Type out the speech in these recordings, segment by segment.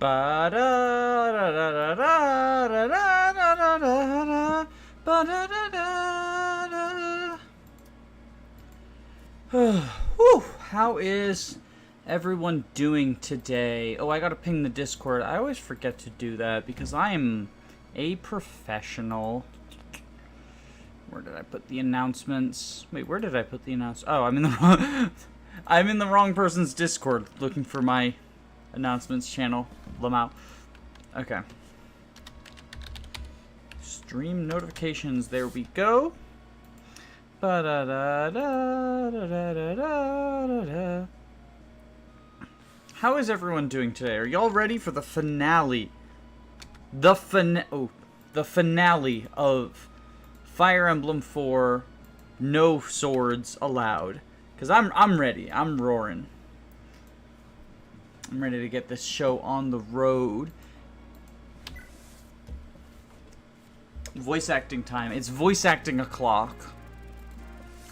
Whew, how is everyone doing today? Oh, I gotta ping the Discord. I always forget to do that because I'm a professional. Where did I put the announcements? Wait, where did I put the announcements? Oh, I'm in the wrong... I'm in the wrong person's Discord looking for my announcements channel. Lamau. Okay. Stream notifications. There we go. Ba-da-da-da-da-da-da-da. How is everyone doing today? Are y'all ready for the finale? The finale of Fire Emblem 4, no swords allowed. Because I'm ready. I'm roaring. I'm ready to get this show on the road. Voice acting time. It's voice acting o'clock.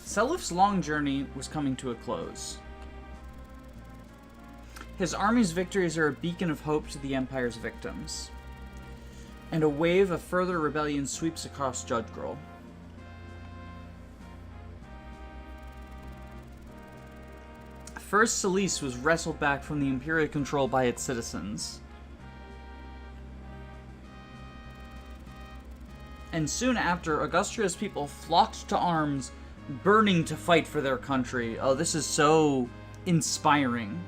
Seliph's long journey was coming to a close. His army's victories are a beacon of hope to the Empire's victims. And a wave of further rebellion sweeps across Judggrel. First, Seliph was wrestled back from the Imperial control by its citizens. And soon after, Augustria's people flocked to arms, burning to fight for their country. Oh, this is so inspiring.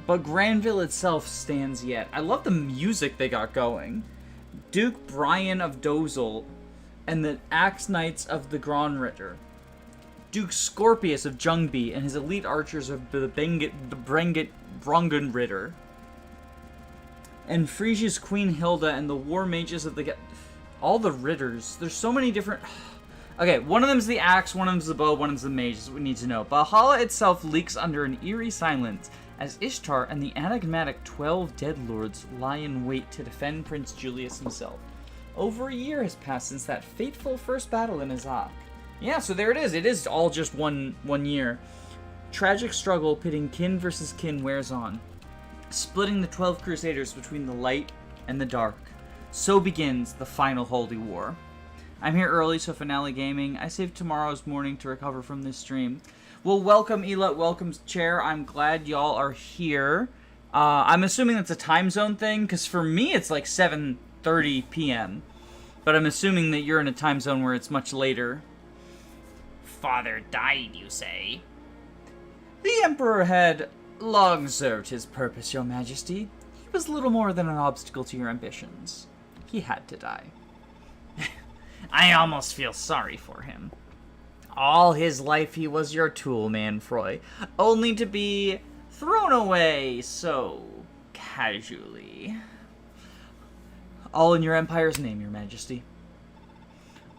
But Granville itself stands yet. I love the music they got going. Duke Brian of Dozel and the Axe Knights of the Gronritter. Duke Scorpius of Jungby and his elite archers of the Brongenritter. And Frisia's Queen Hilda and the war mages of the... all the Ritters. There's so many different... Okay, one of them's the axe, one of them's the bow, one of them's the mage. That's what we need to know. Valhalla itself leaks under an eerie silence as Ishtar and the enigmatic 12 dead lords lie in wait to defend Prince Julius himself. Over a year has passed since that fateful first battle in Azak. Yeah, so there it is. It is all just one year. Tragic struggle pitting kin versus kin wears on, splitting the 12 Crusaders between the light and the dark. So begins the final Holy War. I'm here early, so finale gaming. I saved tomorrow's morning to recover from this stream. Well, welcome, Ela. Welcome, Chair. I'm glad y'all are here. I'm assuming that's a time zone thing, because for me it's like 7:30 p.m. But I'm assuming that you're in a time zone where it's much later. Father died, you say? The Emperor had long served his purpose, Your Majesty. He was little more than an obstacle to your ambitions. He had to die. I almost feel sorry for him. All his life he was your tool, Manfroy, only to be thrown away so casually. All in your Empire's name, Your Majesty.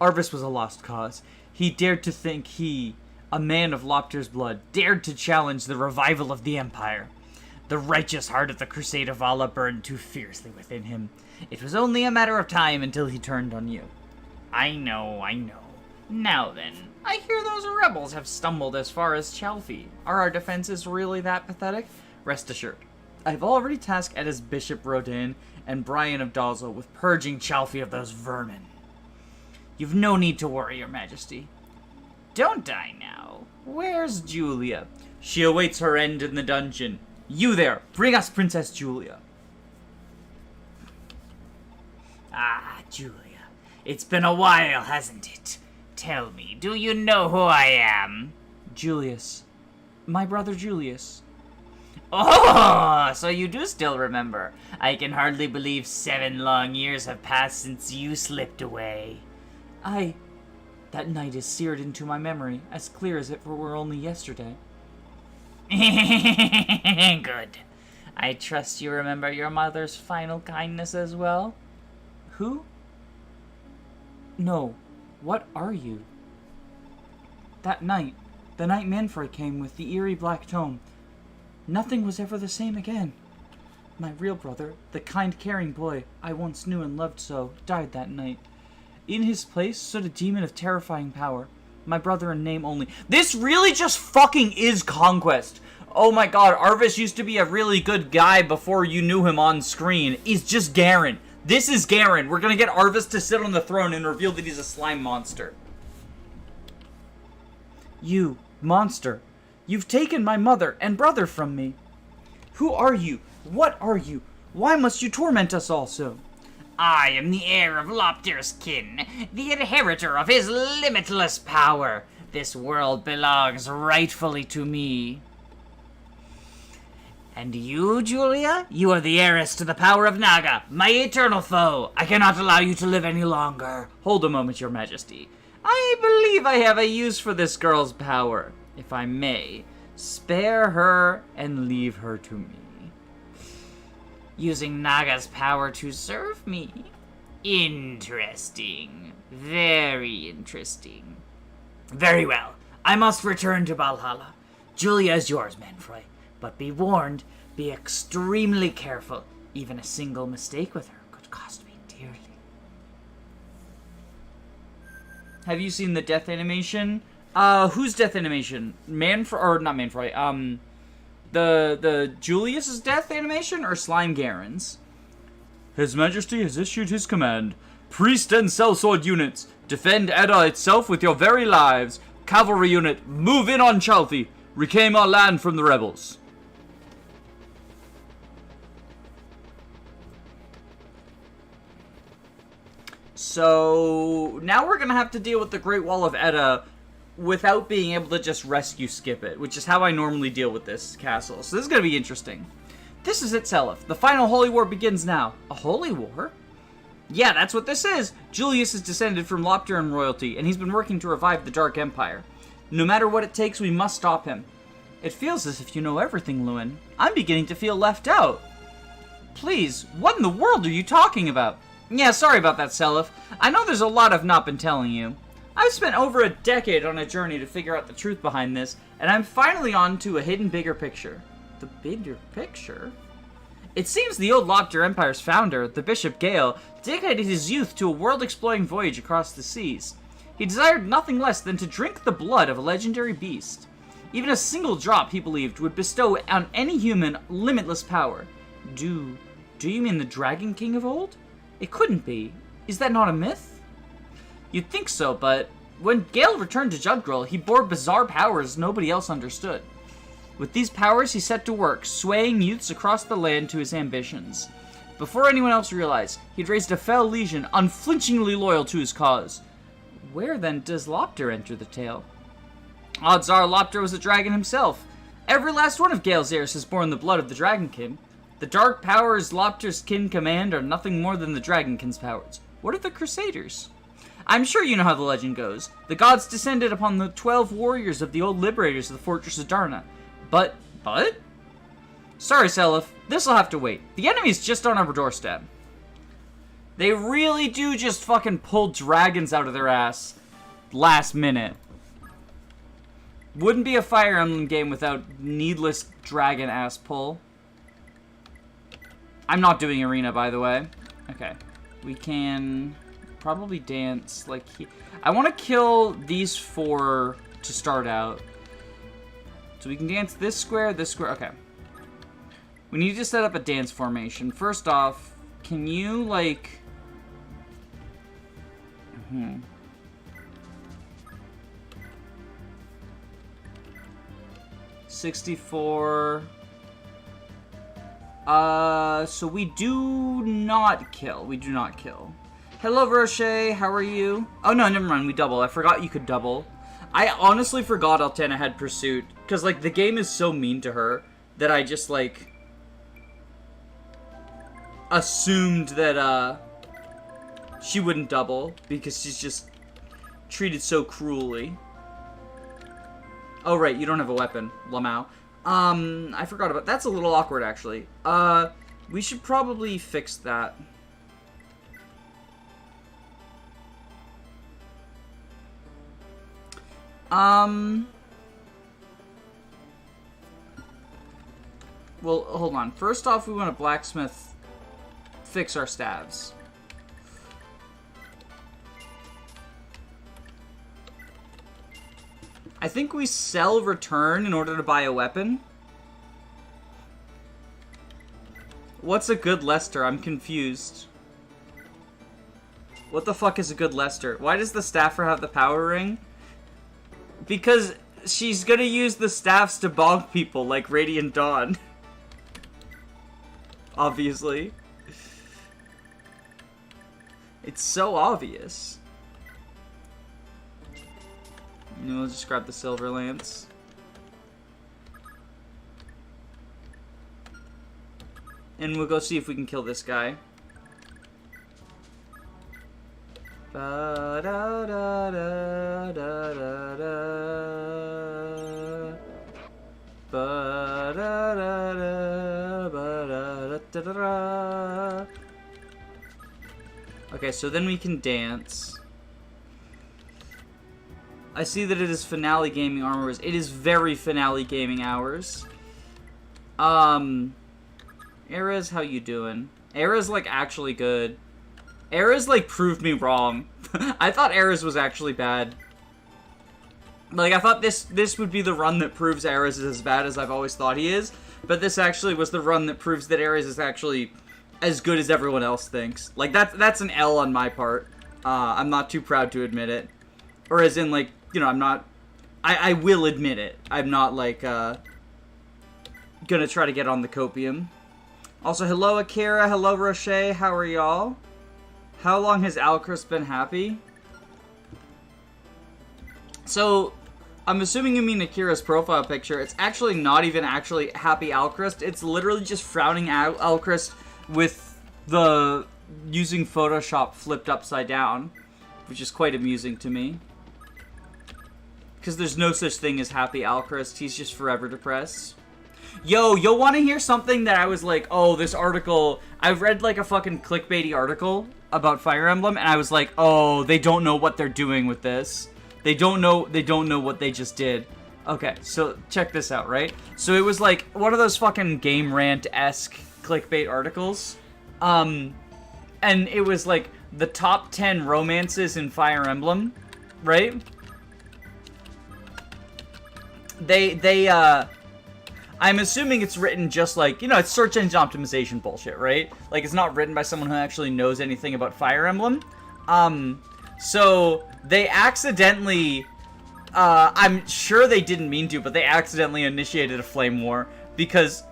Arvis was a lost cause. He dared to think he, a man of Lopter's blood, dared to challenge the revival of the Empire. The righteous heart of the Crusade of Vala burned too fiercely within him. It was only a matter of time until he turned on you. I know. Now then, I hear those rebels have stumbled as far as Chalfie. Are our defenses really that pathetic? Rest assured, I've already tasked Edda's Bishop Rodin and Brian of Dozel with purging Chalfie of those vermin. You've no need to worry, Your Majesty. Don't die now. Where's Julia? She awaits her end in the dungeon. You there, bring us Princess Julia. Ah, Julia. It's been a while, hasn't it? Tell me, do you know who I am? Julius. My brother Julius. Oh, so you do still remember. I can hardly believe 7 long years have passed since you slipped away. That night is seared into my memory, as clear as if it were only yesterday. Good. I trust you remember your mother's final kindness as well? Who? No. What are you? That night, the night Manfred came with the eerie black tome, nothing was ever the same again. My real brother, the kind, caring boy I once knew and loved so, died that night. In his place stood a demon of terrifying power. My brother in name only. This really just fucking is Conquest. Oh my god, Arvis used to be a really good guy before you knew him on screen. He's just Garen. This is Garen. We're gonna get Arvis to sit on the throne and reveal that he's a slime monster. You, monster. You've taken my mother and brother from me. Who are you? What are you? Why must you torment us all so? I am the heir of Lopter's kin, the inheritor of his limitless power. This world belongs rightfully to me. And you, Julia? You are the heiress to the power of Naga, my eternal foe. I cannot allow you to live any longer. Hold a moment, your majesty. I believe I have a use for this girl's power. If I may, spare her and leave her to me. Using Naga's power to serve me? Interesting. Very interesting. Very well. I must return to Valhalla. Julia is yours, Manfroy. But be warned, be extremely careful. Even a single mistake with her could cost me dearly. Have you seen the death animation? Whose death animation? Or not Manfroy, the Julius's death animation or Slime Garen's? His Majesty has issued his command. Priest and sellsword units, defend Edda itself with your very lives. Cavalry unit, move in on Chalfi. Reclaim our land from the rebels. So now we're gonna have to deal with the Great Wall of Edda without being able to just rescue skip it, which is how I normally deal with this castle. So this is gonna be interesting. This is it, Seliph. The final holy war begins now. A holy war? Yeah, that's what this is. Julius is descended from Lopteran royalty, and he's been working to revive the Dark Empire. No matter what it takes, we must stop him. It feels as if you know everything, Lewin. I'm beginning to feel left out. Please, what in the world are you talking about? Yeah, sorry about that, Seliph. I know there's a lot I've not been telling you. I've spent over a decade on a journey to figure out the truth behind this, and I'm finally on to a hidden bigger picture. The bigger picture? It seems the old Lopter Empire's founder, the Bishop Gale, dedicated his youth to a world-exploring voyage across the seas. He desired nothing less than to drink the blood of a legendary beast. Even a single drop, he believed, would bestow on any human limitless power. Do you mean the Dragon King of old? It couldn't be. Is that not a myth? You'd think so, but when Gale returned to Judgrel, he bore bizarre powers nobody else understood. With these powers, he set to work, swaying youths across the land to his ambitions. Before anyone else realized, he'd raised a fell legion, unflinchingly loyal to his cause. Where, then, does Lopter enter the tale? Odds are Lopter was a dragon himself. Every last one of Gale's heirs has borne the blood of the Dragonkin. The dark powers Lopter's kin command are nothing more than the Dragonkin's powers. What are the Crusaders? I'm sure you know how the legend goes. The gods descended upon the 12 warriors of the old liberators of the fortress of Darna. But? Sorry, Seliph. This'll have to wait. The enemy's just on our doorstep. They really do just fucking pull dragons out of their ass last minute. Wouldn't be a Fire Emblem game without needless dragon ass pull. I'm not doing arena, by the way. Okay. We can probably dance like I want to kill these 4 to start out. So we can dance this square, okay. We need to set up a dance formation. First off, can you, like... 64... so we do not kill. We do not kill. Hello, Roche. How are you? Oh, no, never mind. We double. I forgot you could double. I honestly forgot Altena had Pursuit. Because, like, the game is so mean to her that I just, like, assumed that, she wouldn't double. Because she's just treated so cruelly. Oh, right. You don't have a weapon, Lamau. I forgot about... That's a little awkward, actually. We should probably fix that. Well, hold on. First off, we want a blacksmith fix our staves. I think we sell return in order to buy a weapon. What's a good Lester? I'm confused. What the fuck is a good Lester? Why does the staffer have the power ring? Because she's gonna use the staffs to bonk people like Radiant Dawn. Obviously. It's so obvious. You know, let's just grab the silver lance. And we'll go see if we can kill this guy. Okay, so then we can dance. I see that it is Finale Gaming Hours. It is very Finale Gaming Hours. Erez, how you doing? Erez, like, actually good. Erez, like, proved me wrong. I thought Erez was actually bad. Like, I thought this would be the run that proves Erez is as bad as I've always thought he is. But this actually was the run that proves that Erez is actually as good as everyone else thinks. Like, that's an L on my part. I'm not too proud to admit it. Or as in, like, you know, I'm not... I will admit it. I'm not, like, gonna try to get on the copium. Also, hello Akira, hello Roche, how are y'all? How long has Alchrist been happy? So, I'm assuming you mean Akira's profile picture. It's actually not even actually happy Alchrist. It's literally just frowning Alchrist with the using Photoshop flipped upside down, which is quite amusing to me. Because there's no such thing as happy Alchrist. He's just forever depressed. Yo, you'll want to hear something that I was like, oh, this article... I've read, like, a fucking clickbaity article about Fire Emblem, and I was like, oh, they don't know what they're doing with this. They don't know what they just did. Okay, so check this out, right? So it was, like, one of those fucking Game Rant-esque clickbait articles. And it was, like, the top 10 romances in Fire Emblem, right? I'm assuming it's written just like, you know, it's search engine optimization bullshit, right? Like, it's not written by someone who actually knows anything about Fire Emblem. So they accidentally, I'm sure they didn't mean to, but they accidentally initiated a flame war because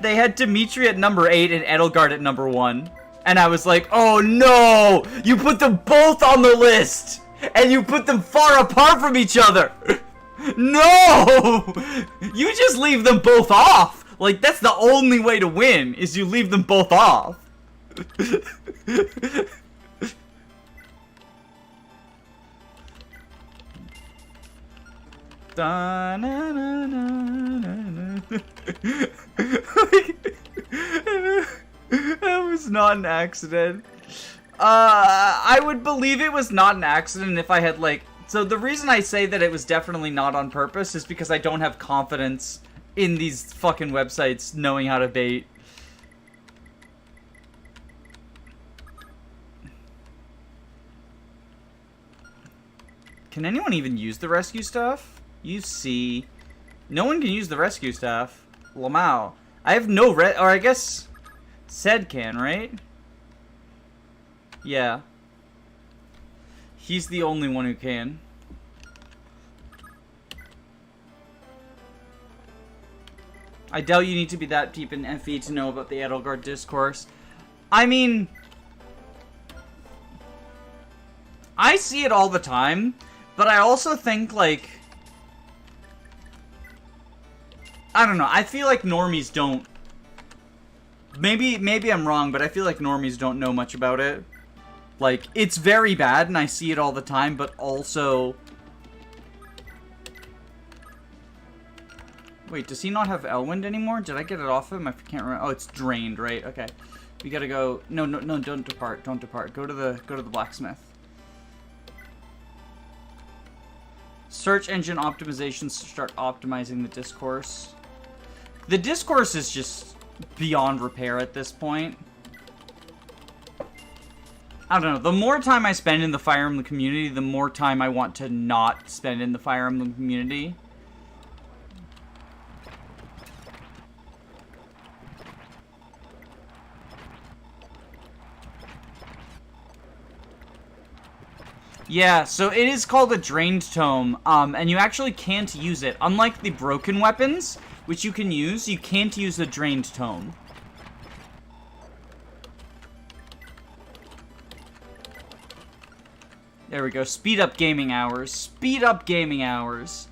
they had Dimitri at number 8 and Edelgard at number 1. And I was like, oh no! You put them both on the list! And you put them far apart from each other! No! You just leave them both off! Like, that's the only way to win, is you leave them both off. That was not an accident. I would believe it was not an accident if I had, like... So the reason I say that it was definitely not on purpose is because I don't have confidence in these fucking websites knowing how to bait. Can anyone even use the rescue stuff? You see. No one can use the rescue stuff. Lamau. I have no or I guess... Ced can, right? Yeah. He's the only one who can. I doubt you need to be that deep in FE to know about the Edelgard discourse. I mean... I see it all the time, but I also think, like... I don't know, I feel like normies don't... Maybe I'm wrong, but I feel like normies don't know much about it. Like, it's very bad, and I see it all the time, but also... Wait, does he not have Elwind anymore? Did I get it off him? I can't remember. Oh, it's drained, right? Okay. We gotta go... No, don't depart. Don't depart. Go to the blacksmith. Search engine optimization, start optimizing the discourse. The discourse is just beyond repair at this point. I don't know. The more time I spend in the Fire Emblem community, the more time I want to not spend in the Fire Emblem community. Yeah, so it is called a drained tome, and you actually can't use it. Unlike the broken weapons, which you can use, you can't use a drained tome. There we go. Speed up gaming hours. Speed up gaming hours.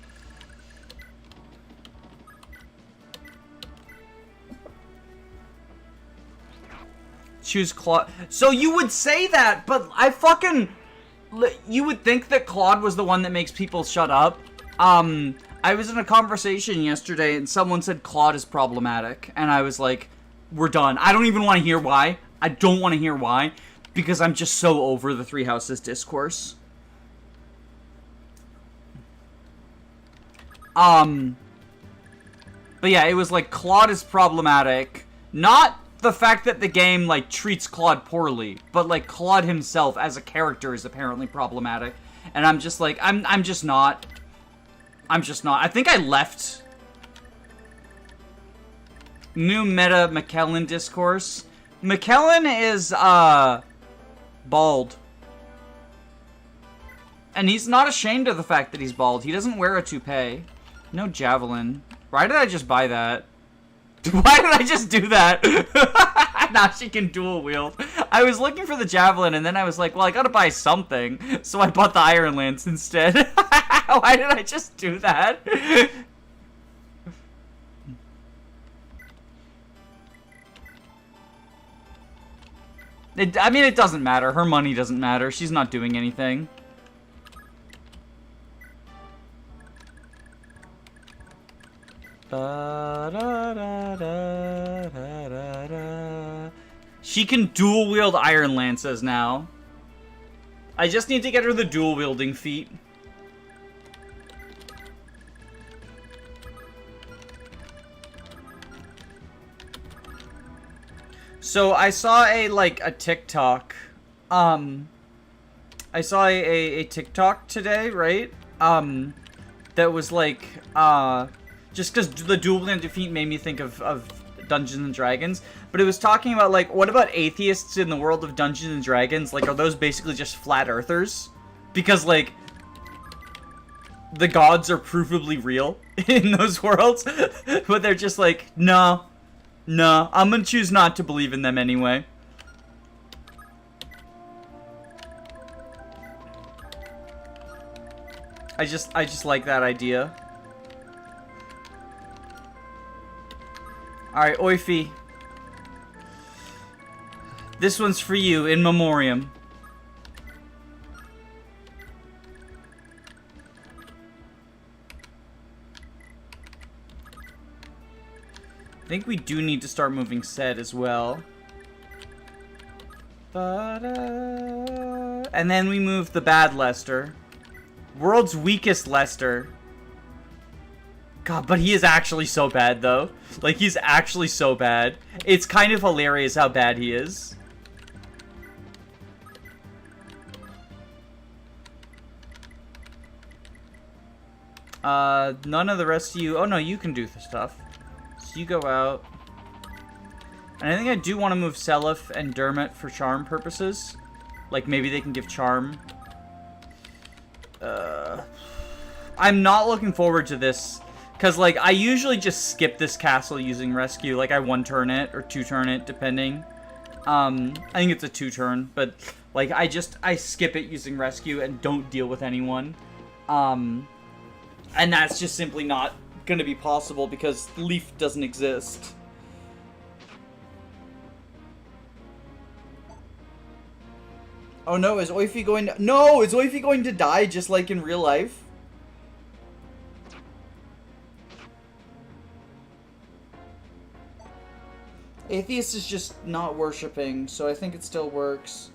Choose Claude. So you would say that, but I fucking... You would think that Claude was the one that makes people shut up. I was in a conversation yesterday and someone said Claude is problematic. And I was like, we're done. I don't even want to hear why. I don't want to hear why. Because I'm just so over the Three Houses discourse. But yeah, it was like, Claude is problematic. Not the fact that the game, like, treats Claude poorly, but, like, Claude himself as a character is apparently problematic. And I'm just like, I'm just not. I'm just not. I think I left. New meta McKellen discourse. McKellen is, bald. And he's not ashamed of the fact that he's bald. He doesn't wear a toupee. No javelin. Why did I just buy that? Why did I just do that? Now she can dual wield. I was looking for the javelin and then I was like, well, I gotta buy something. So I bought the iron lance instead. Why did I just do that? I mean, it doesn't matter. Her money doesn't matter. She's not doing anything. She can dual wield iron lances now. I just need to get her the dual wielding feat. So I saw a TikTok. I saw a TikTok today, right? That was like, just because the dual wielding feat made me think of Dungeons and Dragons, but it was talking about, like, what about atheists in the world of Dungeons and Dragons? Like, are those basically just flat earthers? Because, like, the gods are provably real in those worlds, but they're just like, no, I'm gonna choose not to believe in them anyway. I just like that idea. Alright, Oifi. This one's for you, in memoriam. I think we do need to start moving Sed as well. And then we move the bad Lester. World's weakest Lester. God, but he is actually so bad, though. Like, he's actually so bad. It's kind of hilarious how bad he is. None of the rest of you... Oh, no, you can do the stuff. So you go out. And I think I do want to move Seliph and Dermot for charm purposes. Like, maybe they can give charm. I'm not looking forward to this. Because, like, I usually just skip this castle using rescue. Like, I one-turn it, or two-turn it, depending. I think it's a two-turn, but, like, I skip it using rescue and don't deal with anyone. And that's just simply not gonna be possible because Leaf doesn't exist. Oh no, is Oifi going to... No! Is Oifi going to die just like in real life? Atheist is just not worshipping, so I think it still works.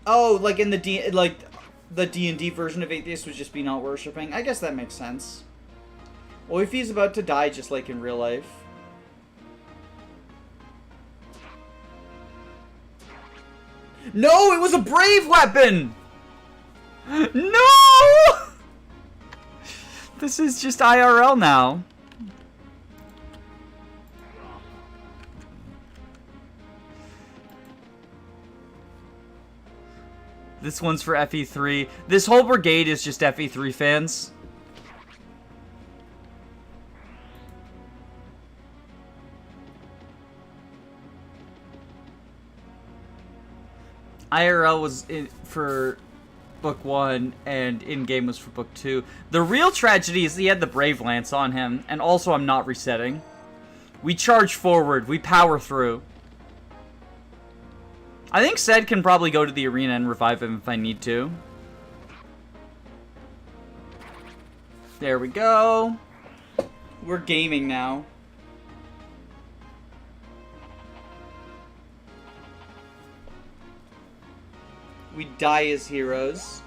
Oh, like in the D&D version of Atheist would just be not worshipping. I guess that makes sense. Oifi's about to die just like in real life. No, it was a brave weapon! No! This is just IRL now. This one's for FE3. This whole brigade is just FE3 fans. IRL was for book 1, and in-game was for book 2. The real tragedy is he had the Brave Lance on him, and also I'm not resetting. We charge forward. We power through. I think Sed can probably go to the arena and revive him if I need to. There we go. We're gaming now. We die as heroes.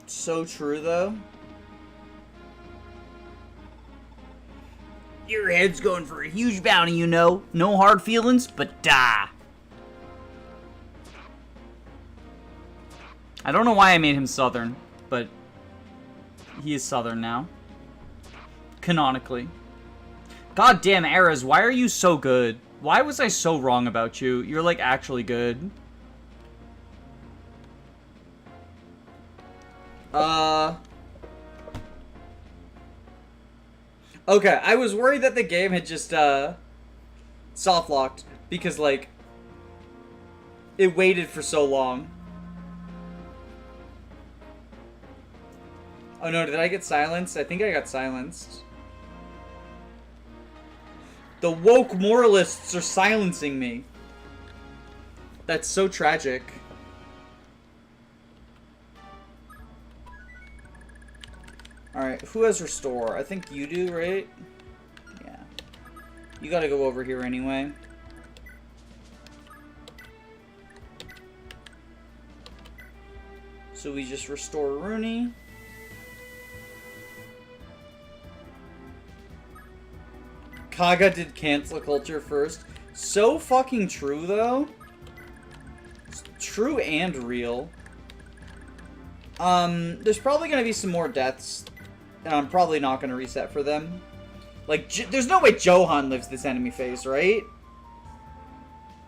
So true, though. Your head's going for a huge bounty, you know. No hard feelings, but die. I don't know why I made him Southern, but he is Southern now. Canonically. God damn, Eras, why are you so good? Why was I so wrong about you? You're, like, actually good. Okay, I was worried that the game had just, soft-locked. Because, like, it waited for so long. Oh no, did I get silenced? I think I got silenced. The woke moralists are silencing me. That's so tragic. Alright, who has restore? I think you do, right? Yeah. You gotta go over here anyway. So we just restore Rooney. Kaga did cancel culture first. So fucking true, though. It's true and real. There's probably gonna be some more deaths, and I'm probably not gonna reset for them. Like, there's no way Johan lives this enemy phase, right?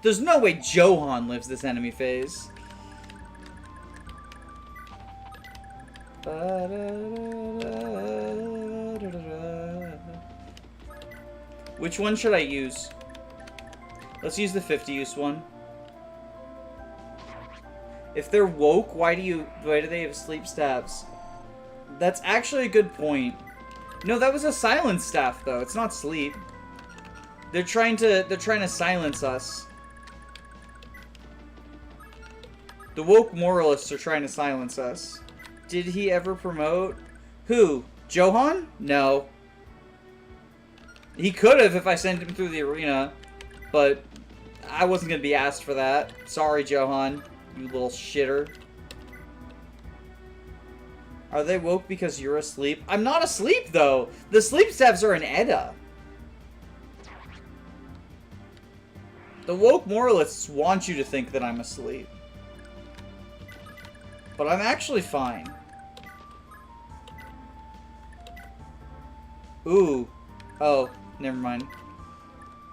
There's no way Johan lives this enemy phase. Which one should I use? Let's use the 50 use one. If they're woke, why do they have sleep staffs? That's actually a good point. No, that was a silence staff though. It's not sleep. They're trying to silence us. The woke moralists are trying to silence us. Did he ever promote? Who? Johan? No. He could have if I sent him through the arena, but I wasn't going to be asked for that. Sorry, Johan, you little shitter. Are they woke because you're asleep? I'm not asleep, though. The sleep staffs are in Edda. The woke moralists want you to think that I'm asleep. But I'm actually fine. Ooh. Oh. Never mind.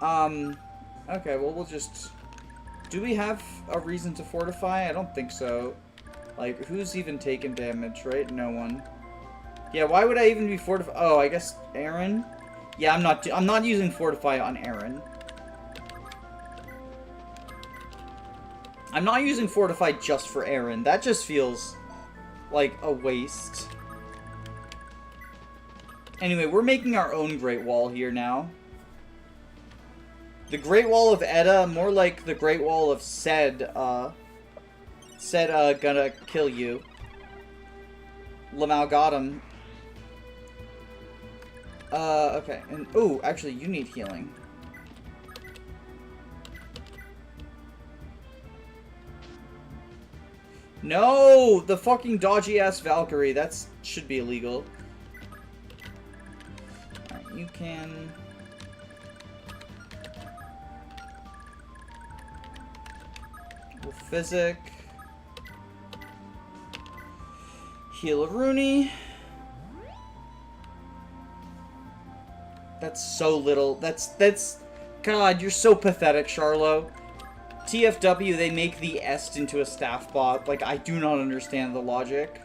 Okay, well, we'll just... Do we have a reason to fortify? I don't think so. Like, who's even taken damage, right? No one. Yeah, why would I even be fortify? Oh, I guess Aaron? Yeah, I'm not using fortify on Aaron. I'm not using fortify just for Aaron. That just feels like a waste. Anyway, we're making our own Great Wall here now. The Great Wall of Edda, more like the Great Wall of Sed, gonna kill you. Lamau got him. Okay, and, ooh, actually, you need healing. No! The fucking dodgy-ass Valkyrie, that should be illegal. You can... We'll physic. Heal a Rooney. That's so little. That's... God, you're so pathetic, Charlo. TFW, they make the Est into a staff bot. Like, I do not understand the logic.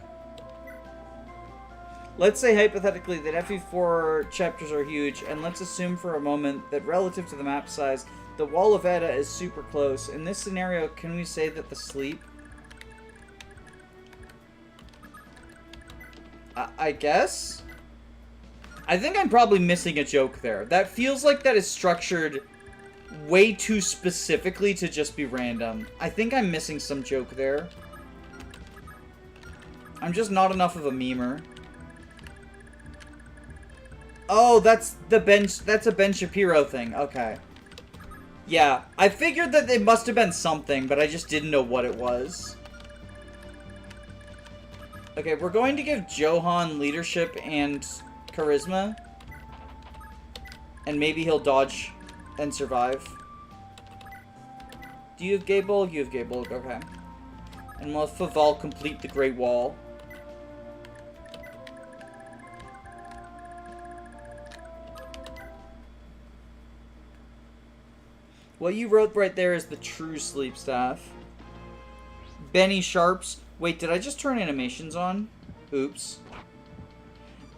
Let's say, hypothetically, that FE4 chapters are huge, and let's assume for a moment that relative to the map size, the Wall of Edda is super close. In this scenario, can we say that the sleep... I guess? I think I'm probably missing a joke there. That feels like that is structured way too specifically to just be random. I think I'm missing some joke there. I'm just not enough of a memer. Oh, that's a Ben Shapiro thing. Okay. Yeah, I figured that it must have been something, but I just didn't know what it was. Okay, we're going to give Johan leadership and charisma. And maybe he'll dodge and survive. Do you have Gable? You have Gable, okay. And we'll have Faval complete the Great Wall. What you wrote right there is the true sleep staff. Benny Sharps. Wait, did I just turn animations on? Oops.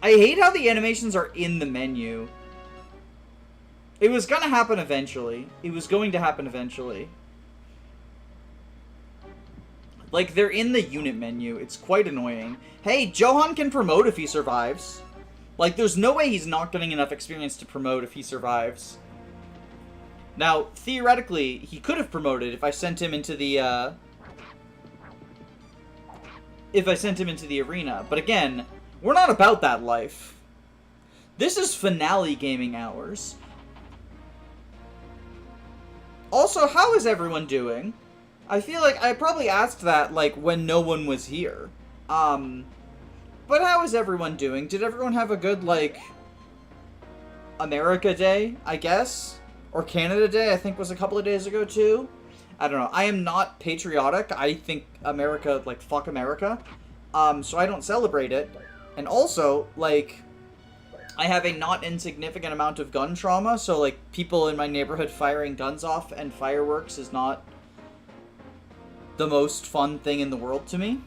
I hate how the animations are in the menu. It was gonna happen eventually. It was going to happen eventually. Like, they're in the unit menu. It's quite annoying. Hey, Johan can promote if he survives. Like, there's no way he's not getting enough experience to promote if he survives. Now, theoretically, he could have promoted if I sent him into the, arena. But again, we're not about that life. This is finale gaming hours. Also, how is everyone doing? I feel like I probably asked that, like, when no one was here. But how is everyone doing? Did everyone have a good, like, America Day, I guess? Or Canada Day, I think was a couple of days ago, too? I don't know. I am not patriotic. I think America, like, fuck America. So I don't celebrate it. And also, like, I have a not insignificant amount of gun trauma, so, like, people in my neighborhood firing guns off and fireworks is not the most fun thing in the world to me.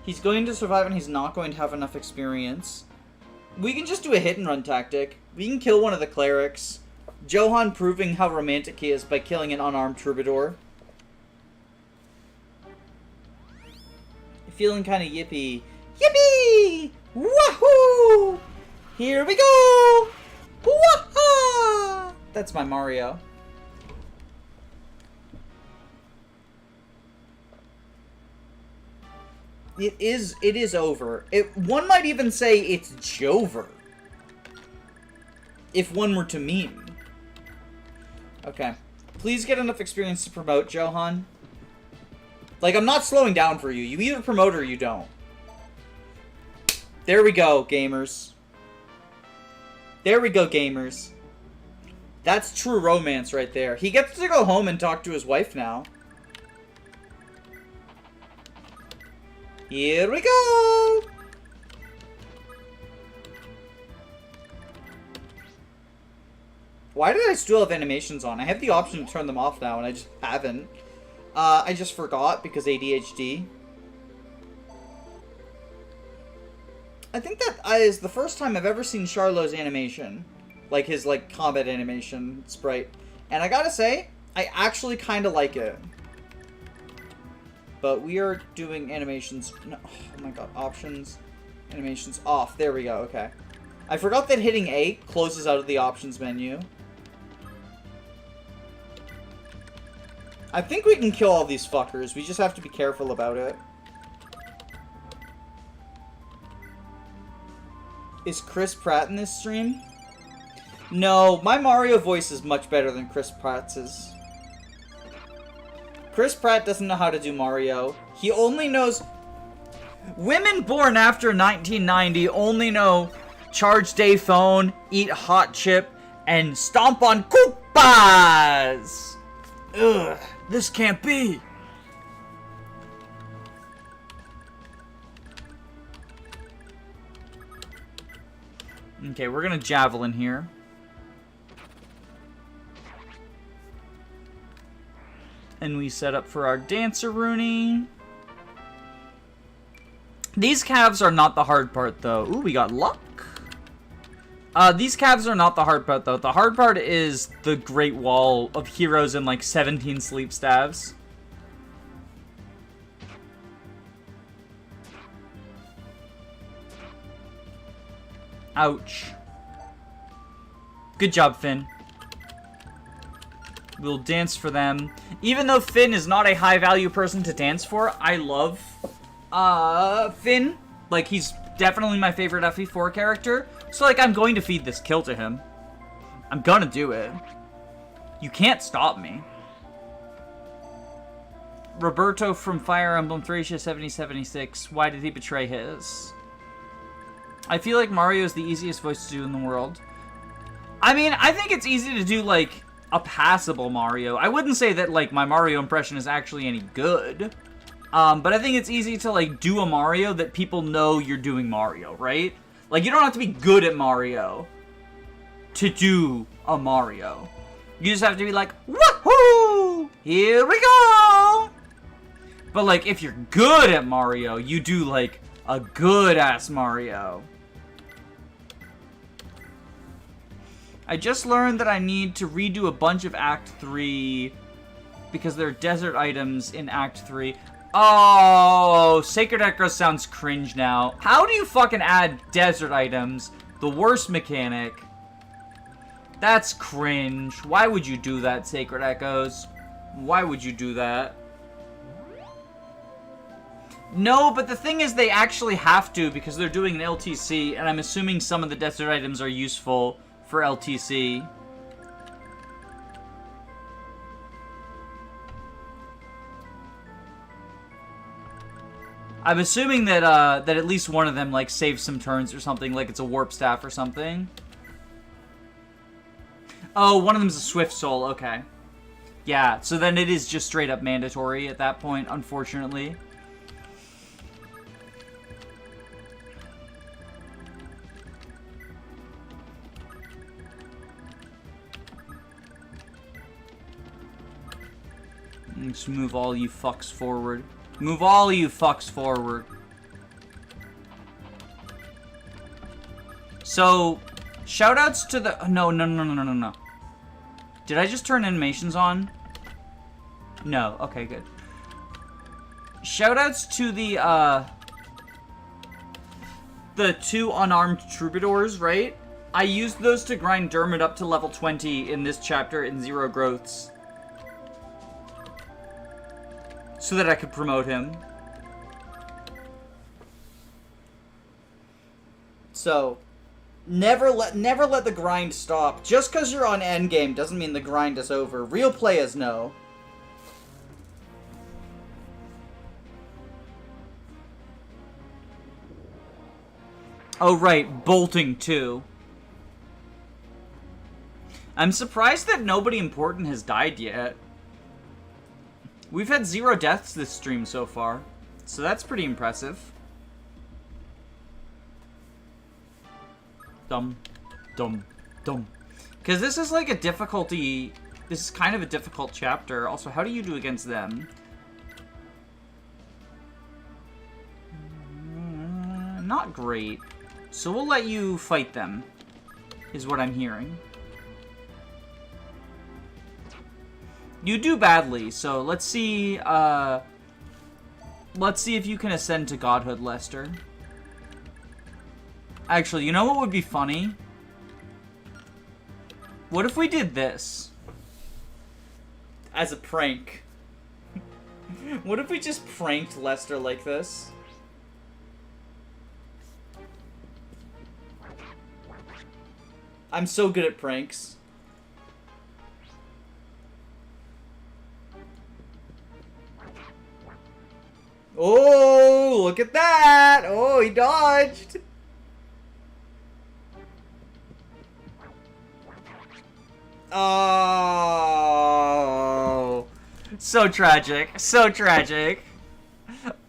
He's going to survive and he's not going to have enough experience. We can just do a hit and run tactic. We can kill one of the clerics. Johan proving how romantic he is by killing an unarmed troubadour. Feeling kind of yippee. Yippee! Wahoo! Here we go! Waha! That's my Mario. It is over. One might even say it's Jover. If one were to meme. Okay. Please get enough experience to promote, Johan. Like, I'm not slowing down for you. You either promote or you don't. There we go, gamers. There we go, gamers. That's true romance right there. He gets to go home and talk to his wife now. Here we go! Why did I still have animations on? I have the option to turn them off now, and I just haven't. I just forgot because ADHD. I think that is the first time I've ever seen Charlot's animation. Like, his, like, combat animation sprite. And I gotta say, I actually kind of like it. But we are doing animations... No, oh my god, options. Animations off. There we go, okay. I forgot that hitting A closes out of the options menu. I think we can kill all these fuckers. We just have to be careful about it. Is Chris Pratt in this stream? No, my Mario voice is much better than Chris Pratt's. Chris Pratt doesn't know how to do Mario. He only knows... Women born after 1990 only know charge day phone, eat hot chip, and stomp on Koopas! Ugh, this can't be! Okay, we're gonna javelin here. And we set up for our Dancer Rooney. These calves are not the hard part, though. Ooh, we got luck. These calves are not the hard part, though. The hard part is the Great Wall of heroes and, like, 17 sleep staves. Ouch. Good job, Finn. We'll dance for them. Even though Finn is not a high-value person to dance for, I love Finn. Like, he's definitely my favorite FE4 character. So, like, I'm going to feed this kill to him. I'm gonna do it. You can't stop me. Roberto from Fire Emblem Thracia 7076. Why did he betray his? I feel like Mario is the easiest voice to do in the world. I mean, I think it's easy to do, like, a passable Mario. I wouldn't say that, like, my Mario impression is actually any good. But I think it's easy to, like, do a Mario that people know you're doing Mario, right? Like, you don't have to be good at Mario to do a Mario. You just have to be like, woohoo! Here we go! But, like, if you're good at Mario, you do, like, a good-ass Mario. I just learned that I need to redo a bunch of Act 3 because there are desert items in Act 3. Oh, Sacred Echoes sounds cringe now. How do you fucking add desert items? The worst mechanic. That's cringe. Why would you do that, Sacred Echoes? Why would you do that? No, but the thing is they actually have to because they're doing an LTC, and I'm assuming some of the desert items are useful for LTC. I'm assuming that that at least one of them like saves some turns or something, like it's a warp staff or something. Oh, one of them's a swift soul. Okay. Yeah, so then it is just straight up mandatory at that point, unfortunately. Just move all you fucks forward. Move all you fucks forward. So, shoutouts to the... No. Did I just turn animations on? No. Okay, good. Shoutouts to the two unarmed troubadours, right? I used those to grind Dermot up to level 20 in this chapter in Zero Growths. So that I could promote him. So, never let the grind stop. Just because you're on endgame doesn't mean the grind is over. Real players know. Oh right, bolting too. I'm surprised that nobody important has died yet. We've had 0 deaths this stream so far, so that's pretty impressive. Dum. Because this is like a difficulty... This is kind of a difficult chapter. Also, how do you do against them? Not great. So we'll let you fight them, is what I'm hearing. You do badly, so let's see if you can ascend to godhood, Lester. Actually, you know what would be funny? What if we did this? As a prank. What if we just pranked Lester like this? I'm so good at pranks. Oh, look at that! Oh, he dodged! Oh, so tragic, so tragic.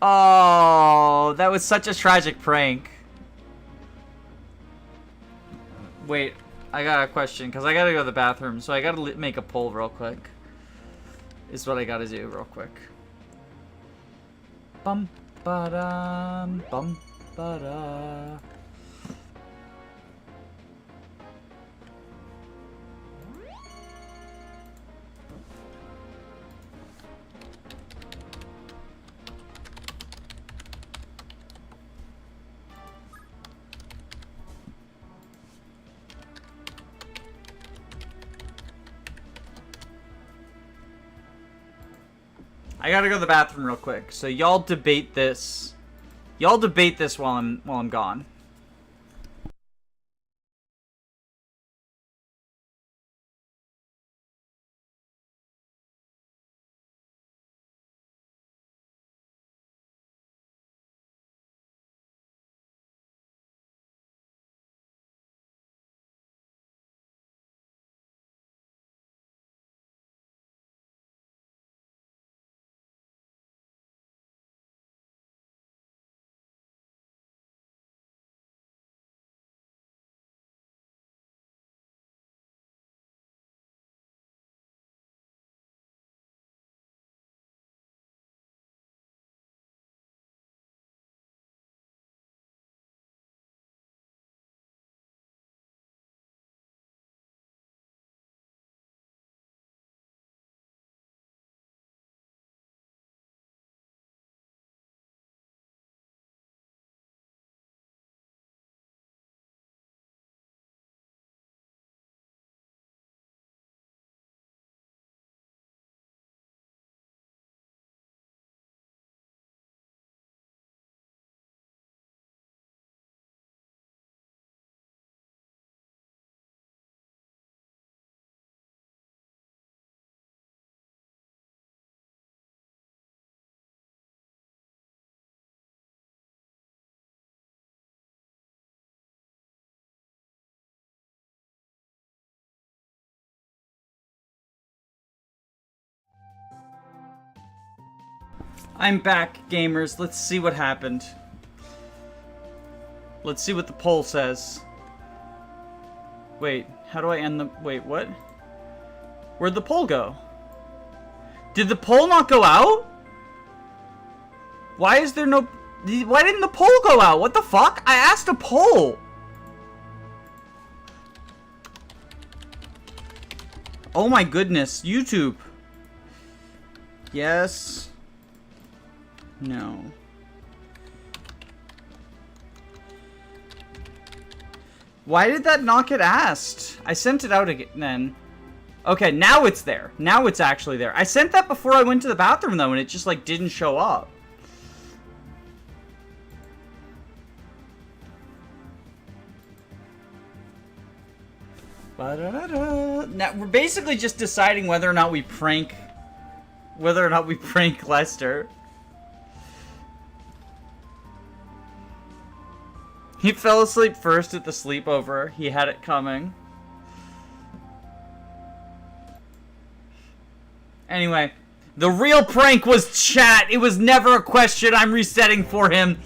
Oh, that was such a tragic prank. Wait, I got a question, because I gotta go to the bathroom, so I gotta make a poll real quick. is what I gotta do real quick. Bum ba dum bum ba da. I gotta go to the bathroom real quick. So y'all debate this. Y'all debate this while I'm gone. I'm back, gamers. Let's see what happened. Let's see what the poll says. Wait, how do I end the... Wait, what? Where'd the poll go? Did the poll not go out? Why is there no... Why didn't the poll go out? What the fuck? I asked a poll. Oh my goodness. YouTube. Yes. No. Why did that not get asked? I sent it out again then. Okay, now it's there. Now it's actually there. I sent that before I went to the bathroom though, and it just like didn't show up. Now we're basically just deciding whether or not we prank Lester. He fell asleep first at the sleepover. He had it coming. Anyway, the real prank was chat. It was never a question. I'm resetting for him.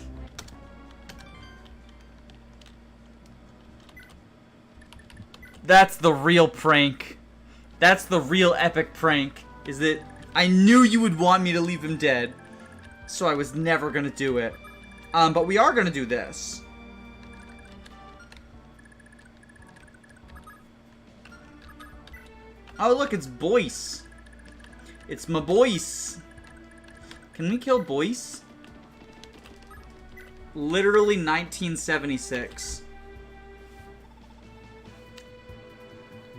That's the real prank. That's the real epic prank. Is that I knew you would want me to leave him dead. So I was never gonna do it. But we are gonna do this. Oh, look, it's Boyce. It's my Boyce. Can we kill Boyce? Literally 1976.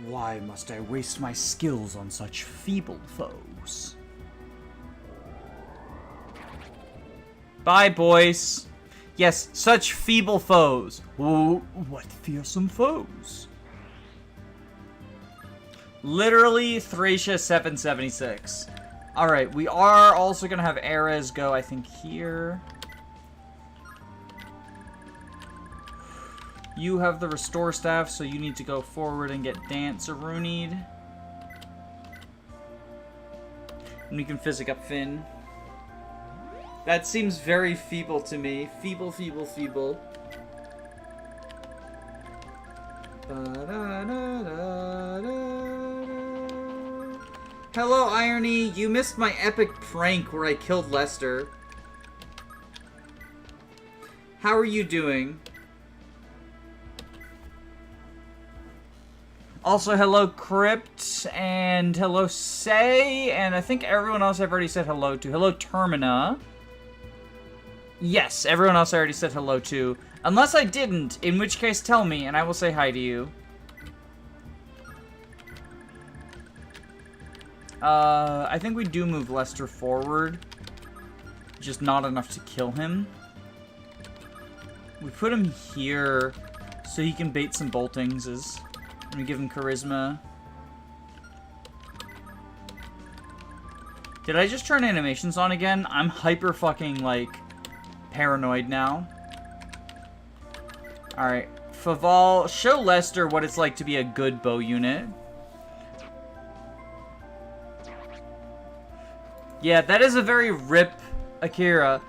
Why must I waste my skills on such feeble foes? Bye, Boyce. Yes, such feeble foes. Oh, what fearsome foes. Literally Thracia 776. Alright, we are also going to have Erez go, I think, here. You have the restore staff, so you need to go forward and get Dance-a-Roonied. And we can physic up Finn. That seems very feeble to me. Feeble, feeble, feeble. Hello, Irony. You missed my epic prank where I killed Lester. How are you doing? Also, hello, Crypt, and hello, Say, and I think everyone else I've already said hello to. Hello, Termina. Yes, everyone else I already said hello to. Unless I didn't, in which case tell me, and I will say hi to you. I think we do move Lester forward. Just not enough to kill him. We put him here so he can bait some boltingses. And we give him charisma. Did I just turn animations on again? I'm hyper fucking, like, paranoid now. Alright. Faval, show Lester what it's like to be a good bow unit. Yeah, that is a very Rip Akira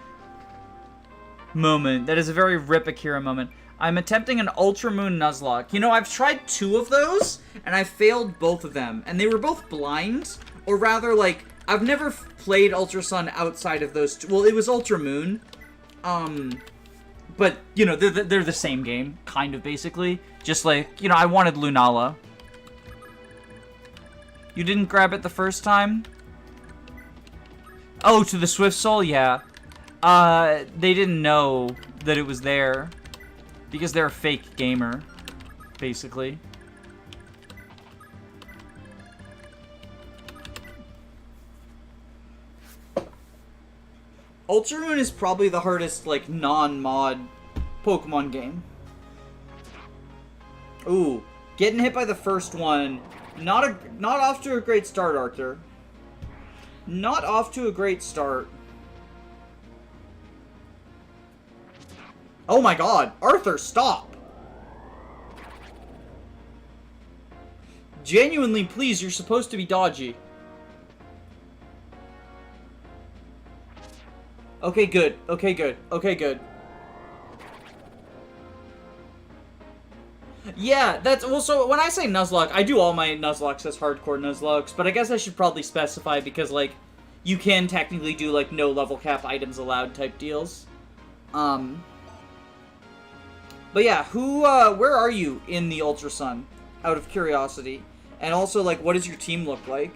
moment. That is a very Rip Akira moment. I'm attempting an Ultramoon Nuzlocke. You know, I've tried 2 of those, and I failed both of them. And they were both blind, or rather, like, I've never played Ultra Sun outside of those 2. Well, it was Ultramoon. But, you know, they're the same game, kind of, basically. Just like, you know, I wanted Lunala. You didn't grab it the first time? Oh, to the Swift Soul? Yeah. They didn't know that it was there. Because they're a fake gamer, basically. Ultramoon is probably the hardest, like, non-mod Pokemon game. Ooh, getting hit by the first one. Not off to a great start, Arthur. Not off to a great start. Oh my god, Arthur, stop! Genuinely, please, you're supposed to be dodgy. Okay, good. Okay, good. Okay, good. Yeah, that's... Well, so when I say Nuzlocke, I do all my Nuzlocks as hardcore Nuzlocks, but I guess I should probably specify because, like, you can technically do, like, no level cap items allowed type deals. But yeah, where are you in the Ultra Sun? Out of curiosity. And also, like, what does your team look like?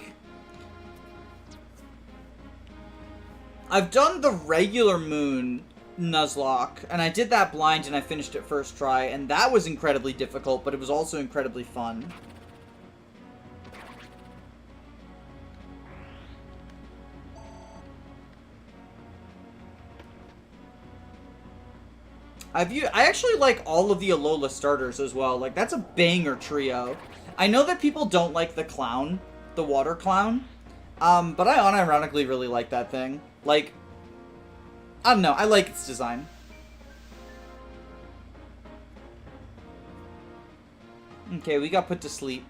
I've done the regular Moon Nuzlocke, and I did that blind and I finished it first try, and that was incredibly difficult, but it was also incredibly fun. I actually like all of the Alola starters as well. Like, that's a banger trio. I know that people don't like the clown, the water clown, but I unironically really like that thing. Like, I don't know, I like its design. Okay, we got put to sleep.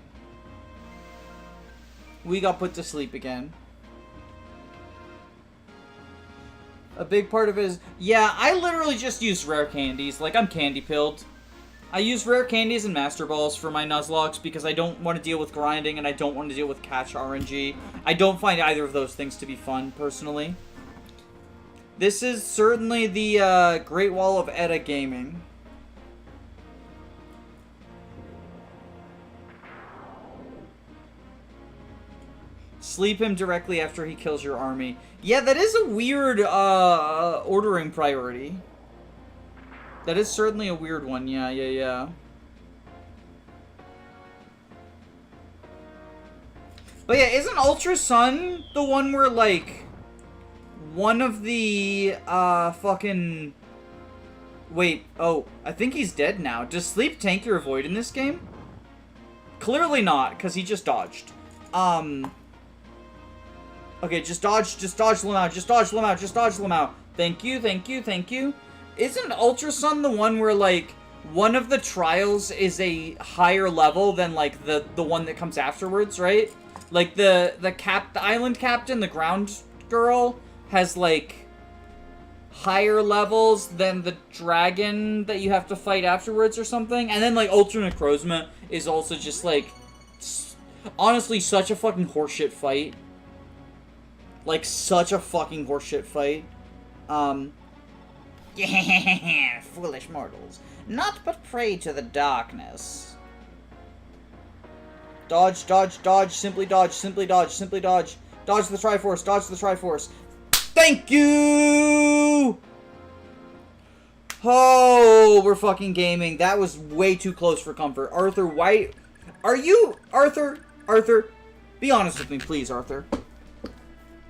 We got put to sleep again. A big part of it is... Yeah, I literally just use rare candies. Like, I'm candy-pilled. I use rare candies and Master Balls for my Nuzlocks because I don't want to deal with grinding and I don't want to deal with catch RNG. I don't find either of those things to be fun, personally. This is certainly the Great Wall of Edda gaming. Sleep him directly after he kills your army. Yeah, that is a weird ordering priority. That is certainly a weird one. Yeah. But yeah, isn't Ultra Sun the one where, like, one of the, fucking... Wait, oh, I think he's dead now. Does Sleep tank your Void in this game? Clearly not, because he just dodged. Okay, just dodge Lamau, just dodge Lamau. Thank you. Isn't Ultra Sun the one where, like, one of the trials is a higher level than, like, the one that comes afterwards, right? Like, the island captain, the ground girl, has, like, higher levels than the dragon that you have to fight afterwards or something? And then, like, Ultra Necrozma is also just, like, honestly, such a fucking horseshit fight. Like, such a fucking horseshit fight. Yeah, foolish mortals. Not but prey to the darkness. Dodge, dodge, dodge, simply dodge, simply dodge, simply dodge. Dodge the Triforce, dodge the Triforce. Thank you! Oh, we're fucking gaming. That was way too close for comfort. Arthur, why... Are you... Arthur? Arthur? Be honest with me, please, Arthur.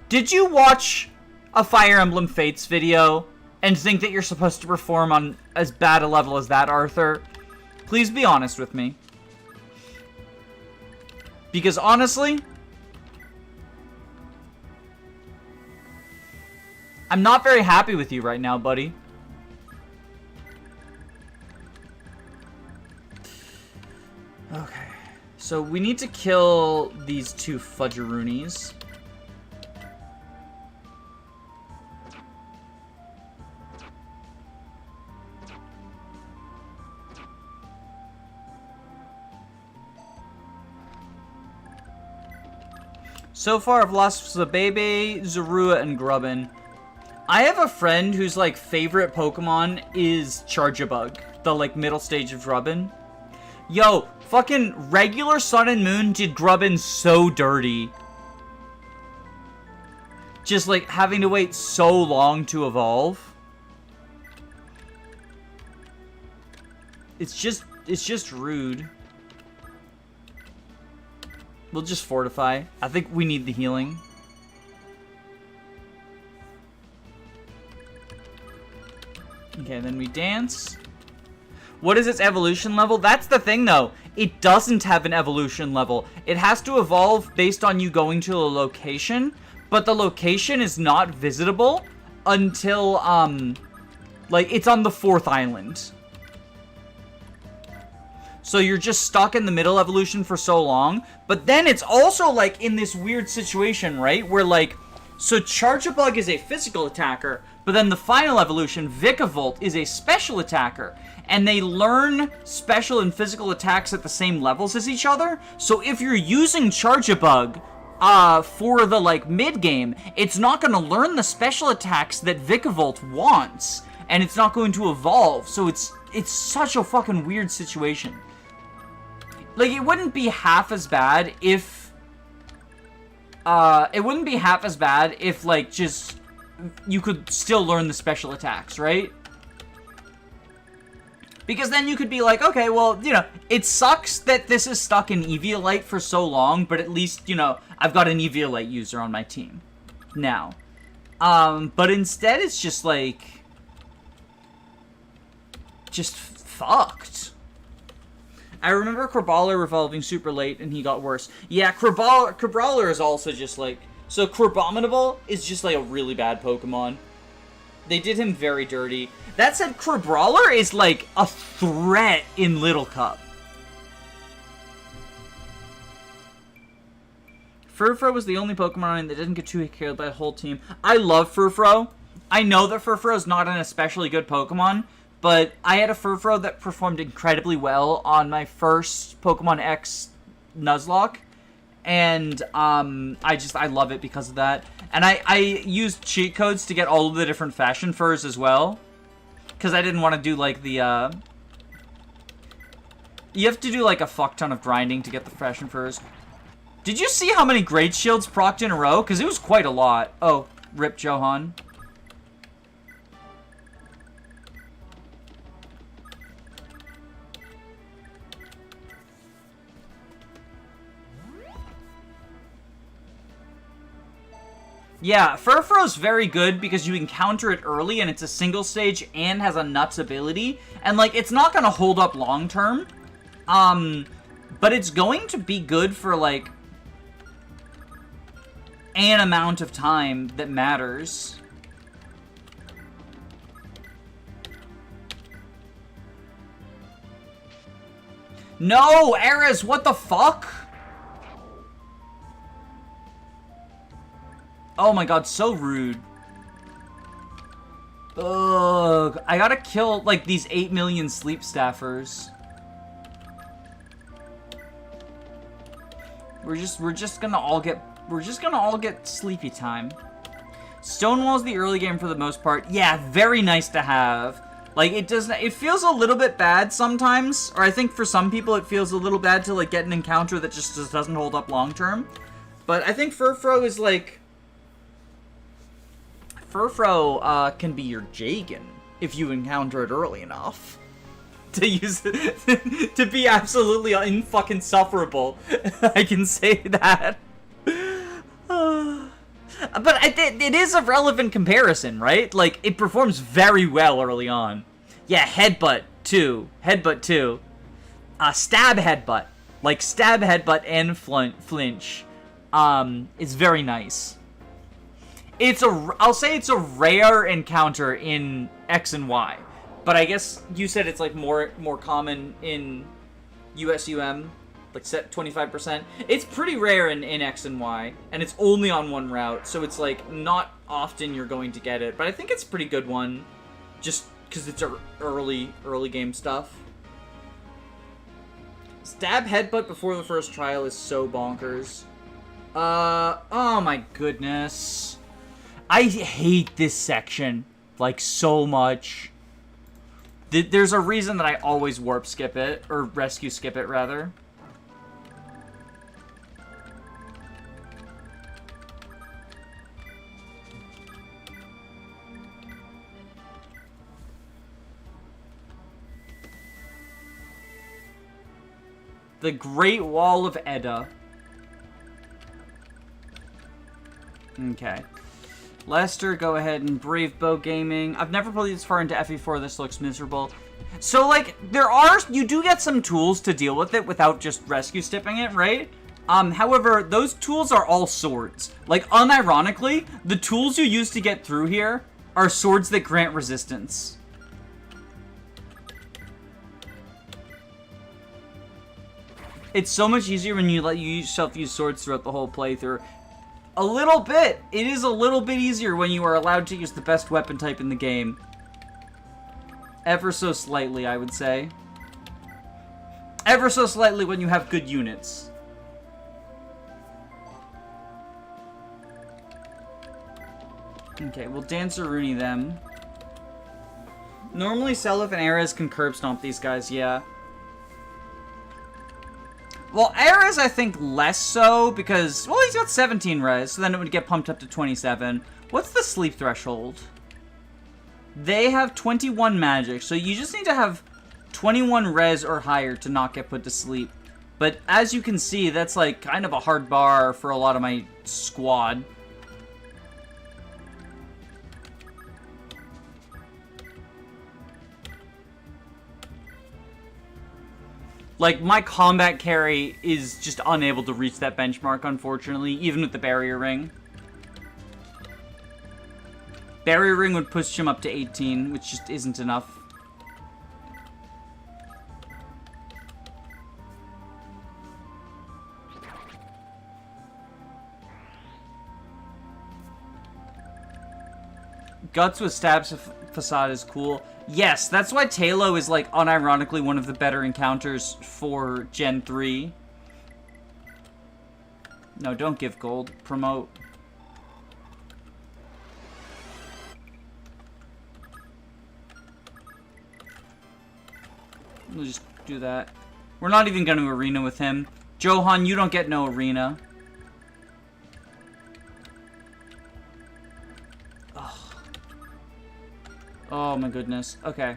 Did you watch a Fire Emblem Fates video and think that you're supposed to perform on as bad a level as that, Arthur? Please be honest with me. Because honestly, I'm not very happy with you right now, buddy. Okay. So we need to kill these two fudgeroonies. So far, I've lost Zabebe, Zorua, and Grubbin. I have a friend whose, like, favorite Pokemon is Charjabug, the, like, middle stage of Grubbin. Yo, fucking regular Sun and Moon did Grubbin so dirty. Just, like, having to wait so long to evolve. It's just rude. We'll just fortify. I think we need the healing. Okay, then we dance. What is its evolution level? That's the thing, though. It doesn't have an evolution level. It has to evolve based on you going to a location, but the location is not visitable until, like, it's on the 4th island. So you're just stuck in the middle evolution for so long. But then it's also, like, in this weird situation, right? Where, like, so Charjabug is a physical attacker, but then the final evolution, Vikavolt, is a special attacker. And they learn special and physical attacks at the same levels as each other. So if you're using Charjabug for the, like, mid-game, it's not going to learn the special attacks that Vikavolt wants. And it's not going to evolve. So it's such a fucking weird situation. Like, it wouldn't be half as bad if... like, just... you could still learn the special attacks, right? Because then you could be like, okay, well, you know, it sucks that this is stuck in Eviolite for so long, but at least, you know, I've got an Eviolite user on my team now. But instead it's just, like... just fucked. I remember Crabrawler revolving super late and he got worse. Yeah, Crabrawler is also just like... So Crabominable is just like a really bad Pokemon. They did him very dirty. That said, Crabrawler is like a threat in Little Cup. Furfrou was the only Pokemon that didn't get too killed by the whole team. I love Furfrou. I know that Furfrou is not an especially good Pokemon, but I had a Furfrou that performed incredibly well on my first Pokemon X Nuzlocke. And I love it because of that. And I used cheat codes to get all of the different fashion furs as well. Because I didn't want to do like the... You have to do like a fuck ton of grinding to get the fashion furs. Did you see how many Great Shields procced in a row? Because it was quite a lot. Oh, rip Johan. Yeah, Furfrou's very good because you encounter it early and it's a single stage and has a nuts ability. And, like, it's not going to hold up long term. But it's going to be good for, like, an amount of time that matters. No, Ares, what the fuck? Oh my god, so rude. Ugh, I gotta kill, like, these 8 million sleep staffers. We're just gonna all get sleepy time. Stonewall's the early game for the most part. Yeah, very nice to have. Like, it feels a little bit bad sometimes, or I think for some people it feels a little bad to, like, get an encounter that just doesn't hold up long-term. But I think Furfro is, like... Furfro, can be your Jagan, if you encounter it early enough. To use it, to be absolutely insufferable. I can say that. But it is a relevant comparison, right? Like, it performs very well early on. Yeah, headbutt, too. Headbutt, too. Stab headbutt. Like, stab headbutt and flinch. Is very nice. I'll say it's a rare encounter in X and Y. But I guess you said it's, like, more common in USUM. Like, set 25%. It's pretty rare in X and Y, and it's only on one route, so it's, like, not often you're going to get it. But I think it's a pretty good one, just because it's early game stuff. Stab headbutt before the first trial is so bonkers. Oh my goodness. I hate this section, like, so much. There's a reason that I always warp skip it, or rescue skip it, rather. The Great Wall of Edda. Okay. Lester, go ahead and Brave Bow Gaming. I've never played this far into FE4. This looks miserable. So, like, you do get some tools to deal with it without just rescue stipping it, right? However, those tools are all swords. Like, unironically, the tools you use to get through here are swords that grant resistance. It's so much easier when you let yourself use swords throughout the whole playthrough. A little bit. It is a little bit easier when you are allowed to use the best weapon type in the game. Ever so slightly, I would say. Ever so slightly when you have good units. Okay, we'll Danceroonie them. Normally, Seliph and Ares can curb stomp these guys, yeah. Well, Ares, I think, less so, because... Well, he's got 17 res, so then it would get pumped up to 27. What's the sleep threshold? They have 21 magic, so you just need to have 21 res or higher to not get put to sleep. But as you can see, that's, like, kind of a hard bar for a lot of my squad. Like, my combat carry is just unable to reach that benchmark, unfortunately, even with the barrier ring. Barrier ring would push him up to 18, which just isn't enough. Guts with stabs facade is cool. Yes, that's why Talo is, like, unironically one of the better encounters for Gen 3. No, don't give gold. Promote. We'll just do that. We're not even going to arena with him. Johan, you don't get no arena. Oh my goodness. Okay.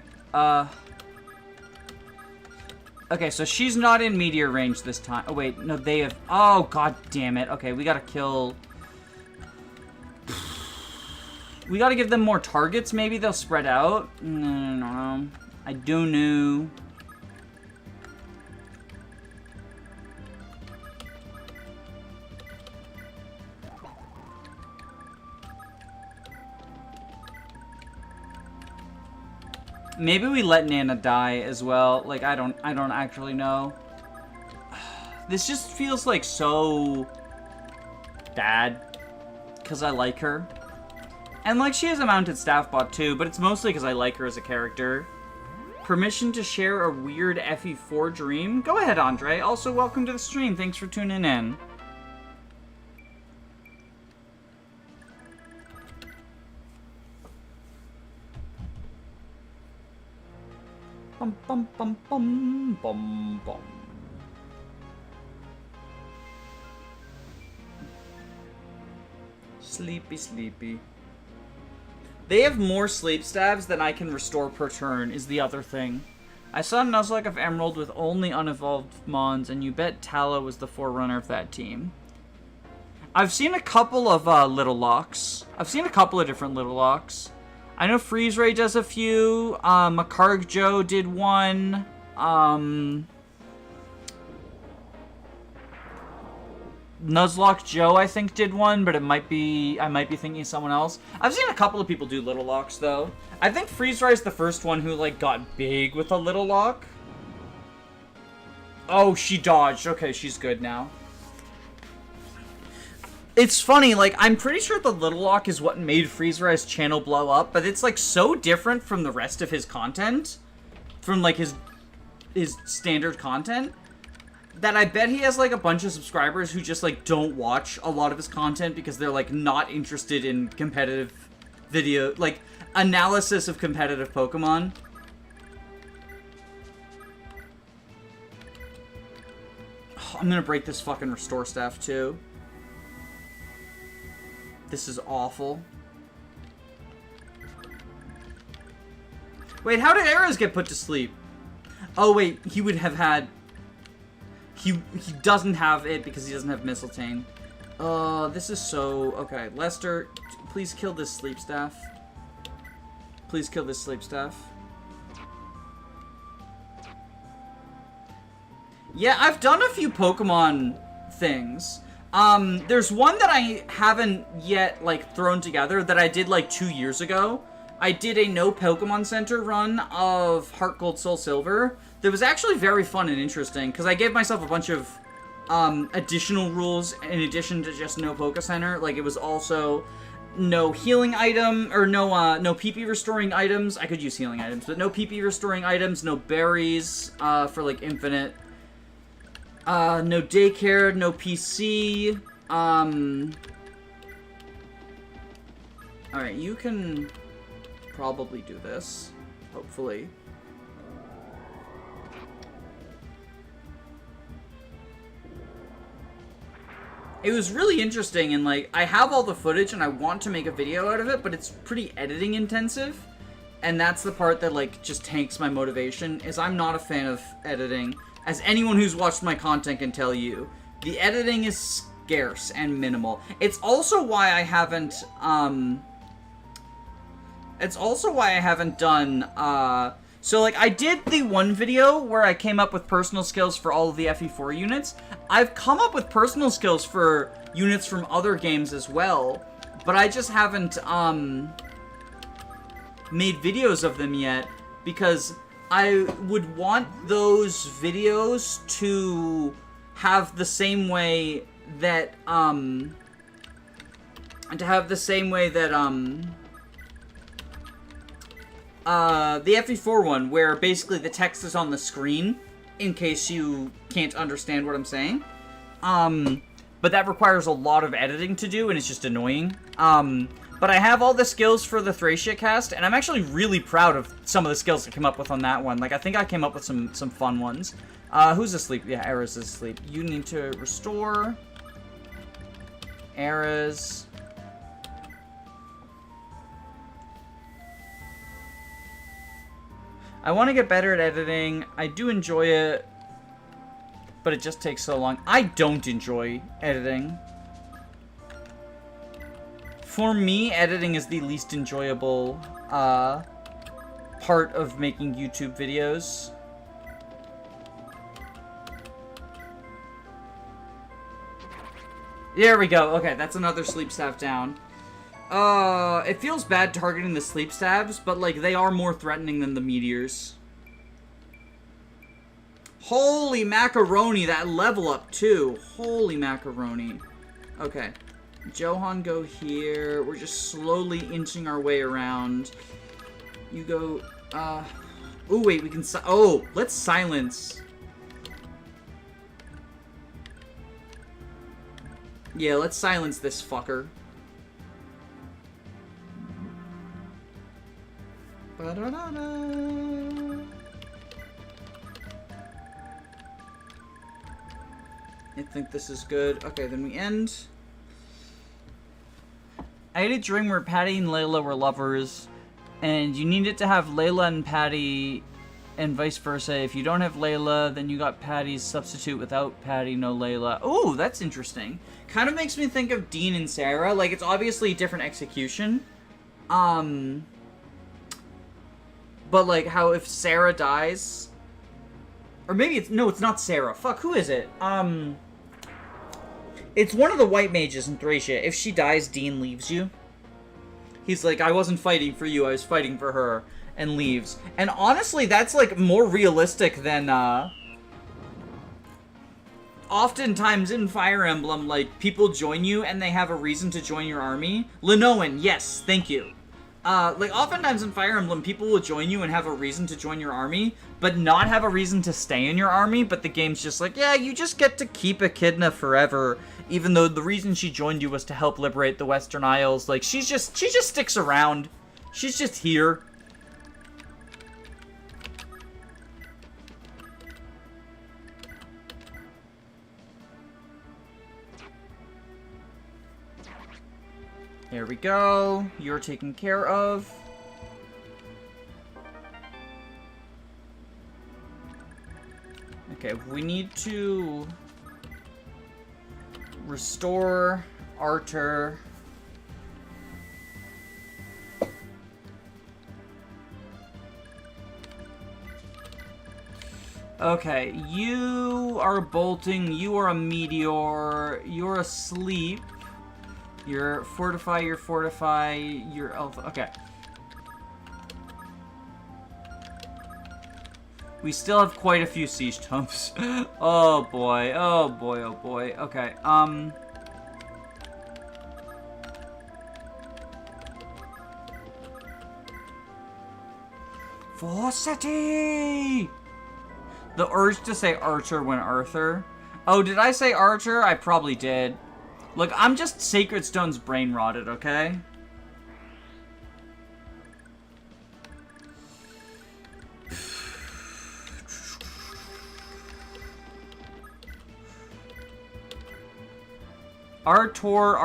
Okay, so she's not in meteor range this time. Oh wait, no, they have... Oh, god damn it. Okay, we gotta kill... We gotta give them more targets, maybe they'll spread out? No. I don't know. Maybe we let Nana die as well. Like, I don't actually know. This just feels like so bad. Because I like her. And, like, she has a mounted staff bot too, but it's mostly because I like her as a character. Permission to share a weird FE4 dream? Go ahead, Andre. Also, welcome to the stream. Thanks for tuning in. Bum bum bum bum bum bum. Sleepy, sleepy. They have more sleep stabs than I can restore per turn, is the other thing. I saw Nuzlocke of Emerald with only unevolved Mons, and you bet Tala was the forerunner of that team. I've seen a couple of Little Locks. I've seen a couple of different Little Locks. I know Freeze Ray does a few. Makarg Joe did one. Nuzlocke Joe, I think, did one, but I might be thinking of someone else. I've seen a couple of people do Little Locks, though. I think Freeze Ray is the first one who, like, got big with a Little Lock. Oh, she dodged. Okay, she's good now. It's funny, like, I'm pretty sure the Little Lock is what made Freeze Ray's channel blow up, but it's, like, so different from the rest of his content, from, like, his standard content, that I bet he has, like, a bunch of subscribers who just, like, don't watch a lot of his content because they're, like, not interested in competitive video, like, analysis of competitive Pokemon. Oh, I'm gonna break this fucking Restore Staff, too. This is awful. Wait, how did Eras get put to sleep? Oh, wait, he would have had... He doesn't have it because he doesn't have Mistletoe. This is so... Okay, Lester, please kill this Sleep Staff. Please kill this Sleep Staff. Yeah, I've done a few Pokemon things. There's one that I haven't yet, like, thrown together that I did, like, 2 years ago. I did a no Pokemon Center run of Heart Gold Soul Silver. That was actually very fun and interesting, because I gave myself a bunch of, additional rules in addition to just no Poke Center. Like, it was also no healing item, or no PP restoring items. I could use healing items, but no PP restoring items, no berries, for, like, infinite. No daycare, no PC. Alright, you can probably do this. Hopefully. It was really interesting, and, like, I have all the footage and I want to make a video out of it, but it's pretty editing intensive. And that's the part that, like, just tanks my motivation, is I'm not a fan of editing. As anyone who's watched my content can tell you, the editing is scarce and minimal. It's also why I haven't, done, so, like, I did the one video where I came up with personal skills for all of the FE4 units. I've come up with personal skills for units from other games as well, but I just haven't, made videos of them yet, because I would want those videos to have the same way that, the FE4 one, where basically the text is on the screen, in case you can't understand what I'm saying. But that requires a lot of editing to do, and it's just annoying. But I have all the skills for the Thracia cast, and I'm actually really proud of some of the skills I came up with on that one. Like, I think I came up with some fun ones. Who's asleep? Yeah, Eras is asleep. You need to restore. Eras. I want to get better at editing. I do enjoy it, but it just takes so long. I don't enjoy editing. For me, editing is the least enjoyable part of making YouTube videos. There we go. Okay, that's another sleep staff down. It feels bad targeting the sleep stabs, but, like, they are more threatening than the meteors. Holy macaroni, that level up, too. Holy macaroni. Okay. Johan, go here. We're just slowly inching our way around. You go, oh, wait, we can let's silence. Yeah, let's silence this fucker. Ba-da-da-da. I think this is good. Okay, then we end. I had a dream where Patty and Layla were lovers, and you needed to have Layla and Patty, and vice versa. If you don't have Layla, then you got Patty's substitute without Patty, no Layla. Ooh, that's interesting. Kind of makes me think of Dean and Sarah. Like, it's obviously a different execution. But, like, how if Sarah dies... Or maybe it's... No, it's not Sarah. Fuck, who is it? It's one of the white mages in Thracia. If she dies, Dean leaves you. He's like, I wasn't fighting for you, I was fighting for her. And leaves. And honestly, that's, like, more realistic than, Oftentimes in Fire Emblem, like, people join you and they have a reason to join your army. Linoan, yes, thank you. Like, oftentimes in Fire Emblem, people will join you and have a reason to join your army, but not have a reason to stay in your army, but the game's just like, yeah, you just get to keep Echidna forever, even though the reason she joined you was to help liberate the Western Isles. Like, she just sticks around. She's just here. There we go. You're taken care of. Okay, we need to restore Arthur. Okay, you are bolting, you are a meteor, you're asleep. You're fortify, you're alpha. Okay. We still have quite a few siege tomes. Oh boy, oh boy, oh boy. Okay, Falsity! The urge to say Archer when Arthur. Oh, did I say Archer? I probably did. Look, I'm just Sacred Stone's brain rotted, okay? Arthur.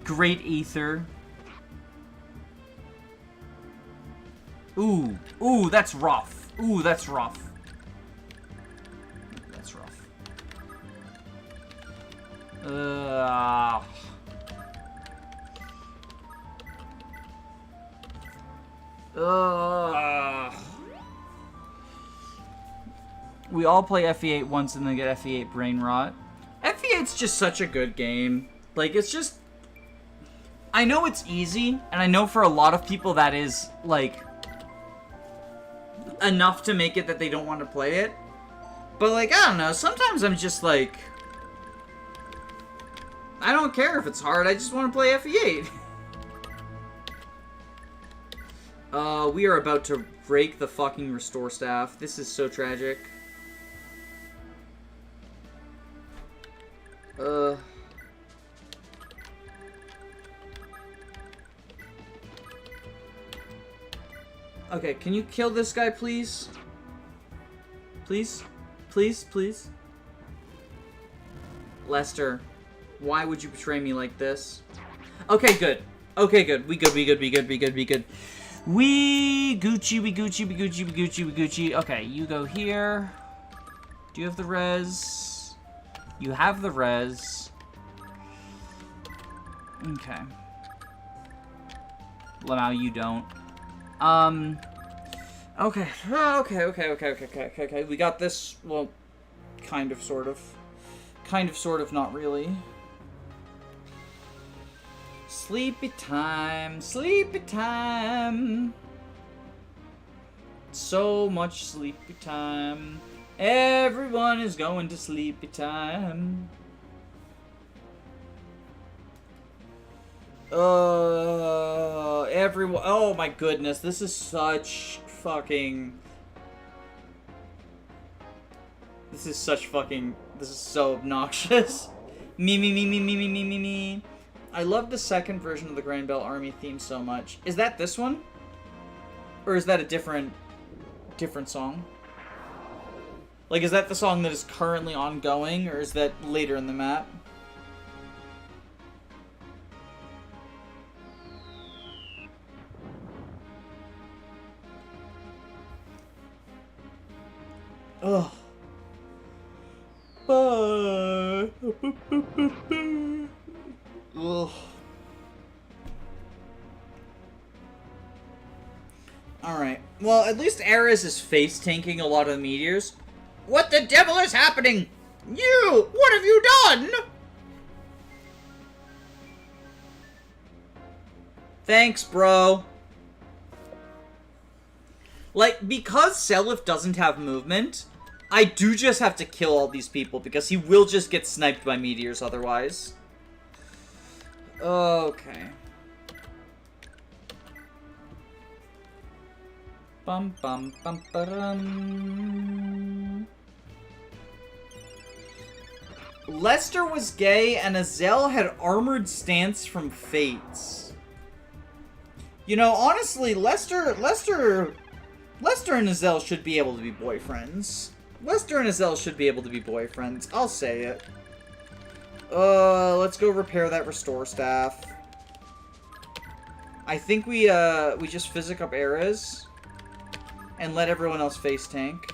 Great Ether. Ooh, that's rough. Ooh, that's rough. That's rough. We all play FE8 once and then get FE8 brain rot. FE8's just such a good game. Like, it's just... I know it's easy, and I know for a lot of people that is, like, enough to make it that they don't want to play it. But, like, I don't know, sometimes I'm just like... I don't care if it's hard, I just want to play FE8. We are about to break the fucking restore staff. This is so tragic. Okay, can you kill this guy, please? Please? Please, please? Lester, why would you betray me like this? Okay, good. Okay, good. We good. We Gucci. Okay, you go here. Do you have the res? You have the res. Okay. Well, now you don't. Okay. Okay. We got this. Well, kind of, sort of. Kind of, sort of, not really. Sleepy time. Sleepy time. So much sleepy time. Everyone is going to sleepy time. Everyone. Oh my goodness, this is such fucking. This is so obnoxious. Me. I love the second version of the Grand Bell Army theme so much. Is that this one? Or is that a different song? Like, is that the song that is currently ongoing, or is that later in the map? Ugh. Ugh. Alright. Well, at least Ares is face tanking a lot of the meteors. What the devil is happening? You! What have you done? Thanks, bro. Like, because Seliph doesn't have movement, I do just have to kill all these people because he will just get sniped by meteors otherwise. Okay. Bum bum bum ba-dum. Lester was gay and Azel had armored stance from Fates. You know, honestly, Lester and Azel should be able to be boyfriends. Lester and Azel should be able to be boyfriends. I'll say it. Let's go repair that restore staff. I think we just physic up Ares and let everyone else face tank.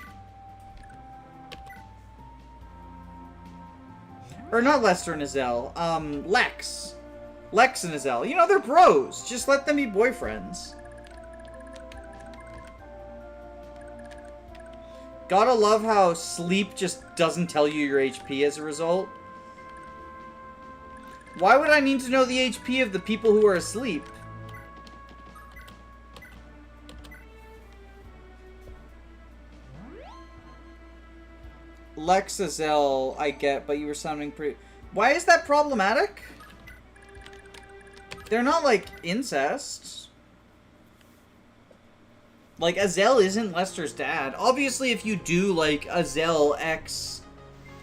Or not Lester and Azel. Lex. Lex and Azel. You know, they're bros. Just let them be boyfriends. Gotta love how sleep just doesn't tell you your HP as a result. Why would I need to know the HP of the people who are asleep? Lex Azel, I get, but you were sounding pretty... Why is that problematic? They're not, like, incest. Like, Azel isn't Lester's dad. Obviously, if you do, like, Azel x,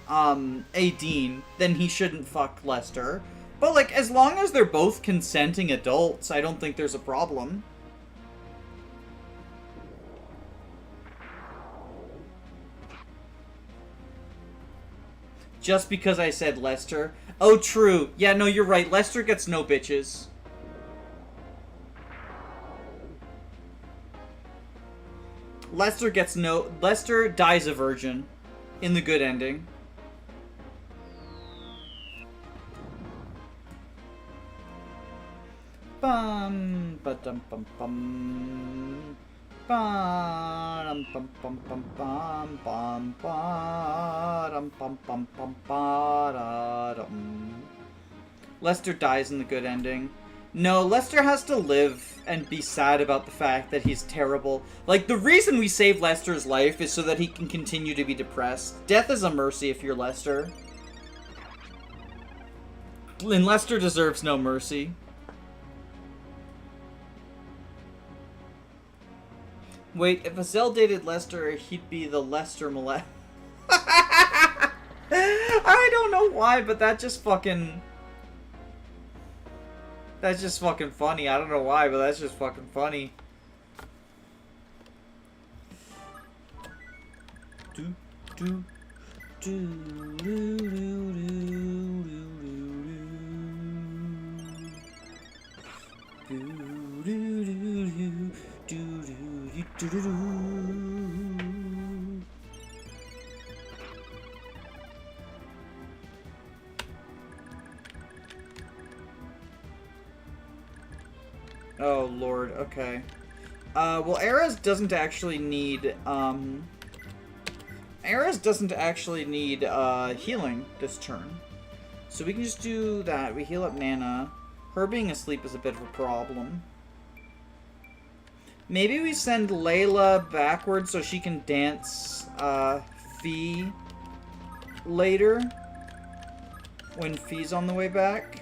Adine, then he shouldn't fuck Lester. But, like, as long as they're both consenting adults, I don't think there's a problem. Just because I said Lester. Oh, true. Yeah, no, you're right. Lester gets no bitches. Lester dies a virgin in the good ending. Bum ba dum bum bum. Bum bum bum bum bum bum bum bum bum bum bum. Lester dies in the good ending. No, Lester has to live and be sad about the fact that he's terrible. Like, the reason we save Lester's life is so that he can continue to be depressed. Death is a mercy if you're Lester. And Lester deserves no mercy. Wait, if Azel dated Lester, he'd be the Lester molest. I don't know why, but that just fucking... That's just fucking funny. I don't know why, but that's just fucking funny. Do, do, do, do, do, do, do, do. Oh, Lord, okay. Well, Ares doesn't actually need, Ares doesn't actually need, healing this turn. So we can just do that. We heal up Nana. Her being asleep is a bit of a problem. Maybe we send Layla backwards so she can dance, Fee later. When Fee's on the way back.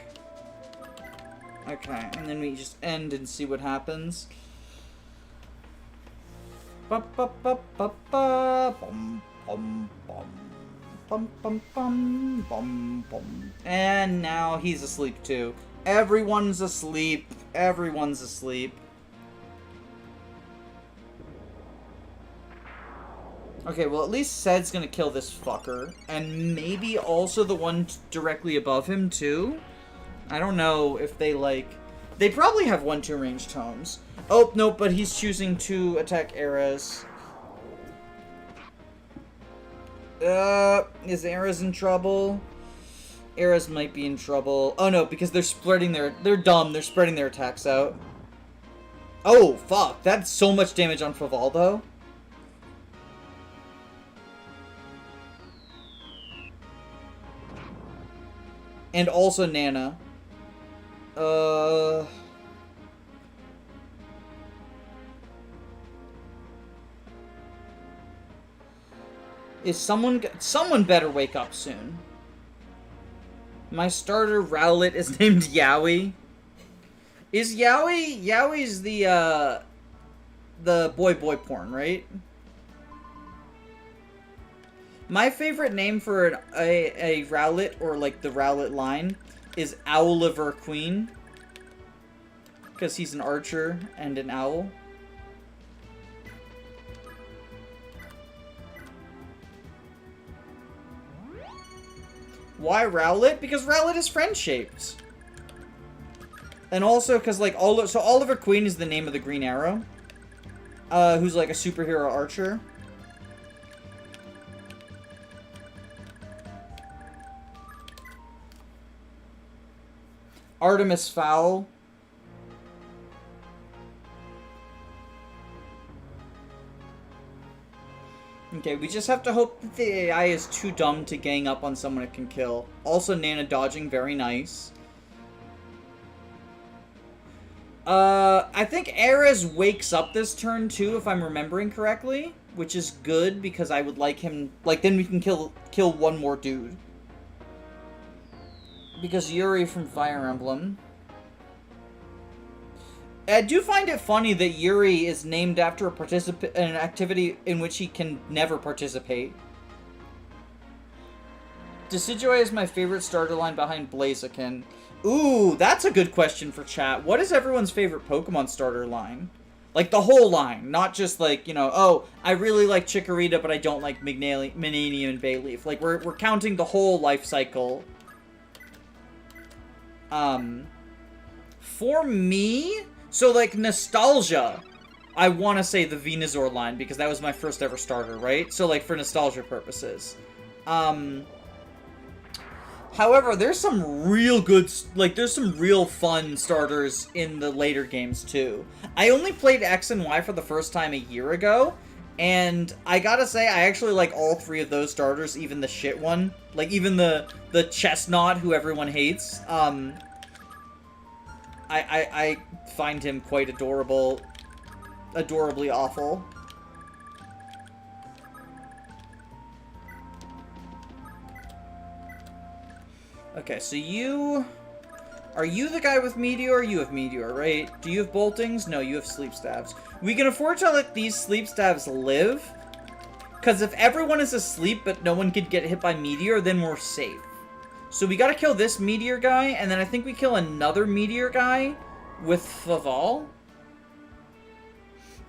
Okay, and then we just end and see what happens. Ba ba ba ba ba bum bum bum bum bum bum bum bum. And now he's asleep too. Everyone's asleep. Everyone's asleep. Okay, well, at least Sed's gonna kill this fucker. And maybe also the one directly above him, too? I don't know if they, like... They probably have 1-2 ranged tomes. Oh, no, but he's choosing to attack Ares. Is Ares in trouble? Ares might be in trouble. Oh, no, because they're spreading their... They're dumb. They're spreading their attacks out. Oh, fuck. That's so much damage on Favaldo. And also Nana. Is someone better wake up soon. My starter Rowlet is named Yowie. Is Yowie's the boy porn, right? My favorite name for a Rowlet, or like the Rowlet line, is Owliver Queen. Because he's an archer and an owl. Why Rowlet? Because Rowlet is friend-shaped. And also because, like, so Oliver Queen is the name of the Green Arrow. Who's, like, a superhero archer. Artemis Fowl. Okay, we just have to hope that the AI is too dumb to gang up on someone it can kill. Also, Nana dodging, very nice. I think Ares wakes up this turn too, if I'm remembering correctly. Which is good, because I would like him... Like, then we can kill one more dude. Because Yuri from Fire Emblem. I do find it funny that Yuri is named after an activity in which he can never participate. Decidueye is my favorite starter line behind Blaziken. Ooh, that's a good question for chat. What is everyone's favorite Pokemon starter line? Like, the whole line, not just, like, you know, oh, I really like Chikorita, but I don't like Mananium and Bayleaf. Like, we're counting the whole life cycle. For me... So, like, nostalgia, I want to say the Venusaur line, because that was my first ever starter, right? So, like, for nostalgia purposes. However, there's some real good, like, there's some real fun starters in the later games, too. I only played X and Y for the first time a year ago, and I gotta say, I actually like all three of those starters, even the shit one. Like, even the Chestnut, who everyone hates. I find him quite adorable. Adorably awful. Okay, so you... Are you the guy with Meteor? You have Meteor, right? Do you have Boltings? No, you have Sleep Stabs. We can afford to let these Sleep Stabs live. Because if everyone is asleep but no one could get hit by Meteor, then we're safe. So we gotta kill this Meteor guy, and then I think we kill another Meteor guy with Faval.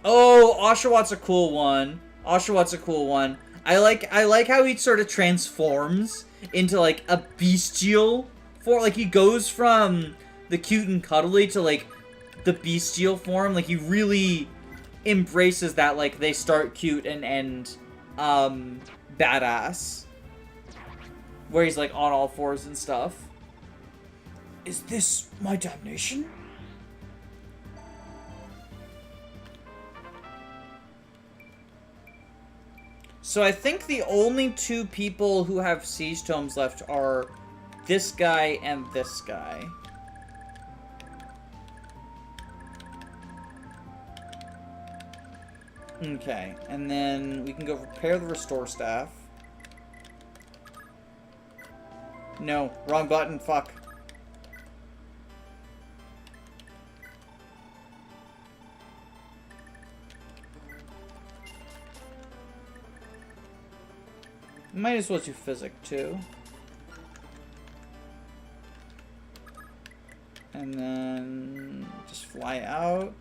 Oh, Oshawott a cool one. Oshawott a cool one. I like how he sort of transforms into, like, a bestial form. Like, he goes from the cute and cuddly to, like, the bestial form. Like, he really embraces that, like, they start cute and end badass. Where he's, like, on all fours and stuff. Is this my damnation? So I think the only two people who have Siege Tomes left are this guy and this guy. Okay, and then we can go repair the Restore Staff. No, wrong button, fuck. Might as well do Physic, too. And then just fly out.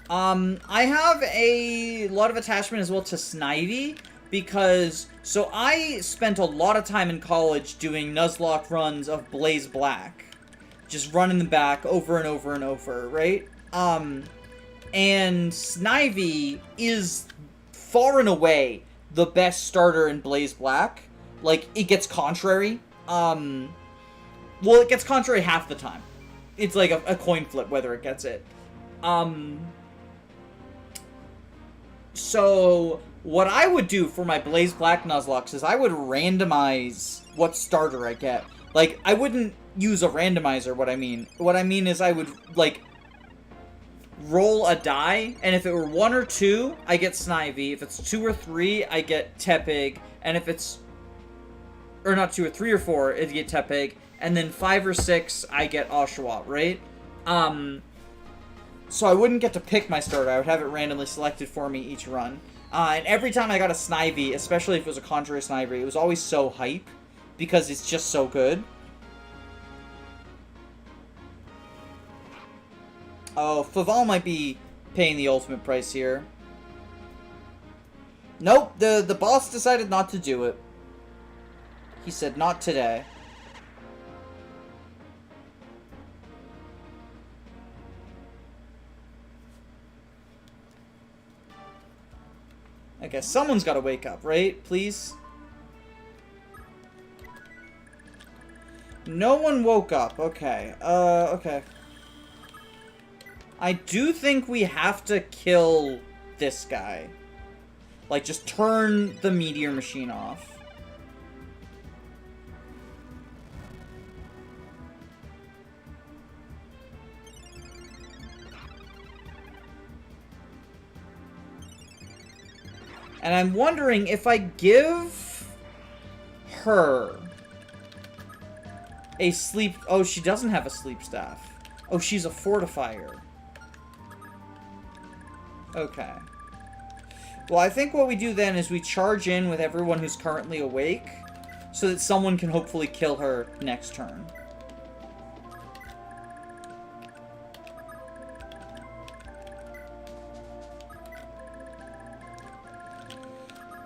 I have a lot of attachment as well to Snivy, because, so I spent a lot of time in college doing Nuzlocke runs of Blaze Black. Just running them back over and over and over, right? And Snivy is far and away the best starter in Blaze Black. Like, it gets contrary. Well, it gets contrary half the time. It's like a coin flip whether it gets it. So, what I would do for my Blaze Black Nuzlocke is I would randomize what starter I get. Like, I wouldn't use a randomizer, what I mean. What I mean is I would, like, roll a die, and if it were 1 or 2, I get Snivy. If it's 2 or 3, I get Tepig. And if it's... Or not 2 or 3 or 4, I get Tepig. And then 5 or 6, I get Oshawott, right? So I wouldn't get to pick my starter. I would have it randomly selected for me each run. And every time I got a Snivy, especially if it was a contrary Snivy, it was always so hype, because it's just so good. Oh, Faval might be paying the ultimate price here. Nope, the boss decided not to do it. He said, not today. I guess someone's got to wake up, right? Please? No one woke up. Okay. Okay. I do think we have to kill this guy. Like, just turn the meteor machine off. And I'm wondering if I give her a sleep... Oh, she doesn't have a sleep staff. Oh, she's a fortifier. Okay. Well, I think what we do then is we charge in with everyone who's currently awake, so that someone can hopefully kill her next turn.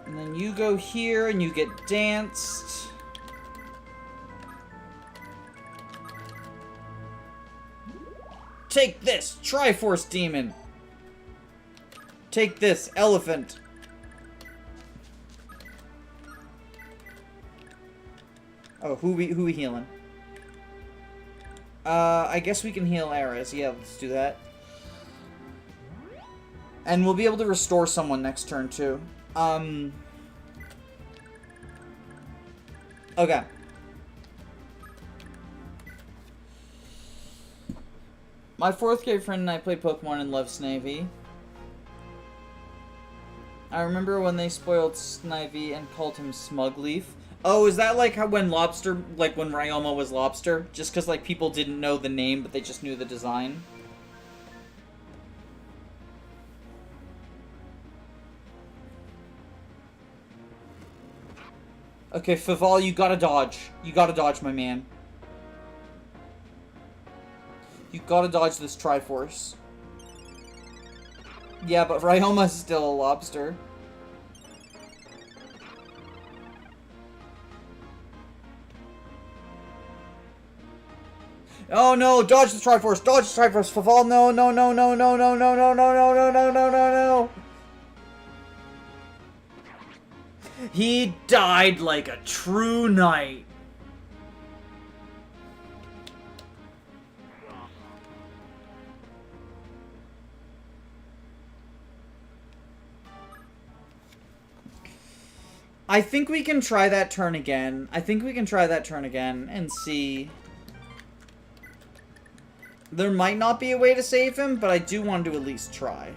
And then you go here and you get danced. Take this, Triforce Demon. Take this, Elephant. Oh, who we healing? I guess we can heal Ares. Yeah, let's do that. And we'll be able to restore someone next turn, too. Okay. My 4th grade friend and I play Pokemon and love Snivy. I remember when they spoiled Snivy and called him Smugleaf. Oh, is that like how when Lobster, like when Ryoma was Lobster? Just because like people didn't know the name, but they just knew the design? Okay, Faval, you gotta dodge. You gotta dodge, my man. You gotta dodge this Triforce. Yeah, but Ryoma's still a lobster. Oh no, dodge the Triforce, dodge the Triforce, Faval, no, no, no, no, no, no, no, no, no, no, no, no, no, no, no. He died like a true knight. I think we can try that turn again. I think we can try that turn again and see. There might not be a way to save him, but I do want to at least try.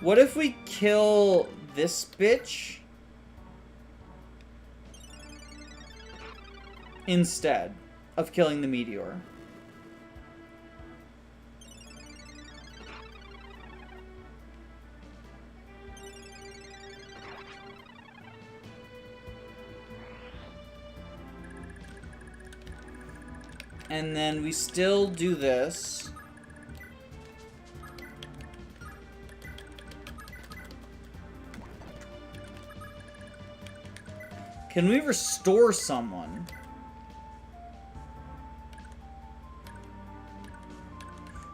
What if we kill this bitch instead of killing the meteor? And then we still do this. Can we restore someone?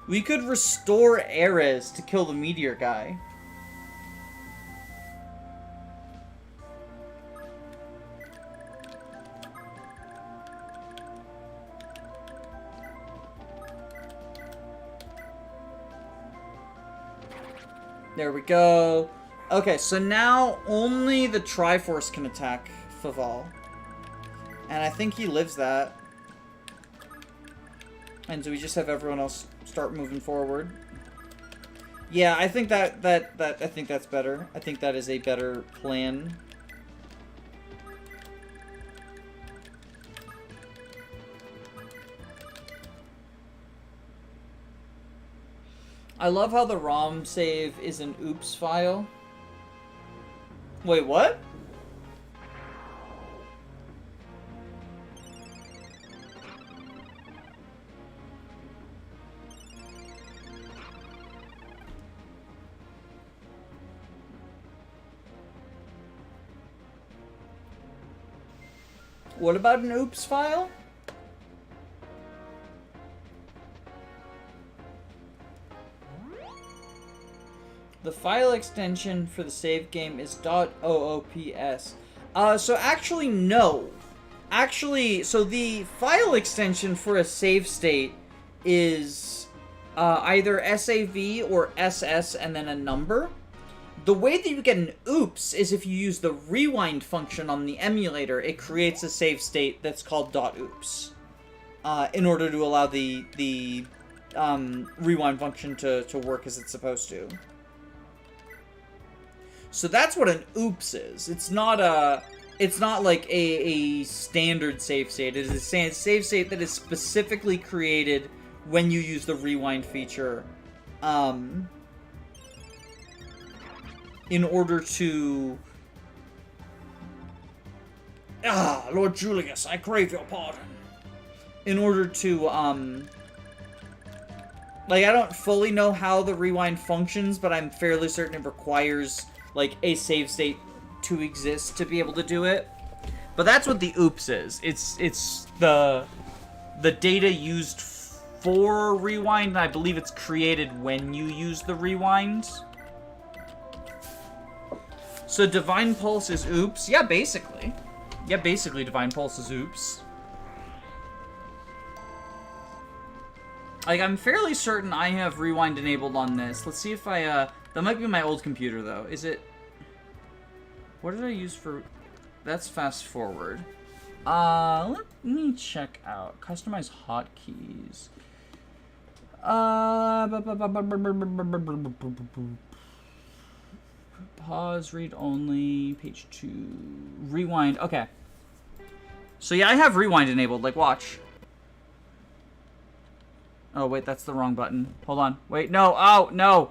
We could restore Ares to kill the meteor guy. There we go. Okay, so now only the Triforce can attack Faval. And I think he lives that. And so we just have everyone else start moving forward. Yeah, I think I think that's better. I think that is a better plan. I love how the ROM save is an oops file. Wait, what? What about an oops file? The file extension for the save game is .oops. So actually, no. Actually, so the file extension for a save state is either SAV or SS and then a number. The way that you get an oops is if you use the rewind function on the emulator, it creates a save state that's called .oops. In order to allow the rewind function to work as it's supposed to. So that's what an oops is. It's not like a standard save state. It is a save state that is specifically created when you use the rewind feature, in order to... Lord Julius, I crave your pardon. In order to, like, I don't fully know how the rewind functions, but I'm fairly certain it requires, like, a save state to exist to be able to do it. But that's what the oops is. It's the data used for rewind, and I believe it's created when you use the rewind. So Divine Pulse is oops? Yeah, basically. Yeah, basically Divine Pulse is oops. Like, I'm fairly certain I have rewind enabled on this. Let's see if I, that might be my old computer, though. Is it... What did I use for... That's fast forward. Let me check out. Customize hotkeys. Pause, read only, page 2. Rewind, okay. So yeah, I have rewind enabled, like, watch. Oh, wait, that's the wrong button. Hold on. Wait, no, oh, no.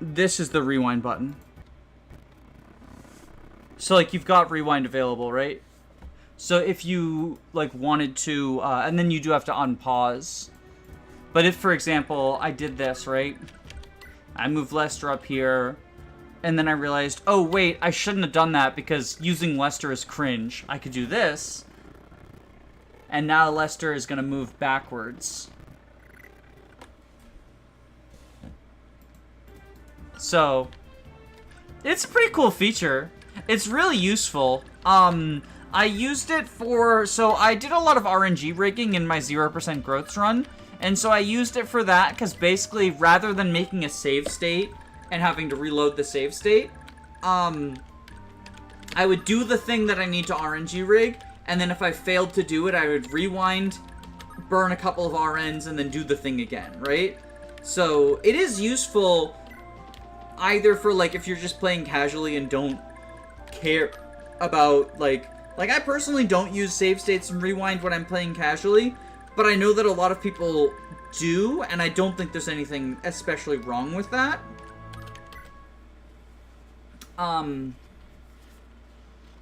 This is the rewind button. So, like, you've got rewind available, right? So if you, like, wanted to, and then you do have to unpause. But if, for example, I did this, right? I moved Lester up here, and then I realized, oh, wait, I shouldn't have done that because using Lester is cringe. I could do this, and now Lester is going to move backwards. So, it's a pretty cool feature. It's really useful. I used it for... So, I did a lot of RNG rigging in my 0% growths run. And so I used it for that, because basically, rather than making a save state and having to reload the save state, I would do the thing that I need to RNG rig, and then if I failed to do it, I would rewind, burn a couple of RNs, and then do the thing again, right? So, it is useful either for, like, if you're just playing casually and don't care about, like I personally don't use save states and rewind when I'm playing casually, but I know that a lot of people do, and I don't think there's anything especially wrong with that.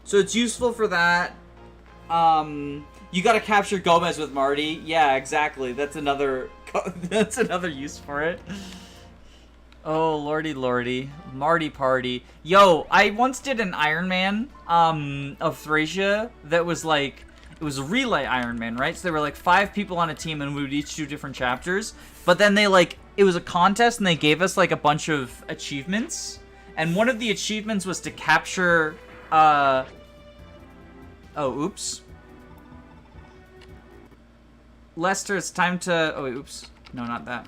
So it's useful for that. You gotta capture Gomez with Marty. Yeah, exactly. That's another that's another use for it. Oh, lordy lordy. Marty party. Yo, I once did an Iron Man of Thracia that was like, it was a relay Iron Man, right? So there were like 5 people on a team and we would each do different chapters. But then they like, it was a contest and they gave us like a bunch of achievements. And one of the achievements was to capture, oh, oops. Lester, it's time to, oh, wait, oops. No, not that.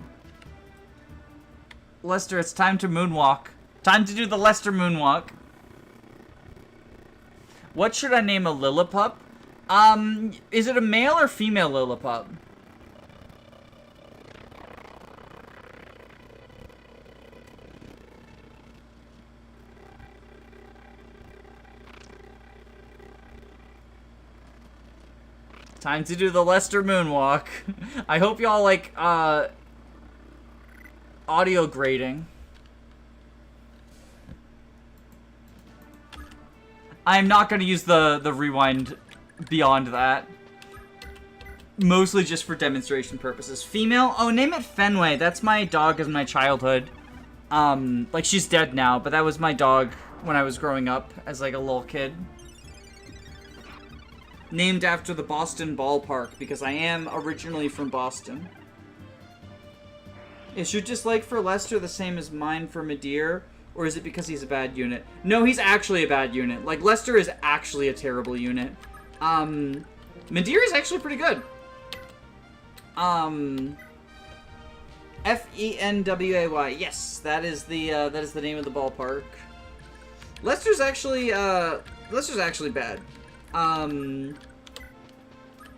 Lester, it's time to moonwalk. Time to do the Lester moonwalk. What should I name a Lillipup? Is it a male or female Lillipup? Time to do the Lester moonwalk. I hope y'all like, audio grading. I'm not going to use the rewind beyond that. Mostly just for demonstration purposes. Female? Oh, name it Fenway. That's my dog in my childhood. Like, she's dead now, but that was my dog when I was growing up as, like, a little kid. Named after the Boston ballpark, because I am originally from Boston. Is your dislike for Lester the same as mine for Midir? Or is it because he's a bad unit? No, he's actually a bad unit. Like, Lester is actually a terrible unit. Midir is actually pretty good. Fenway. Yes, that is the name of the ballpark. Lester's actually bad. I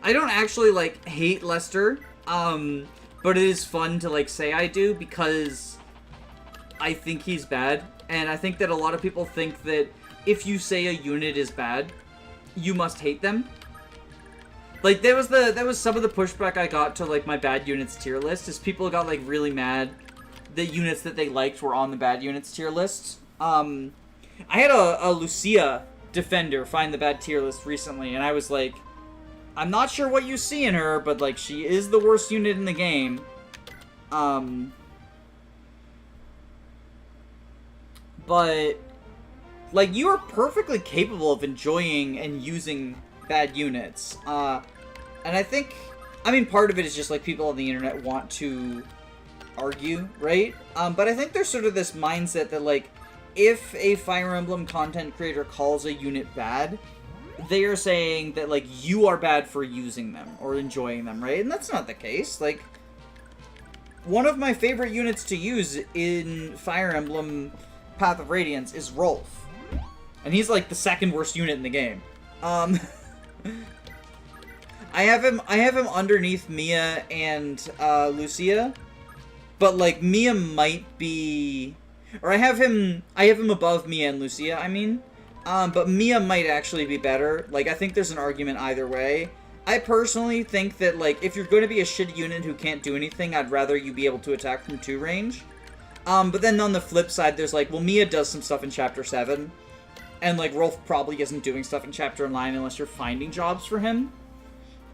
don't actually, like, hate Lester. But it is fun to, like, say I do because I think he's bad. And I think that a lot of people think that if you say a unit is bad, you must hate them. Like, that was some of the pushback I got to, like, my bad units tier list, is people got, like, really mad that units that they liked were on the bad units tier list. I had a Lucia defender find the bad tier list recently, and I was like, I'm not sure what you see in her, but, like, she is the worst unit in the game. But, like, you are perfectly capable of enjoying and using bad units. And I think, I mean, part of it is just, like, people on the internet want to argue, right? But I think there's sort of this mindset that, like, if a Fire Emblem content creator calls a unit bad, they are saying that, like, you are bad for using them or enjoying them, right? And that's not the case. Like, one of my favorite units to use in Fire Emblem Path of Radiance is Rolf. And he's, like, the second worst unit in the game. I have him underneath Mia and Lucia, but, like, Mia might be, or I have him above Mia and Lucia, I mean. But Mia might actually be better. Like, I think there's an argument either way. I personally think that, like, if you're going to be a shitty unit who can't do anything, I'd rather you be able to attack from 2 range. But then on the flip side, there's, like, well, Mia does some stuff in Chapter 7. And, like, Rolf probably isn't doing stuff in Chapter 9 unless you're finding jobs for him.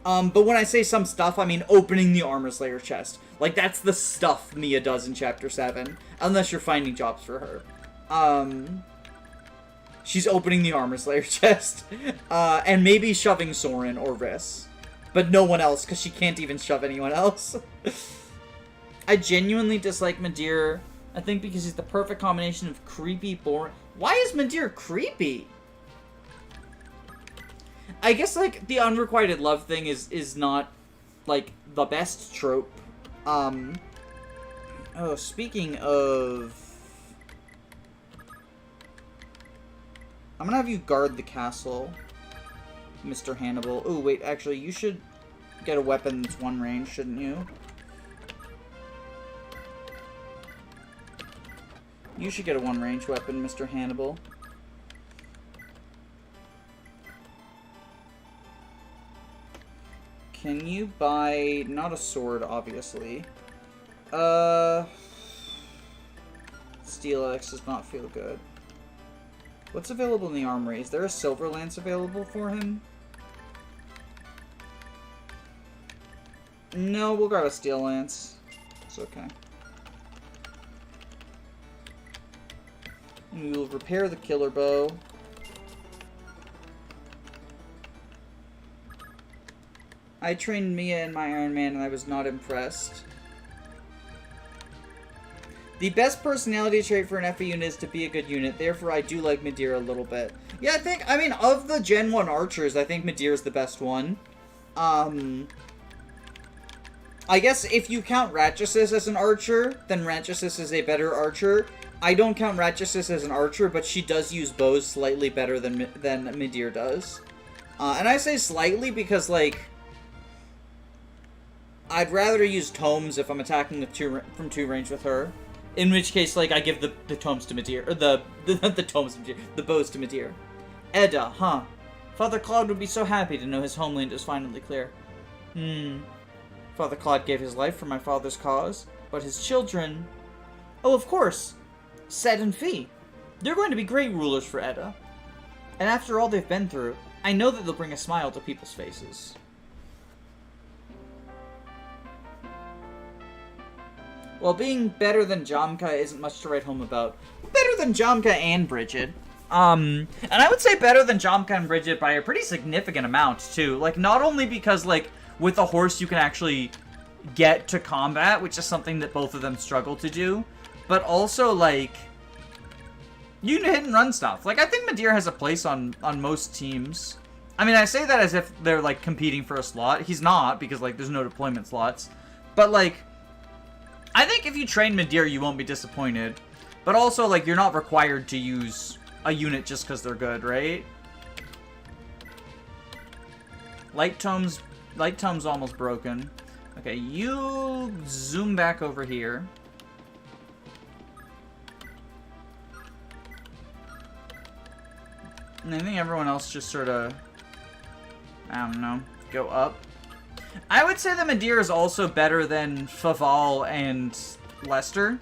But when I say some stuff, I mean opening the Armor Slayer chest. Like, that's the stuff Mia does in Chapter 7. Unless you're finding jobs for her. She's opening the Armor Slayer chest. And maybe shoving Soren or Riss. But no one else, because she can't even shove anyone else. I genuinely dislike Midir. I think because he's the perfect combination of creepy, boring. Why is Midir creepy? I guess, like, the unrequited love thing is not, like, the best trope. Oh, speaking of... I'm gonna have you guard the castle, Mr. Hannibal. Oh, wait, actually, you should get a weapon that's 1 range, shouldn't you? You should get a 1 range weapon, Mr. Hannibal. Can you buy... not a sword, obviously. Steel X does not feel good. What's available in the armory? Is there a silver lance available for him? No, we'll grab a Steel Lance. It's okay. We will repair the Killer Bow. I trained Mia in my Iron Man and I was not impressed. The best personality trait for an FE unit is to be a good unit, therefore I do like Medea a little bit. Yeah, I mean, of the Gen 1 archers, I think Medea is the best one. I guess if you count Ratchasis as an archer, then Ratchasis is a better archer. I don't count Ratchasis as an archer, but she does use bows slightly better than Medea does. And I say slightly because, like, I'd rather use tomes if I'm attacking from 2 range with her. In which case, like, I give the tomes to Medea, or the tomes to Medea, the bows to Medea. Edda, huh? Father Claude would be so happy to know his homeland is finally clear. Father Claude gave his life for my father's cause, but his children... Oh, of course! Set and Fee. They're going to be great rulers for Edda. And after all they've been through, I know that they'll bring a smile to people's faces. Well, being better than Jamka isn't much to write home about. Better than Jamka and Bridget. And I would say better than Jamka and Bridget by a pretty significant amount, too. Like, not only because, like, with a horse you can actually get to combat, which is something that both of them struggle to do, but also, like, you can hit and run stuff. Like, I think Medea has a place on most teams. I mean, I say that as if they're, like, competing for a slot. He's not, because, like, there's no deployment slots. But, like, I think if you train Medea, you won't be disappointed. But also, like, you're not required to use a unit just because they're good, right? Light Tome's almost broken. Okay, you zoom back over here. And I think everyone else just sort of, I don't know, go up. I would say that Medea is also better than Faval and Lester,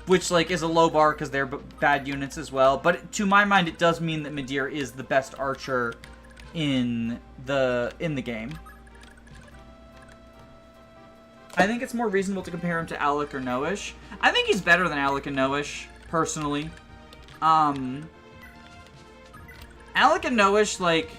which, like, is a low bar because they're bad units as well. But to my mind, it does mean that Medea is the best archer in the game. I think it's more reasonable to compare him to Alec or Noish. I think he's better than Alec and Noish, personally. Alec and Noish, like...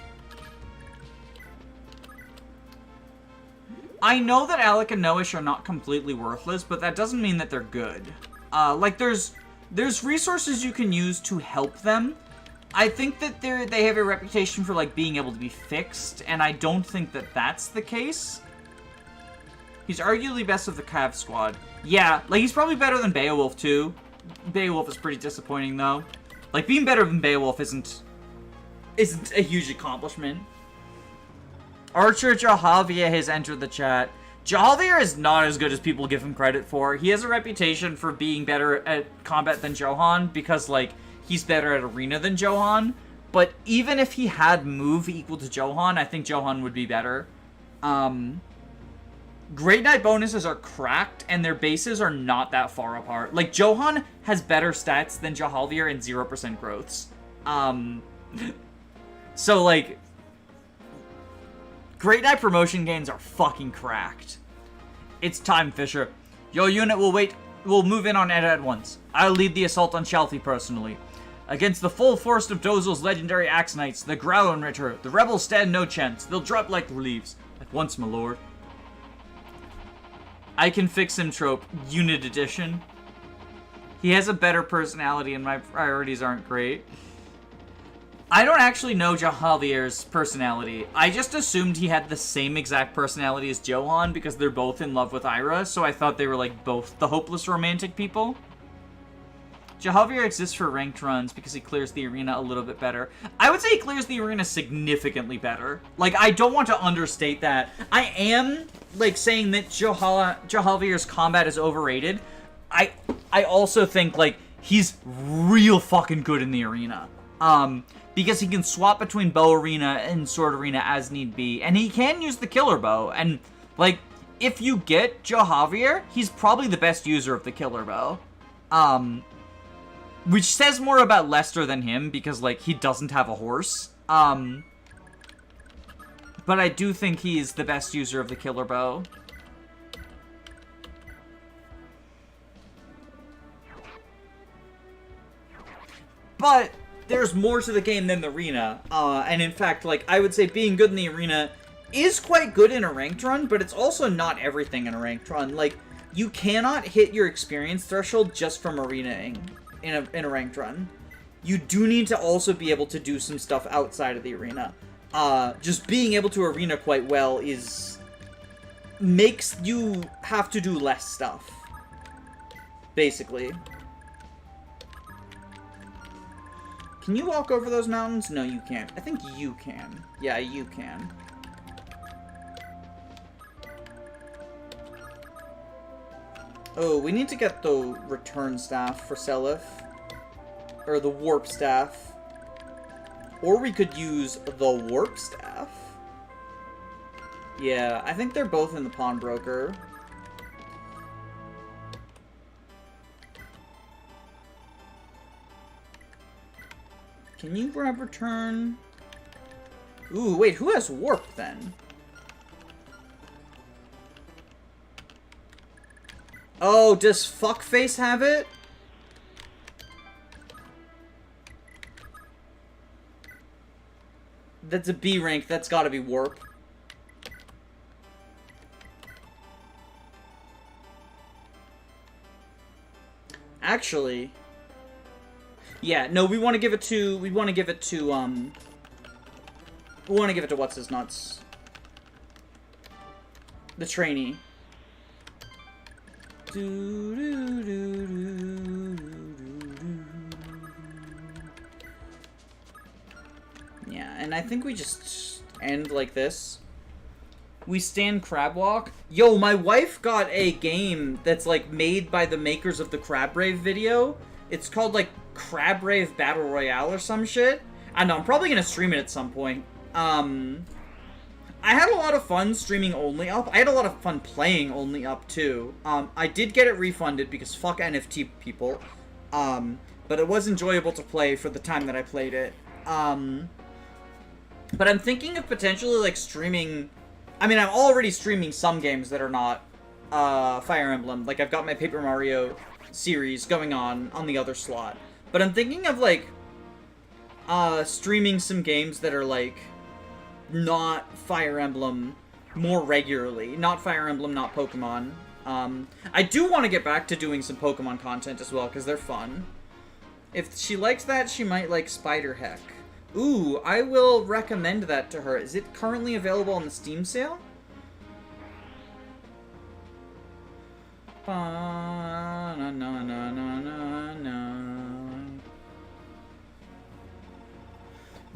I know that Alec and Noish are not completely worthless, but that doesn't mean that they're good. Like, there's resources you can use to help them. I think that they have a reputation for, like, being able to be fixed, and I don't think that that's the case. He's arguably best of the Cav squad. Yeah, like, he's probably better than Beowulf, too. Beowulf is pretty disappointing, though. Like, being better than Beowulf isn't a huge accomplishment. Archer Jahavier has entered the chat. Jahavier is not as good as people give him credit for. He has a reputation for being better at combat than Johan because, like, he's better at arena than Johan. But even if he had move equal to Johan, I think Johan would be better. Great Knight bonuses are cracked, and their bases are not that far apart. Like, Johan has better stats than Jahavier and 0% growths. So, like... Great Knight promotion gains are fucking cracked. It's time, Fisher. Your unit will move in on Edda at once. I'll lead the assault on Shalfie personally. Against the full force of Dozel's legendary Axe Knights, the Growlritter, the rebels stand no chance. They'll drop like leaves. At once, my lord. I can fix him trope, unit edition. He has a better personality and my priorities aren't great. I don't actually know Jahavier's personality. I just assumed he had the same exact personality as Johan because they're both in love with Ira, so I thought they were like both the hopeless romantic people. Jahavier exists for ranked runs because he clears the arena a little bit better. I would say he clears the arena significantly better. Like, I don't want to understate that. I am, like, saying that Jahavier's combat is overrated. I also think, like, he's real fucking good in the arena. Because he can swap between bow arena and sword arena as need be. And he can use the killer bow. And, like, if you get Jahavier, he's probably the best user of the killer bow. Which says more about Lester than him, because, like, he doesn't have a horse. But I do think he's the best user of the killer bow. but there's more to the game than the arena. And in fact, like, I would say being good in the arena is quite good in a ranked run, but it's also not everything in a ranked run. Like, you cannot hit your experience threshold just from arenaing in a ranked run. You do need to also be able to do some stuff outside of the arena. Just being able to arena quite well makes you have to do less stuff. Basically. Can you walk over those mountains? No, you can't. I think you can. Yeah, you can. Oh, we need to get the return staff for Seliph. Or the warp staff. Or we could use the warp staff. Yeah, I think they're both in the pawnbroker. Can you grab return? Ooh, wait, who has warp then? Oh, does Fuckface have it? That's a B rank, that's gotta be warp. Actually, yeah, no, we want to give it to what's his nuts? The trainee. Yeah, and I think we just end like this. We stand crab walk. Yo, my wife got a game that's like made by the makers of the Crab Rave video. It's called like Crab Rave Battle Royale or some shit. I know, I'm probably gonna stream it at some point. I had a lot of fun streaming only up. I had a lot of fun playing only up too. I did get it refunded because fuck NFT people. But it was enjoyable to play for the time that I played it. But I'm thinking of potentially like streaming. I mean, I'm already streaming some games that are not Fire Emblem. Like, I've got my Paper Mario series going on the other slot. But I'm thinking of, like, streaming some games that are, like, not Fire Emblem more regularly. Not Fire Emblem, not Pokemon. I do want to get back to doing some Pokemon content as well, because they're fun. If she likes that, she might like Spider Heck. Ooh, I will recommend that to her. Is it currently available on the Steam sale?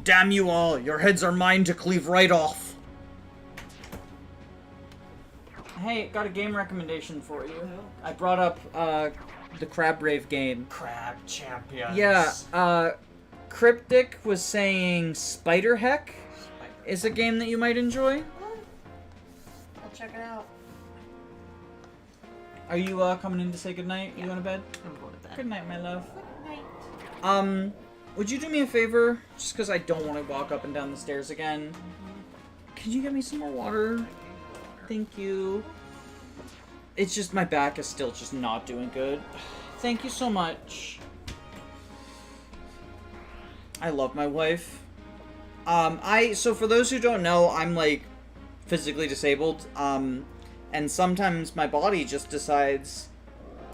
Damn you all! Your heads are mine to cleave right off! Hey, got a game recommendation for you. I brought up, the Crab Rave game. Crab Champions. Yeah, Cryptic was saying Spider Heck is a game that you might enjoy. I'll check it out. Are you coming in to say goodnight? Yeah. You going to bed? I'm going to bed. Good night, my love. Good night. Would you do me a favor? Just because I don't want to walk up and down the stairs again. Can you get me some more water? Thank you. It's just my back is still just not doing good. Thank you so much. I love my wife. So for those who don't know, I'm, like, physically disabled, and sometimes my body just decides,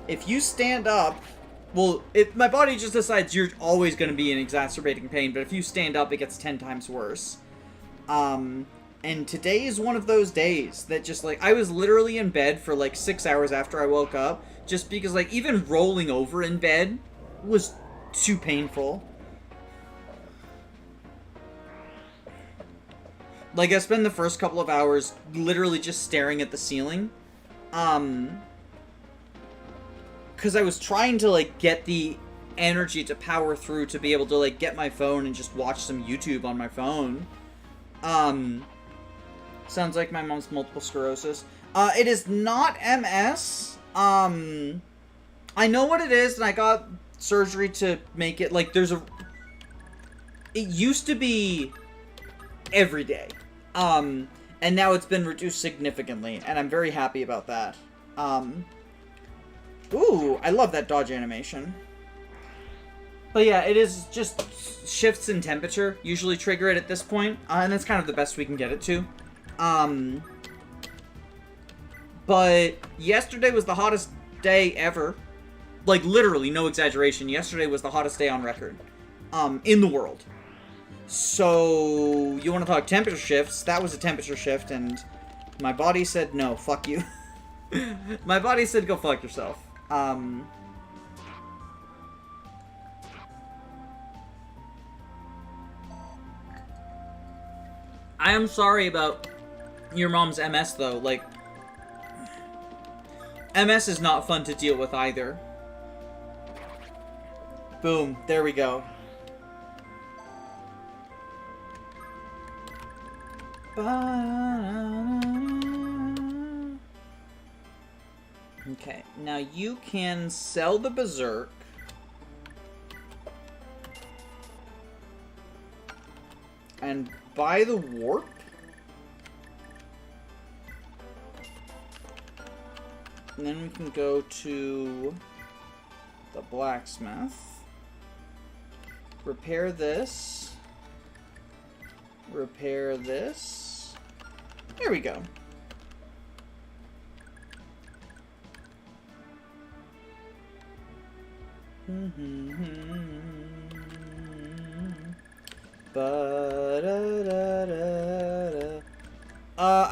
if you stand up, well, my body just decides you're always going to be in exacerbating pain, but if you stand up, it gets 10 times worse. And today is one of those days that just, like, I was literally in bed for, like, 6 hours after I woke up, just because, like, even rolling over in bed was too painful. Like, I spent the first couple of hours literally just staring at the ceiling. Because I was trying to, like, get the energy to power through to be able to, like, get my phone and just watch some YouTube on my phone. Sounds like my mom's multiple sclerosis. It is not MS. I know what it is, and I got surgery to make it, like, it used to be every day. And now it's been reduced significantly, and I'm very happy about that. Ooh, I love that dodge animation. But yeah, it is just shifts in temperature usually trigger it at this point, and that's kind of the best we can get it to. But yesterday was the hottest day ever. Like, literally, no exaggeration. Yesterday was the hottest day on record. In the world. So, you want to talk temperature shifts? That was a temperature shift, and my body said, no, fuck you. My body said, go fuck yourself. I am sorry about your mom's MS, though. Like, MS is not fun to deal with either. Boom. There we go. Okay. Now you can sell the Berserk. And buy the Warp. And then we can go to the blacksmith. Repair this. Repair this. There we go.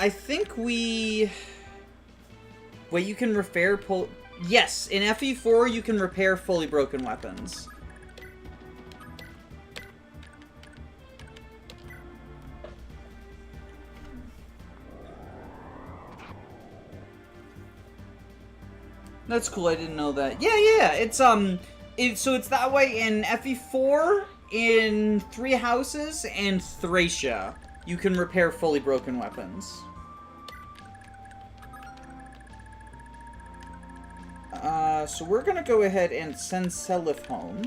I think we... Wait, you can repair Yes, in FE4 you can repair fully broken weapons. That's cool, I didn't know that. Yeah, it's, so it's that way in FE4, in 3 houses, and Thracia. You can repair fully broken weapons. So we're gonna go ahead and send Seliph home.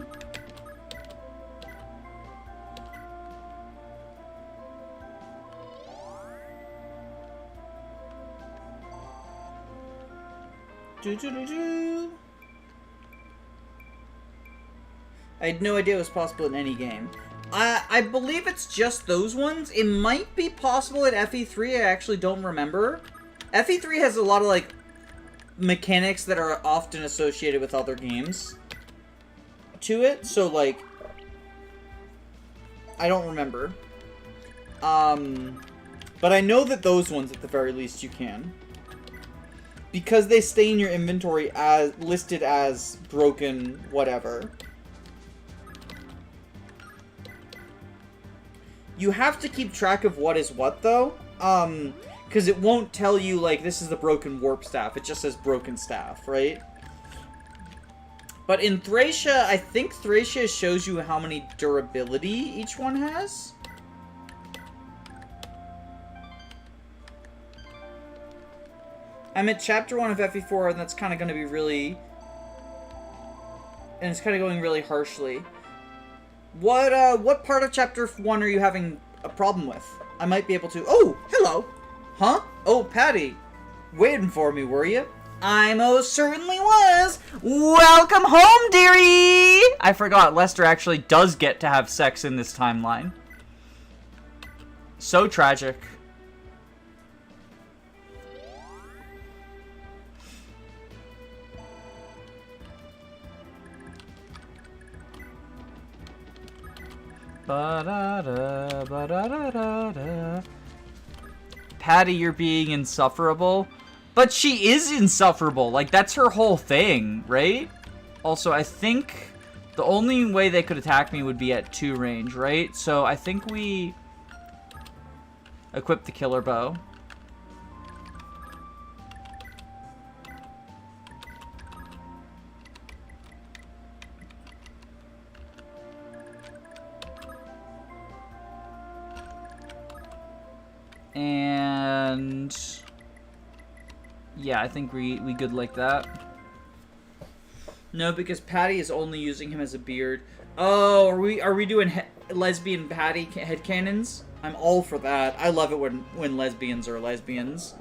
I had no idea it was possible in any game. I believe it's just those ones. It might be possible at FE3, I actually don't remember. FE3 has a lot of, like, mechanics that are often associated with other games to it, so, like, I don't remember. But I know that those ones, at the very least, you can. Because they stay in your inventory as listed as broken whatever. You have to keep track of what is what, though. Because it won't tell you, like, this is the broken warp staff. It just says broken staff, right? But in Thracia, I think Thracia shows you how many durability each one has. I'm at chapter 1 of FE4, and that's kind of going to be really... And it's kind of going really harshly. What part of chapter 1 are you having a problem with? I might be able to... Oh, hello! Huh? Oh, Patty. Waiting for me, were you? I most certainly was! Welcome home, dearie! I forgot, Lester actually does get to have sex in this timeline. So tragic. Ba-da-da, ba-da-da-da-da. Patty, you're being insufferable. But she is insufferable. Like, that's her whole thing, right? Also, I think the only way they could attack me would be at 2 range, right? So I think we equip the killer bow. And yeah, I think we good like that. No, because Patty is only using him as a beard. Oh, are we doing lesbian Patty headcanons? I'm all for that. I love it when lesbians are lesbians.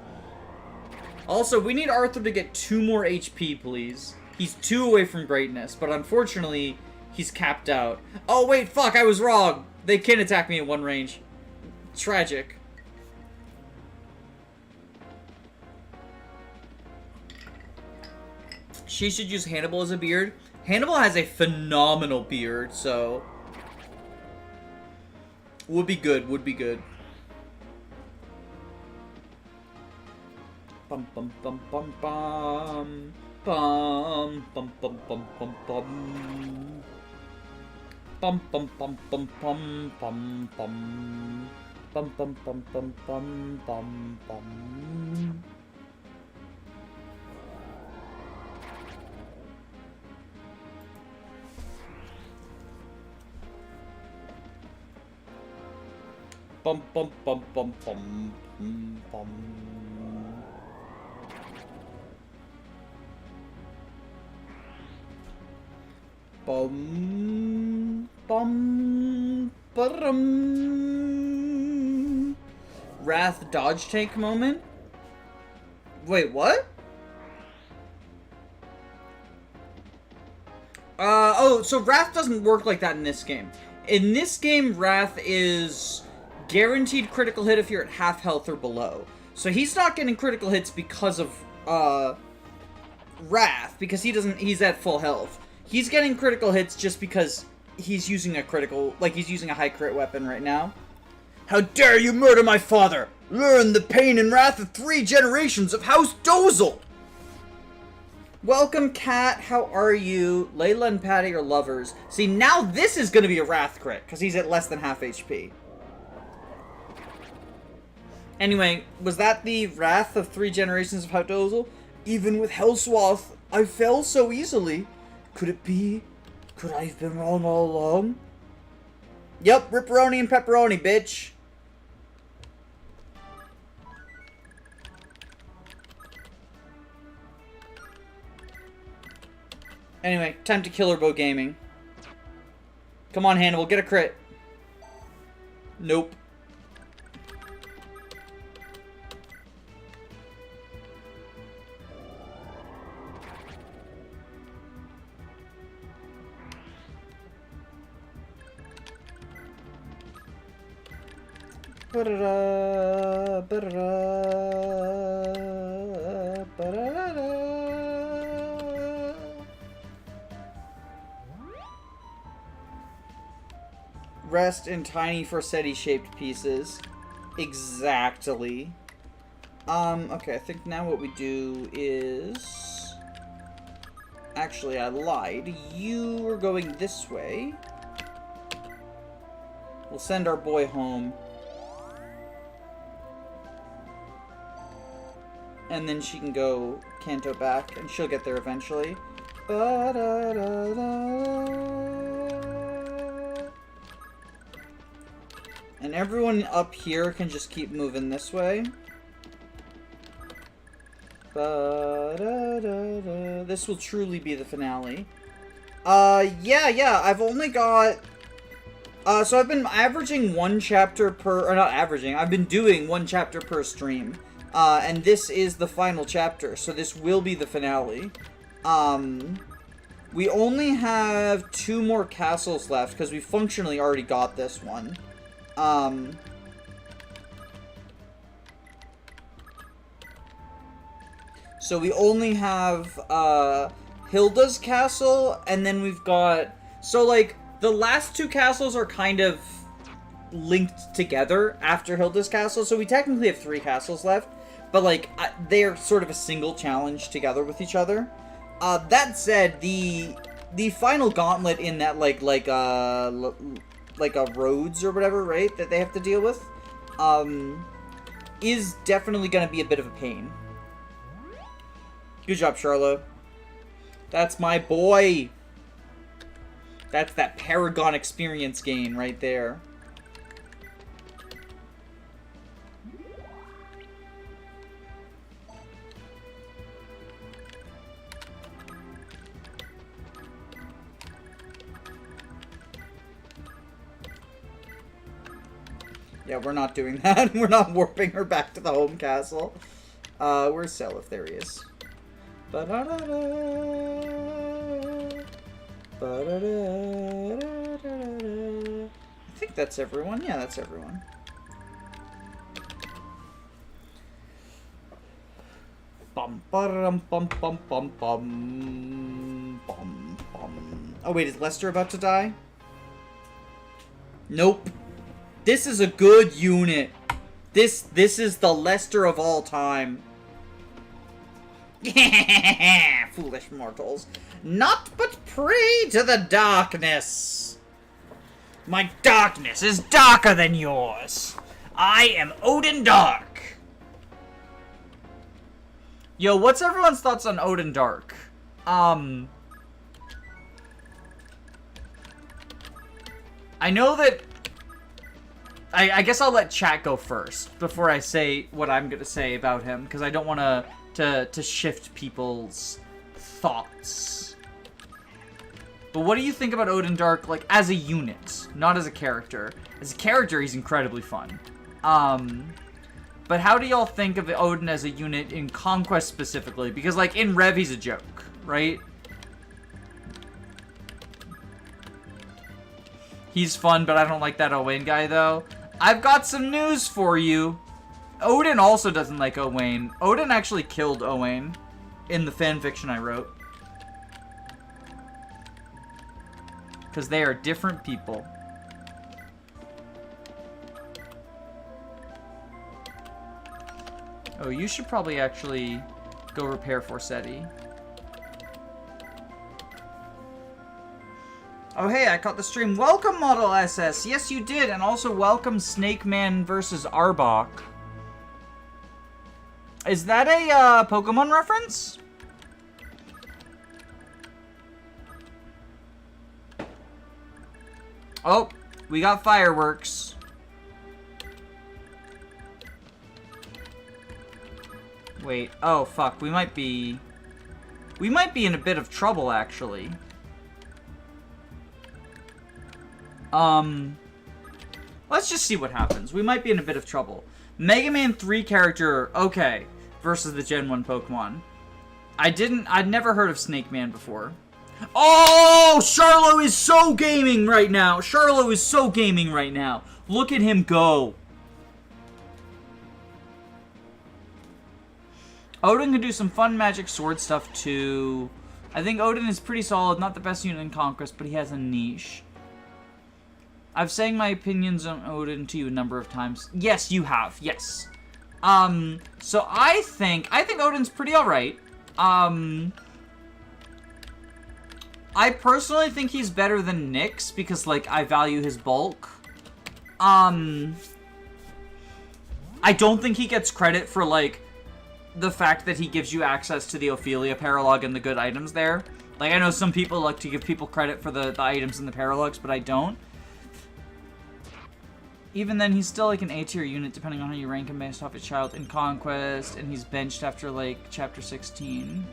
Also, we need Arthur to get 2 more HP, please. He's 2 away from greatness, but unfortunately, He's capped out. Oh, wait, fuck, I was wrong. They can attack me at one range. Tragic. She should use Hannibal as a beard. Hannibal has a phenomenal beard, so... Would be good, would be good. Bum bum bum bum bum. Bum bum bum bum bum bum. Bum bum bum bum bum bum bum. Bum bum bum bum bum bum bum. Bum bum bum bum bum bum. Bum bum ba-dum. Wrath dodge tank moment? Wait, what? Oh, so Wrath doesn't work like that in this game. In this game, Wrath is guaranteed critical hit if you're at half health or below. So he's not getting critical hits because of, Wrath, because he's at full health. He's getting critical hits just because he's using a critical, like he's using a high crit weapon right now. How dare you murder my father! Learn the pain and wrath of 3 generations of House Dozel! Welcome, Kat. How are you? Layla and Patty are lovers. See, now this is going to be a Wrath crit, because he's at less than half HP. Anyway, was that the Wrath of 3 generations of House Dozel? Even with Hellswath, I fell so easily. Could it be? Could I have been wrong all along? Yep, ripperoni and pepperoni, bitch. Anyway, time to Killerbow Gaming. Come on, Hannibal, get a crit. Nope. Ba-da-da, ba-da-da, ba-da-da-da. Rest in tiny Forseti-shaped pieces. Exactly. Okay, I think now what we do is... Actually, I lied. You are going this way. We'll send our boy home. And then she can go Kanto back, and she'll get there eventually. And everyone up here can just keep moving this way. This will truly be the finale. Yeah, I've only got... so I've been averaging 1 chapter per... Or not averaging, I've been doing 1 chapter per stream. And this is the final chapter, so this will be the finale. We only have 2 more castles left, because we functionally already got this one. So we only have, Hilda's castle, and then we've got... So, like, the last 2 castles are kind of linked together after Hilda's castle, so we technically have 3 castles left. But, like, they're sort of a single challenge together with each other. That said, the final gauntlet in that, like a roads or whatever, right, that they have to deal with, is definitely going to be a bit of a pain. Good job, Charlo. That's my boy. That's that Paragon experience gain right there. Yeah, we're not doing that. We're not warping her back to the home castle. Where's Seliph? There he is. Ba-da-da-da. I think that's everyone. Yeah, that's everyone. Bum bum bum bum bum bum bum bum. Oh wait, is Lester about to die? Nope. This is a good unit. This is the Lester of all time. Foolish mortals. Not but prey to the darkness. My darkness is darker than yours. I am Odin Dark. Yo, what's everyone's thoughts on Odin Dark? I know that... I guess I'll let chat go first before I say what I'm going to say about him, because I don't want to shift people's thoughts. But what do you think about Odin Dark, like, as a unit, not as a character? As a character, he's incredibly fun. But how do y'all think of Odin as a unit in Conquest specifically? Because, like, in Rev, he's a joke, right? He's fun, but I don't like that Owain guy, though. I've got some news for you. Odin also doesn't like Owain. Odin actually killed Owain in the fanfiction I wrote. Because they are different people. Oh, you should probably actually go repair Forseti. Oh, hey, I caught the stream. Welcome, Model SS. Yes, you did. And also welcome Snake Man versus Arbok. Is that a Pokemon reference? Oh, we got fireworks. Wait, oh, fuck. We might be in a bit of trouble, actually. Let's just see what happens. We might be in a bit of trouble. Mega Man 3 character, okay, versus the Gen 1 Pokemon. I'd never heard of Snake Man before. Oh, Charlo is so gaming right now. Charlo is so gaming right now. Look at him go. Odin can do some fun magic sword stuff too. I think Odin is pretty solid. Not the best unit in Conquest, but he has a niche. I've saying my opinions on Odin to you a number of times. Yes, you have. Yes. So I think Odin's pretty alright. I personally think he's better than Nyx because, like, I value his bulk. I don't think he gets credit for, like, the fact that he gives you access to the Ophelia paralogue and the good items there. Like, I know some people like to give people credit for the items in the paralogues, but I don't. Even then, he's still, like, an A-tier unit, depending on how you rank him based off his child in Conquest, and he's benched after, like, Chapter 16.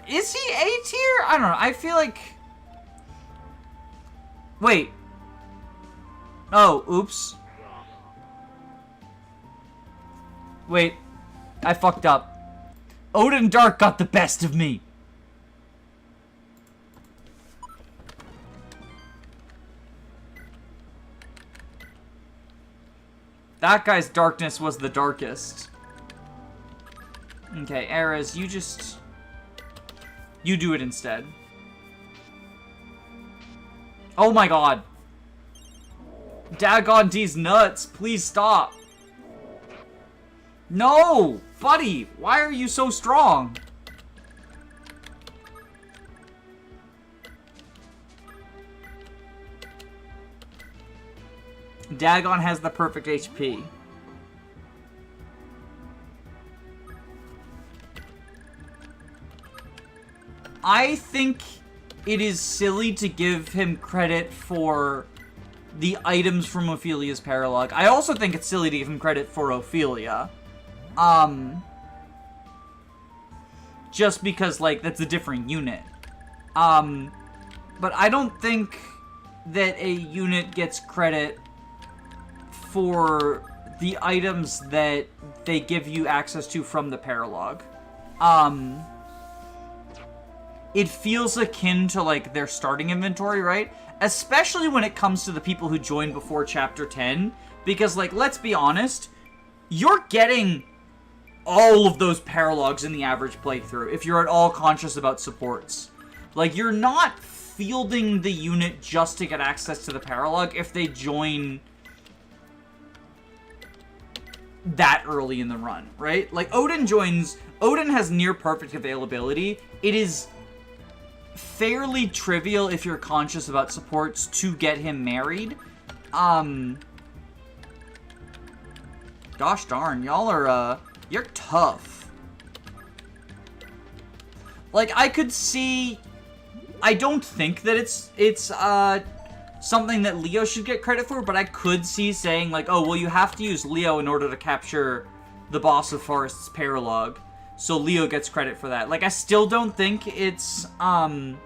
Is he A-tier? I don't know. I feel like... Wait. Oh, oops. Wait. I fucked up. Odin Dark got the best of me. That guy's darkness was the darkest. Okay, Erez, you do it instead. Oh my god. Dagon D's nuts, please stop. No! Buddy, why are you so strong? Dagon has the perfect HP. I think it is silly to give him credit for the items from Ophelia's paralogue. I also think it's silly to give him credit for Ophelia. Just because, like, that's a different unit. But I don't think that a unit gets credit for the items that they give you access to from the paralogue. it feels akin to, like, their starting inventory, right? Especially when it comes to the people who joined before Chapter 10. Because, like, let's be honest, you're getting all of those paralogs in the average playthrough if you're at all conscious about supports. Like, you're not fielding the unit just to get access to the paralog if they join that early in the run, right? Like, Odin has near perfect availability. It is fairly trivial if you're conscious about supports to get him married. Gosh darn, y'all are, you're tough. Like, I could see... I don't think that it's something that Leo should get credit for, but I could see saying, like, oh, well, you have to use Leo in order to capture the boss of Forest's paralog, so Leo gets credit for that. Like, I still don't think it's, I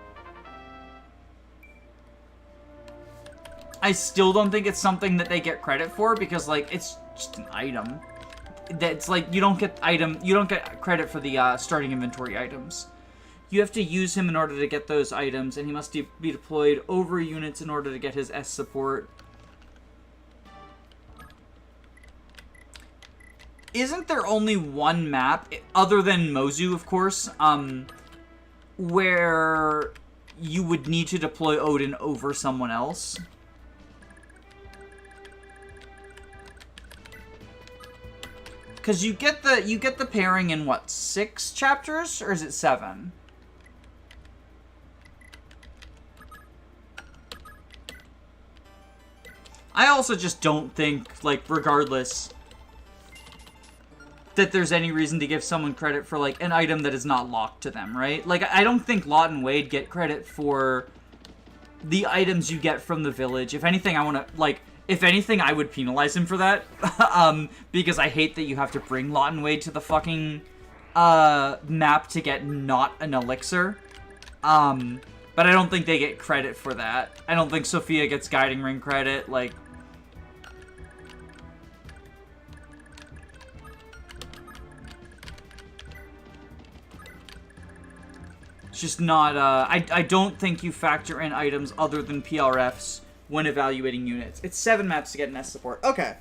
still don't think it's something that they get credit for, because, like, it's just an item. That's, like, you don't get credit for the, starting inventory items. You have to use him in order to get those items, and he must be deployed over units in order to get his S support. Isn't there only one map, other than Mozu, of course, where you would need to deploy Odin over someone else? Because you get the pairing in, what, 6 chapters? Or is it 7? I also just don't think, like, regardless, that there's any reason to give someone credit for, like, an item that is not locked to them, right? Like, I don't think Lot and Wade get credit for the items you get from the village. If anything, if anything, I would penalize him for that. Because I hate that you have to bring Lot and Wade to the fucking, map to get not an elixir. But I don't think they get credit for that. I don't think Sophia gets Guiding Ring credit, like... It's just not, I don't think you factor in items other than PRFs when evaluating units. It's 7 maps to get an S support. Okay.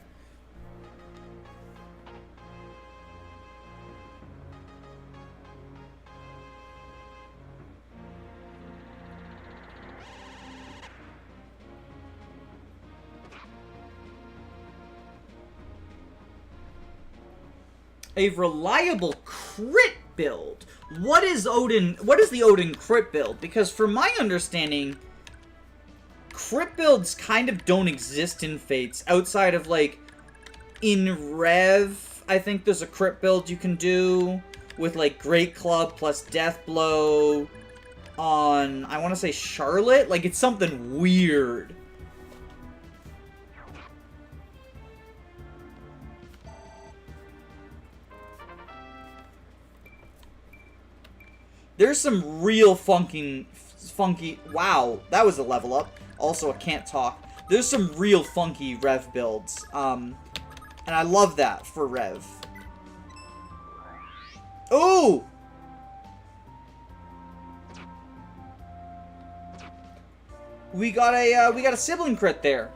A reliable crit build. What is the Odin crit build? Because from my understanding, crit builds kind of don't exist in Fates outside of, like, in Rev, I think there's a crit build you can do with, like, Great Club plus Death Blow on, I want to say Charlotte? Like, it's something weird. There's some real funky, wow, that was a level up. Also, I can't talk. There's some real funky Rev builds, and I love that for Rev. Ooh! We got a sibling crit there.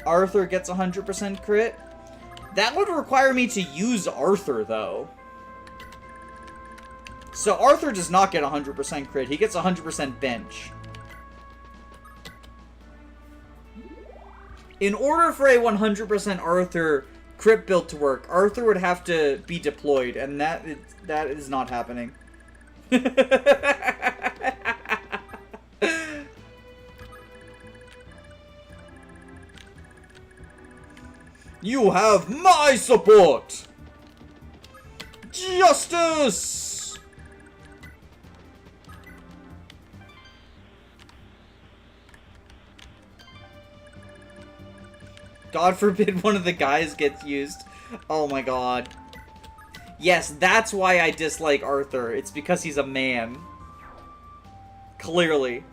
Arthur gets 100% crit. That would require me to use Arthur, though. So Arthur does not get 100% crit. He gets 100% bench. In order for a 100% Arthur crit build to work, Arthur would have to be deployed, and that is not happening. You have my support! Justice! God forbid one of the guys gets used. Oh my god. Yes, that's why I dislike Arthur. It's because he's a man. Clearly.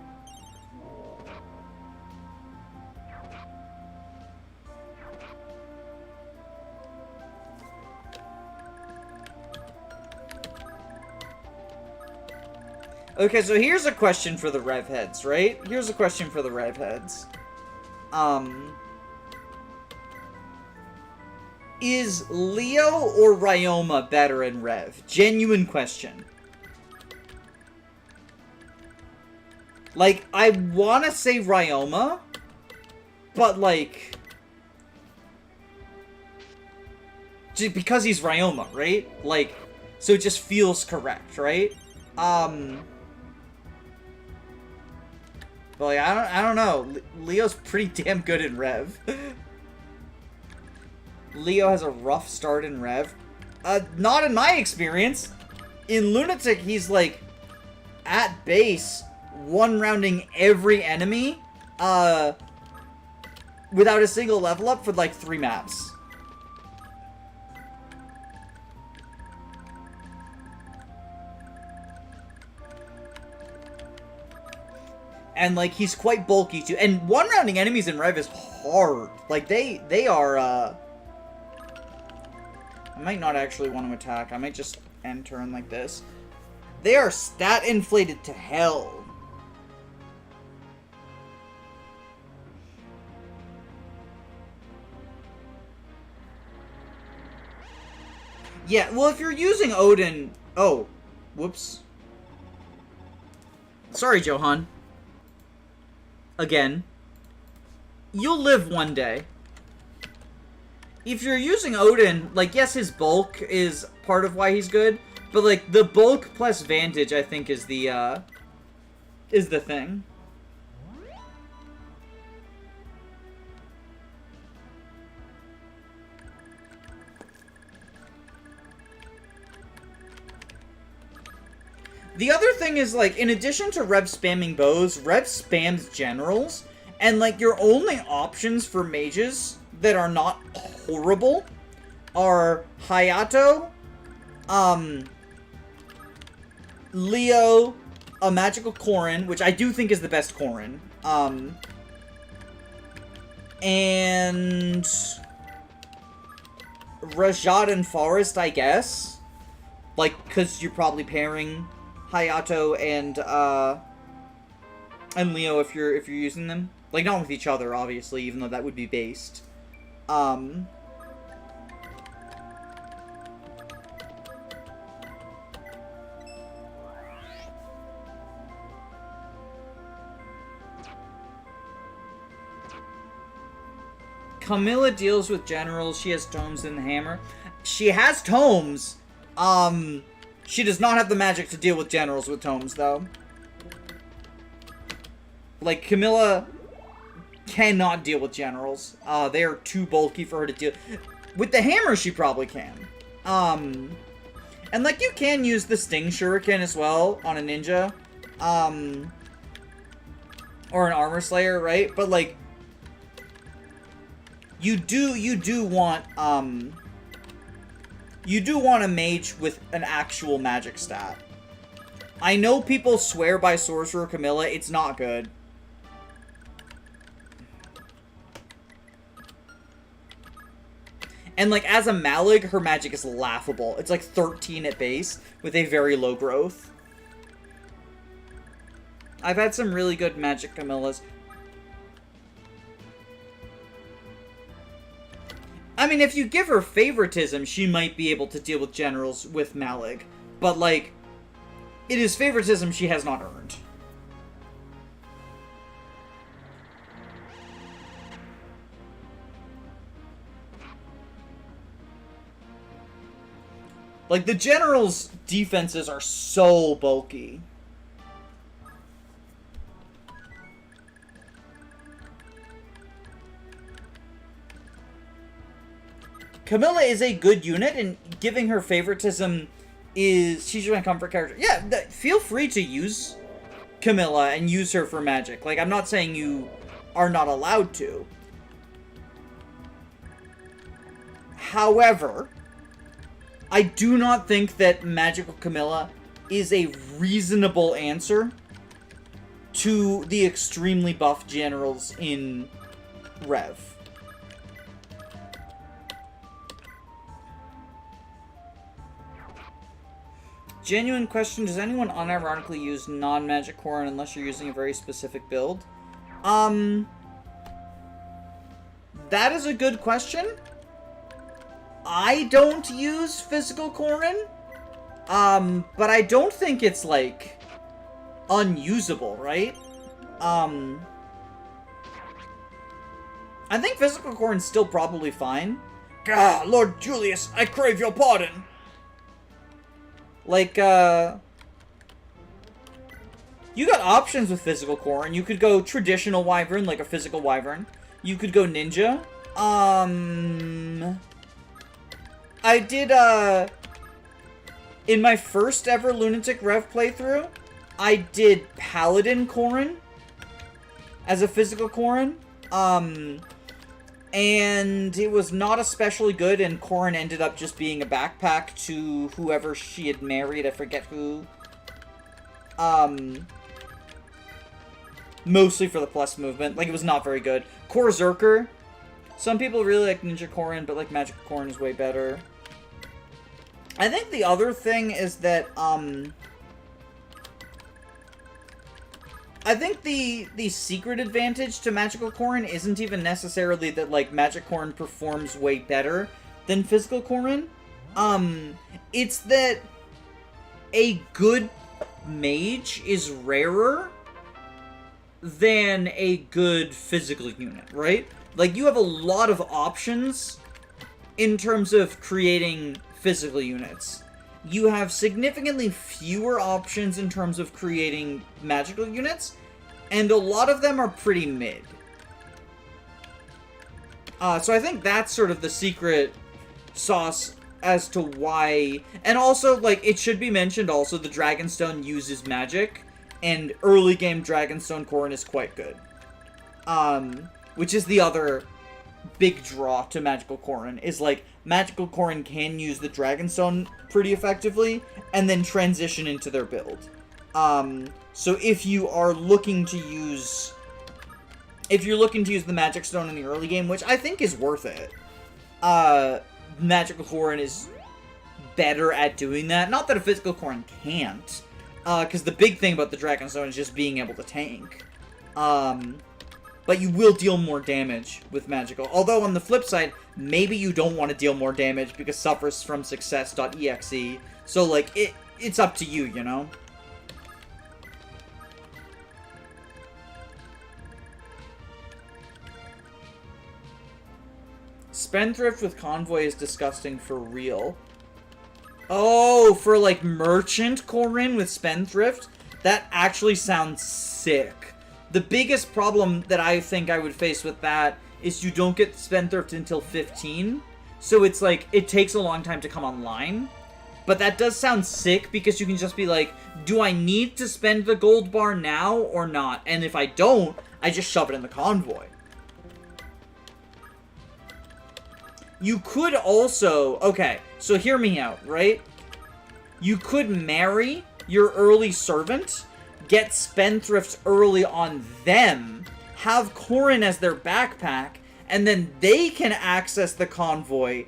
Okay, so here's a question for the Rev heads, right? Here's a question for the Rev heads. Is Leo or Ryoma better in Rev? Genuine question. Like, I want to say Ryoma, but, like, just because he's Ryoma, right? Like, so it just feels correct, right? But, like, I don't know. Leo's pretty damn good in Rev. Leo has a rough start in Rev. Not in my experience. In Lunatic, he's, like, at base, one-rounding every enemy, without a single level up for, like, 3 maps. And, like, he's quite bulky, too. And one-rounding enemies in Rev is hard. Like, they are, I might not actually want to attack. I might just end turn like this. They are stat-inflated to hell. Yeah, well, if you're using Odin... Oh, whoops. Sorry, Johan. Again. You'll live one day. If you're using Odin, like, yes, his bulk is part of why he's good, but, like, the bulk plus Vantage, I think, is the thing. The other thing is, like, in addition to Rev spamming bows, Rev spams generals, and, like, your only options for mages that are not horrible are Hayato, Leo, a magical Corrin, which I do think is the best Corrin, and Rajat and Forest, I guess, like, because you're probably pairing Hayato and Leo if you're using them, like, not with each other, obviously, even though that would be based. Camilla deals with generals. She has tomes in the hammer. She has tomes. She does not have the magic to deal with generals with tomes, though. Like, Camilla cannot deal with generals. They are too bulky for her to deal. With the hammer, she probably can. And, like, you can use the Sting Shuriken as well on a ninja. Or an Armor Slayer, right? But, like, you do want a mage with an actual magic stat. I know people swear by Sorcerer Camilla. It's not good. And, like, as a Malig, her magic is laughable. It's, like, 13 at base with a very low growth. I've had some really good magic Camillas. I mean, if you give her favoritism, she might be able to deal with generals with Malig. But, like, it is favoritism she has not earned. Like, the generals' defenses are so bulky. Camilla is a good unit, and giving her favoritism is... she's my comfort character. Yeah, feel free to use Camilla and use her for magic. Like, I'm not saying you are not allowed to. However, I do not think that Magical Camilla is a reasonable answer to the extremely buff generals in Rev. Genuine question, does anyone unironically use non-magic Corrin unless you're using a very specific build? That is a good question. I don't use physical Corrin. But I don't think it's, like, unusable, right? I think physical Corrin's still probably fine. Gah, Lord Julius, I crave your pardon. Like, you got options with physical Corrin. You could go traditional Wyvern, like a physical Wyvern. You could go Ninja. I did, in my first ever Lunatic Rev playthrough, I did Paladin Corrin as a physical Corrin. And it was not especially good, and Corrin ended up just being a backpack to whoever she had married, I forget who. Mostly for the plus movement. Like, it was not very good. Korzerker. Some people really like Ninja Corrin, but like Magic Corrin is way better. I think the other thing is that, I think the secret advantage to Magical Corrin isn't even necessarily that, like, Magic Corrin performs way better than Physical Corrin. It's that a good mage is rarer than a good physical unit, right? Like, you have a lot of options in terms of creating physical units. You have significantly fewer options in terms of creating magical units, and a lot of them are pretty mid. So I think that's sort of the secret sauce as to why... And also, like, it should be mentioned also, the Dragonstone uses magic, and early game Dragonstone Corrin is quite good. Which is the other big draw to Magical Corrin, is like, Magical Corrin can use the Dragonstone pretty effectively, and then transition into their build. So if you are looking to use... If you're looking to use the Magic Stone in the early game, which I think is worth it, Magical Corrin is better at doing that. Not that a Physical Corrin can't, because the big thing about the Dragonstone is just being able to tank. But you will deal more damage with Magical. Although, on the flip side, maybe you don't want to deal more damage because suffers from success.exe. So, like, it's up to you, you know? Spendthrift with Convoy is disgusting for real. Oh, for, like, Merchant Corrin with Spendthrift? That actually sounds sick. The biggest problem that I think I would face with that is you don't get Spendthrift until 15. So it's like, it takes a long time to come online. But that does sound sick because you can just be like, do I need to spend the gold bar now or not? And if I don't, I just shove it in the Convoy. You could also, okay, so hear me out, right? You could marry your early servant, get Spendthrift early on them, have Corrin as their backpack, and then they can access the Convoy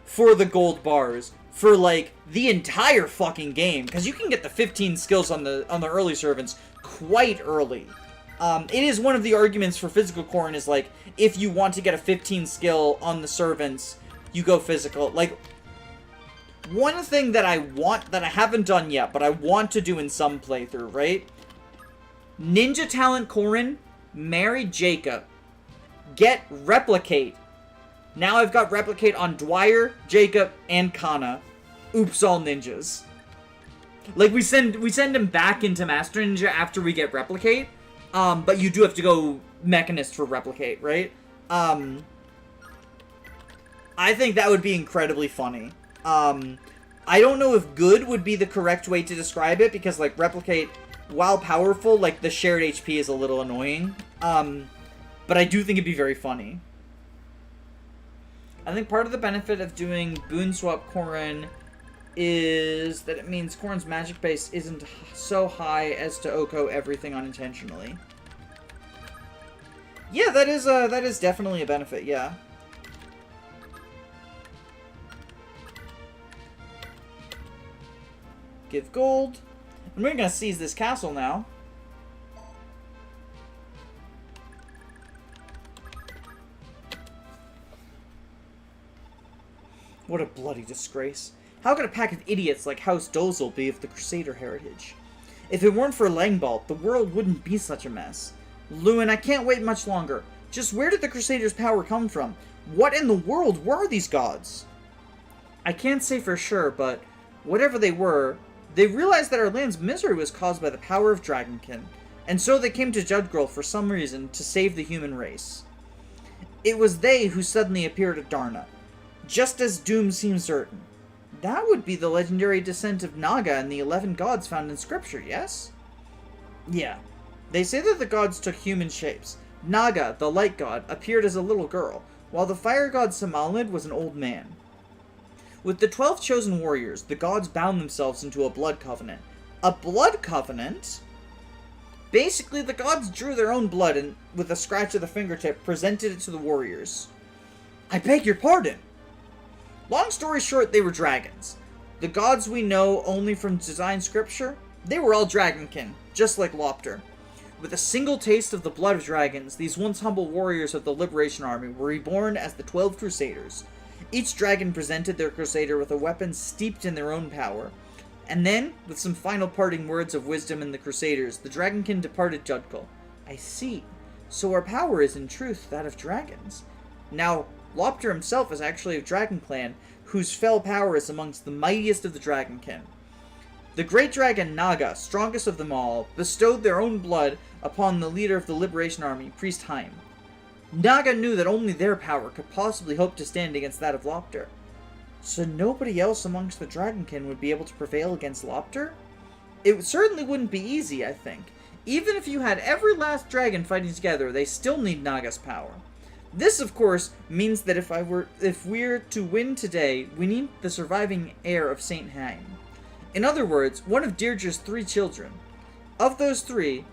for the gold bars for, like, the entire fucking game. Because you can get the 15 skills on the early servants quite early. It is one of the arguments for physical Corrin is, like, if you want to get a 15 skill on the servants, you go physical. Like, one thing that I want, that I haven't done yet, but I want to do in some playthrough, right? Ninja Talent Corrin, marry Jacob, get Replicate. Now I've got Replicate on Dwyer, Jacob, and Kana. Oops, all ninjas. Like, we send him back into Master Ninja after we get Replicate, but you do have to go Mechanist for Replicate, right? I think that would be incredibly funny. I don't know if good would be the correct way to describe it, because, like, Replicate, while powerful, like, the shared HP is a little annoying. But I do think it'd be very funny. I think part of the benefit of doing Boon Swap Corrin is that it means Corrin's magic base isn't so high as to OHKO everything unintentionally. Yeah, that is definitely a benefit, yeah. Give gold. And we're gonna seize this castle now. What a bloody disgrace. How could a pack of idiots like House Dozel be of the Crusader heritage? If it weren't for Langbalt, the world wouldn't be such a mess. Lewin, I can't wait much longer. Just where did the Crusaders' power come from? What in the world were these gods? I can't say for sure, but whatever they were, they realized that our land's misery was caused by the power of Dragonkin, and so they came to Judgrel for some reason to save the human race. It was they who suddenly appeared at Darna, just as doom seemed certain. That would be the legendary descent of Naga and the 11 gods found in scripture, yes? Yeah. They say that the gods took human shapes. Naga, the light god, appeared as a little girl, while the fire god Samalnid was an old man. With the 12 chosen warriors, the gods bound themselves into a blood covenant. A blood covenant? Basically, the gods drew their own blood and, with a scratch of the fingertip, presented it to the warriors. I beg your pardon! Long story short, they were dragons. The gods we know only from design scripture, they were all dragonkin, just like Lopter. With a single taste of the blood of dragons, these once humble warriors of the Liberation Army were reborn as the 12 Crusaders. Each dragon presented their crusader with a weapon steeped in their own power. And then, with some final parting words of wisdom in the Crusaders, the dragonkin departed Judgel. I see. So our power is in truth that of dragons. Now, Lopter himself is actually of Dragon Clan, whose fell power is amongst the mightiest of the dragonkin. The great dragon Naga, strongest of them all, bestowed their own blood upon the leader of the Liberation Army, Priest Haim. Naga knew that only their power could possibly hope to stand against that of Lopter. So nobody else amongst the dragonkin would be able to prevail against Lopter? It certainly wouldn't be easy, I think. Even if you had every last dragon fighting together, they still need Naga's power. This, of course, means that if we're to win today, we need the surviving heir of Saint Haim. In other words, one of Deirdre's 3 children. Of those 3,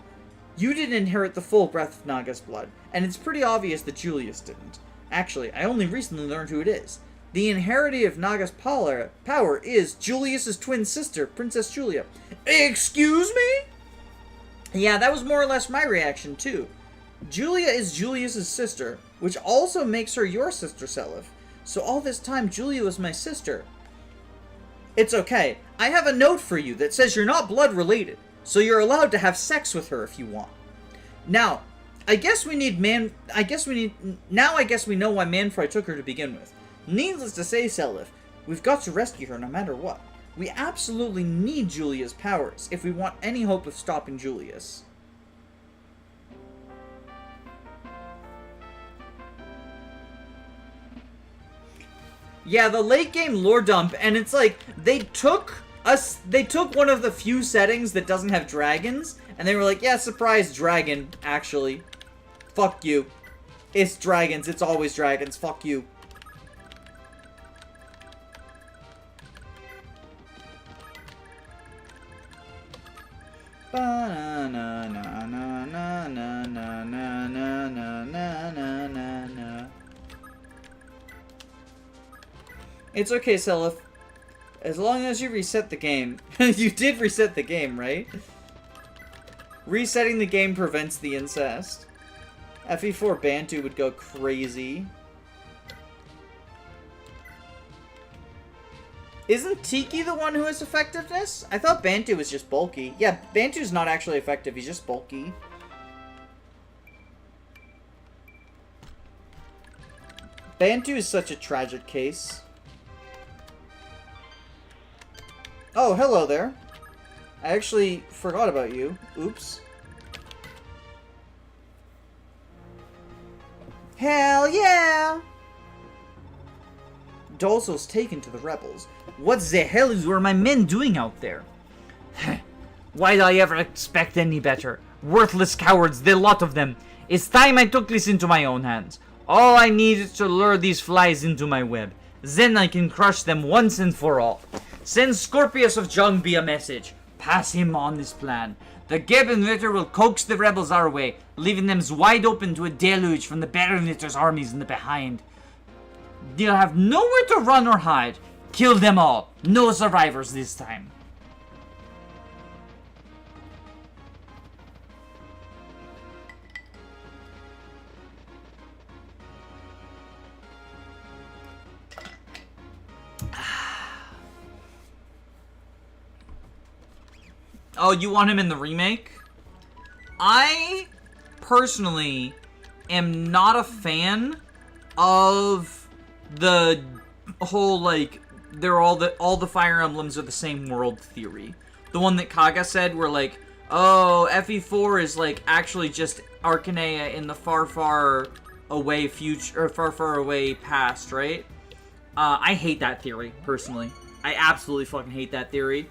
you didn't inherit the full breath of Naga's blood, and it's pretty obvious that Julius didn't. Actually, I only recently learned who it is. The inheritee of Naga's power is Julius's twin sister, Princess Julia. Excuse me? Yeah, that was more or less my reaction, too. Julia is Julius's sister, which also makes her your sister, Seliph. So all this time, Julia was my sister. It's okay. I have a note for you that says you're not blood related, so you're allowed to have sex with her if you want. Now, I guess we know why Manfrey took her to begin with. Needless to say, Seliph, we've got to rescue her no matter what. We absolutely need Julia's powers if we want any hope of stopping Julius. Yeah, the late game lore dump, and it's like, they took one of the few settings that doesn't have dragons, and they were like, yeah, surprise dragon, actually. Fuck you. It's dragons, it's always dragons, fuck you. It's okay, Seliph. As long as you reset the game. You did reset the game, right? Resetting the game prevents the incest. FE4 Bantu would go crazy. Isn't Tiki the one who has effectiveness? I thought Bantu was just bulky. Yeah, Bantu's not actually effective, he's just bulky. Bantu is such a tragic case. Oh, hello there. I actually forgot about you. Oops. Hell yeah! Dolso's taken to the rebels. What the hell were my men doing out there? Why'd I ever expect any better? Worthless cowards, the lot of them. It's time I took this into my own hands. All I need is to lure these flies into my web. Then I can crush them once and for all. Send Scorpius of Jungby a message. Pass him on this plan. The Gebenritter will coax the rebels our way, leaving them wide open to a deluge from the Baronritter's armies in the behind. They'll have nowhere to run or hide. Kill them all. No survivors this time. Oh, you want him in the remake? I personally am not a fan of the whole, like, they're all the Fire Emblems are the same world theory. The one that Kaga said where, like, oh, FE4 is, like, actually just Arcanea in the far, far away future, or far, far away past, right? I hate that theory, personally. I absolutely fucking hate that theory.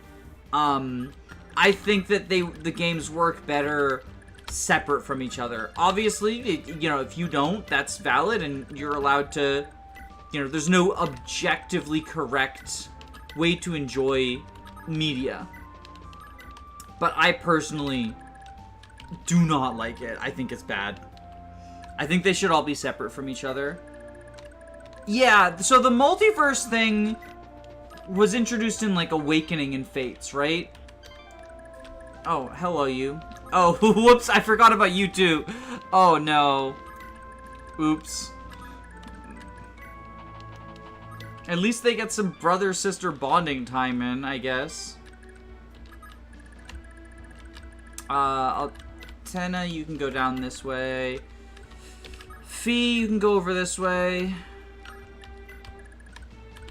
I think that the games work better separate from each other. Obviously, you know, if you don't, that's valid, and you're allowed to, you know, there's no objectively correct way to enjoy media. But I personally do not like it. I think it's bad. I think they should all be separate from each other. Yeah, so the multiverse thing was introduced in, like, Awakening and Fates, right? Oh, hello, you. Oh, whoops, I forgot about you, too. Oh, no. Oops. At least they get some brother-sister bonding time in, I guess. Tenna, you can go down this way. Fee, you can go over this way.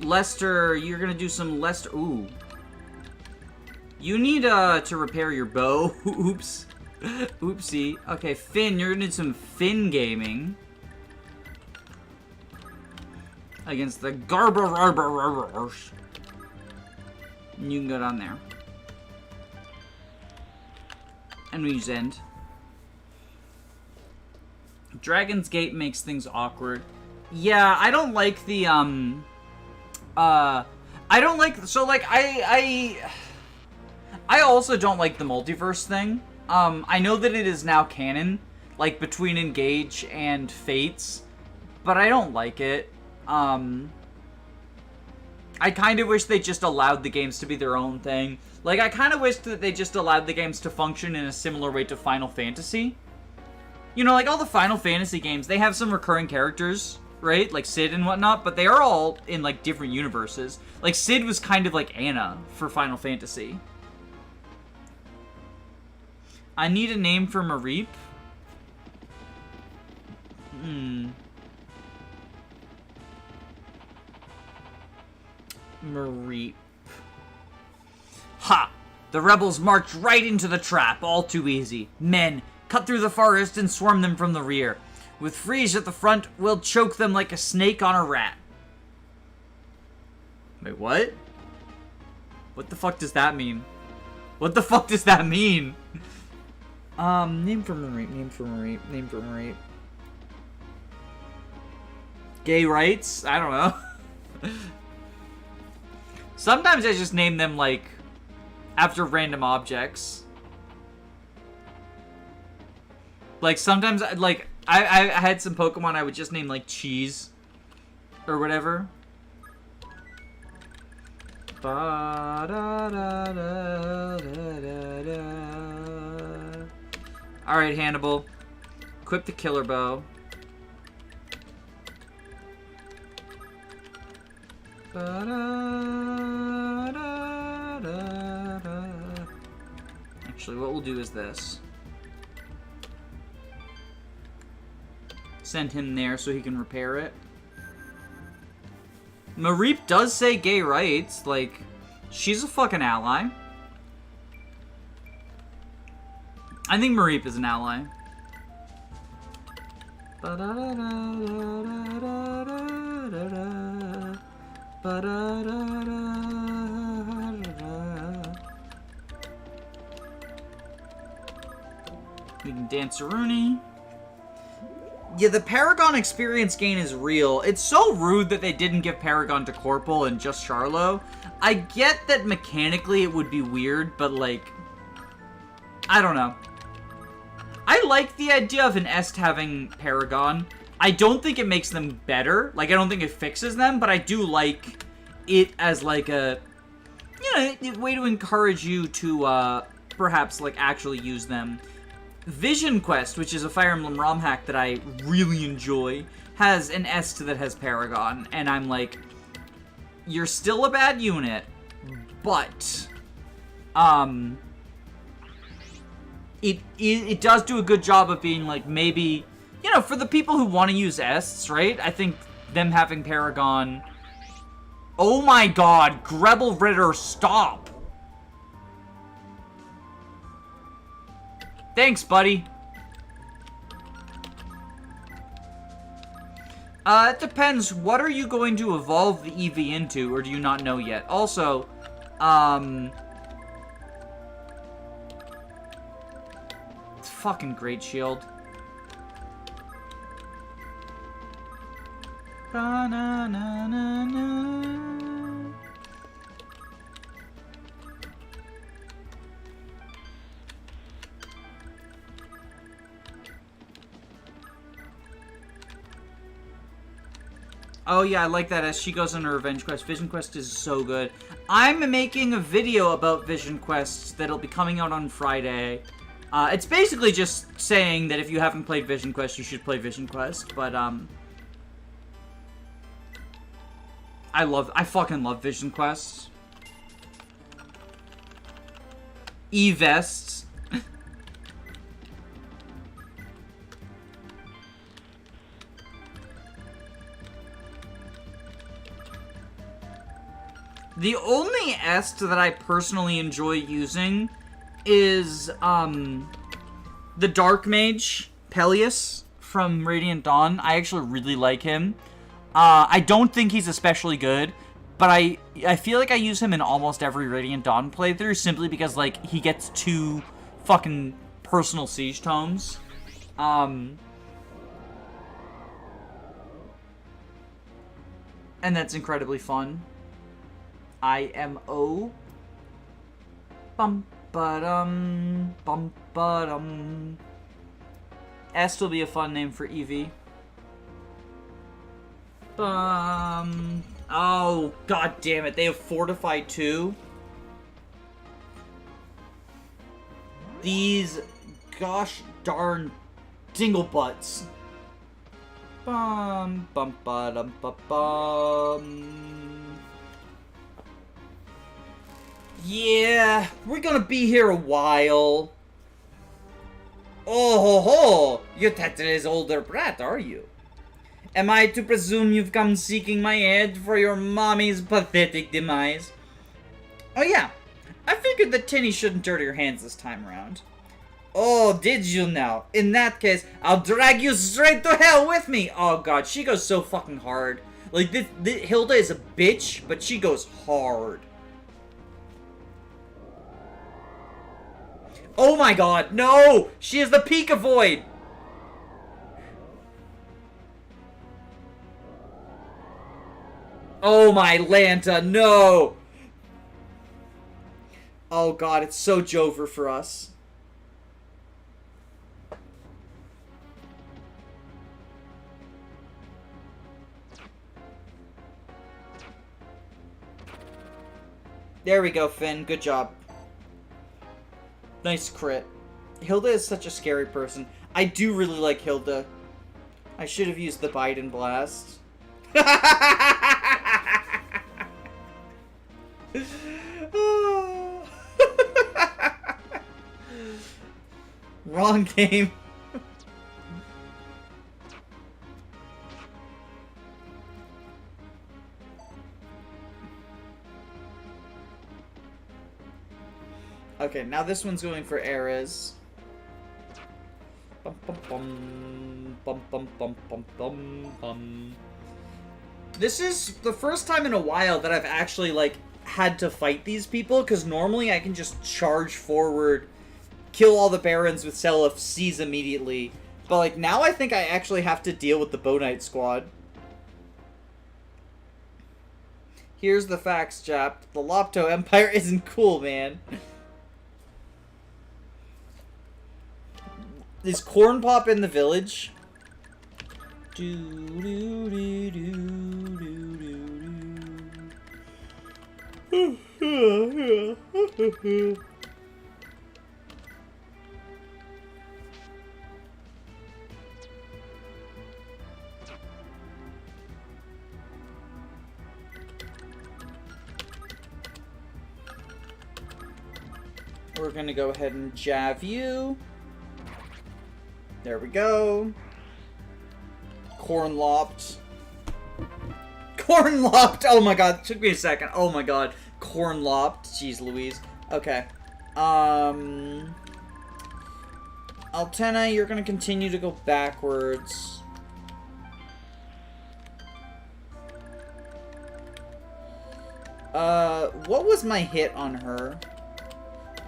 Lester, you're gonna do some Lester. Ooh. You need to repair your bow. Oops. Oopsie. Okay, Finn, you're gonna do some Finn gaming. Against the Garbararbars. You can go down there. And we use end. Dragon's Gate makes things awkward. Yeah, I don't like the, I don't like, so, like, I also don't like the multiverse thing. I know that it is now canon, like, between Engage and Fates, but I don't like it. I kind of wish they just allowed the games to be their own thing. Like, I kind of wish that they just allowed the games to function in a similar way to Final Fantasy. You know, like, all the Final Fantasy games, they have some recurring characters, right? Like Sid and whatnot, but they are all in, like, different universes. Like, Sid was kind of like Anna for Final Fantasy. I need a name for Mareep. Mareep. Ha! The rebels marched right into the trap, all too easy. Men, cut through the forest and swarm them from the rear. With Friege at the front, we'll choke them like a snake on a rat. Wait, what? What the fuck does that mean? What the fuck does that mean? Name for Mareep, name for Mareep, name for Mareep. Gay rights? I don't know. Sometimes I just name them, like, after random objects. Like, sometimes, like, I had some Pokemon I would just name, like, Cheese. Or whatever. Alright, Hannibal. Equip the Killer Bow. Actually, what we'll do is this. Send him there so he can repair it. Mareep does say gay rights. Like, she's a fucking ally. I think Mareep is an ally. We can dance a Rooney. Yeah, the Paragon experience gain is real. It's so rude that they didn't give Paragon to Corporal and just Charlo. I get that mechanically it would be weird, but, like, I don't know. I like the idea of an Est having Paragon. I don't think it makes them better. Like, I don't think it fixes them, but I do like it as, like, a, you know, a way to encourage you to, perhaps, like, actually use them. Vision Quest, which is a Fire Emblem ROM hack that I really enjoy, has an Est that has Paragon, and I'm like, you're still a bad unit, but, it does do a good job of being like, maybe, you know, for the people who want to use Ests, right? I think them having Paragon. Oh my god, Grebel Ritter, stop! Thanks, buddy. It depends. What are you going to evolve the EV into, or do you not know yet? Also, it's fucking Great Shield. Oh yeah, I like that as she goes on her Revenge Quest. Vision Quest is so good. I'm making a video about Vision Quests that'll be coming out on Friday. It's basically just saying that if you haven't played Vision Quest, you should play Vision Quest, but I fucking love Vision Quests. E-Vests. The only Est that I personally enjoy using is, the Dark Mage, Peleus, from Radiant Dawn. I actually really like him. I don't think he's especially good, but I feel like I use him in almost every Radiant Dawn playthrough, simply because, like, he gets 2 fucking personal siege tomes. And that's incredibly fun. IMO. Bum ba-dum. Bum ba-dum. Est will be a fun name for Eevee. Oh, god damn it. They have Fortified too. These gosh darn dinglebutts. Bum bum ba-dum ba-bum. Yeah, we're gonna be here a while. Oh ho ho! You're Tetra's older brat, are you? Am I to presume you've come seeking my aid for your mommy's pathetic demise? Oh yeah, I figured that Tinny shouldn't dirty your hands this time around. Oh, did you now? In that case, I'll drag you straight to hell with me! Oh god, she goes so fucking hard. Like, this Hilda is a bitch, but she goes hard. Oh my god, no! She is the Pika Void! Oh my Lanta, no! Oh god, it's so Jover for us. There we go, Finn. Good job. Nice crit. Hilda is such a scary person. I do really like Hilda. I should have used the Biden Blast. Wrong game. Okay, now this one's going for Ares. Bum, bum, bum. Bum, bum, bum, bum, bum, bum. This is the first time in a while that I've actually, like, had to fight these people, because normally I can just charge forward, kill all the Barons with Seliph, seize immediately. But, like, now I think I actually have to deal with the Bow Knight squad. Here's the facts, Jap. The Lopto Empire isn't cool, man. Is Corn Pop in the village? We're gonna go ahead and jab you. There we go. Corn lopped. Corn lopped! Oh my god, it took me a second. Oh my god. Corn lopped. Jeez Louise. Okay. Altena, you're gonna continue to go backwards. What was my hit on her?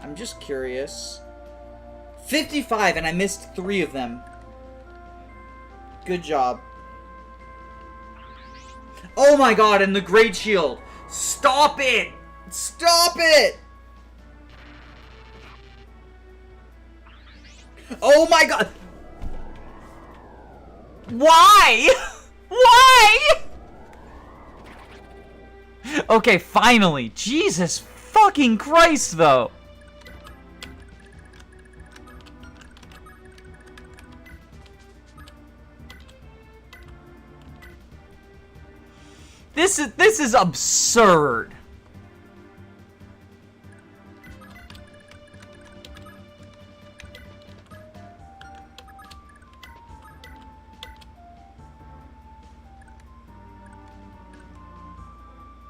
I'm just curious. 55, and I missed 3 of them. Good job. Oh my god, and the Great Shield. Stop it! Stop it! Oh my god! Why? Why? Okay, finally. Jesus fucking Christ, though. This is absurd.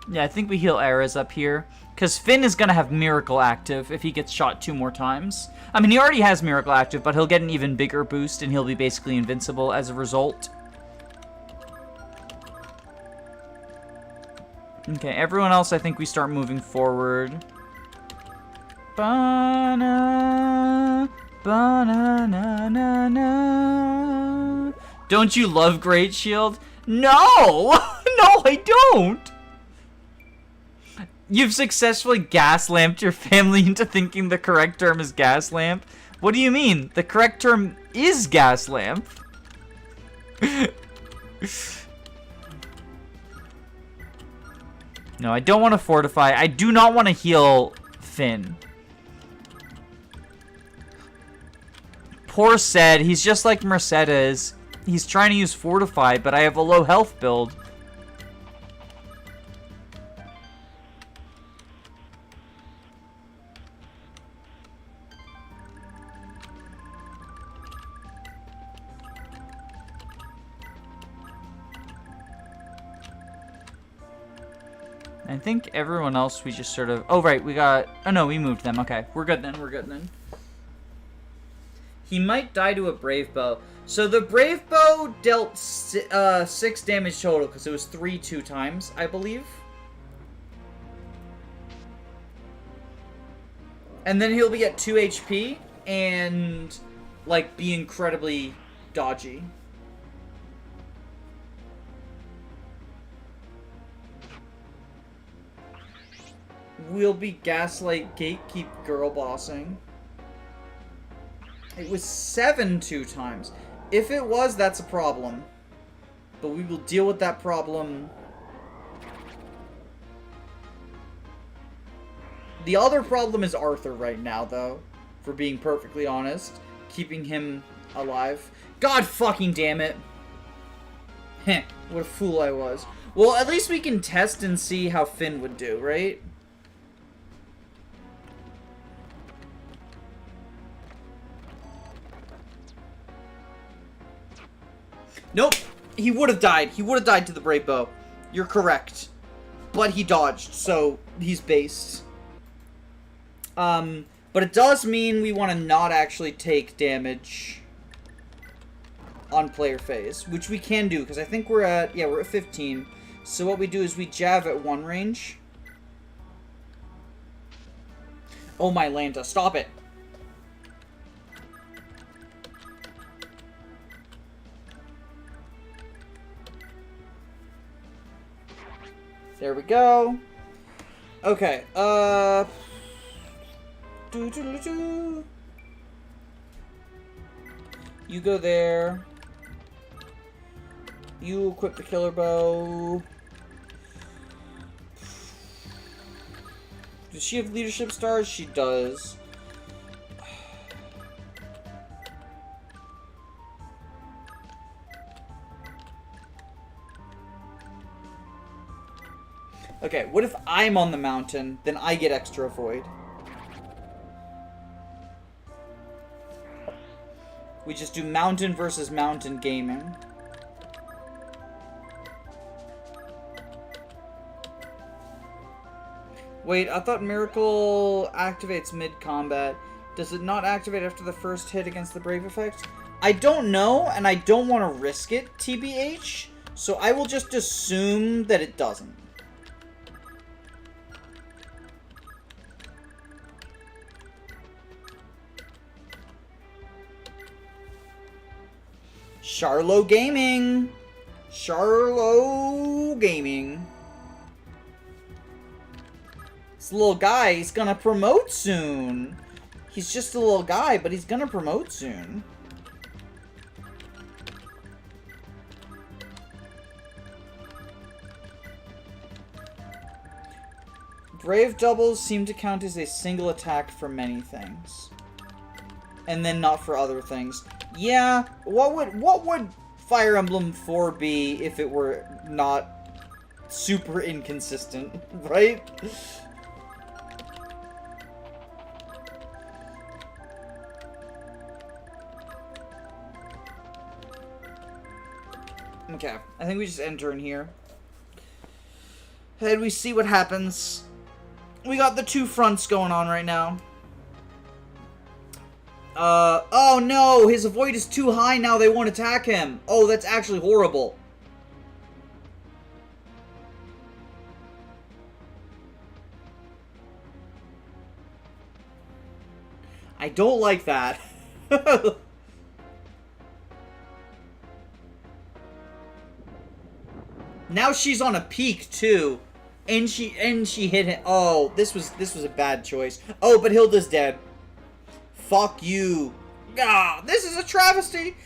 Yeah, I think we heal Ares up here. Because Finn is going to have Miracle active if he gets shot 2 more times. I mean, he already has Miracle active, but he'll get an even bigger boost, and he'll be basically invincible as a result. Okay, everyone else, I think we start moving forward. Ba-na, ba-na-na-na-na. Don't you love Great Shield? No! No, I don't! You've successfully gas-lamped your family into thinking the correct term is gas-lamp? What do you mean? The correct term is gas-lamp. No, I don't want to fortify. I do not want to heal Finn. Poor Ced. He's just like Mercedes. He's trying to use fortify, but I have a low health build. I think everyone else we just sort of... Oh, right, we got... Oh, no, we moved them. Okay, we're good then, we're good then. He might die to a Brave Bow. So the Brave Bow dealt 6 damage total, because it was 3 2 times, I believe. And then he'll be at 2 HP, and, like, be incredibly dodgy. We'll be Gaslight Gatekeep Girl Bossing. It was 7 2 times. If it was, that's a problem. But we will deal with that problem. The other problem is Arthur right now, though. For being perfectly honest. Keeping him alive. God fucking damn it. Heh, what a fool I was. Well, at least we can test and see how Finn would do, right? Nope. He would have died. He would have died to the Brave Bow. You're correct. But he dodged, so he's based. But it does mean we want to not actually take damage on player phase, which we can do, because I think we're at 15. So what we do is we jab at 1 range. Oh my Lanta, stop it. There we go. Okay, You go there. You equip the killer bow. Does she have leadership stars? She does. Okay, what if I'm on the mountain, then I get extra void? We just do mountain versus mountain gaming. Wait, I thought Miracle activates mid-combat. Does it not activate after the first hit against the Brave effect? I don't know, and I don't want to risk it, TBH, so I will just assume that it doesn't. Charlo Gaming! Charlo Gaming. This little guy, he's gonna promote soon. He's just a little guy, but he's gonna promote soon. Brave doubles seem to count as a single attack for many things. And then not for other things. Yeah, what would Fire Emblem 4 be if it were not super inconsistent, right? Okay, I think we just enter in here. And we see what happens. We got the two fronts going on right now. Oh no! His avoid is too high now, they won't attack him. Oh, that's actually horrible. I don't like that. Now she's on a peak too. And she hit him. Oh, this was a bad choice. Oh, but Hilda's dead. Fuck you. Gah, this is a travesty.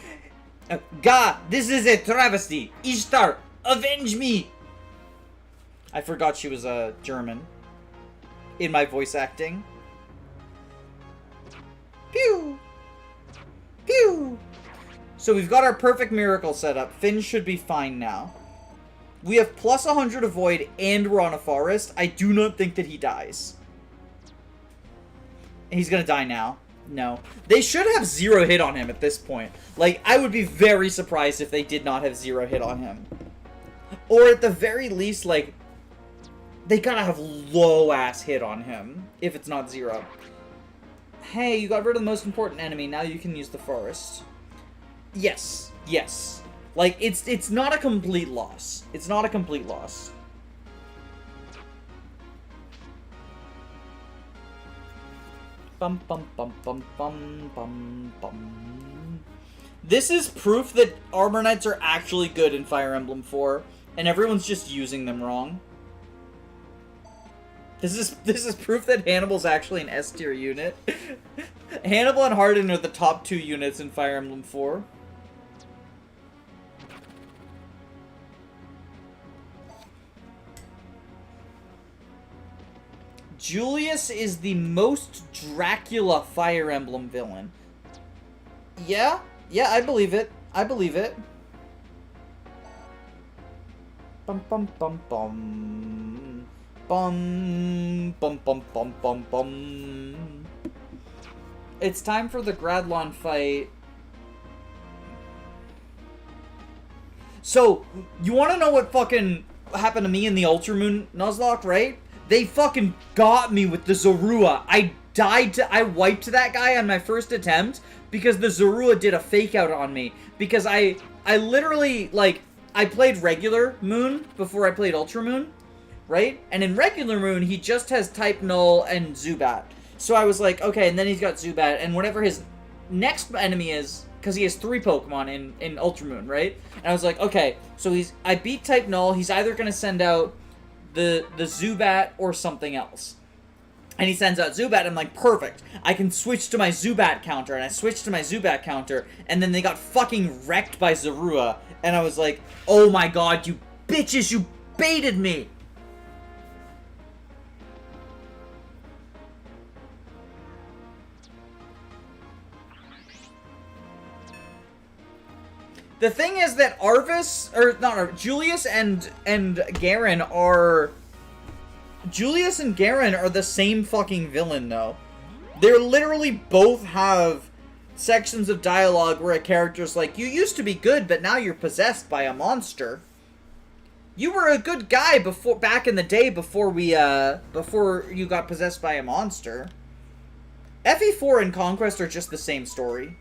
Gah, this is a travesty. Ishtar, avenge me. I forgot she was German in my voice acting. Pew. Pew. So we've got our perfect miracle set up. Finn should be fine now. We have plus 100 avoid and we're on a forest. I do not think that he dies. He's gonna die now. No. They should have 0 hit on him at this point. Like, I would be very surprised if they did not have 0 hit on him. Or at the very least, like, they gotta have low-ass hit on him if it's not 0. Hey, you got rid of the most important enemy. Now you can use the forest. Yes. Yes. Like, it's not a complete loss. It's not a complete loss. Bum bum bum bum bum bum bum. This is proof that Armor Knights are actually good in Fire Emblem 4, and everyone's just using them wrong. This is proof that Hannibal's actually an S tier unit. Hannibal and Hardin are the top 2 units in Fire Emblem 4. Julius is the most Dracula Fire Emblem villain. Yeah? Yeah, I believe it. I believe it. Bum bum bum bum. Bum bum bum bum bum bum. It's time for the Gradlon fight. So, you wanna know what fucking happened to me in the Ultramoon Nuzlocke, right? They fucking got me with the Zorua. I wiped that guy on my first attempt because the Zorua did a fake out on me. Because I literally, like, I played regular Moon before I played Ultra Moon, right? And in regular Moon, he just has Type Null and Zubat. So I was like, okay, and then he's got Zubat, and whatever his next enemy is, because he has 3 Pokemon in Ultra Moon, right? And I was like, okay, so I beat Type Null, he's either going to send out the Zubat or something else. And he sends out Zubat, I'm like, perfect. I can switch to my Zubat counter, and I switched to my Zubat counter, and then they got fucking wrecked by Zorua. And I was like, oh my god, you bitches, you baited me! The thing is that Julius and Garen are... Julius and Garen are the same fucking villain, though. They literally both have sections of dialogue where a character's like, you used to be good, but now you're possessed by a monster. You were a good guy back in the day before you got possessed by a monster. FE4 and Conquest are just the same story.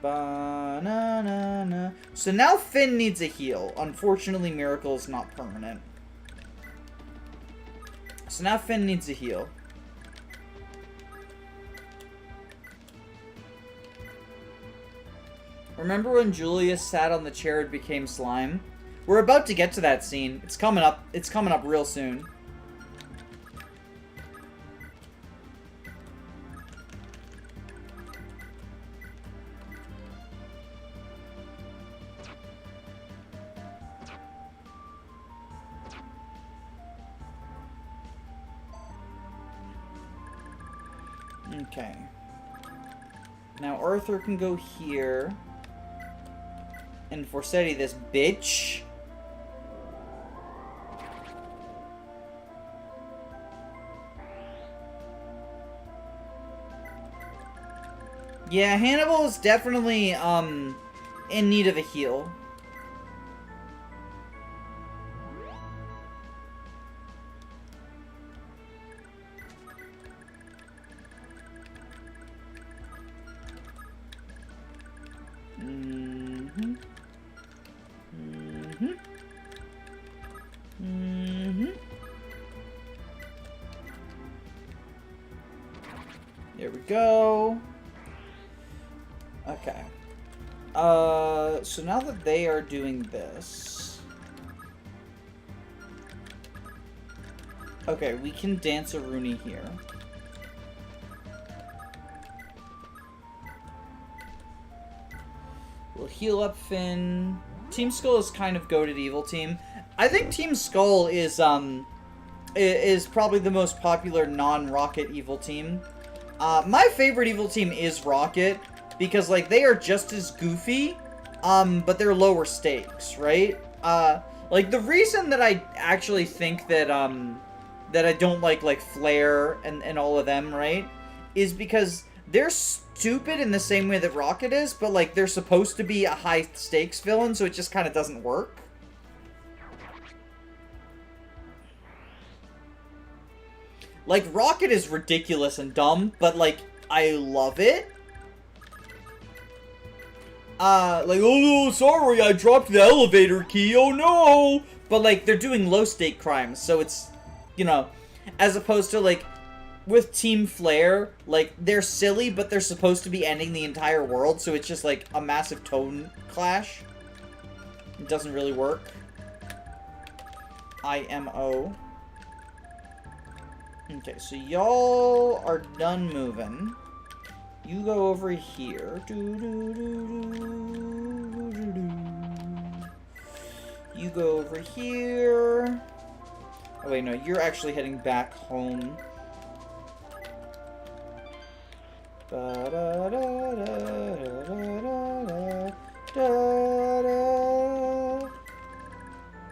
Ba-na-na-na. So now Finn needs a heal. Unfortunately, Miracle is not permanent. So now Finn needs a heal. Remember when Julius sat on the chair and became slime? We're about to get to that scene. It's coming up. It's coming up real soon. Okay. Now Arthur can go here. And Forseti, this bitch. Yeah, Hannibal is definitely, in need of a heal. There we go. Okay. So now that they are doing this... Okay, we can dance a Rooney here. We'll heal up Finn. Team Skull is kind of goated evil team. I think Team Skull is probably the most popular non-Rocket evil team. My favorite evil team is Rocket, because, like, they are just as goofy, but they're lower stakes, right? Like, the reason that I actually think that, that I don't like Flare and all of them, right, is because they're stupid in the same way that Rocket is, but, like, they're supposed to be a high-stakes villain, so it just kind of doesn't work. Like, Rocket is ridiculous and dumb, but, like, I love it. Like, oh no, sorry, I dropped the elevator key, oh no! But, like, they're doing low-stake crimes, so it's, you know, as opposed to, like, with Team Flare, like, they're silly, but they're supposed to be ending the entire world, so it's just, like, a massive tone clash. It doesn't really work. IMO. Okay, so y'all are done moving. You go over here. You go over here. Oh wait, no, you're actually heading back home.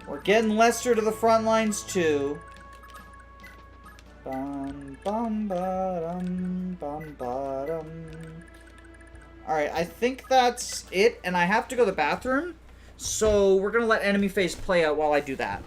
We're getting Lester to the front lines too. Bum, bum, ba-dum, bum, ba-dum. Alright, I think that's it, and I have to go to the bathroom, so we're gonna let enemy phase play out while I do that.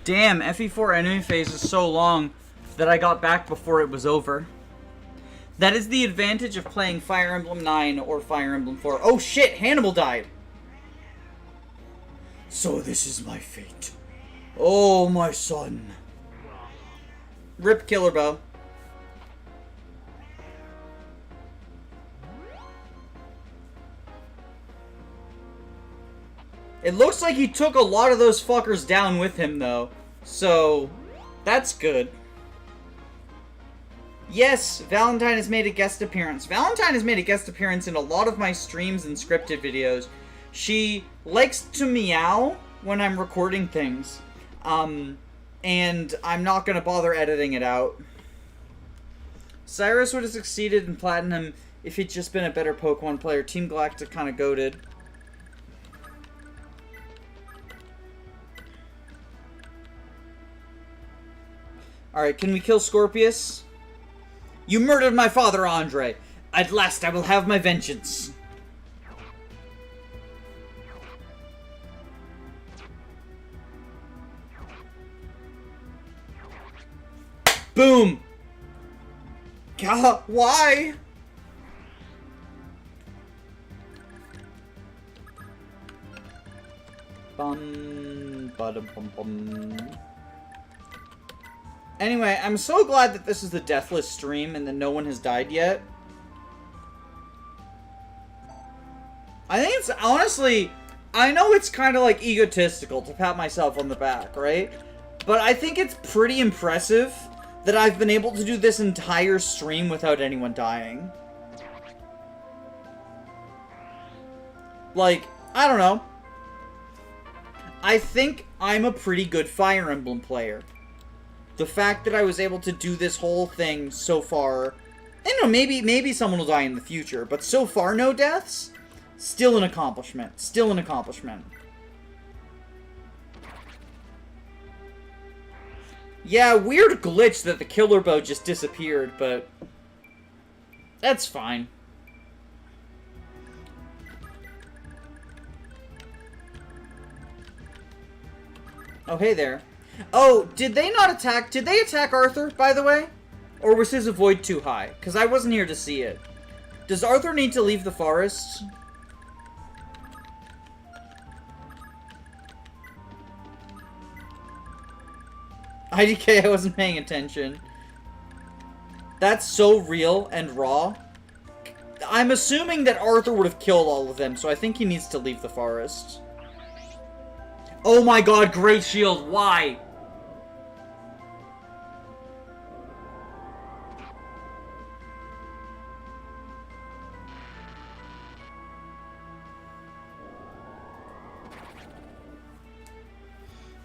Damn, FE4 enemy phase is so long that I got back before it was over. That is the advantage of playing Fire Emblem 9 or Fire Emblem 4. Oh shit, Hannibal died! So this is my fate. Oh, my son. Rip Killer Bow. It looks like he took a lot of those fuckers down with him, though. So, that's good. Yes, Valentine has made a guest appearance. Valentine has made a guest appearance in a lot of my streams and scripted videos. She likes to meow when I'm recording things. And I'm not going to bother editing it out. Cyrus would have succeeded in Platinum if he'd just been a better Pokemon player. Team Galactic kind of goated. Alright, can we kill Scorpius? You murdered my father, Andre. At last I will have my vengeance. Boom! God, why? Bum, bada, bum, bum. Anyway, I'm so glad that this is the deathless stream and that no one has died yet. I think it's, honestly, I know it's kind of like egotistical to pat myself on the back, right? But I think it's pretty impressive that I've been able to do this entire stream without anyone dying. Like, I don't know. I think I'm a pretty good Fire Emblem player. The fact that I was able to do this whole thing so far, I don't know, maybe someone will die in the future, but so far no deaths, still an accomplishment. Still an accomplishment. Yeah, weird glitch that the killer bow just disappeared, but that's fine. Oh, hey there. Oh, did they not attack? Did they attack Arthur, by the way? Or was his avoid too high? Because I wasn't here to see it. Does Arthur need to leave the forest? IDK, I wasn't paying attention. That's so real and raw. I'm assuming that Arthur would have killed all of them, so I think he needs to leave the forest. Oh my god, Great Shield, why?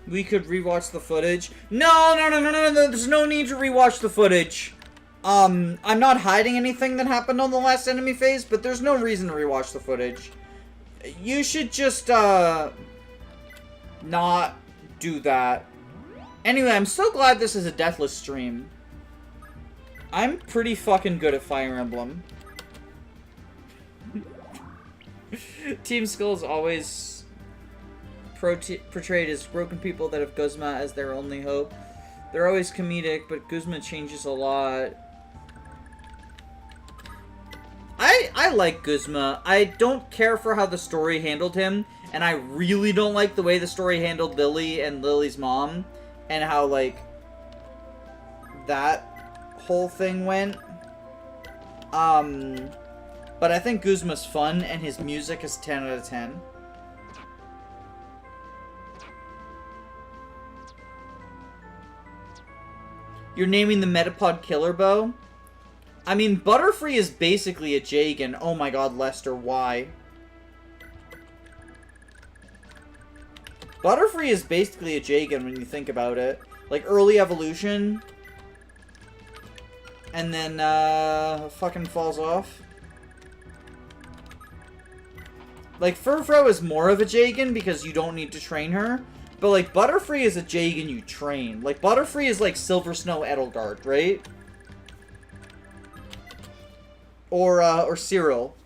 We could rewatch the footage. No, there's no need to rewatch the footage. I'm not hiding anything that happened on the last enemy phase, but there's no reason to rewatch the footage. You should just, not do that. Anyway, I'm so glad this is a deathless stream. I'm pretty fucking good at Fire Emblem. Team Skull is always portrayed as broken people that have Guzma as their only hope. They're always comedic, but Guzma changes a lot. I like Guzma. I don't care for how the story handled him, and I really don't like the way the story handled Lily and Lily's mom, and how, like, that whole thing went. But I think Guzma's fun, and his music is 10 out of 10. You're naming the Metapod Killer Bow? I mean, Butterfree is basically a Jagan. Oh my god, Lester, why? Butterfree is basically a Jagan when you think about it. Like, early evolution. And then, fucking falls off. Like, Furfrou is more of a Jagan because you don't need to train her. But, like, Butterfree is a Jagan you train. Like, Butterfree is like Silver Snow Edelgard, right? Or Cyril.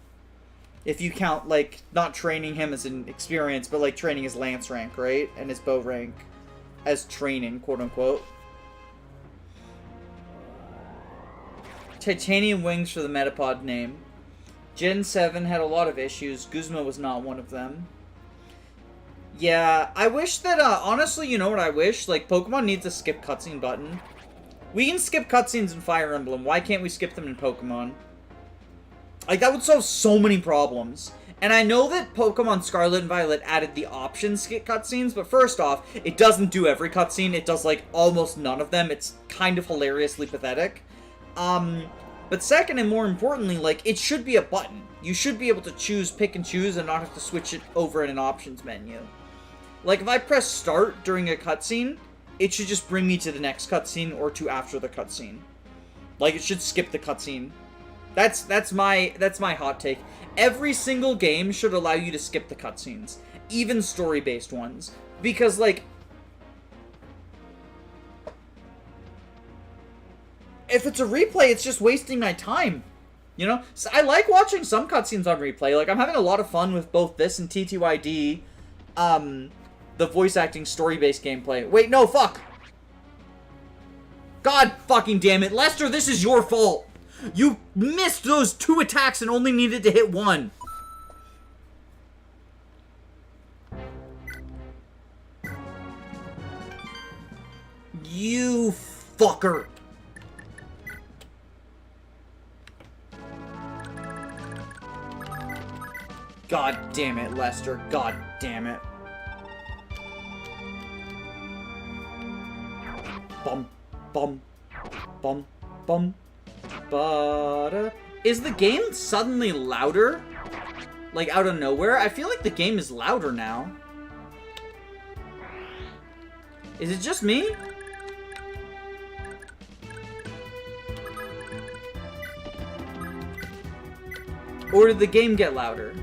If you count, like, not training him as an experience, but, like, training his lance rank, right? And his bow rank as training, quote-unquote. Titanium wings for the Metapod name. Gen 7 had a lot of issues. Guzma was not one of them. Yeah, I wish that, honestly, you know what I wish? Like, Pokemon needs a skip cutscene button. We can skip cutscenes in Fire Emblem. Why can't we skip them in Pokemon? Like, that would solve so many problems. And I know that Pokemon Scarlet and Violet added the option skip cutscenes, but first off, it doesn't do every cutscene. It does, like, almost none of them. It's kind of hilariously pathetic. But second and more importantly, like, it should be a button. You should be able to choose, pick and choose, and not have to switch it over in an options menu. Like, if I press start during a cutscene, it should just bring me to the next cutscene or to after the cutscene. Like, it should skip the cutscene. That's my hot take. Every single game should allow you to skip the cutscenes, even story-based ones, because, like, if it's a replay, it's just wasting my time. You know? So I like watching some cutscenes on replay. Like, I'm having a lot of fun with both this and TTYD, the voice acting story-based gameplay. Wait, no, fuck! God fucking damn it. Lester, this is your fault! You missed those 2 attacks and only needed to hit 1. You fucker. God damn it, Lester. God damn it. Bum, bum, bum, bum. But, is the game suddenly louder? Like, out of nowhere? I feel like the game is louder now. Is it just me? Or did the game get louder?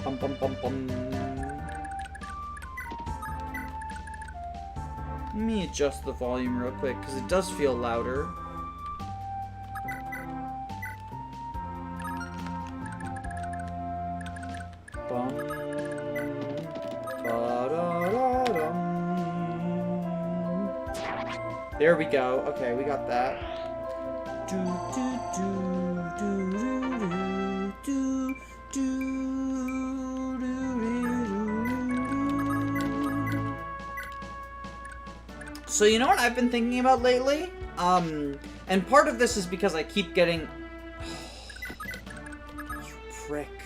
Bum, bum, bum, bum. Let me adjust the volume real quick, because it does feel louder. Bum. Ba-da-da-dum. There we go. Okay, we got that. Do, do, do, do, do, do, do. So you know what I've been thinking about lately? And part of this is because I keep getting... You prick.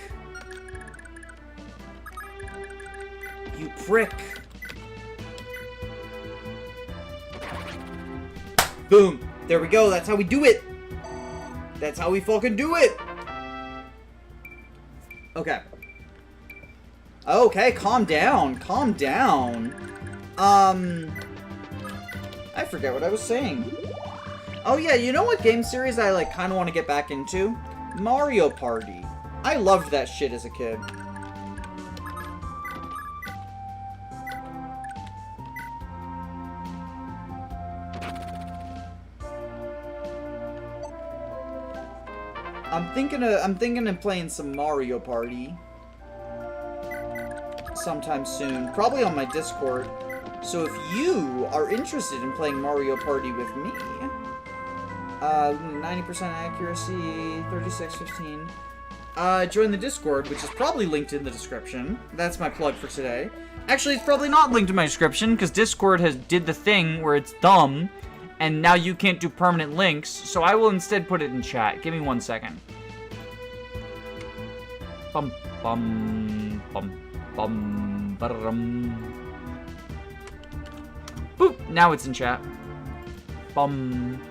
You prick. Boom. There we go. That's how we do it. That's how we fucking do it. Okay. Okay, calm down. Calm down. I forget what I was saying. Oh yeah, you know what game series I like kind of want to get back into? Mario Party. I loved that shit as a kid. I'm thinking of playing some Mario Party sometime soon, probably on my Discord. So if you are interested in playing Mario Party with me, 90% accuracy, 3615, join the Discord, which is probably linked in the description. That's my plug for today. Actually, it's probably not linked in my description, because Discord did the thing where it's dumb, and now you can't do permanent links, so I will instead put it in chat. Give me 1 second. Bum, bum, bum, bum, ba-da-dum. Boop! Now it's in chat. Bum.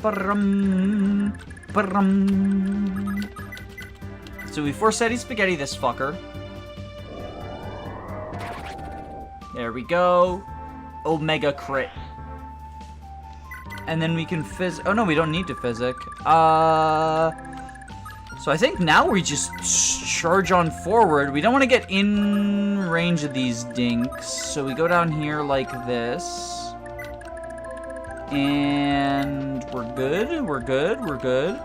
Ba-rum. Ba-rum. So we Forcetti Spaghetti this fucker. There we go. Omega crit. And then we can oh no, we don't need to physic. So I think now we just charge on forward. We don't want to get in range of these dinks. So we go down here like this. And we're good, we're good, we're good.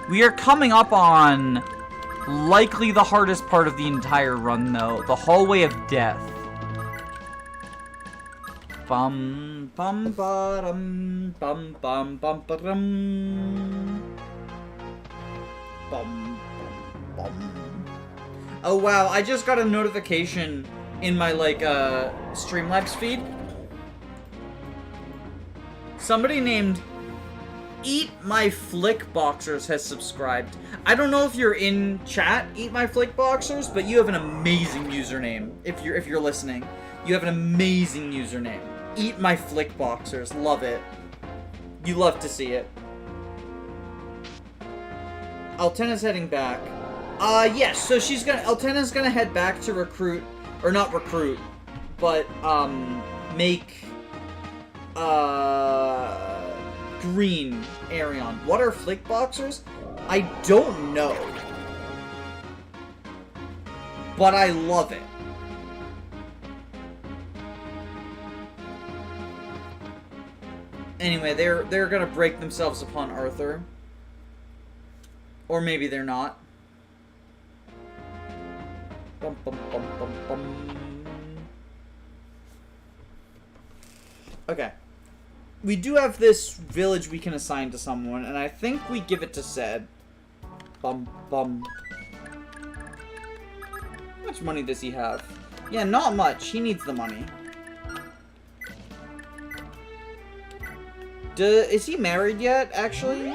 We are coming up on likely the hardest part of the entire run, though. The hallway of death. Bum bum ba-dum, bum bum bum ba-dum. Bum, bum, bum. Oh wow, I just got a notification in my like Streamlabs feed. Somebody named Eat My Flick Boxers has subscribed. I don't know if you're in chat, Eat My Flick Boxers, but you have an amazing username. If you're listening, you have an amazing username. Eat My Flick Boxers, love it. You love to see it. Altena's heading back. Yes, so Altena's gonna head back to recruit, or not recruit, but, make, green Arion. What are flick boxers? I don't know. But I love it. Anyway, they're gonna break themselves upon Arthur. Or maybe they're not. Bum, bum, bum, bum, bum. Okay. We do have this village we can assign to someone, and I think we give it to Zed. Bum, bum. How much money does he have? Yeah, not much. He needs the money. Is he married yet, actually?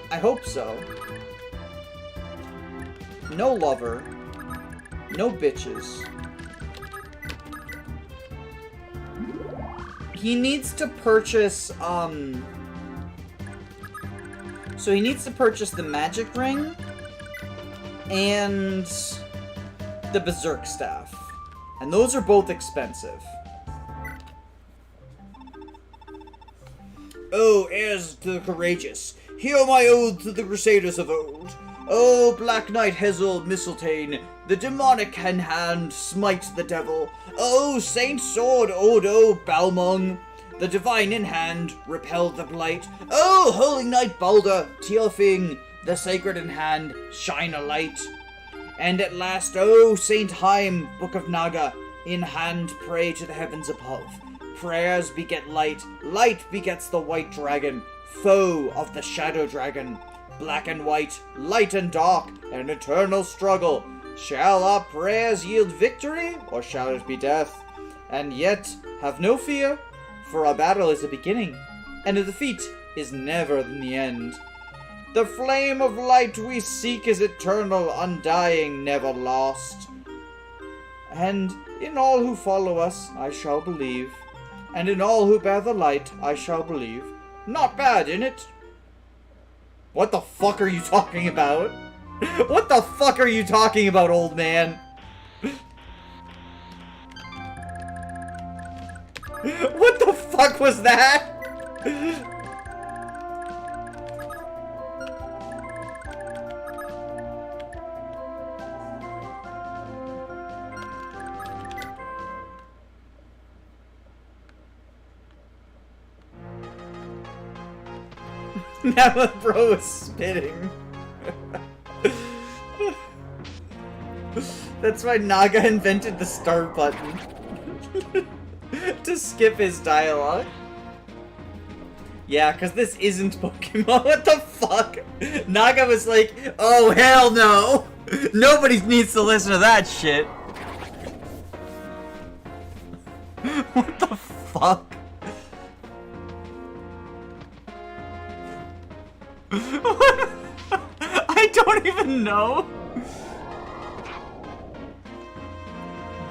I hope so. No lover. No bitches. He needs to purchase, so he needs to purchase the magic ring and the berserk staff. And those are both expensive. Oh, heirs to the courageous, hear my ode to the crusaders of old. Oh, Black Knight Hazel Mistletoe, the demonic hand smite the devil. Oh, Saint Sword Odo Balmung, the divine in hand repel the blight. Oh, Holy Knight Balder Tealfing, the sacred in hand shine a light. And at last, oh, Saint Haim, Book of Naga, in hand pray to the heavens above. Prayers beget light, light begets the white dragon, foe of the shadow dragon. Black and white, light and dark, an eternal struggle. Shall our prayers yield victory, or shall it be death? And yet, have no fear, for our battle is a beginning, and a defeat is never in the end. The flame of light we seek is eternal, undying, never lost. And in all who follow us, I shall believe. And in all who bear the light, I shall believe. Not bad, innit? What the fuck are you talking about? What the fuck are you talking about, old man? What the fuck was that? Now the bro is spitting. That's why Naga invented the start button. To skip his dialogue. Yeah, because this isn't Pokemon. What the fuck? Naga was like, oh hell no! Nobody needs to listen to that shit. What the fuck? I don't even know.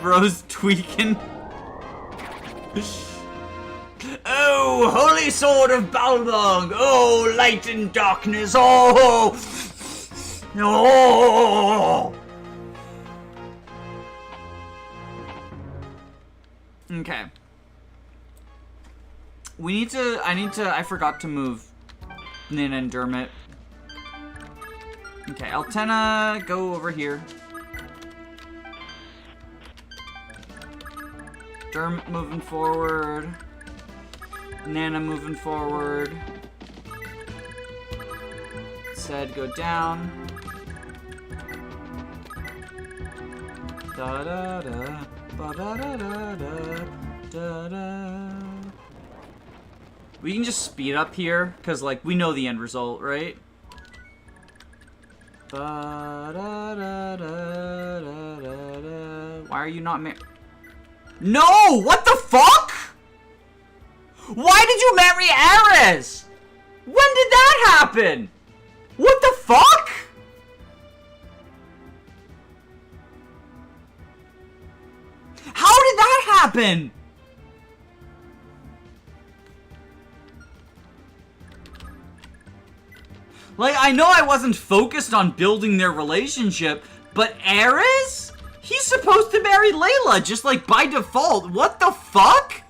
Bro's tweaking. Oh, holy sword of Balmung! Oh, light and darkness! Oh! Oh! Okay. I forgot to move Nina and Dermot. Okay, Altena, go over here. Dermot moving forward. Nana moving forward. Said go down. Da da da, ba da da da da da da. We can just speed up here, cause like we know the end result, right? Ba da da da da da da. Why are you not married? No! What the fuck? Why did you marry Ares? When did that happen? What the fuck? How did that happen? Like, I know I wasn't focused on building their relationship, but Ares? He's supposed to marry Layla, just like by default. What the fuck?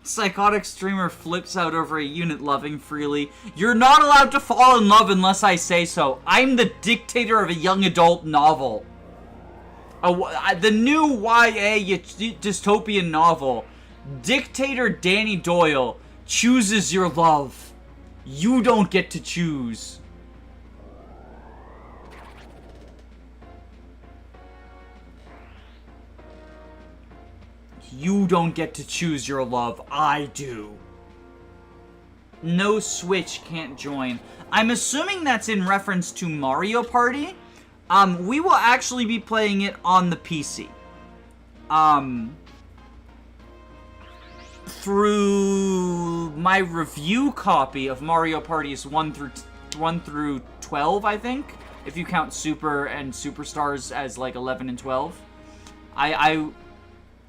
Psychotic streamer flips out over a unit loving freely. You're not allowed to fall in love unless I say so. I'm the dictator of a young adult novel. The new YA dystopian novel. Dictator Danny Doyle chooses your love. You don't get to choose. You don't get to choose your love. I do. No Switch can't join. I'm assuming that's in reference to Mario Party. We will actually be playing it on the PC. Through my review copy of Mario Parties 1 through 12, I think. If you count Super and Superstars as like 11 and 12.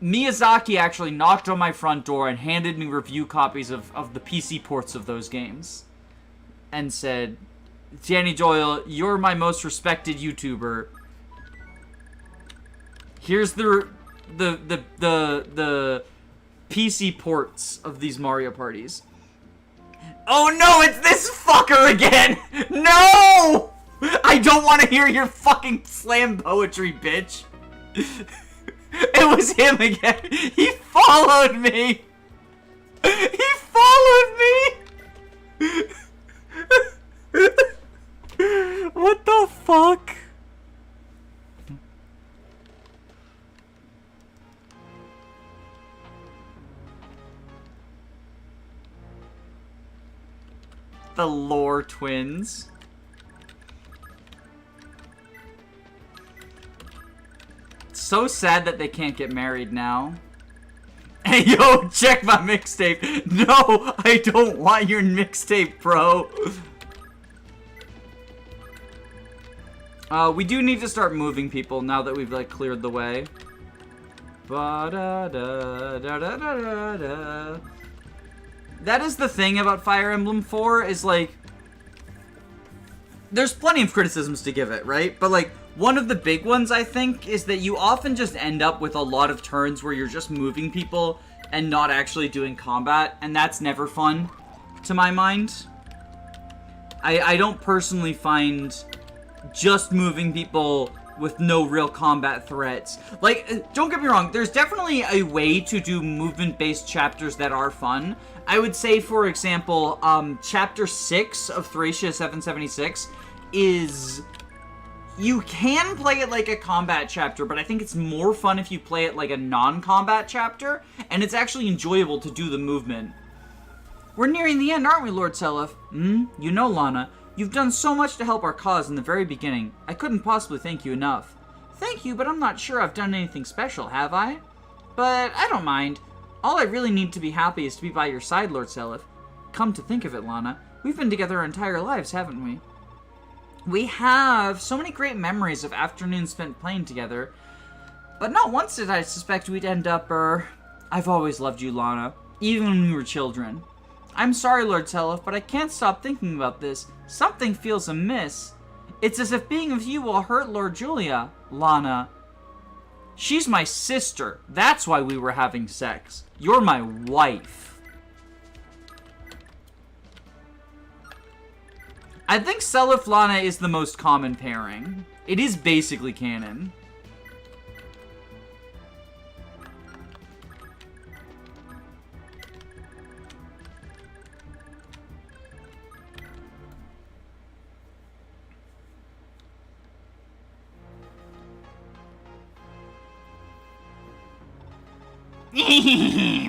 Miyazaki actually knocked on my front door and handed me review copies of the PC ports of those games. And said, Danny Doyle, you're my most respected YouTuber. Here's the PC ports of these Mario Parties. Oh no, it's this fucker again! No! I don't want to hear your fucking slam poetry, bitch. It was him again. He followed me. He followed me. What the fuck? The lore twins. So sad that they can't get married now. Hey, yo, check my mixtape. No, I don't want your mixtape, bro. We do need to start moving people now that we've, like, cleared the way. Ba-da-da-da-da-da-da-da. That is the thing about Fire Emblem 4, is, like... There's plenty of criticisms to give it, right? But, like, one of the big ones, I think, is that you often just end up with a lot of turns where you're just moving people and not actually doing combat, and that's never fun, to my mind. I don't personally find just moving people with no real combat threats. Like, don't get me wrong, there's definitely a way to do movement-based chapters that are fun. I would say, for example, Chapter 6 of Thracia 776 is... You can play it like a combat chapter, but I think it's more fun if you play it like a non-combat chapter, and it's actually enjoyable to do the movement. We're nearing the end, aren't we, Lord Seliph? You know, Lana, you've done so much to help our cause in the very beginning. I couldn't possibly thank you enough. Thank you, but I'm not sure I've done anything special, have I? But I don't mind. All I really need to be happy is to be by your side, Lord Seliph. Come to think of it, Lana, we've been together our entire lives, haven't we? We have so many great memories of afternoons spent playing together, but not once did I suspect we'd end up, I've always loved you, Lana, even when we were children. I'm sorry, Lord Seliph, but I can't stop thinking about this. Something feels amiss. It's as if being with you will hurt Lord Julia, Lana. She's my sister. That's why we were having sex. You're my wife. I think Seliph Lana is the most common pairing. It is basically canon.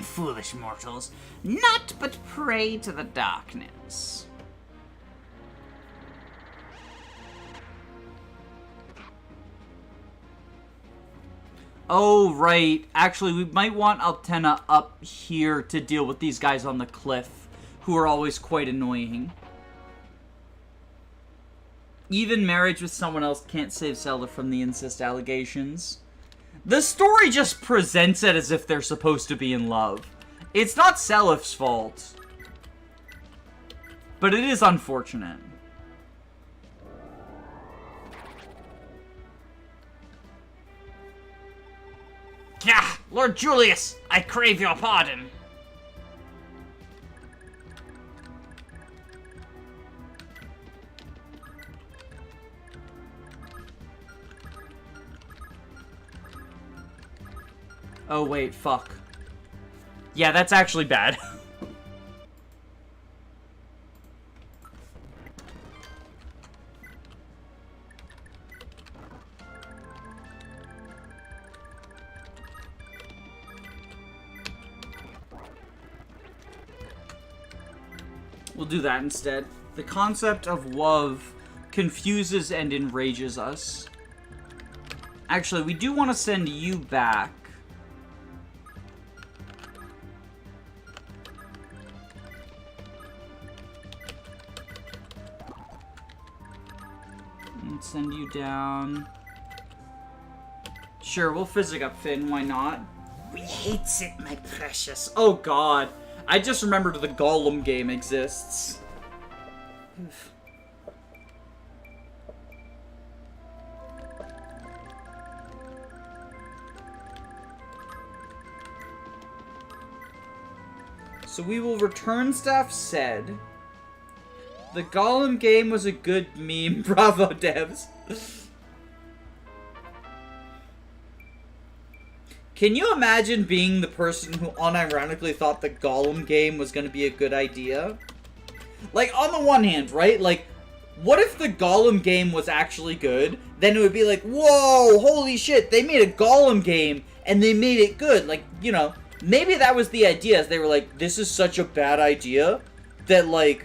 Foolish mortals, not but prey to the darkness. Oh, right. Actually, we might want Altena up here to deal with these guys on the cliff, who are always quite annoying. Even marriage with someone else can't save Zelda from the incest allegations. The story just presents it as if they're supposed to be in love. It's not Seliph's fault. But it is unfortunate. Yeah, Lord Julius, I crave your pardon. Oh, wait, fuck. Yeah, that's actually bad. We'll do that instead. The concept of love confuses and enrages us. Actually, we do want to send you back. And send you down. Sure, we'll physic up Finn, why not? We hates it, my precious. Oh god. I just remembered the Gollum game exists. Oof. So we will return staff said. The Gollum game was a good meme. Bravo, devs. Can you imagine being the person who unironically thought the Gollum game was going to be a good idea? Like, on the one hand, right? Like, what if the Gollum game was actually good? Then it would be like, whoa, holy shit, they made a Gollum game, and they made it good. Like, you know, maybe that was the idea. They were like, this is such a bad idea that, like,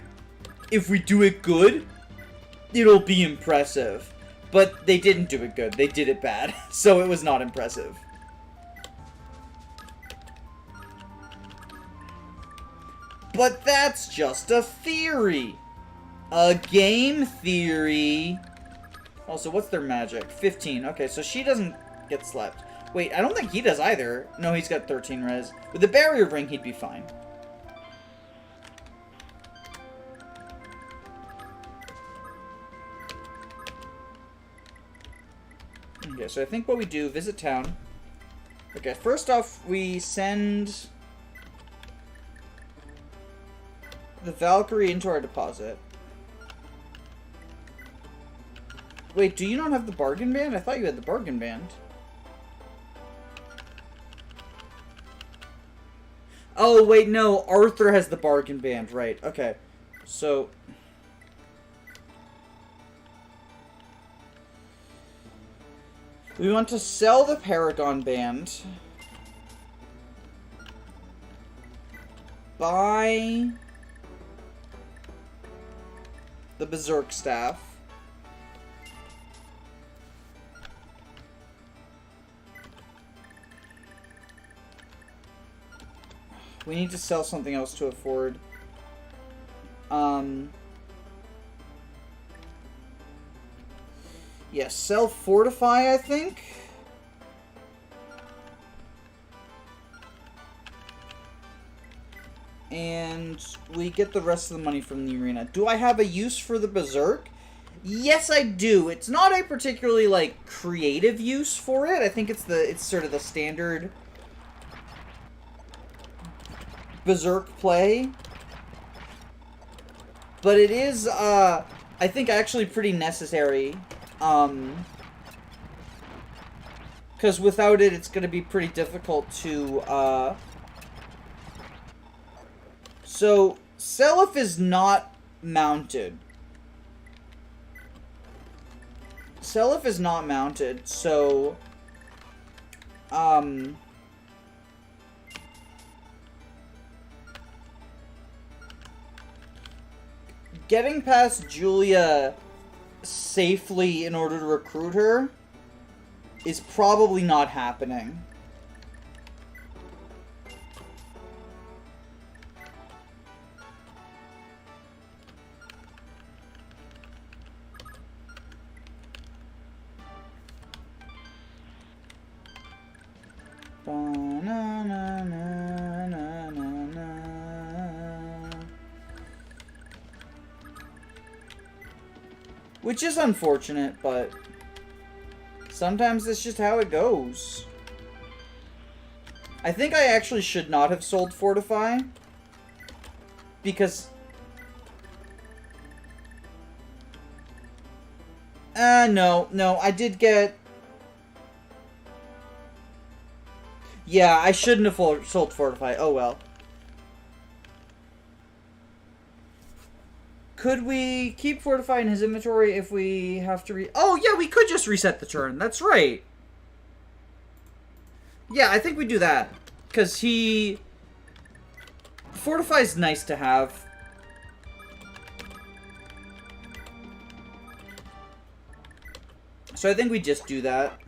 if we do it good, it'll be impressive. But they didn't do it good. They did it bad. So it was not impressive. But that's just a theory. A game theory. Also, what's their magic? 15. Okay, so she doesn't get slept. Wait, I don't think he does either. No, he's got 13 res. With the barrier ring, he'd be fine. Okay, so I think what we do, visit town. Okay, first off, we send the Valkyrie into our deposit. Wait, do you not have the bargain band? I thought you had the bargain band. Oh, wait, no. Arthur has the bargain band. Right, okay. So we want to sell the Paragon band. Buy the Berserk staff. We need to sell something else to afford. Yeah, sell Fortify, I think. And we get the rest of the money from the arena. Do I have a use for the Berserk? Yes, I do. It's not a particularly, like, creative use for it. I think it's sort of the standard Berserk play. But it is, I think actually pretty necessary. Because without it, it's going to be pretty difficult to, So, Seliph is not mounted. Seliph is not mounted, so... Getting past Julia safely in order to recruit her is probably not happening. Which is unfortunate, but sometimes it's just how it goes. I think I actually should not have sold Fortify. Because... no, I did get... Yeah, I shouldn't have sold Fortify. Oh well. Could we keep Fortify in his inventory if we have to Oh, yeah, we could just reset the turn. That's right. Yeah, I think we do that. Because Fortify's nice to have. So I think we just do that.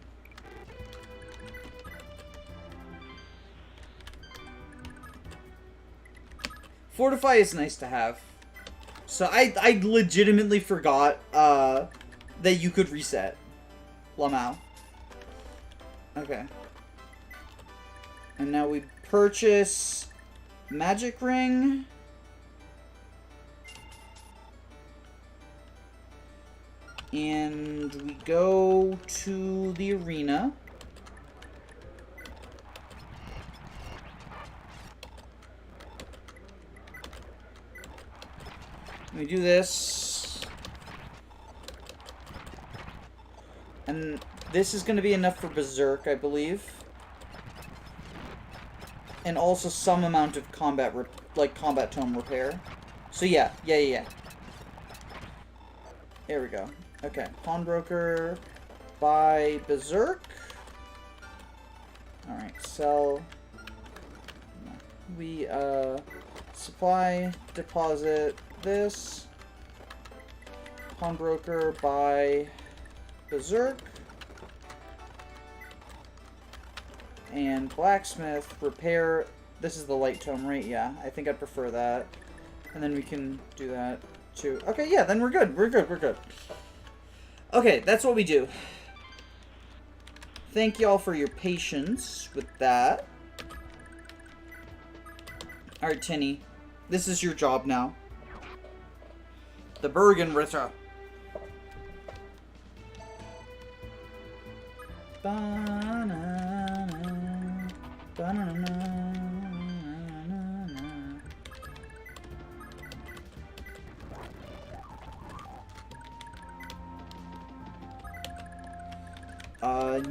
Fortify is nice to have. So I legitimately forgot that you could reset Lamau. Okay. And now we purchase Magic Ring. And we go to the arena. We do this. And this is going to be enough for Berserk, I believe. And also some amount of combat tome repair. So yeah. There we go. Okay, Pawnbroker, buy Berserk. Alright, sell. We, supply, deposit this. Pawnbroker, buy Berserk. And Blacksmith, repair. This is the light tome, right? Yeah, I think I'd prefer that. And then we can do that too. Okay, yeah, then we're good. We're good. Okay, that's what we do. Thank y'all for your patience with that. Alright, Tinny. This is your job now. The Bergen Ritter.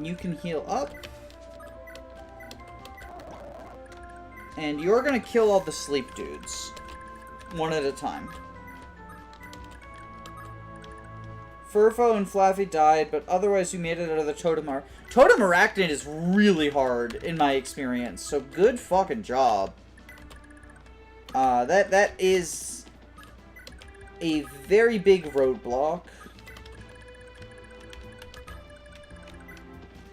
You can heal up. And you're gonna kill all the sleep dudes. One at a time. Furfo and Flaffy died, but otherwise you made it out of the Totem. Totem Arachnid is really hard, in my experience, so good fucking job. That is a very big roadblock.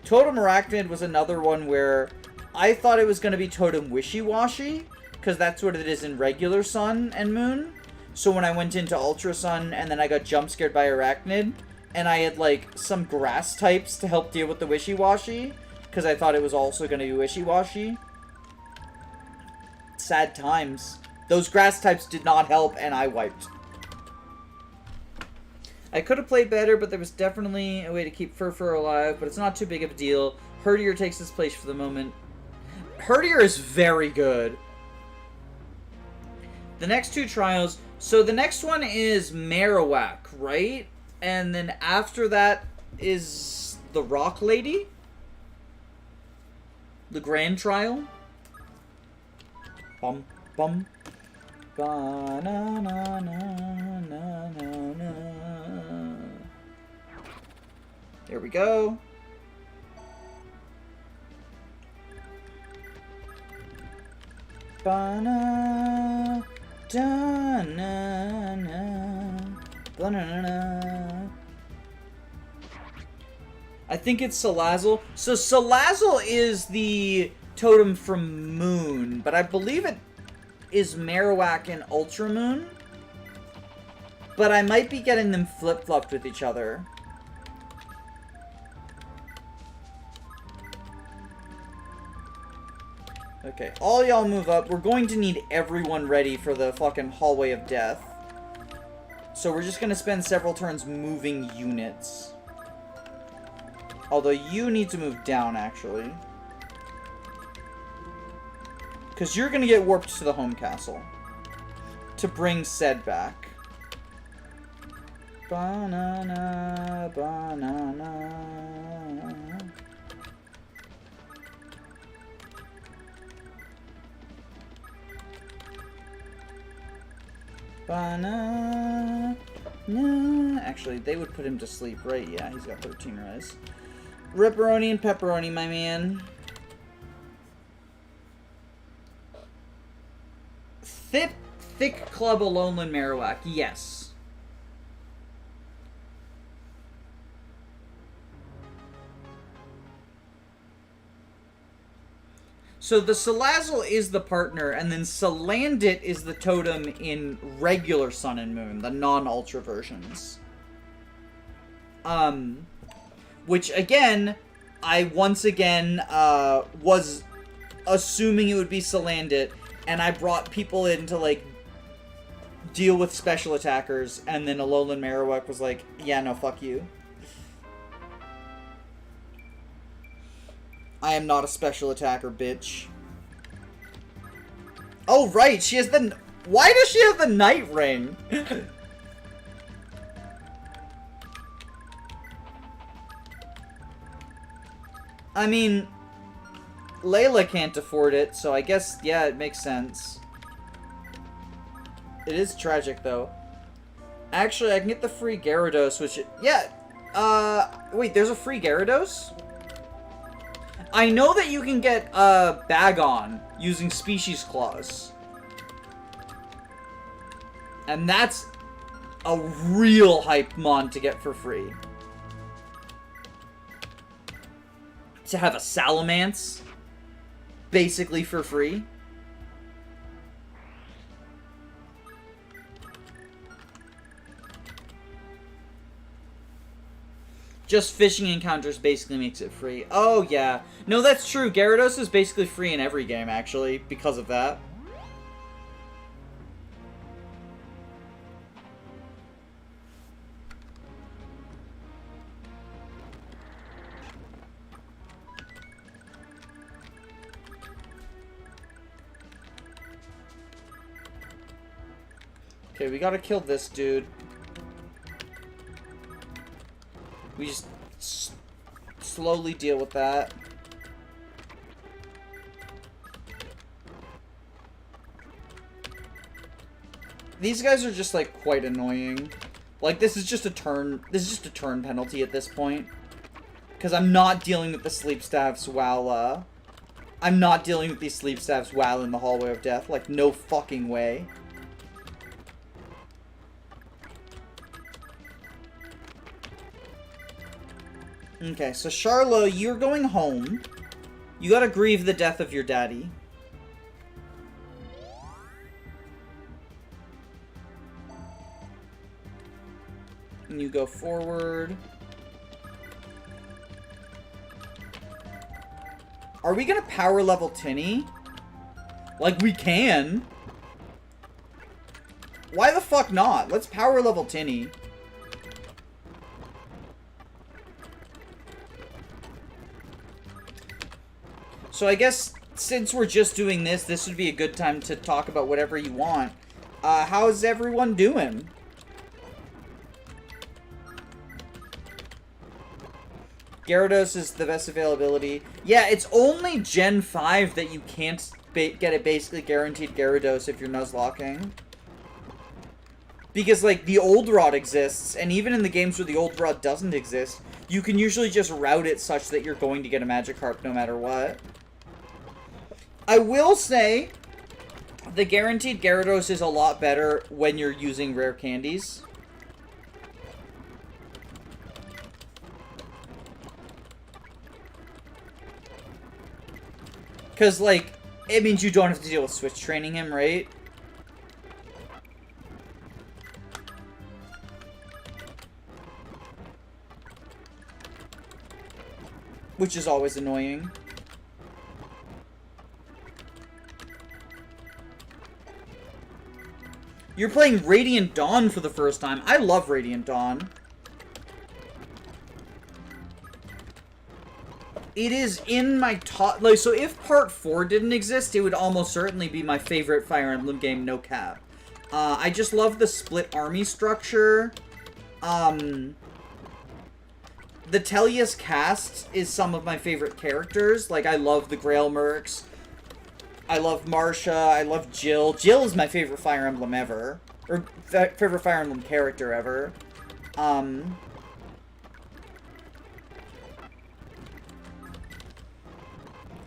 Totem Arachnid was another one where I thought it was going to be Totem Wishy-Washy, because that's what it is in regular Sun and Moon. So when I went into Ultra Sun and then I got jump scared by Arachnid, and I had like some grass types to help deal with the Wishy-Washy, because I thought it was also going to be Wishy-Washy. Sad times. Those grass types did not help and I wiped. I could have played better, but there was definitely a way to keep Furfur alive, but it's not too big of a deal. Herdier takes his place for the moment. Herdier is very good. The next two trials, So the next one is Marowak, right? And then after that is the Rock Lady? The Grand Trial? Bum, bum. Ba-na-na-na-na-na-na. There we go. Ba-na, da-na-na, ba-na-na-na. I think it's Salazzle. So Salazzle is the totem from Moon, but I believe it is Marowak and Ultramoon. But I might be getting them flip-flopped with each other. Okay, all y'all move up. We're going to need everyone ready for the fucking Hallway of Death. So we're just gonna spend several turns moving units. Although you need to move down, actually. Because you're gonna get warped to the home castle. To bring Ced back. Banana, banana. Banana. Actually, they would put him to sleep, right? Yeah, he's got 13 rise. Ripperoni and pepperoni, my man. Thick Club Alolan Marowak, yes. So the Salazzle is the partner, and then Salandit is the totem in regular Sun and Moon, the non-Ultra versions. Which, again, I once again was assuming it would be Salandit, and I brought people in to, like, deal with special attackers, and then Alolan Marowak was like, yeah, no, fuck you. I am not a special attacker, bitch. Oh, right, she has the... Why does she have the Night Ring? I mean, Layla can't afford it, so I guess, yeah, it makes sense. It is tragic, though. Actually, I can get the free Gyarados, which... Yeah, wait, there's a free Gyarados? I know that you can get Bagon using Species Clause. And that's a real hype mon to get for free. To have a Salamence basically for free. Just fishing encounters basically makes it free. Oh, yeah. No, that's true. Gyarados is basically free in every game, actually, because of that. Okay, we gotta kill this dude. We just slowly deal with that. These guys are just, like, quite annoying. Like, this is just a turn penalty at this point. Because I'm not dealing with the sleep staffs while, I'm not dealing with these sleep staffs while in the Hallway of Death. Like, no fucking way. Okay, so Charlo, you're going home. You gotta grieve the death of your daddy. And you go forward. Are we gonna power level Tinny? Like, we can. Why the fuck not? Let's power level Tinny. So I guess, since we're just doing this, this would be a good time to talk about whatever you want. How's everyone doing? Gyarados is the best availability. Yeah, it's only Gen 5 that you can't get a basically guaranteed Gyarados if you're Nuzlocking. Because, like, the Old Rod exists, and even in the games where the Old Rod doesn't exist, you can usually just route it such that you're going to get a Magikarp no matter what. I will say, the guaranteed Gyarados is a lot better when you're using rare candies. Because, like, it means you don't have to deal with switch training him, right? Which is always annoying. You're playing Radiant Dawn for the first time. I love Radiant Dawn. It is in my top... Like, so if Part 4 didn't exist, it would almost certainly be my favorite Fire Emblem game, no cap. I just love the split army structure. The Tellius cast is some of my favorite characters. Like, I love the Grail Mercs. I love Marcia. I love Jill. Jill is my favorite Fire Emblem ever. Or, favorite Fire Emblem character ever.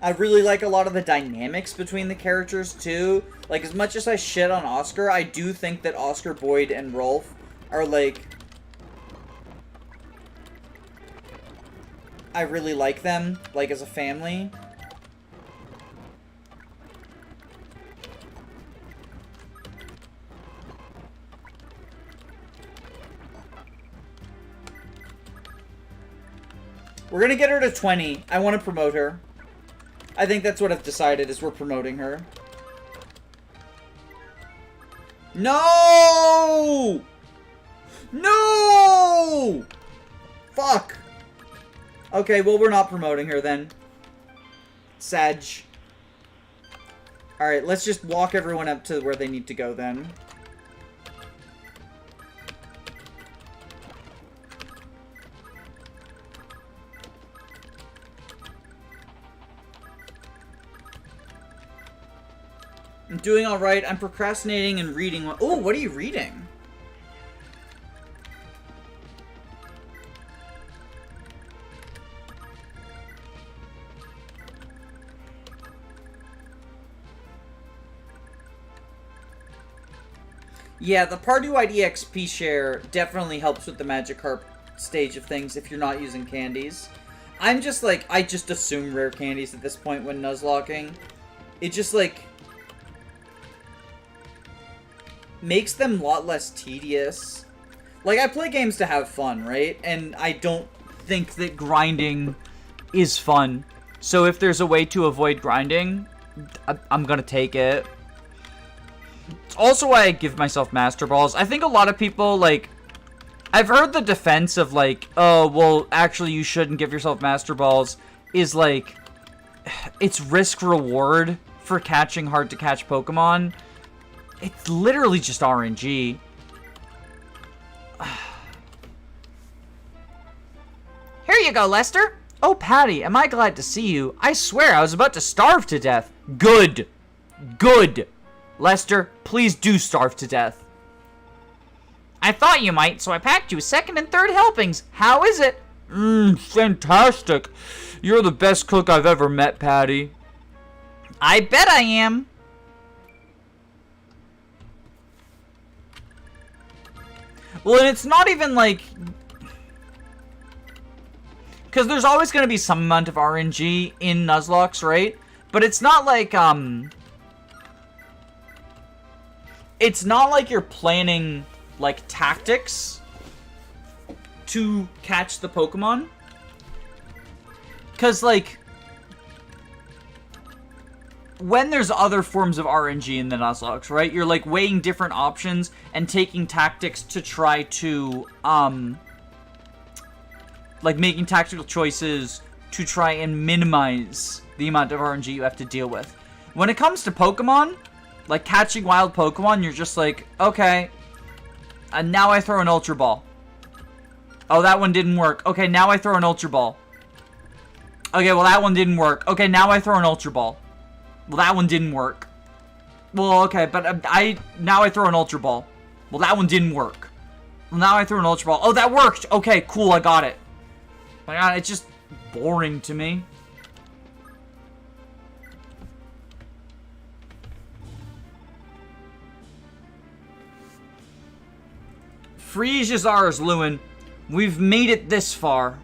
I really like a lot of the dynamics between the characters, too. Like, as much as I shit on Oscar, I do think that Oscar, Boyd, and Rolf are, like... I really like them, like, as a family. We're gonna get her to 20. I want to promote her. I think that's what I've decided, is we're promoting her. No! No! Fuck! Okay, well, we're not promoting her then. Sag. Alright, let's just walk everyone up to where they need to go then. I'm doing alright. I'm procrastinating and reading. Oh, what are you reading? Yeah, the Pardew-wide EXP share definitely helps with the Magikarp stage of things if you're not using candies. I'm just like, I just assume rare candies at this point when Nuzlocking. It just like... makes them a lot less tedious. Like, I play games to have fun, right? And I don't think that grinding is fun. So if there's a way to avoid grinding, I'm gonna take it. It's also why I give myself Master Balls. I think a lot of people, like... I've heard the defense of, like, oh, well, actually you shouldn't give yourself Master Balls, is, like... it's risk-reward for catching hard-to-catch Pokemon. It's literally just RNG. Here you go, Lester. Oh, Patty, am I glad to see you. I swear I was about to starve to death. Good. Good. Lester, please do starve to death. I thought you might, so I packed you second and third helpings. How is it? Fantastic. You're the best cook I've ever met, Patty. I bet I am. Well, and it's not even like... because there's always going to be some amount of RNG in Nuzlocke, right? But it's not like, it's not like you're planning, like, tactics to catch the Pokemon. Because, like... when there's other forms of RNG in the Nuzlocke, right? You're, like, weighing different options and taking tactics to try to, like, making tactical choices to try and minimize the amount of RNG you have to deal with. When it comes to Pokemon, Like, catching wild Pokemon, you're just like, okay. And now I throw an Ultra Ball. Oh, that one didn't work. Okay, now I throw an Ultra Ball. Okay, well, that one didn't work. Okay, now I throw an Ultra Ball. Well, that one didn't work. Well, okay, but now I throw an Ultra Ball. Well, that one didn't work. Well, now I throw an Ultra Ball. Oh, that worked! Okay, cool, I got it. My God, it's just boring to me. Freeze is ours, Lewin. We've made it this far.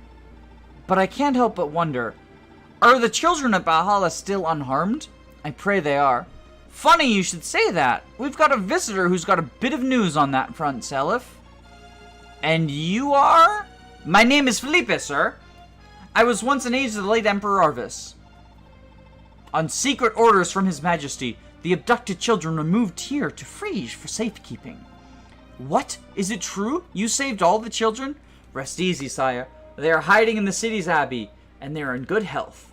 But I can't help but wonder, are the children of Valhalla still unharmed? I pray they are. Funny you should say that. We've got a visitor who's got a bit of news on that front, Seliph. And you are? My name is Felipe, sir. I was once an aide to the late Emperor Arvis. On secret orders from His Majesty, the abducted children were moved here to Frege for safekeeping. What? Is it true? You saved all the children? Rest easy, sire. They are hiding in the city's abbey, and they are in good health.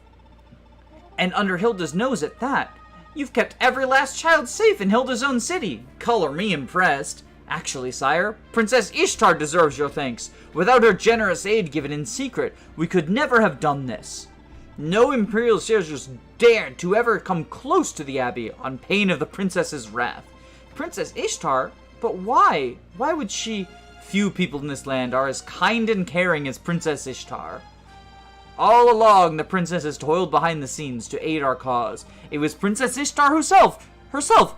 And under Hilda's nose at that. You've kept every last child safe in Hilda's own city. Color me impressed. Actually, sire, Princess Ishtar deserves your thanks. Without her generous aid given in secret, we could never have done this. No Imperial soldiers dared to ever come close to the abbey on pain of the princess's wrath. Princess Ishtar? But why? Why would she? Few people in this land are as kind and caring as Princess Ishtar. All along, the princess has toiled behind the scenes to aid our cause. It was Princess Ishtar herself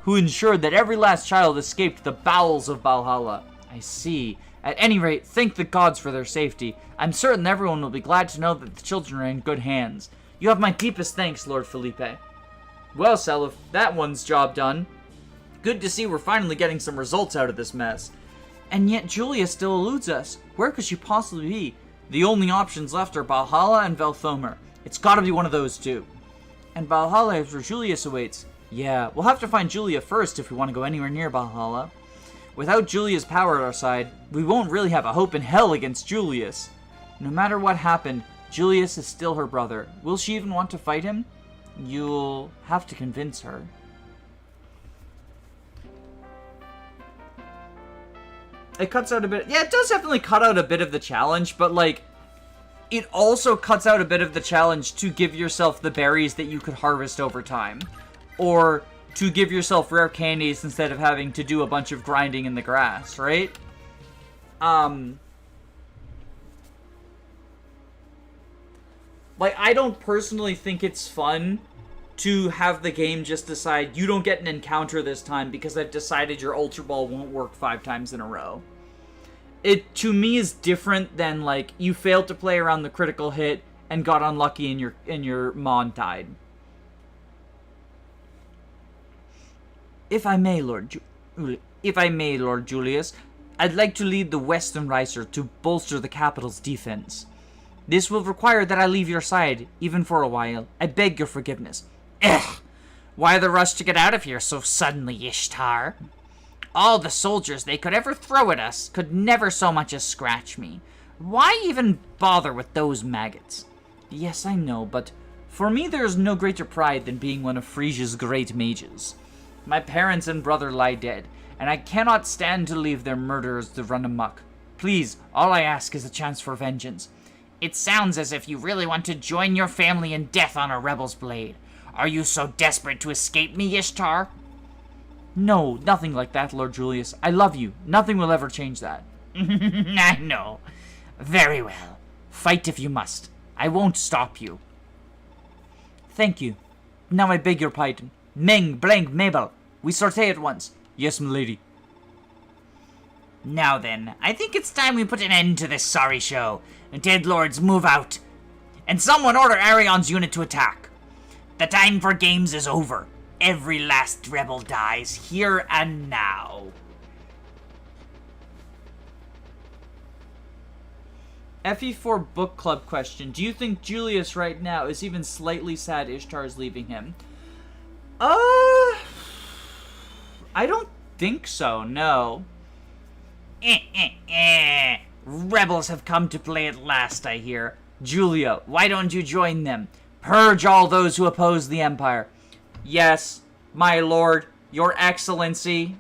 who ensured that every last child escaped the bowels of Valhalla. I see. At any rate, thank the gods for their safety. I'm certain everyone will be glad to know that the children are in good hands. You have my deepest thanks, Lord Felipe. Well, Seliph, that one's job done. Good to see we're finally getting some results out of this mess. And yet Julia still eludes us. Where could she possibly be? The only options left are Valhalla and Velthomer. It's gotta be one of those two. And Valhalla is where Julius awaits. Yeah, we'll have to find Julia first if we want to go anywhere near Valhalla. Without Julia's power at our side, we won't really have a hope in hell against Julius. No matter what happened, Julius is still her brother. Will she even want to fight him? You'll have to convince her. It cuts out a bit. Yeah, it does definitely cut out a bit of the challenge, but like, it also cuts out a bit of the challenge to give yourself the berries that you could harvest over time. Or to give yourself rare candies instead of having to do a bunch of grinding in the grass, right? Like, I don't personally think it's fun to have the game just decide you don't get an encounter this time because I've decided your Ultra Ball won't work 5 times in a row. It, to me, is different than, like, you failed to play around the critical hit and got unlucky and your Mon died. If I may, Lord Julius, I'd like to lead the Western Riser to bolster the capital's defense. This will require that I leave your side, even for a while. I beg your forgiveness. Ugh! Why the rush to get out of here so suddenly, Ishtar? All the soldiers they could ever throw at us could never so much as scratch me. Why even bother with those maggots? Yes, I know, but for me there is no greater pride than being one of Frege's great mages. My parents and brother lie dead, and I cannot stand to leave their murderers to run amok. Please, all I ask is a chance for vengeance. It sounds as if you really want to join your family in death on a rebel's blade. Are you so desperate to escape me, Ishtar? No, nothing like that, Lord Julius. I love you. Nothing will ever change that. I know. Very well. Fight if you must. I won't stop you. Thank you. Now I beg your pardon. Meng, Blank, Mabel. We sortie at once. Yes, m'lady. Now then, I think it's time we put an end to this sorry show. Dead Lords, move out. And someone order Arion's unit to attack. The time for games is over. Every last rebel dies, here and now. FE4 book club question. Do you think Julius right now is even slightly sad Ishtar is leaving him? I don't think so, no. Rebels have come to play at last, I hear. Julia, why don't you join them? Purge all those who oppose the Empire. Yes, my lord, Your Excellency.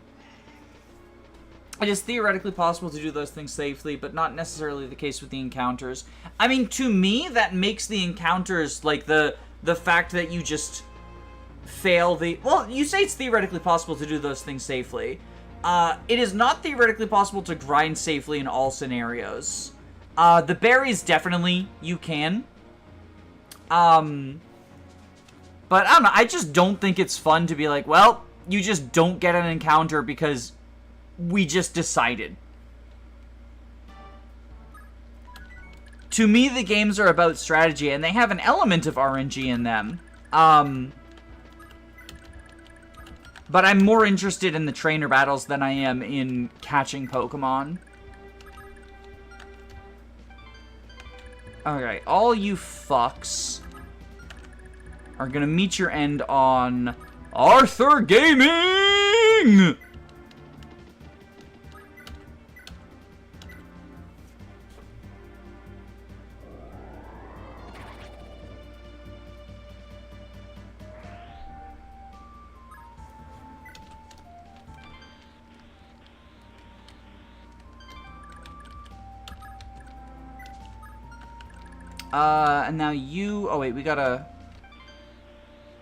It is theoretically possible to do those things safely, but not necessarily the case with the encounters. I mean, to me, that makes the encounters, like, the fact that you just fail the... Well, you say it's theoretically possible to do those things safely. It is not theoretically possible to grind safely in all scenarios. The berries, definitely, you can. But I don't know, I just don't think it's fun to be like, well, you just don't get an encounter because we just decided. To me, the games are about strategy, and they have an element of RNG in them. But I'm more interested in the trainer battles than I am in catching Pokemon. Okay, all you fucks are gonna meet your end on Arthur Gaming! And now you... Oh, wait, we gotta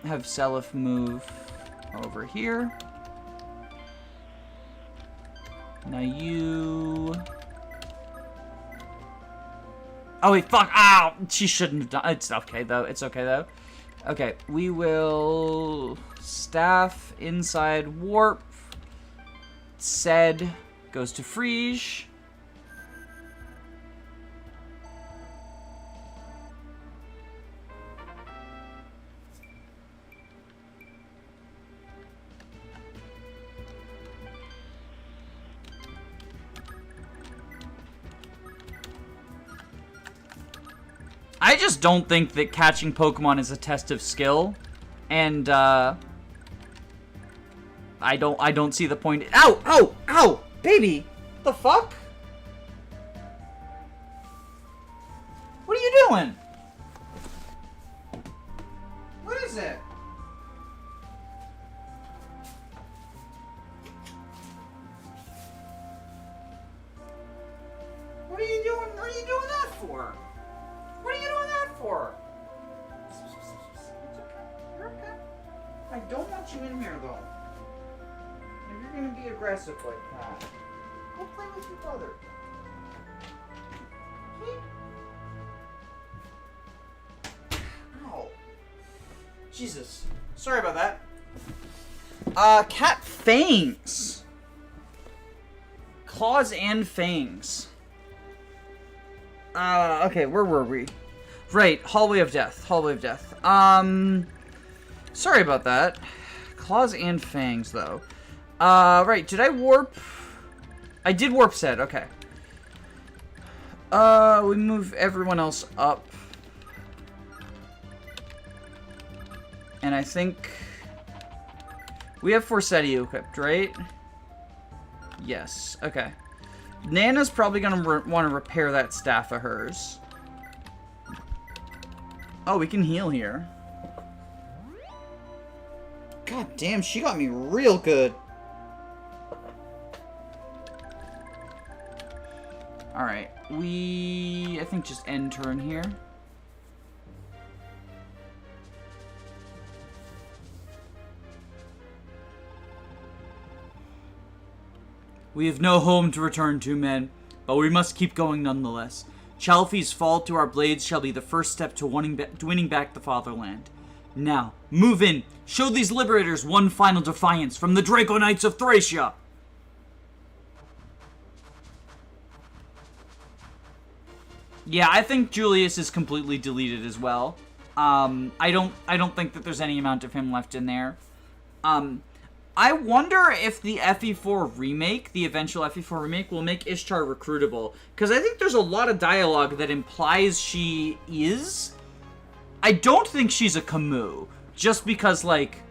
have Seliph move over here. Now you... Oh, wait, fuck! Ow! She shouldn't have done... It's okay, though. It's okay, though. Okay, we will... Staff, inside, warp. Said goes to Frige. I just don't think that catching Pokemon is a test of skill, and I don't see the point. Ow! Ow! Ow! Baby! The fuck? What are you doing? What is it? What are you doing? What are you doing that for? What are you doing that for? It's okay. You're okay. I don't want you in here, though. If you're gonna be aggressive like that, go play with your brother. Okay? Ow. Jesus. Sorry about that. Cat fangs. Claws and fangs. Okay, where were we? Right, Hallway of Death. Hallway of Death. Sorry about that. Claws and fangs, though. Right, did I warp? I did warp Said, okay. We move everyone else up. And I think... We have Forseti equipped, right? Yes, okay. Nana's probably going to want to repair that staff of hers. Oh, we can heal here. God damn, she got me real good. Alright, I think just end turn here. We have no home to return to, men, but we must keep going nonetheless. Chalfie's fall to our blades shall be the first step to winning back the fatherland. Now, move in. Show these liberators one final defiance from the Draco Knights of Thracia. Yeah, I think Julius is completely deleted as well. I don't think that there's any amount of him left in there. I wonder if the FE4 remake, the eventual FE4 remake, will make Ishtar recruitable. Because I think there's a lot of dialogue that implies she is. I don't think she's a Camus. Just because, like...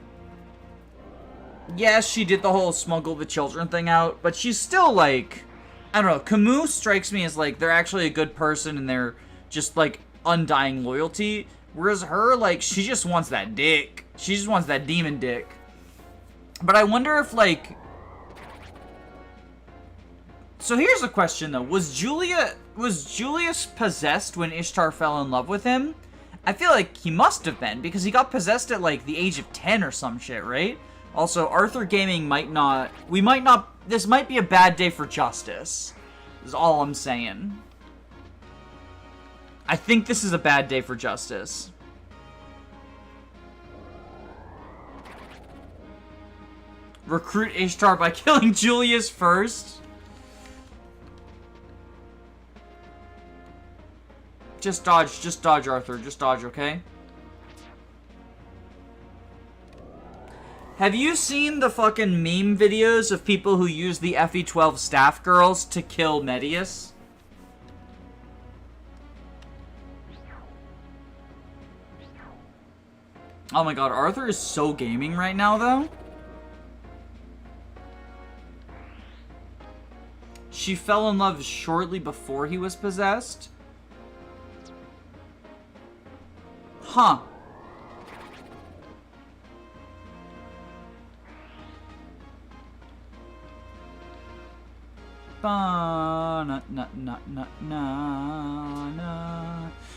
Yes, she did the whole smuggle the children thing out. But she's still, like... I don't know. Camus strikes me as, like, they're actually a good person. And they're just, like, undying loyalty. Whereas her, like, she just wants that dick. She just wants that demon dick. But I wonder if, like... So here's a question, though. Was Julius possessed when Ishtar fell in love with him? I feel like he must have been, because he got possessed at, like, the age of 10 or some shit, right? Also, Arthur Gaming might not... This might be a bad day for justice. Is all I'm saying. I think this is a bad day for justice. Recruit Ishtar by killing Julius first. Just dodge, Arthur. Just dodge, okay? Have you seen the fucking meme videos of people who use the FE12 staff girls to kill Medius? Oh my god, Arthur is so gaming right now, though. She fell in love shortly before he was possessed. Huh.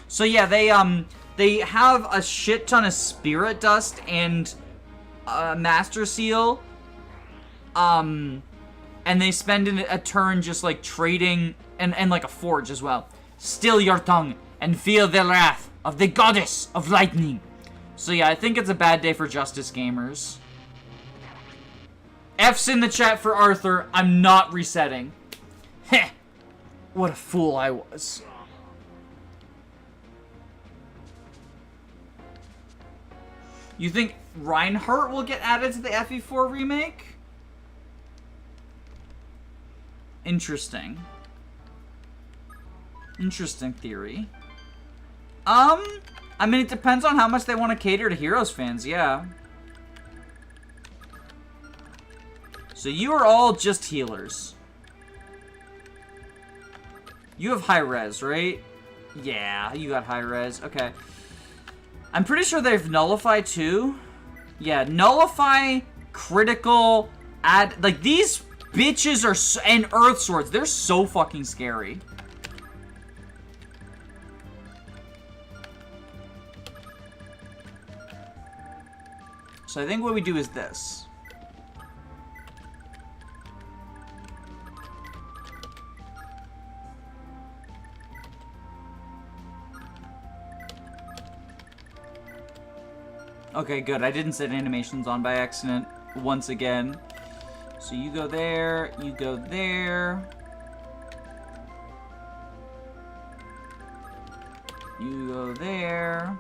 So yeah, they have a shit ton of spirit dust and master seal. And they spend a turn just like trading and like a forge as well. Still your tongue and feel the wrath of the goddess of lightning. So yeah, I think it's a bad day for Justice gamers. F's in the chat for Arthur. I'm not resetting. Heh. What a fool I was. You think Reinhardt will get added to the FE4 remake? Interesting. Interesting theory. I mean, it depends on how much they want to cater to Heroes fans, yeah. So you are all just healers. You have high res, right? Yeah, you got high res. Okay. I'm pretty sure they've nullify too. Yeah, nullify, critical, add... Like, these bitches are... And earth swords, they're so fucking scary. So I think what we do is this. Okay, good. I didn't set animations on by accident once again. So you go there, you go there. You go there.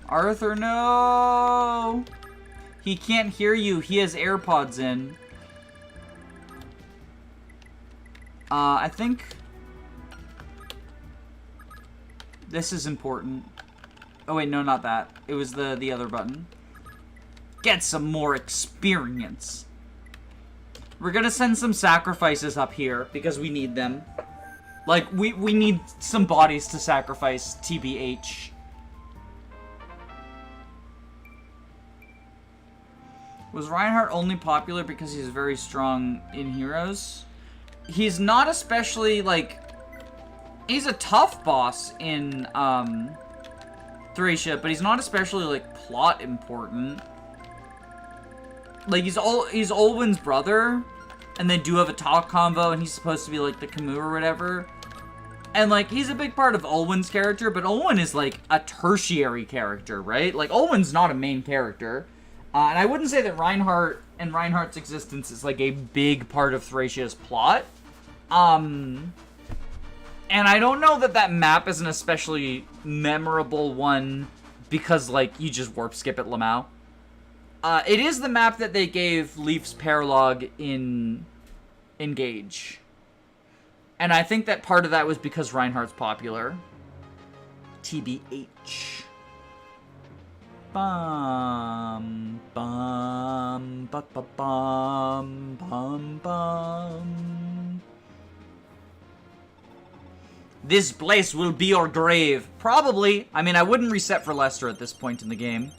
Arthur, no! He can't hear you. He has AirPods in. I think... This is important. Oh wait, no, not that. It was the other button. Get some more experience. We're gonna send some sacrifices up here, because we need them. Like, we need some bodies to sacrifice, TBH. Was Reinhardt only popular because he's very strong in Heroes? He's not especially, like... He's a tough boss in, Thracia, but he's not especially, like, plot important. Like, he's Olwen's brother, and they do have a talk convo, and he's supposed to be, like, the Camus or whatever. And, like, he's a big part of Olwen's character, but Olwen is, like, a tertiary character, right? Like, Olwen's not a main character. And I wouldn't say that Reinhardt and Reinhardt's existence is, like, a big part of Thracia's plot. And I don't know that that map is an especially memorable one because, like, you just warp skip at Lamau. It is the map that they gave Leaf's Paralog in Engage. And I think that part of that was because Reinhardt's popular. TBH. Bum, bum, ba, ba, bum, bum, bum. This place will be your grave. Probably. I mean, I wouldn't reset for Lester at this point in the game.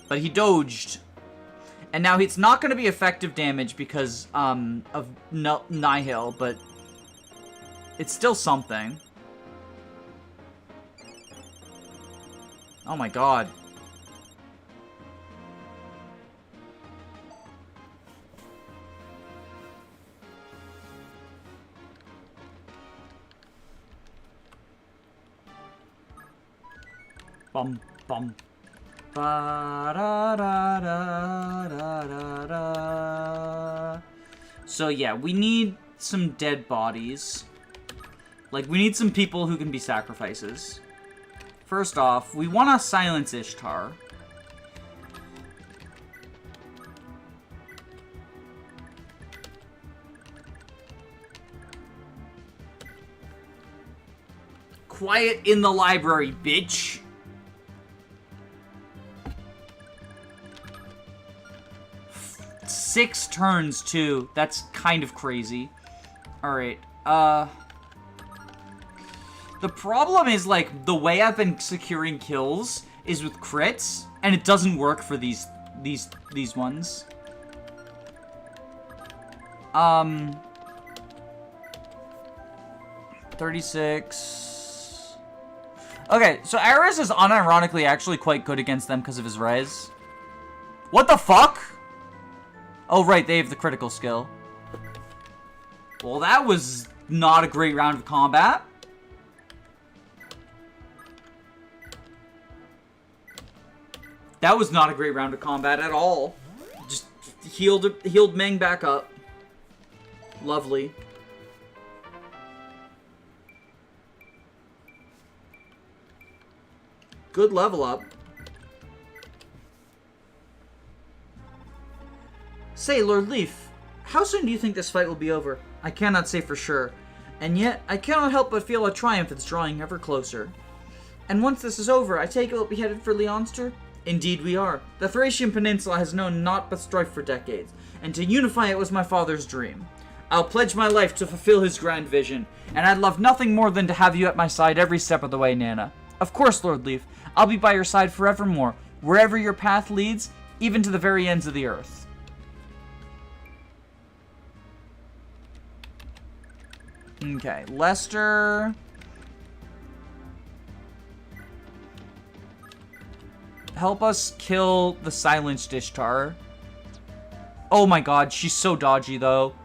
But he dodged. And now it's not going to be effective damage because of Nihil, but it's still something. Oh my god. Bum, bum. Ba-da-da-da-da-da-da. So yeah, we need some dead bodies. Like, we need some people who can be sacrifices. First off, we want to silence Ishtar. Quiet in the library, bitch. Six turns, too. That's kind of crazy. Alright, the problem is, like, the way I've been securing kills is with crits, and it doesn't work for these ones. 36. Okay, so Ares is unironically actually quite good against them because of his res. What the fuck? Oh, right, they have the critical skill. Well, that was not a great round of combat. That was not a great round of combat at all. Just healed Meng back up. Lovely. Good level up. Say, Lord Leaf, how soon do you think this fight will be over? I cannot say for sure. And yet, I cannot help but feel a triumph is drawing ever closer. And once this is over, I take it we'll be headed for Leonster? Indeed we are. The Thracian Peninsula has known naught but strife for decades, and to unify it was my father's dream. I'll pledge my life to fulfill his grand vision, and I'd love nothing more than to have you at my side every step of the way, Nana. Of course, Lord Leaf, I'll be by your side forevermore, wherever your path leads, even to the very ends of the earth. Okay, Lester. Help us kill the silenced Ishtar. Oh my god, she's so dodgy though.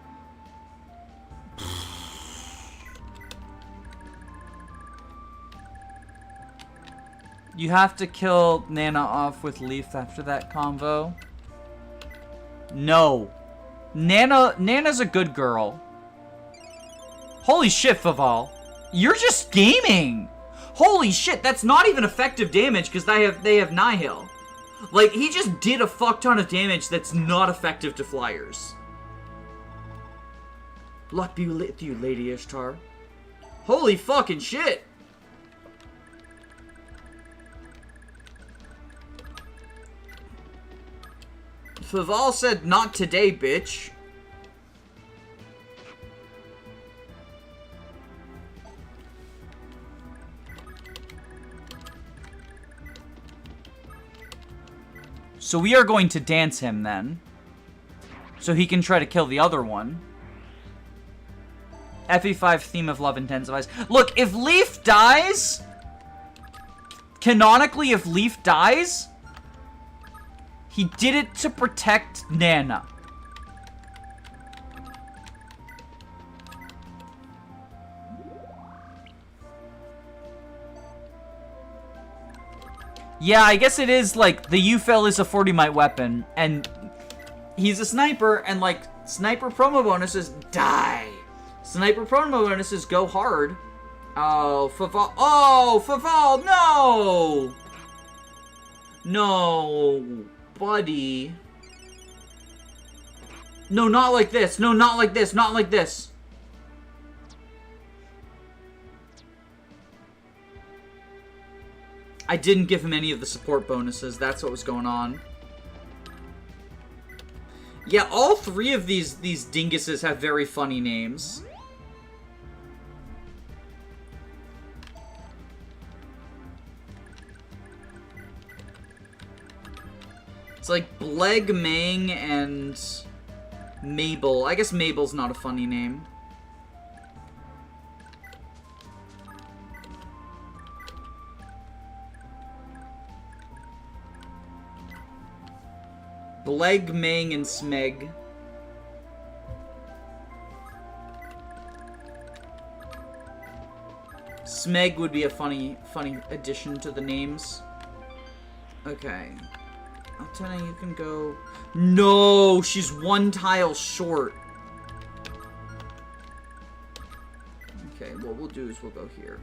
You have to kill Nana off with Leaf after that convo. No. Nana's a good girl. Holy shit, Faval. You're just gaming. Holy shit, that's not even effective damage because they have Nihil. Like, he just did a fuck ton of damage that's not effective to flyers. Luck be with you, Lady Ishtar. Holy fucking shit. Faval said, not today, bitch. So we are going to dance him then. So he can try to kill the other one. FE5 theme of love intensifies. Look, if Leaf dies... Canonically, if Leaf dies... He did it to protect Nana. Yeah, I guess it is, like, the Ufel is a 40-mite weapon, and he's a sniper, and, like, sniper promo bonuses die. Sniper promo bonuses go hard. Oh, Faval. Oh, Faval, no! No, buddy. No, not like this. No, not like this. Not like this. I didn't give him any of the support bonuses. That's what was going on. Yeah, all three of these dinguses have very funny names. It's like Bleg, Mang, and Mabel. I guess Mabel's not a funny name. Bleg, Mang, and Smeg. Smeg would be a funny addition to the names. Okay. Altena, you can go... No! She's one tile short. Okay, what we'll do is we'll go here.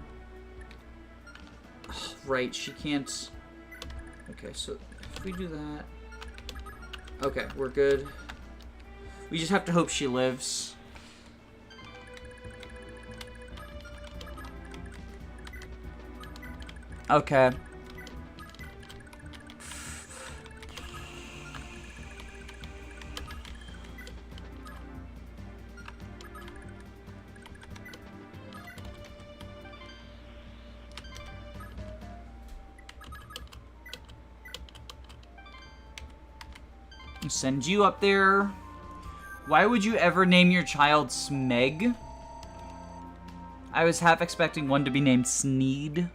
Oh, right, she can't... Okay, so if we do that... Okay, we're good. We just have to hope she lives. Okay. Send you up there. Why would you ever name your child Smeg? I was half expecting one to be named Sneed.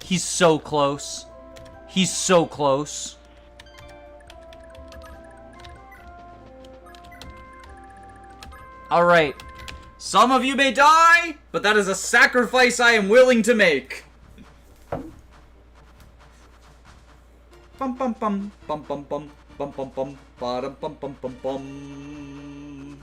He's so close. He's so close. Alright. Some of you may die, but that is a sacrifice I am willing to make. Bum bum bum bum bum bum bum bum bum bum bum bum bum bum.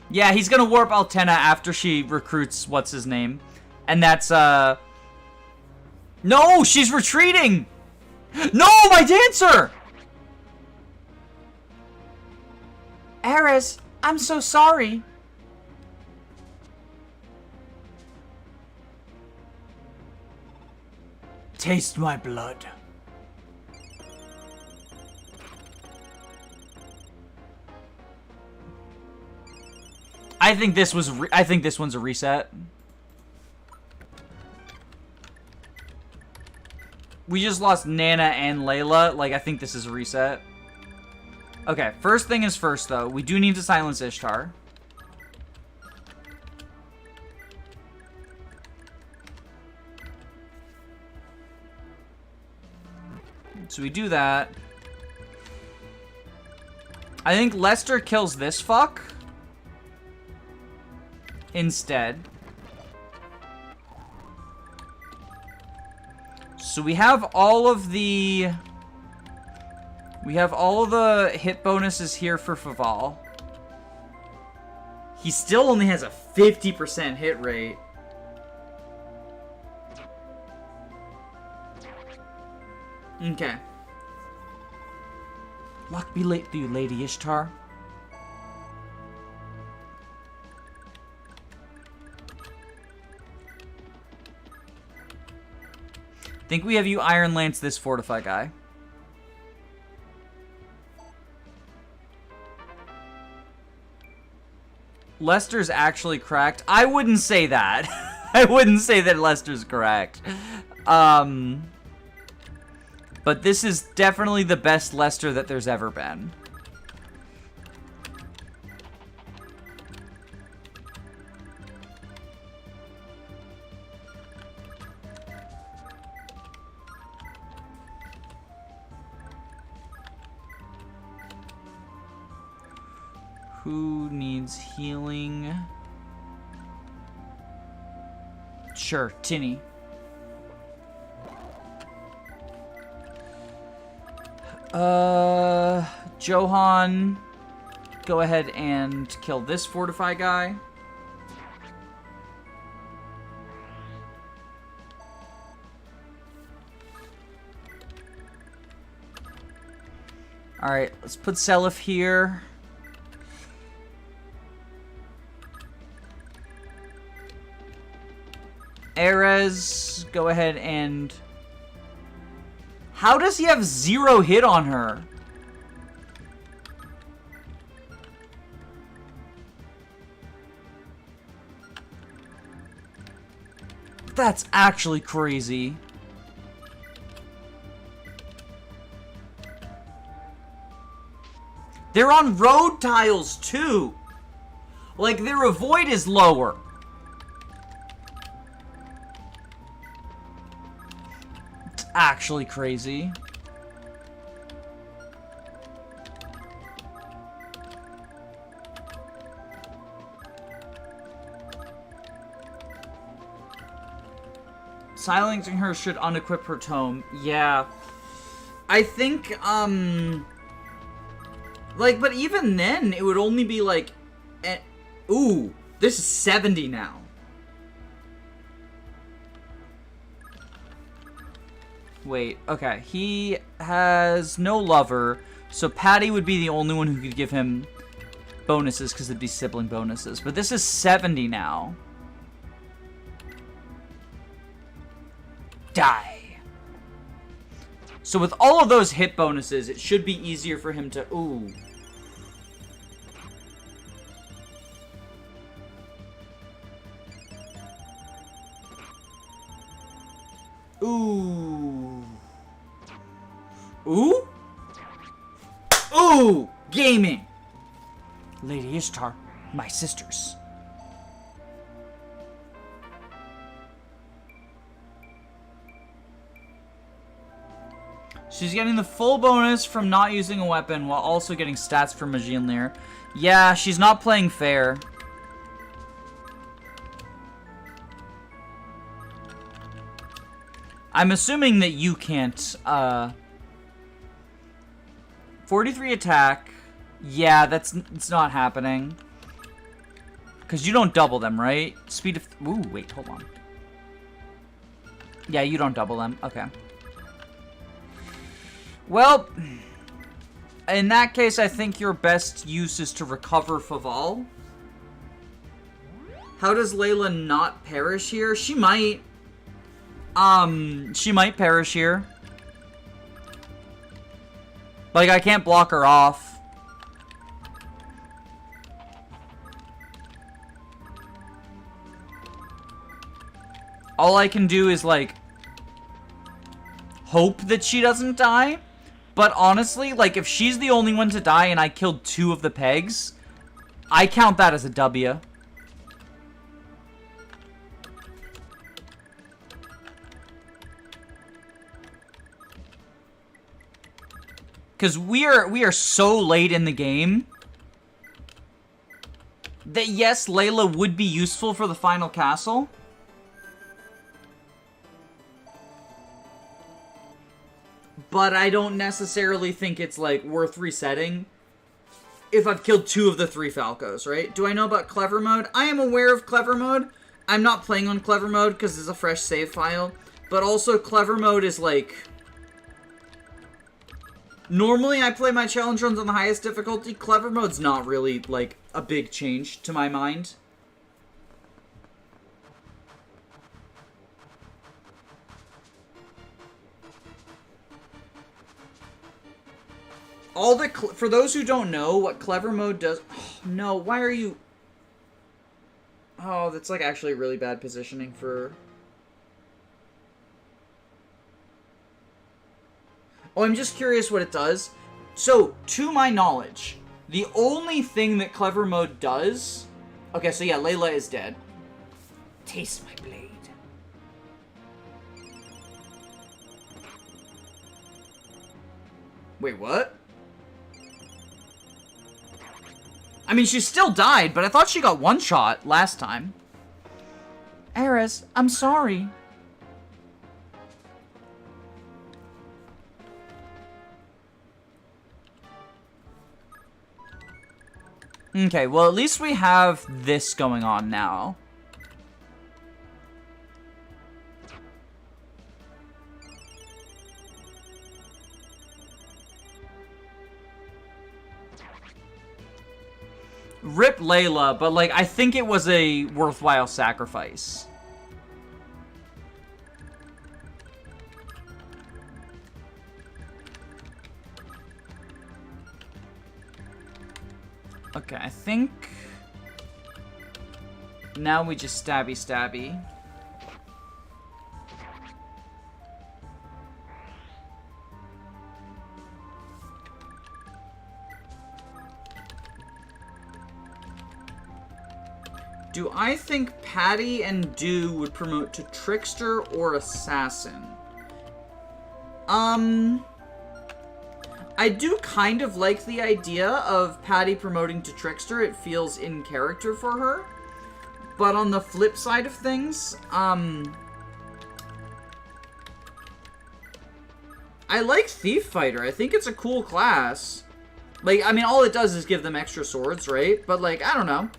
Yeah, he's gonna warp Altena after she recruits what's his name. And that's No, she's retreating! No, my dancer! Ares, I'm so sorry. Taste my blood. I think this one's a reset. We just lost Nana and Layla. Like, I think this is a reset. Okay, first thing is first, though. We do need to silence Ishtar. So we do that. I think Lester kills this fuck instead. So we have all of the... We have all of the hit bonuses here for Faval. He still only has a 50% hit rate. Okay. Luck be late for you, Lady Ishtar. Think we have you Iron Lance this Fortify guy. Lester's actually cracked. I wouldn't say that. I wouldn't say that Lester's cracked. But this is definitely the best Lester that there's ever been. Who needs healing? Sure, Tinny. Johan, go ahead and kill this Fortify guy. Alright, let's put Seliph here. Ares, go ahead and... How does he have 0 hit on her? That's actually crazy. They're on road tiles too. Like, their avoid is lower. It's actually crazy. Silencing her should unequip her tome. Yeah. I think, like, but even then, it would only be like... Ooh, this is 70 now. Wait, okay. He has no lover, so Patty would be the only one who could give him bonuses, because it'd be sibling bonuses. But this is 70 now. Die. So with all of those hit bonuses, it should be easier for him to... Ooh. Ooh. Ooh? Ooh! Gaming! Lady Ishtar, my sisters. She's getting the full bonus from not using a weapon while also getting stats from Magilnir. Yeah, she's not playing fair. I'm assuming that you can't, 43 attack. Yeah, it's not happening. Because you don't double them, right? Speed of... Ooh, wait, hold on. Yeah, you don't double them. Okay. Well, in that case, I think your best use is to recover Faval. How does Layla not perish here? She might. She might perish here. Like, I can't block her off. All I can do is, like, hope that she doesn't die. But honestly, like, if she's the only one to die and I killed 2 of the pegs, I count that as a W. Because we are so late in the game that, yes, Layla would be useful for the final castle. But I don't necessarily think it's, like, worth resetting if I've killed 2 of the 3 Falcos, right? Do I know about Clever Mode? I am aware of Clever Mode. I'm not playing on Clever Mode because it's a fresh save file. But also, Clever Mode is, like... Normally, I play my challenge runs on the highest difficulty. Clever Mode's not really, like, a big change to my mind. For those who don't know what Clever Mode does... Oh, no, why are you... Oh, that's, like, actually really bad positioning for... Oh, I'm just curious what it does. So, to my knowledge, the only thing that Clever Mode does... Okay, so yeah, Layla is dead. Taste my blade. Wait, what? I mean, she still died, but I thought she got one shot last time. Ares, I'm sorry. Okay, well, at least we have this going on now. Rip Layla, but, like, I think it was a worthwhile sacrifice. Okay, I think... now we just stabby stabby. Do I think Patty and Dew would promote to Trickster or Assassin? I do kind of like the idea of Patty promoting to Trickster. It feels in character for her. But on the flip side of things, I like Thief Fighter. I think it's a cool class. Like, I mean, all it does is give them extra swords, right? But, like, I don't know.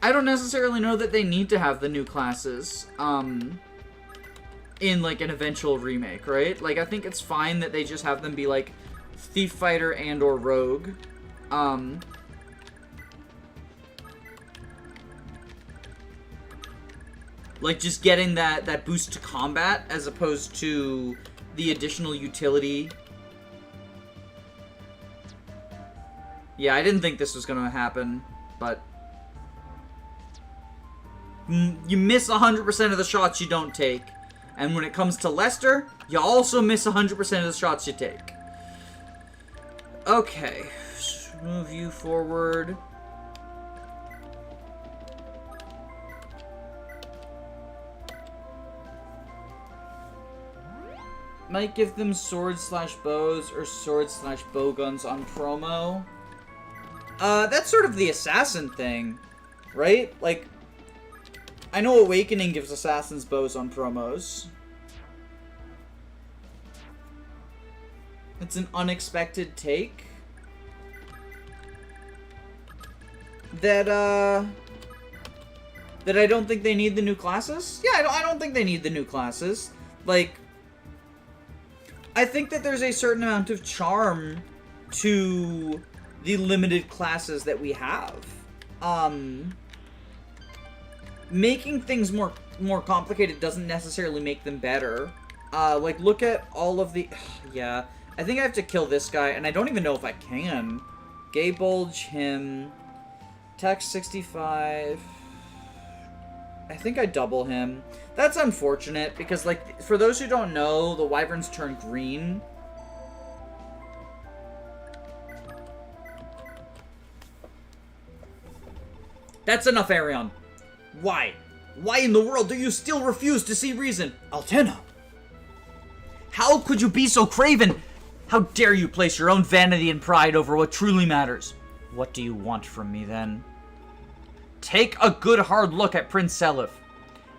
I don't necessarily know that they need to have the new classes, in, like, an eventual remake, right? Like, I think it's fine that they just have them be, like, Thief Fighter and or Rogue. Like, just getting that boost to combat as opposed to the additional utility. Yeah, I didn't think this was going to happen, but... you miss 100% of the shots you don't take. And when it comes to Lester, you also miss 100% of the shots you take. Okay. Move you forward. Might give them swords/bows or swords/bow guns on promo. That's sort of the assassin thing, right? Like, I know Awakening gives assassins bows on promos. It's an unexpected take. That I don't think they need the new classes? Yeah, I don't think they need the new classes. Like, I think that there's a certain amount of charm to the limited classes that we have. Making things more complicated doesn't necessarily make them better. Like, look at all of the... yeah, I think I have to kill this guy, and I don't even know if I can. Gay Bulge, him. Tax 65. I think I double him. That's unfortunate, because, like, for those who don't know, the Wyverns turn green. That's enough, Arion. Why? Why in the world do you still refuse to see reason? Altena! How could you be so craven? How dare you place your own vanity and pride over what truly matters? What do you want from me, then? Take a good hard look at Prince Seliph.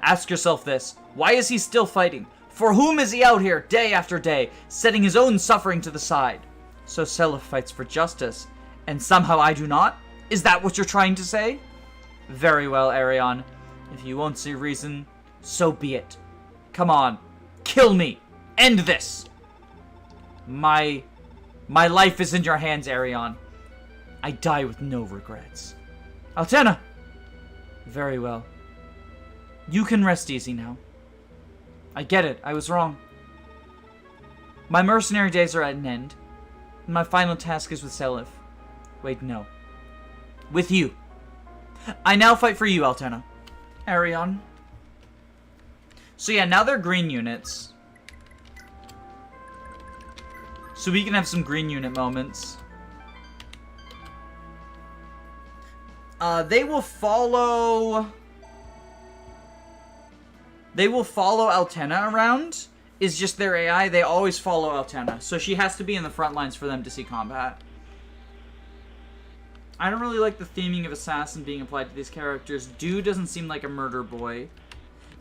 Ask yourself this. Why is he still fighting? For whom is he out here, day after day, setting his own suffering to the side? So Seliph fights for justice, and somehow I do not? Is that what you're trying to say? Very well, Arion. If you won't see reason, so be it. Come on. Kill me. End this. My life is in your hands, Arion. I die with no regrets. Altena! Very well. You can rest easy now. I get it. I was wrong. My mercenary days are at an end. My final task is with Seliph. Wait, no. With you. I now fight for you, Altena. Arion. So yeah, now they're green units. So we can have some green unit moments. They will follow Altena around. Is just their AI. They always follow Altena. So she has to be in the front lines for them to see combat. I don't really like the theming of assassin being applied to these characters. Dew doesn't seem like a murder boy.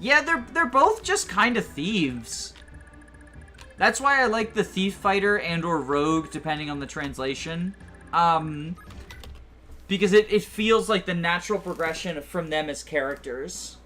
Yeah, they're both just kind of thieves. That's why I like the thief fighter and or rogue, depending on the translation. Because it feels like the natural progression from them as characters.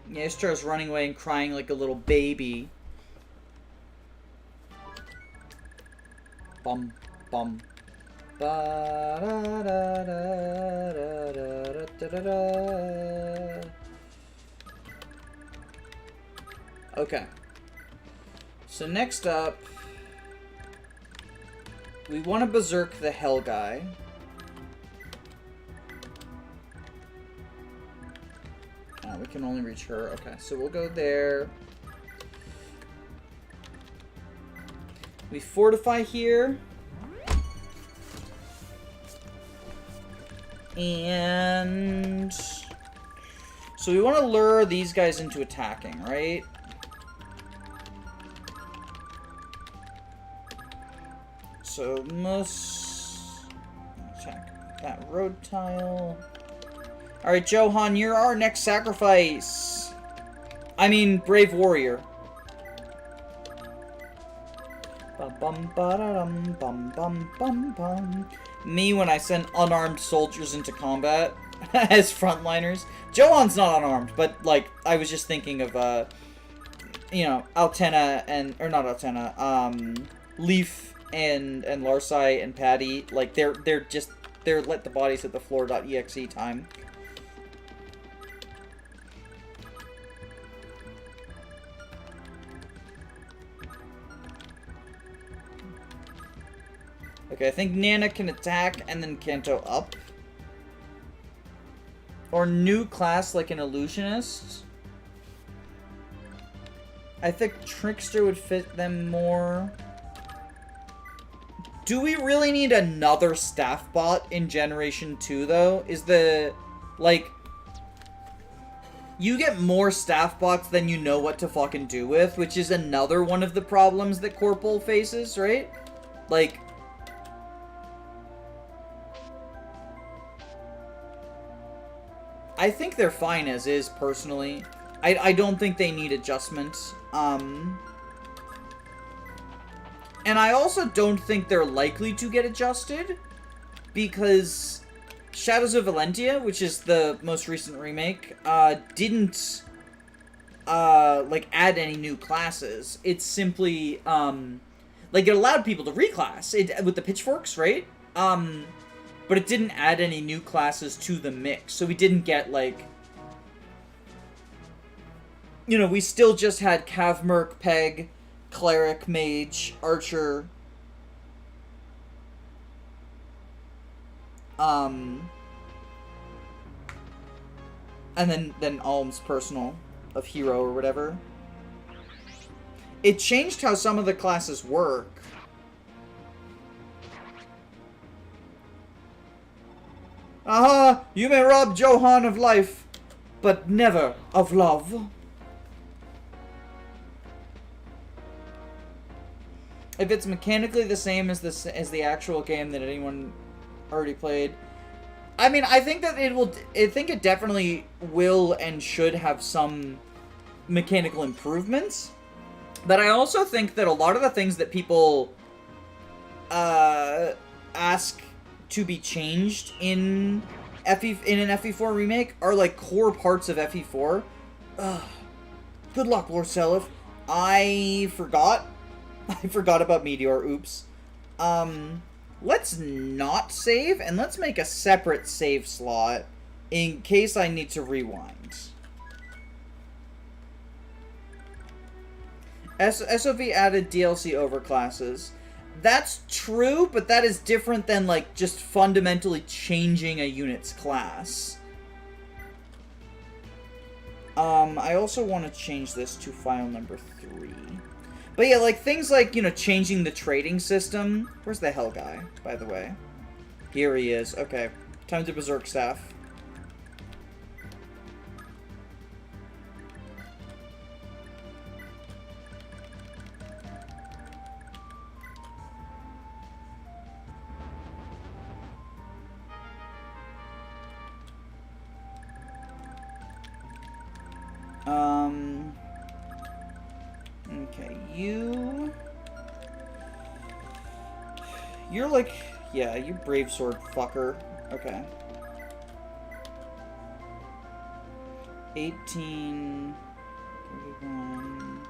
Yeah, he starts running away and crying like a little baby. Bum, bum. Ba, da, da, da, da, da, da, da. Okay. So next up, we want to berserk the Hell guy. We can only reach her. Okay, so we'll go there. We fortify here. And so we want to lure these guys into attacking, right? So must attack that road tile. Alright, Johan, you're our next sacrifice. I mean, brave warrior. Me when I send unarmed soldiers into combat as frontliners. Johan's not unarmed, but like I was just thinking of you know, Altena and or not Altena, Leaf and Larsai and Patty. Like they're let the bodies hit the floor.exe time. Okay, I think Nana can attack and then Kanto up. Or new class like an illusionist. I think Trickster would fit them more. Do we really need another staff bot in Generation 2 though? Is the, like, you get more staff bots than you know what to fucking do with, which is another one of the problems that Corporal faces, right? Like, I think they're fine as is, personally. I don't think they need adjustments. And I also don't think they're likely to get adjusted, because Shadows of Valentia, which is the most recent remake, didn't, like, add any new classes. It's simply, like, it allowed people to reclass it with the pitchforks, right? But it didn't add any new classes to the mix, so we didn't get, like, you know, we still just had Cav Merc, Peg, Cleric, Mage, Archer, and then Alm's personal of Hero or whatever. It changed how some of the classes work. Aha! You may rob Johan of life, but never of love. If it's mechanically the same as the actual game that anyone already played, I mean, I think that it will. I think it definitely will and should have some mechanical improvements. But I also think that a lot of the things that people ask to be changed in an FE4 remake are like core parts of FE4. Good luck, Lord Seliph. I forgot about Meteor. Oops. Let's not save, and let's make a separate save slot in case I need to rewind. SOV added DLC overclasses. That's true, but that is different than, like, just fundamentally changing a unit's class. I also want to change this to file number 3. But yeah, like, things like, you know, changing the trading system. Where's the Hell guy, by the way? Here he is. Okay. Time to berserk staff. Okay, you're like, yeah, you brave sword fucker. Okay. 18... 31...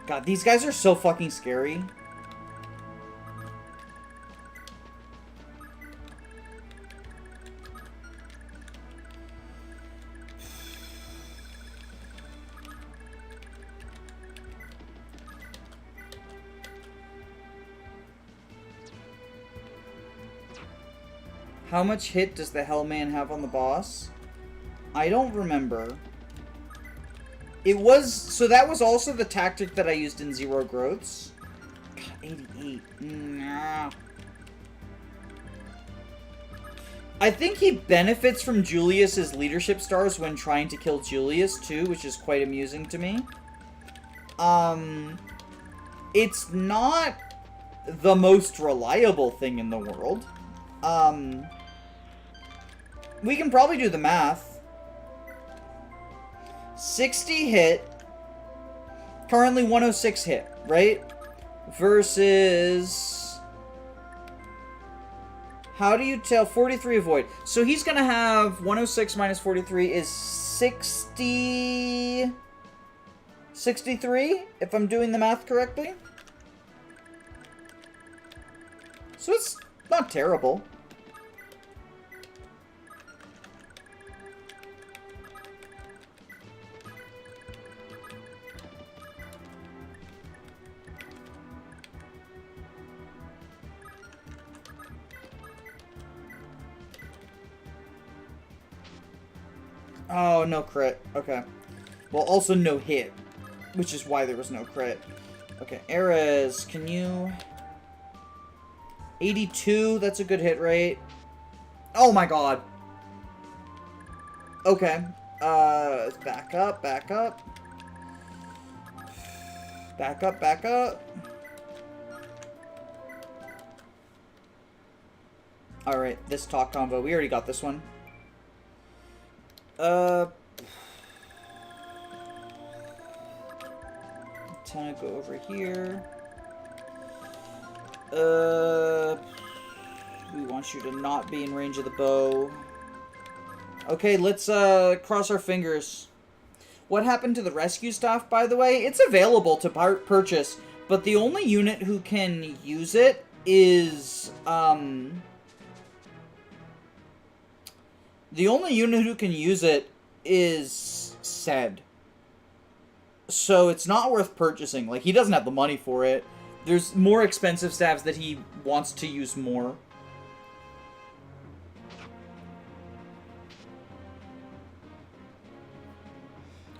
God, these guys are so fucking scary. How much hit does the Hellman have on the boss? I don't remember. It was... So that was also the tactic that I used in Zero Growths. God, 88. Nah. I think he benefits from Julius's leadership stars when trying to kill Julius, too, which is quite amusing to me. It's not the most reliable thing in the world. We can probably do the math. 60 hit. Currently 106 hit, right? Versus... How do you tell? 43 avoid. So he's gonna have 106 minus 43 is 60... 63, if I'm doing the math correctly. So it's not terrible. Oh, no crit. Okay. Well, also no hit, which is why there was no crit. Okay, Erez, can you... 82, that's a good hit rate. Oh my god. Okay. Back up, back up. Back up, back up. Alright, this talk combo. We already got this one. Gonna go over here. We want you to not be in range of the bow. Okay, let's cross our fingers. What happened to the rescue staff, by the way? It's available to purchase, but the only unit who can use it is the only unit who can use it is Sed. So it's not worth purchasing. Like, he doesn't have the money for it. There's more expensive staffs that he wants to use more.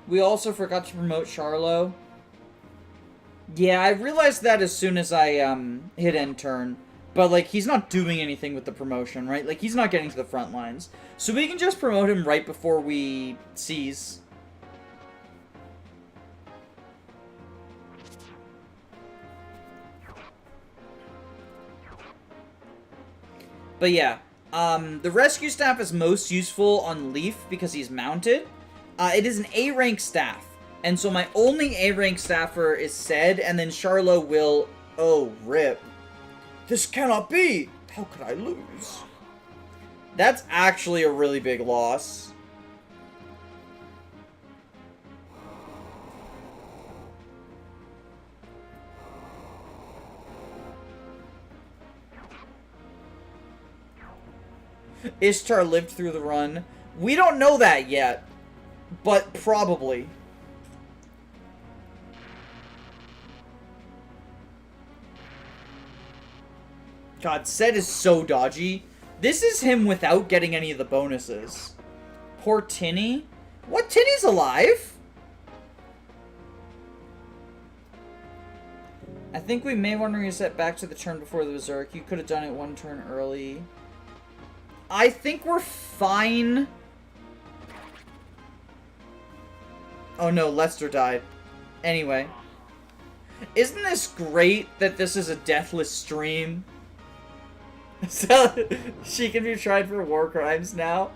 We also forgot to promote Charlo. Yeah, I realized that as soon as I hit end turn. But, like, he's not doing anything with the promotion, right? Like, he's not getting to the front lines. So we can just promote him right before we seize. But yeah, the rescue staff is most useful on Leaf because he's mounted. It is an A-rank staff, and so my only A-rank staffer is Sed, and then Charlo will... Oh, rip. This cannot be! How could I lose? That's actually a really big loss. Ishtar lived through the run. We don't know that yet, but probably. God, Sed is so dodgy. This is him without getting any of the bonuses. Poor Tinny. What? Tinny's alive? I think we may want to reset back to the turn before the Berserk. You could have done it one turn early. I think we're fine. Oh no, Lester died. Anyway. Isn't this great that this is a deathless stream? So, she can be tried for war crimes now?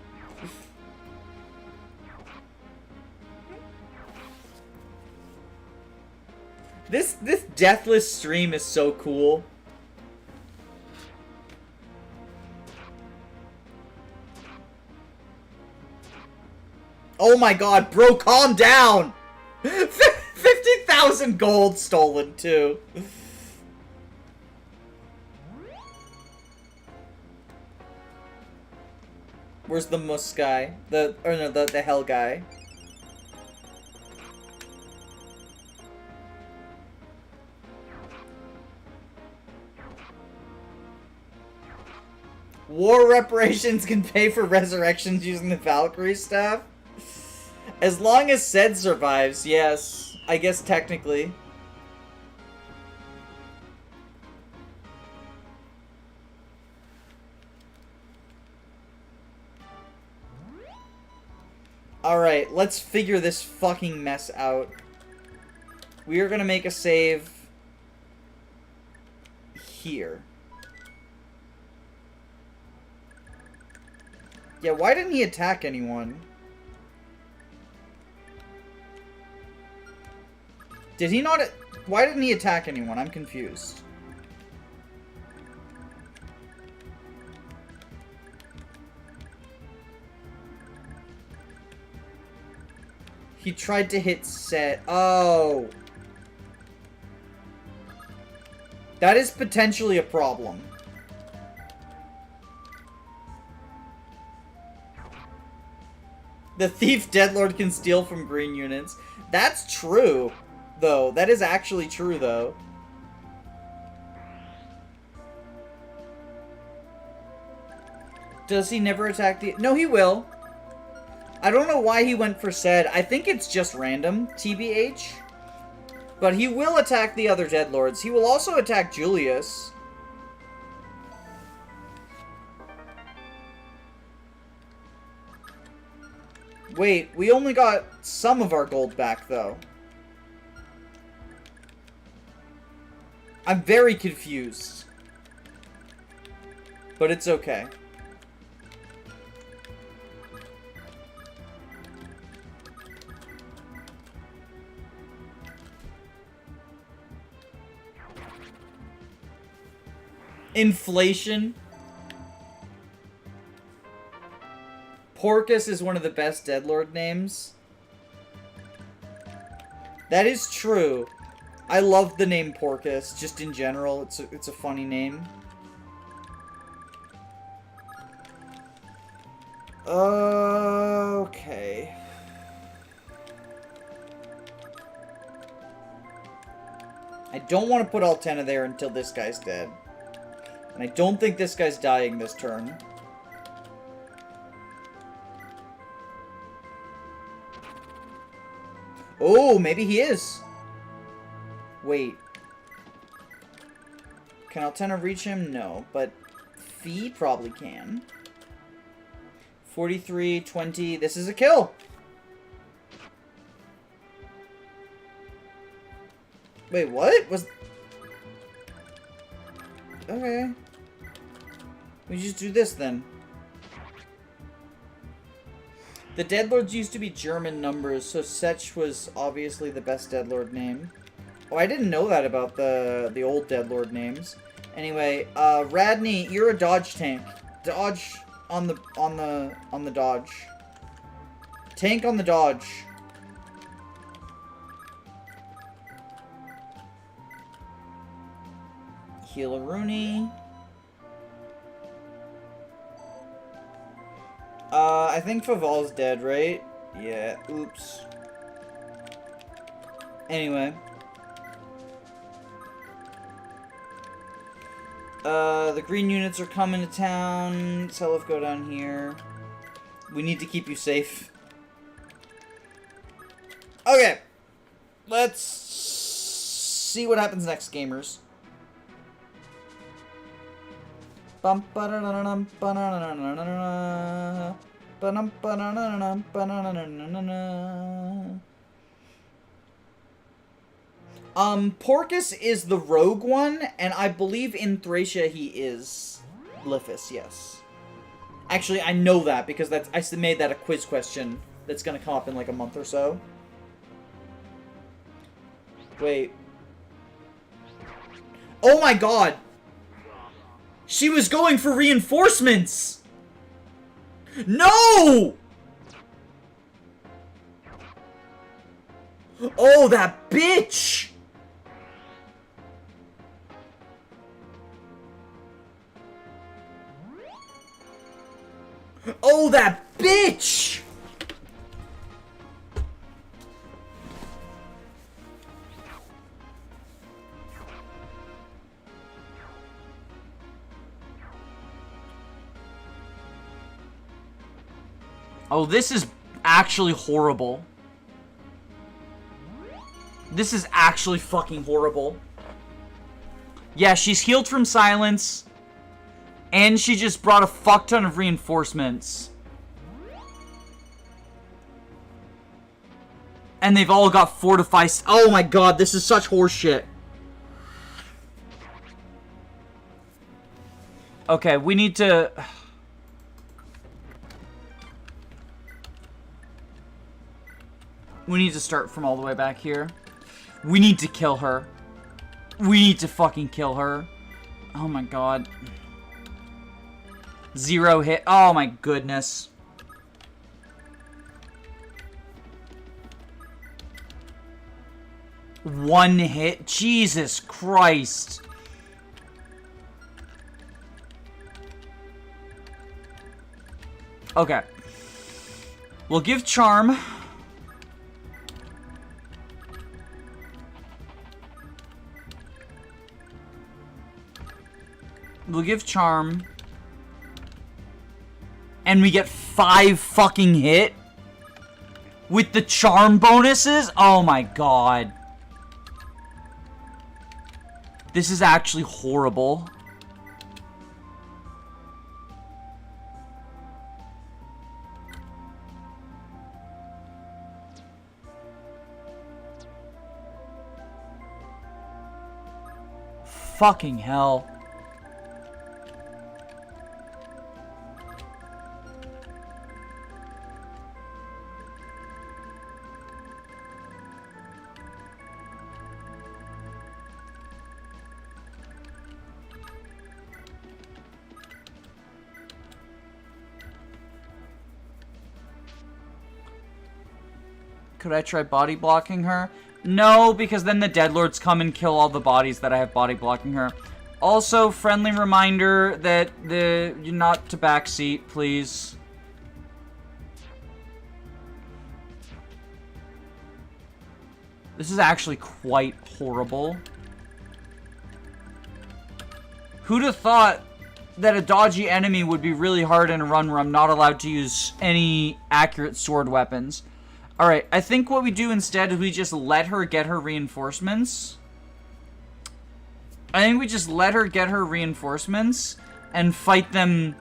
This deathless stream is so cool. Oh my god, bro, calm down! 50,000 gold stolen, too. Where's the Mus guy? The Hell guy. War reparations can pay for resurrections using the Valkyrie staff? As long as Sed survives, yes. I guess technically. Alright, let's figure this fucking mess out. We are gonna make a save here. Yeah, why didn't he attack anyone? Did he not... Why didn't he attack anyone? I'm confused. He tried to hit Set. Oh. That is potentially a problem. The Thief Deadlord can steal from green units. That's true, though. That is actually true, though. Does he never attack the... No, he will. I don't know why he went for Sed. I think it's just random, TBH. But he will attack the other Deadlords. He will also attack Julius. Wait, we only got some of our gold back, though. I'm very confused. But it's okay. Inflation. Porcus is one of the best Deadlord names. That is true. I love the name Porcus, just in general. It's a funny name. Okay. I don't want to put Altena there until this guy's dead. And I don't think this guy's dying this turn. Oh, maybe he is. Wait. Can Altena reach him? No, but Fee probably can. 43, 20. This is a kill. Wait, what? Was... Okay. We just do this then. The Deadlords used to be German numbers, so Setch was obviously the best Deadlord name. Oh, I didn't know that about the old Deadlord names. Anyway, Radney, you're a dodge tank. Dodge on the dodge. Tank on the dodge. Heal a Rooney. I think Faval's dead, right? Yeah, oops. Anyway. The green units are coming to town. Seliph, go down here. We need to keep you safe. Okay. Let's see what happens next, gamers. Porcus is the rogue one, and I believe in Thracia he is Liphis, yes. Actually, I know that because I made that a quiz question that's gonna come up in like a month or so. Wait. Oh my god! She was going for reinforcements! No! Oh, that bitch! Oh, that bitch! Oh, this is actually horrible. This is actually fucking horrible. Yeah, she's healed from silence. And she just brought a fuck ton of reinforcements. And they've all got fortified. Oh my god, this is such horseshit. Okay, we need to... We need to start from all the way back here. We need to kill her. We need to fucking kill her. Oh my god. 0 hit. Oh my goodness. One hit. Jesus Christ. Okay. We'll give Charm. We'll give Charm. And we get 5 fucking hit? With the Charm bonuses? Oh my god. This is actually horrible. Fucking hell. Could I try body blocking her? No, because then the Deadlords come and kill all the bodies that I have body blocking her. Also, friendly reminder that you're not to backseat, please. This is actually quite horrible. Who'd have thought that a dodgy enemy would be really hard in a run where I'm not allowed to use any accurate sword weapons? Alright, I think what we do instead is we just let her get her reinforcements. I think we just let her get her reinforcements and fight them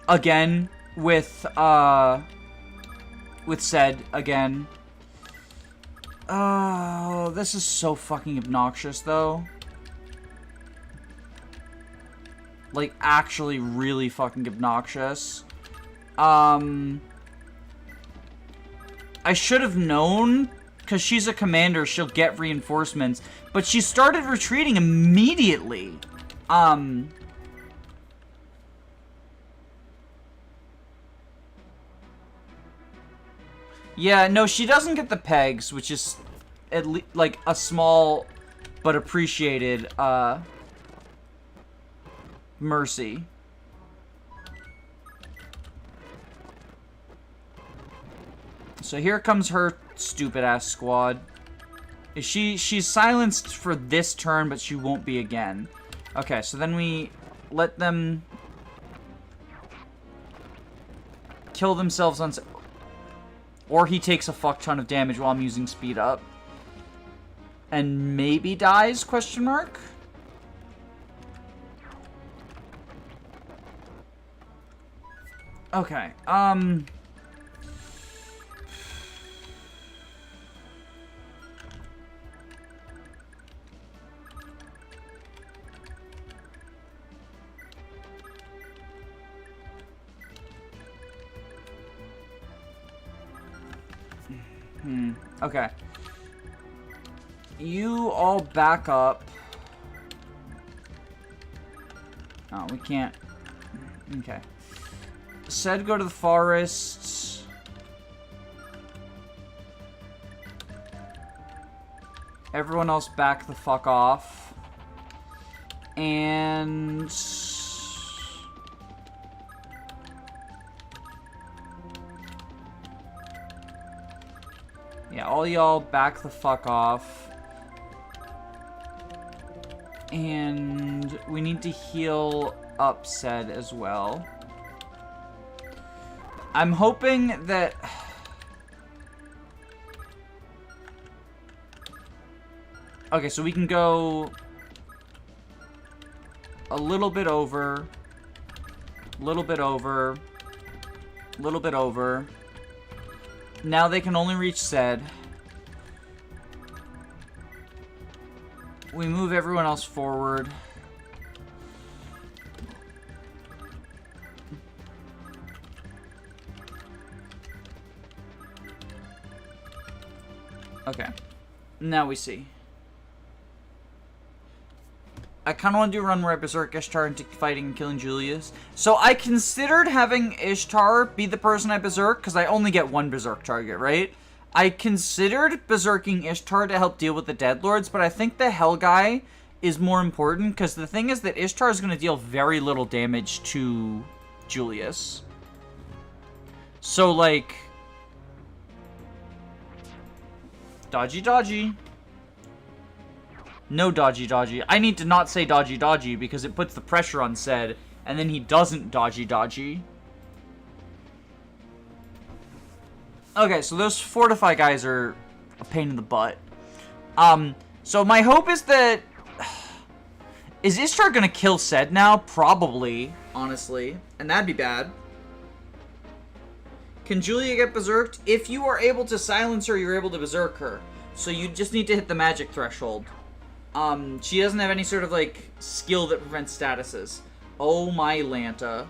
again with Sed again. Oh, this is so fucking obnoxious though. Like, actually really fucking obnoxious. I should have known, because she's a commander, she'll get reinforcements. But she started retreating immediately. Yeah, no, she doesn't get the pegs, which is at least, like, a small but appreciated, mercy. So here comes her stupid-ass squad. She's silenced for this turn, but she won't be again. Okay, so then we let them kill themselves on... Or he takes a fuck ton of damage while I'm using speed up. And maybe dies, question mark? Okay, okay. You all back up. Oh, we can't. Okay. Said go to the forests. 'Cause Everyone else back the fuck off. And... yeah, all y'all back the fuck off. And we need to heal up Sed as well. I'm hoping that... okay, so we can go a little bit over, little bit over, little bit over. Now they can only reach Sed. We move everyone else forward. Okay. Now we see. I kind of want to do a run where I berserk Ishtar into fighting and killing Julius. So I considered having Ishtar be the person I berserk, because I only get one berserk target, right? I considered berserking Ishtar to help deal with the Deadlords, but I think the Hell guy is more important, because the thing is that Ishtar is going to deal very little damage to Julius. So, like... dodgy, dodgy. No dodgy, dodgy. I need to not say dodgy, dodgy, because it puts the pressure on Sed, and then he doesn't dodgy, dodgy. Okay, so those Fortify guys are a pain in the butt. So my hope is that... is Ishtar gonna kill Sed now? Probably, honestly. And that'd be bad. Can Julia get berserked? If you are able to silence her, you're able to berserk her. So you just need to hit the magic threshold. She doesn't have any sort of, like, skill that prevents statuses. Oh my Lanta.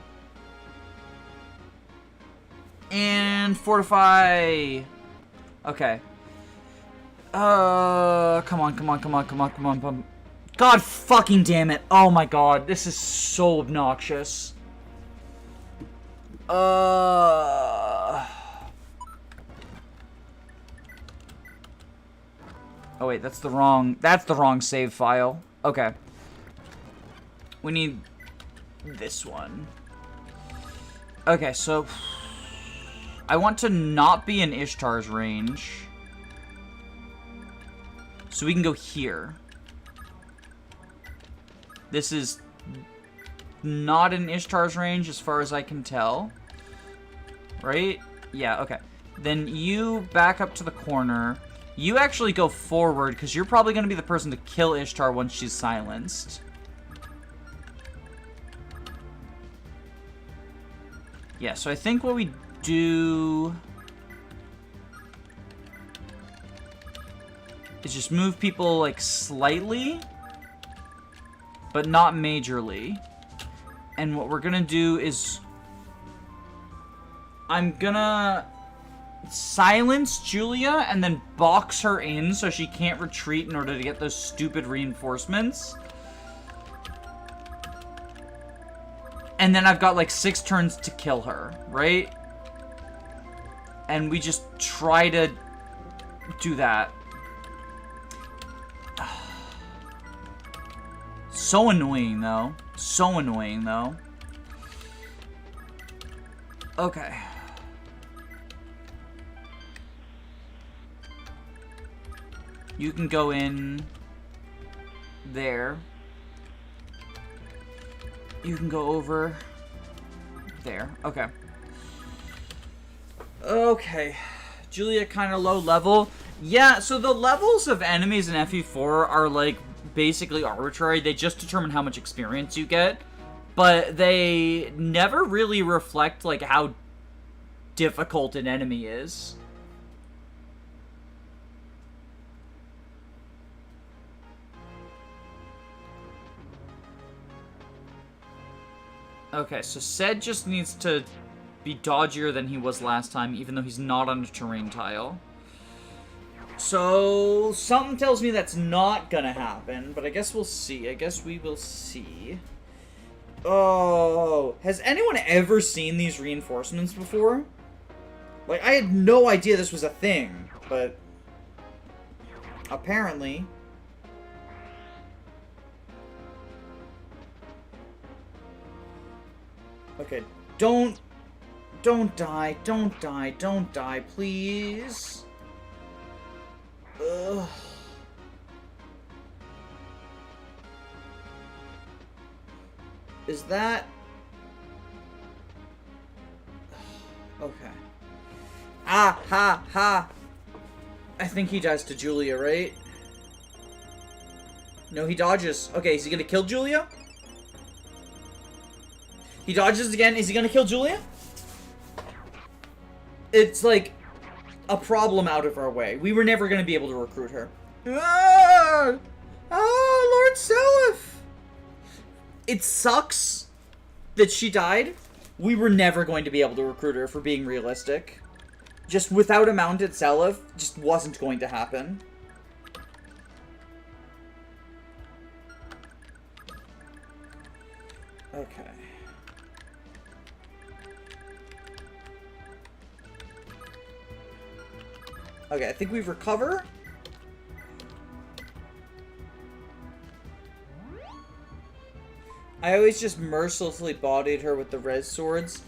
And Fortify. Okay. Come on, come on, come on, come on, come on, come on. God fucking damn it. Oh my god, this is so obnoxious. Oh wait, that's the wrong save file. Okay. We need this one. Okay, so I want to not be in Ishtar's range. So we can go here. This is not in Ishtar's range as far as I can tell. Right? Yeah, okay. Then you back up to the corner. You actually go forward, because you're probably going to be the person to kill Ishtar once she's silenced. Yeah, so I think what we do is just move people, like, slightly, but not majorly. And what we're going to do is I'm going to silence Julia and then box her in so she can't retreat in order to get those stupid reinforcements. And then I've got like 6 turns to kill her, right? And we just try to do that. So annoying though. So annoying though. Okay. You can go in there. You can go over there. Okay. Okay. Julia kind of low level. Yeah, so the levels of enemies in FE4 are like basically arbitrary. They just determine how much experience you get. But they never really reflect like how difficult an enemy is. Okay, so Sed just needs to be dodgier than he was last time, even though he's not on a terrain tile. So, something tells me that's not gonna happen, but I guess we'll see. I guess we will see. Oh, has anyone ever seen these reinforcements before? Like, I had no idea this was a thing, but... Apparently. Okay, don't die, don't die, please. Ugh. Is that... Okay. Ah, ha, ha. I think he dies to Julia, right? No, he dodges. Okay, is he gonna kill Julia? He dodges again. Is he gonna kill Julia? It's like a problem out of our way. We were never gonna be able to recruit her. Ah! Ah, Lord Seliph! It sucks that she died. We were never going to be able to recruit her, for being realistic. Just without a mounted Seliph, just wasn't going to happen. Okay. Okay, I think we recover. I always just mercilessly bodied her with the res swords.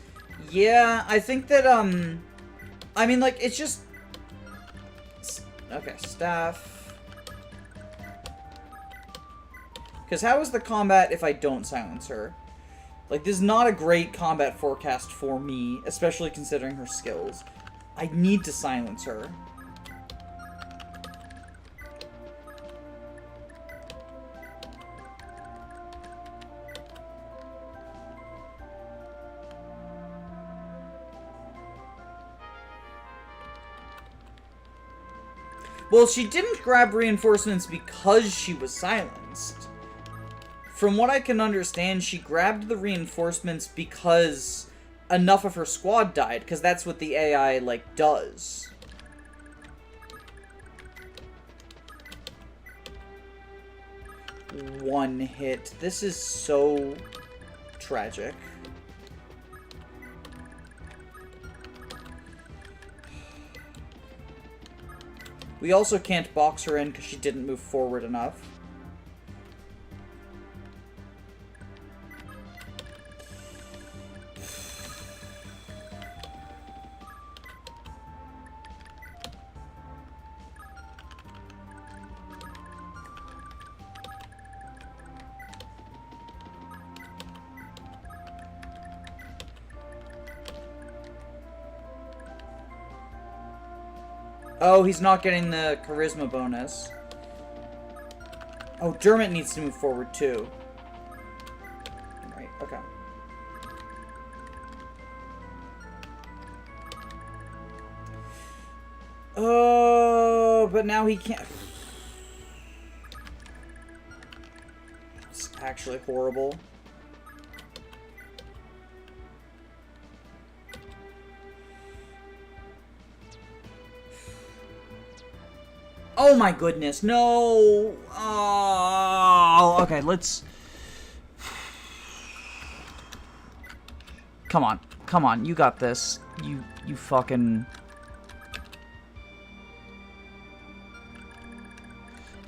Yeah, I think that, I mean, like, it's just... Okay, staff. Because how is the combat if I don't silence her? Like, this is not a great combat forecast for me, especially considering her skills. I need to silence her. Well, she didn't grab reinforcements because she was silenced. From what I can understand, she grabbed the reinforcements because enough of her squad died, because that's what the AI, like, does. One hit. This is so tragic. We also can't box her in because she didn't move forward enough. Oh, he's not getting the charisma bonus. Oh, Dermot needs to move forward too. Right, okay. Oh, but now he can't. It's actually horrible. Oh my goodness, no! Oh, okay, let's... Come on, you got this. You fucking...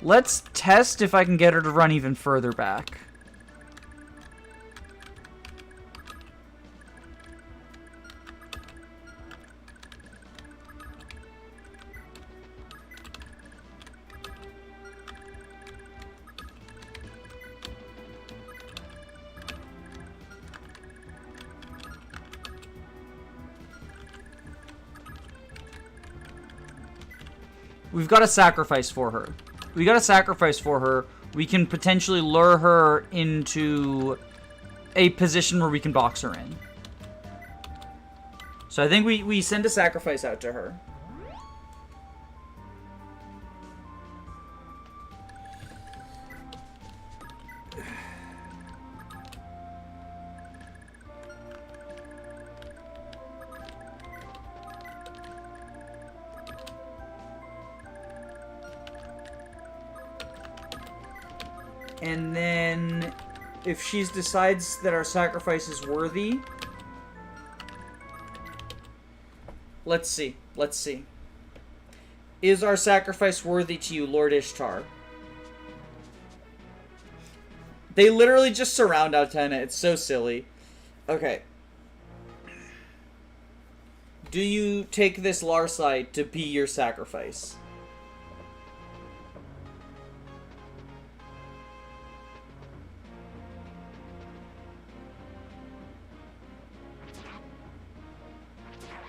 Let's test if I can get her to run even further back. We've got to sacrifice for her. We got to sacrifice for her. We can potentially lure her into a position where we can box her in. So I think we send a sacrifice out to her. And then, if she decides that our sacrifice is worthy... Let's see. Is our sacrifice worthy to you, Lord Ishtar? They literally just surround Altena. It's so silly. Okay. Do you take this Larside to be your sacrifice?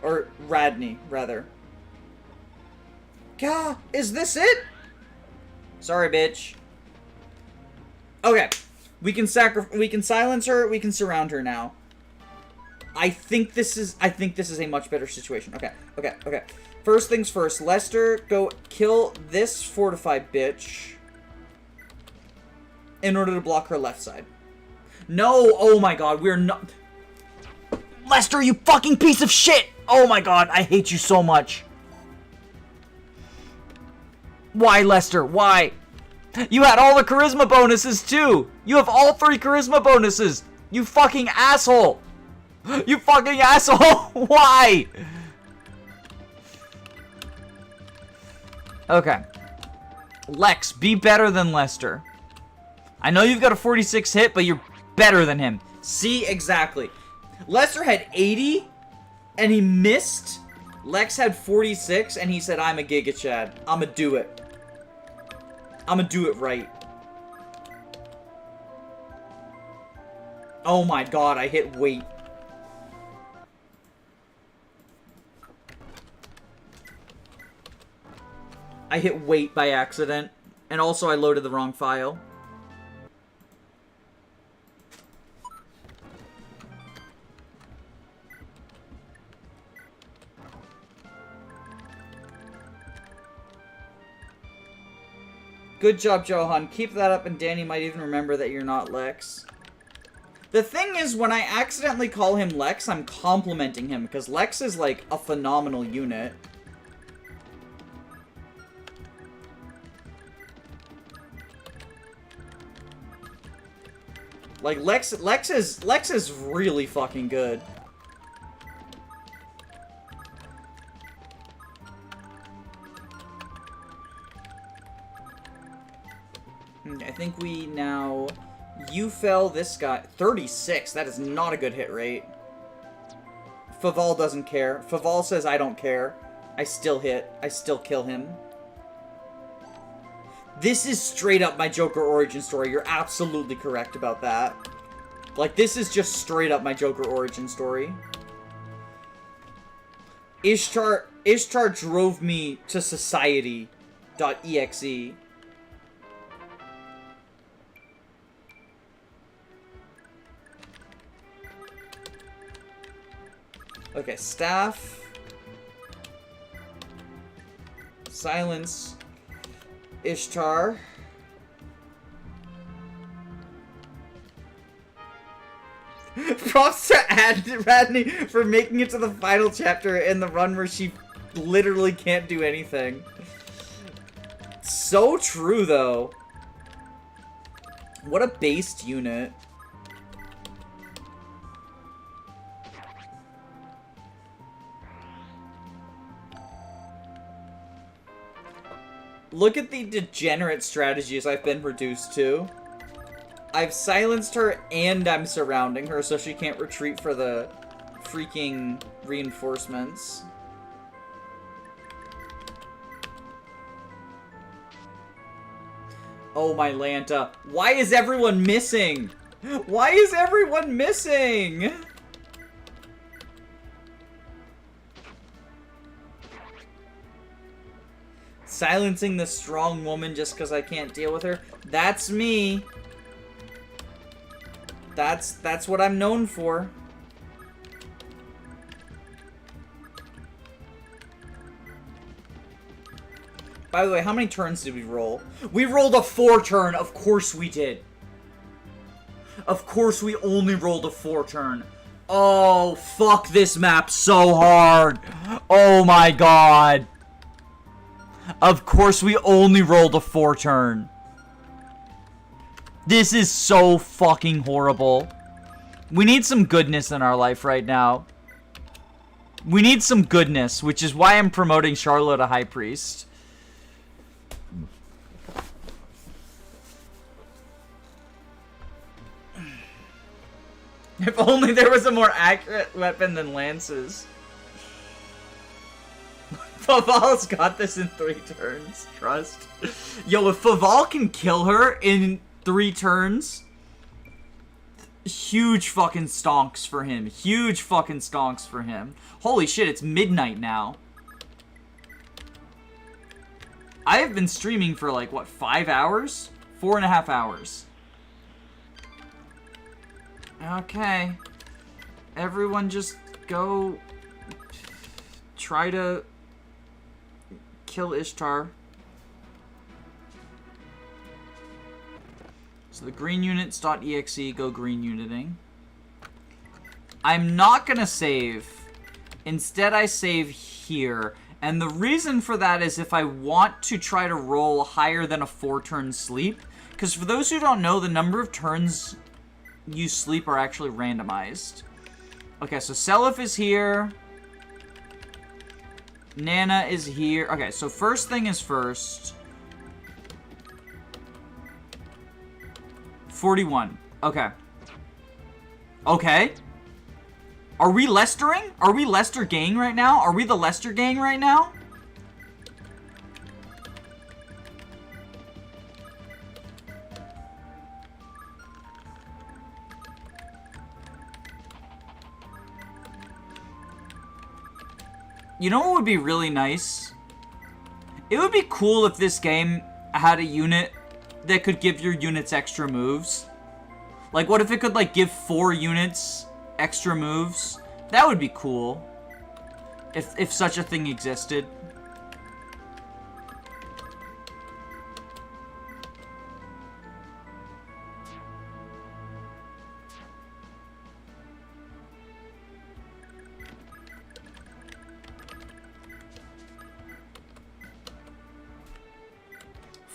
Or Radney, rather. Gah, is this it? Sorry, bitch. Okay. We can silence her, we can surround her now. I think this is a much better situation. Okay. First things first, Lester, go kill this fortified bitch in order to block her left side. No, oh my god, we're not... Lester, you fucking piece of shit! Oh my god, I hate you so much. Why, Lester? Why? You had all the charisma bonuses, too! You have all 3 charisma bonuses! You fucking asshole! You fucking asshole! Why? Okay. Lex, be better than Lester. I know you've got a 46 hit, but you're better than him. See? Exactly. Lester had 80, and he missed. Lex had 46, and he said, I'm a Giga Chad. I'ma do it. I'ma do it right. Oh my god, I hit wait. I hit wait by accident. And also I loaded the wrong file. Good job, Johan. Keep that up and Danny might even remember that you're not Lex. The thing is, when I accidentally call him Lex, I'm complimenting him, because Lex is, like, a phenomenal unit. Like, Lex is really fucking good. I think we now... You fell this guy... 36, that is not a good hit rate. Faval doesn't care. Faval says, I don't care. I still hit. I still kill him. This is straight up my Joker origin story. You're absolutely correct about that. Like, this is just straight up my Joker origin story. Ishtar drove me to society.exe. Okay, staff. Silence. Ishtar. Props to Radney for making it to the final chapter in the run where she literally can't do anything. So true, though. What a based unit. Look at the degenerate strategies I've been reduced to. I've silenced her and I'm surrounding her so she can't retreat for the freaking reinforcements. Oh my Lanta. Why is everyone missing? Why is everyone missing? Silencing the strong woman just because I can't deal with her. That's me. That's what I'm known for. By the way, how many turns did we roll? We rolled a 4 turn. Of course we did. Of course we only rolled a 4 turn. Oh, fuck this map so hard. Oh my god. Of course we only rolled a 4 turn. This is so fucking horrible. We need some goodness in our life right now. We need some goodness, which is why I'm promoting Charlotte a High Priest. If only there was a more accurate weapon than lances. Faval's got this in 3 turns. Trust. Yo, if Faval can kill her in 3 turns, huge fucking stonks for him. Huge fucking stonks for him. Holy shit, it's midnight now. I have been streaming for like, what, 5 hours? 4.5 hours. Okay. Everyone just go try to kill Ishtar. So the green units.exe, go green uniting. I'm not gonna save. Instead I save here. And the reason for that is if I want to try to roll higher than a 4-turn sleep. Because for those who don't know, the number of turns you sleep are actually randomized. Okay, so Seliph is here. Nana is here. Okay, so first thing is first. 41. Okay. Okay. Are we Lestering? Are we Lester gang right now? Are we the Lester gang right now? You know what would be really nice? It would be cool if this game had a unit that could give your units extra moves. Like, what if it could, like, give 4 units extra moves? That would be cool. If such a thing existed.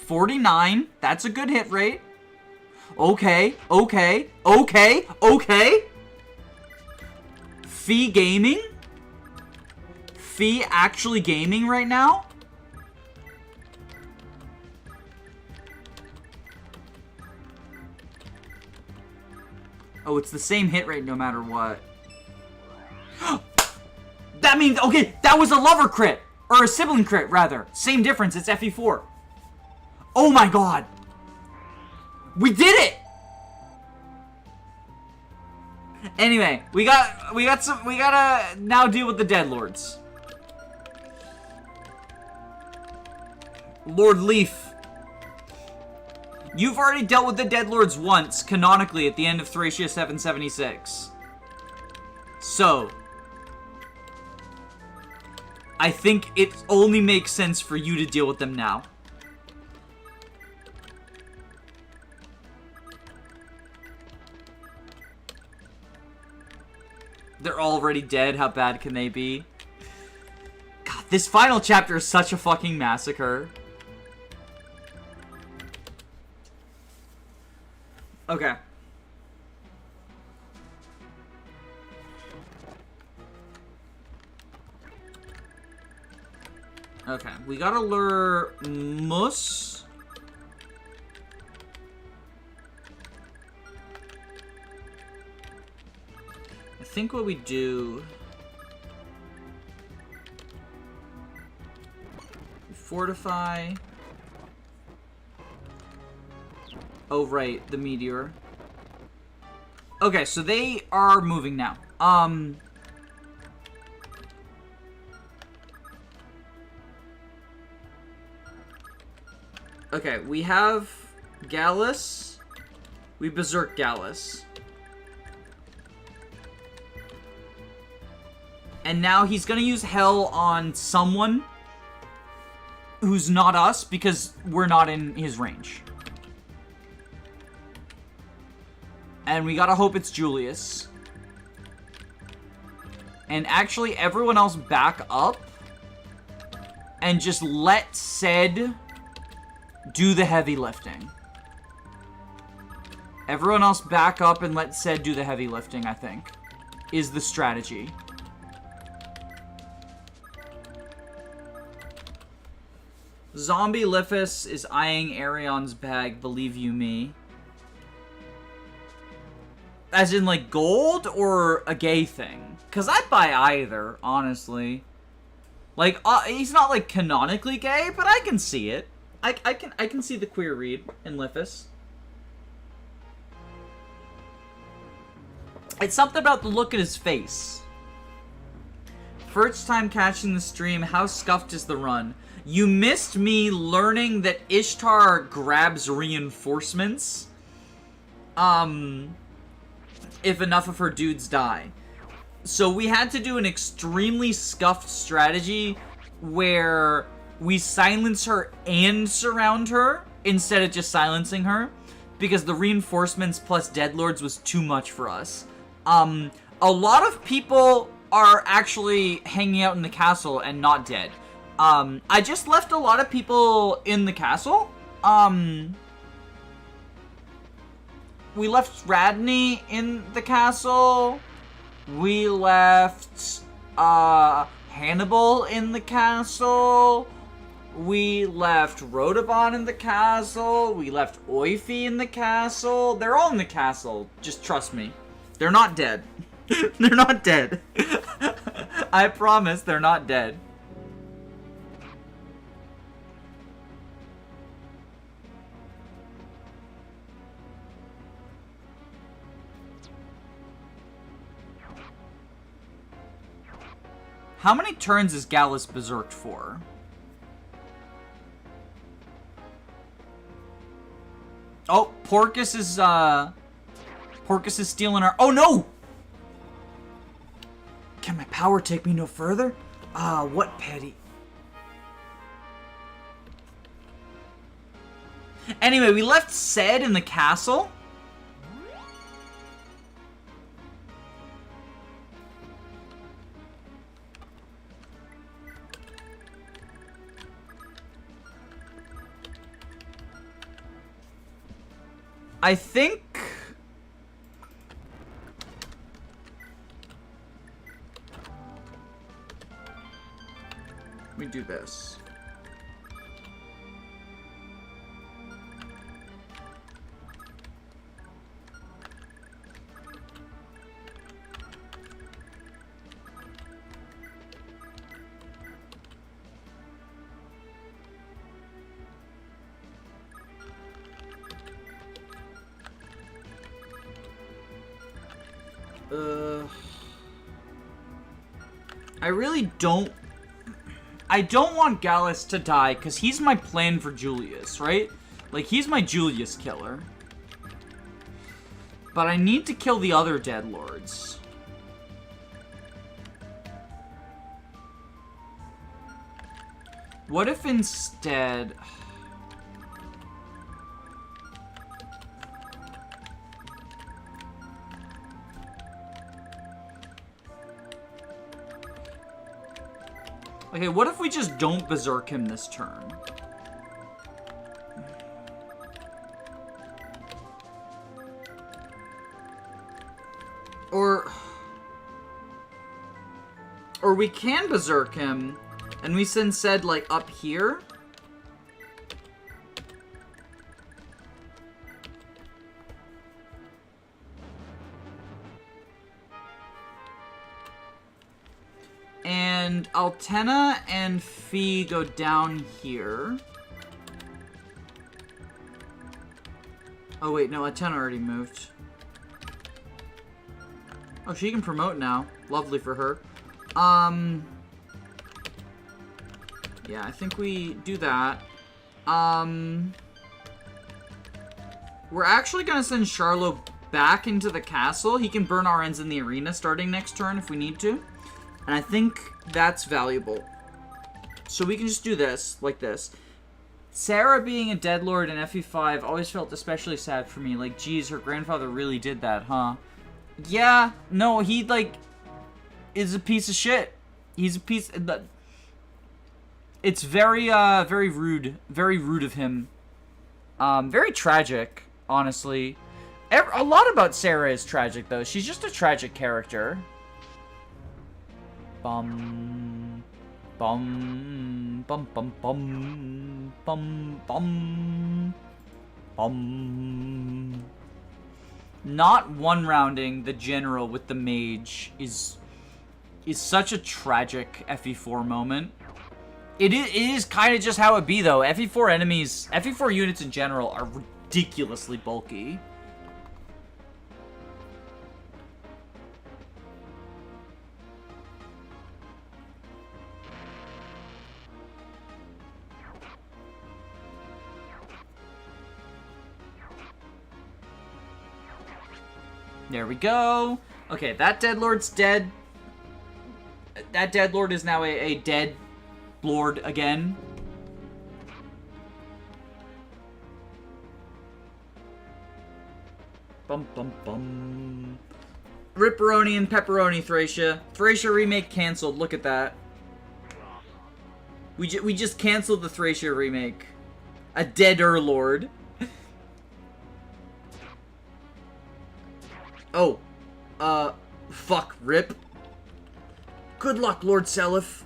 $49. That's a good hit rate. Okay, okay, okay, okay. Fee gaming? Fee actually gaming right now? Oh, it's the same hit rate no matter what. That means, okay, that was a lover crit. Or a sibling crit, rather. Same difference, it's FE4. Oh my god! We did it! Anyway, we gotta now deal with the Deadlords. Lord Leaf. You've already dealt with the Deadlords once, canonically, at the end of Thracia 776. So, I think it only makes sense for you to deal with them now. They're already dead. How bad can they be? God, this final chapter is such a fucking massacre. Okay. Okay, we gotta lure Mus. I think what we do... Fortify... Oh, right, the meteor. Okay, so they are moving now. Okay, we have Gallus. We berserk Gallus. And now he's gonna use Hell on someone who's not us because we're not in his range. And we gotta hope it's Julius. And actually, everyone else back up. And just let Ced do the heavy lifting. Everyone else back up and let Ced do the heavy lifting, I think. Is the strategy. Zombie Lithus is eyeing Arion's bag, believe you me. As in, like, gold or a gay thing? Because I'd buy either, honestly. Like, he's not, like, canonically gay, but I can see it. I can see the queer read in Lithus. It's something about the look at his face. First time catching the stream, how scuffed is the run? You missed me learning that Ishtar grabs reinforcements. If enough of her dudes die. So we had to do an extremely scuffed strategy where we silence her and surround her instead of just silencing her, because the reinforcements plus deadlords was too much for us. A lot of people are actually hanging out in the castle and not dead. I just left a lot of people in the castle. We left Radney in the castle. We left, Hannibal in the castle. We left Rodobon in the castle. We left Oifi in the castle. They're all in the castle. Just trust me. They're not dead. They're not dead. I promise they're not dead. How many turns is Gallus berserked for? Oh, Porcus is stealing our... Oh, no! Can my power take me no further? What petty? Anyway, we left Sed in the castle. I think... we do this. I really don't... I don't want Gallus to die, because he's my plan for Julius, right? Like, he's my Julius killer. But I need to kill the other dead lords. What if instead... Okay, what if we just don't berserk him this turn? Or we can berserk him, and we send Sed, like, up here? And Altena and Fee go down here. Oh wait, no, Altena already moved. Oh, she can promote now. Lovely for her. Yeah, I think we do that. We're actually gonna send Charlo back into the castle. He can burn our ends in the arena starting next turn if we need to. And I think that's valuable. So we can just do this, like this. Sarah being a deadlord in FE5 always felt especially sad for me. Like, geez, her grandfather really did that, huh? Yeah, no, he, like, is a piece of shit. He's a piece... It's very, very rude. Very rude of him. Very tragic, honestly. A lot about Sarah is tragic, though. She's just a tragic character. Bum, bum, bum, bum, bum, bum, bum, bum. Not one-rounding the general with the mage is such a tragic FE4 moment. It is kind of just how it be, though. FE4 units in general are ridiculously bulky. There we go. Okay, that Deadlord's dead. That Deadlord is now a dead lord again. Bum bum bum. Ripperoni and Pepperoni Thracia. Thracia remake canceled. Look at that. We just canceled the Thracia remake. A deader lord. Oh. Fuck. Rip. Good luck, Lord Seliph.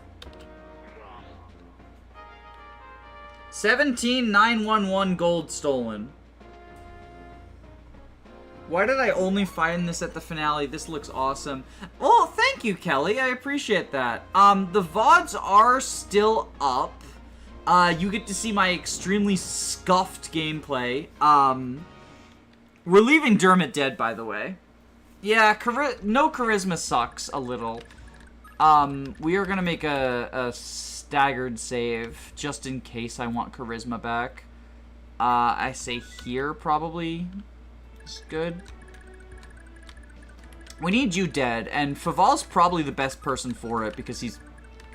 17,911 gold stolen. Why did I only find this at the finale? This looks awesome. Oh, thank you, Kelly. I appreciate that. The VODs are still up. You get to see my extremely scuffed gameplay. We're leaving Dermot dead, by the way. Yeah, no charisma sucks a little. We are gonna make a staggered save, just in case I want charisma back. I say here, probably. It's good. We need you dead, and Faval's probably the best person for it, because he's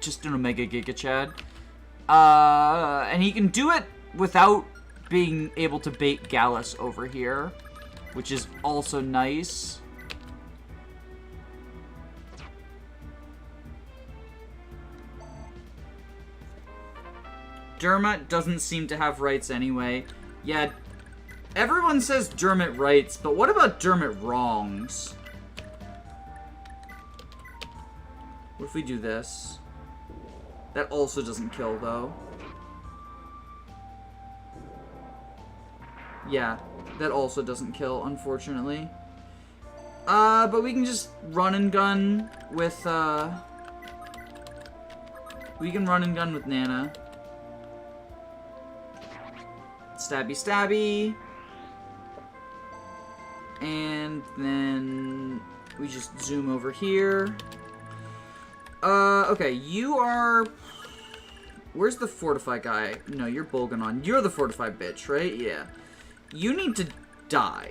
just an Omega Giga Chad. And he can do it without being able to bait Gallus over here, which is also nice. Dermot doesn't seem to have rights anyway. Yeah, everyone says Dermot rights, but what about Dermot wrongs? What if we do this? That also doesn't kill, though. Yeah, that also doesn't kill, unfortunately. But we can just run and gun with, we can run and gun with Nana. Stabby, stabby. And then we just zoom over here. Okay, you are... Where's the Fortify guy? No, you're Bolganon. You're the Fortify bitch, right? Yeah. You need to die.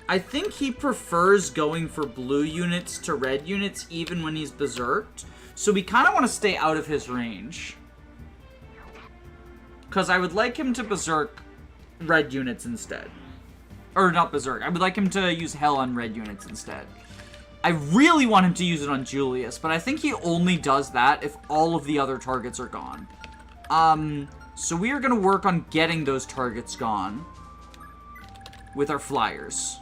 I think he prefers going for blue units to red units even when he's berserked. So we kind of want to stay out of his range. Because I would like him to berserk red units instead. Or not berserk. I would like him to use hell on red units instead. I really want him to use it on Julius, but I think he only does that if all of the other targets are gone. So we are going to work on getting those targets gone with our flyers.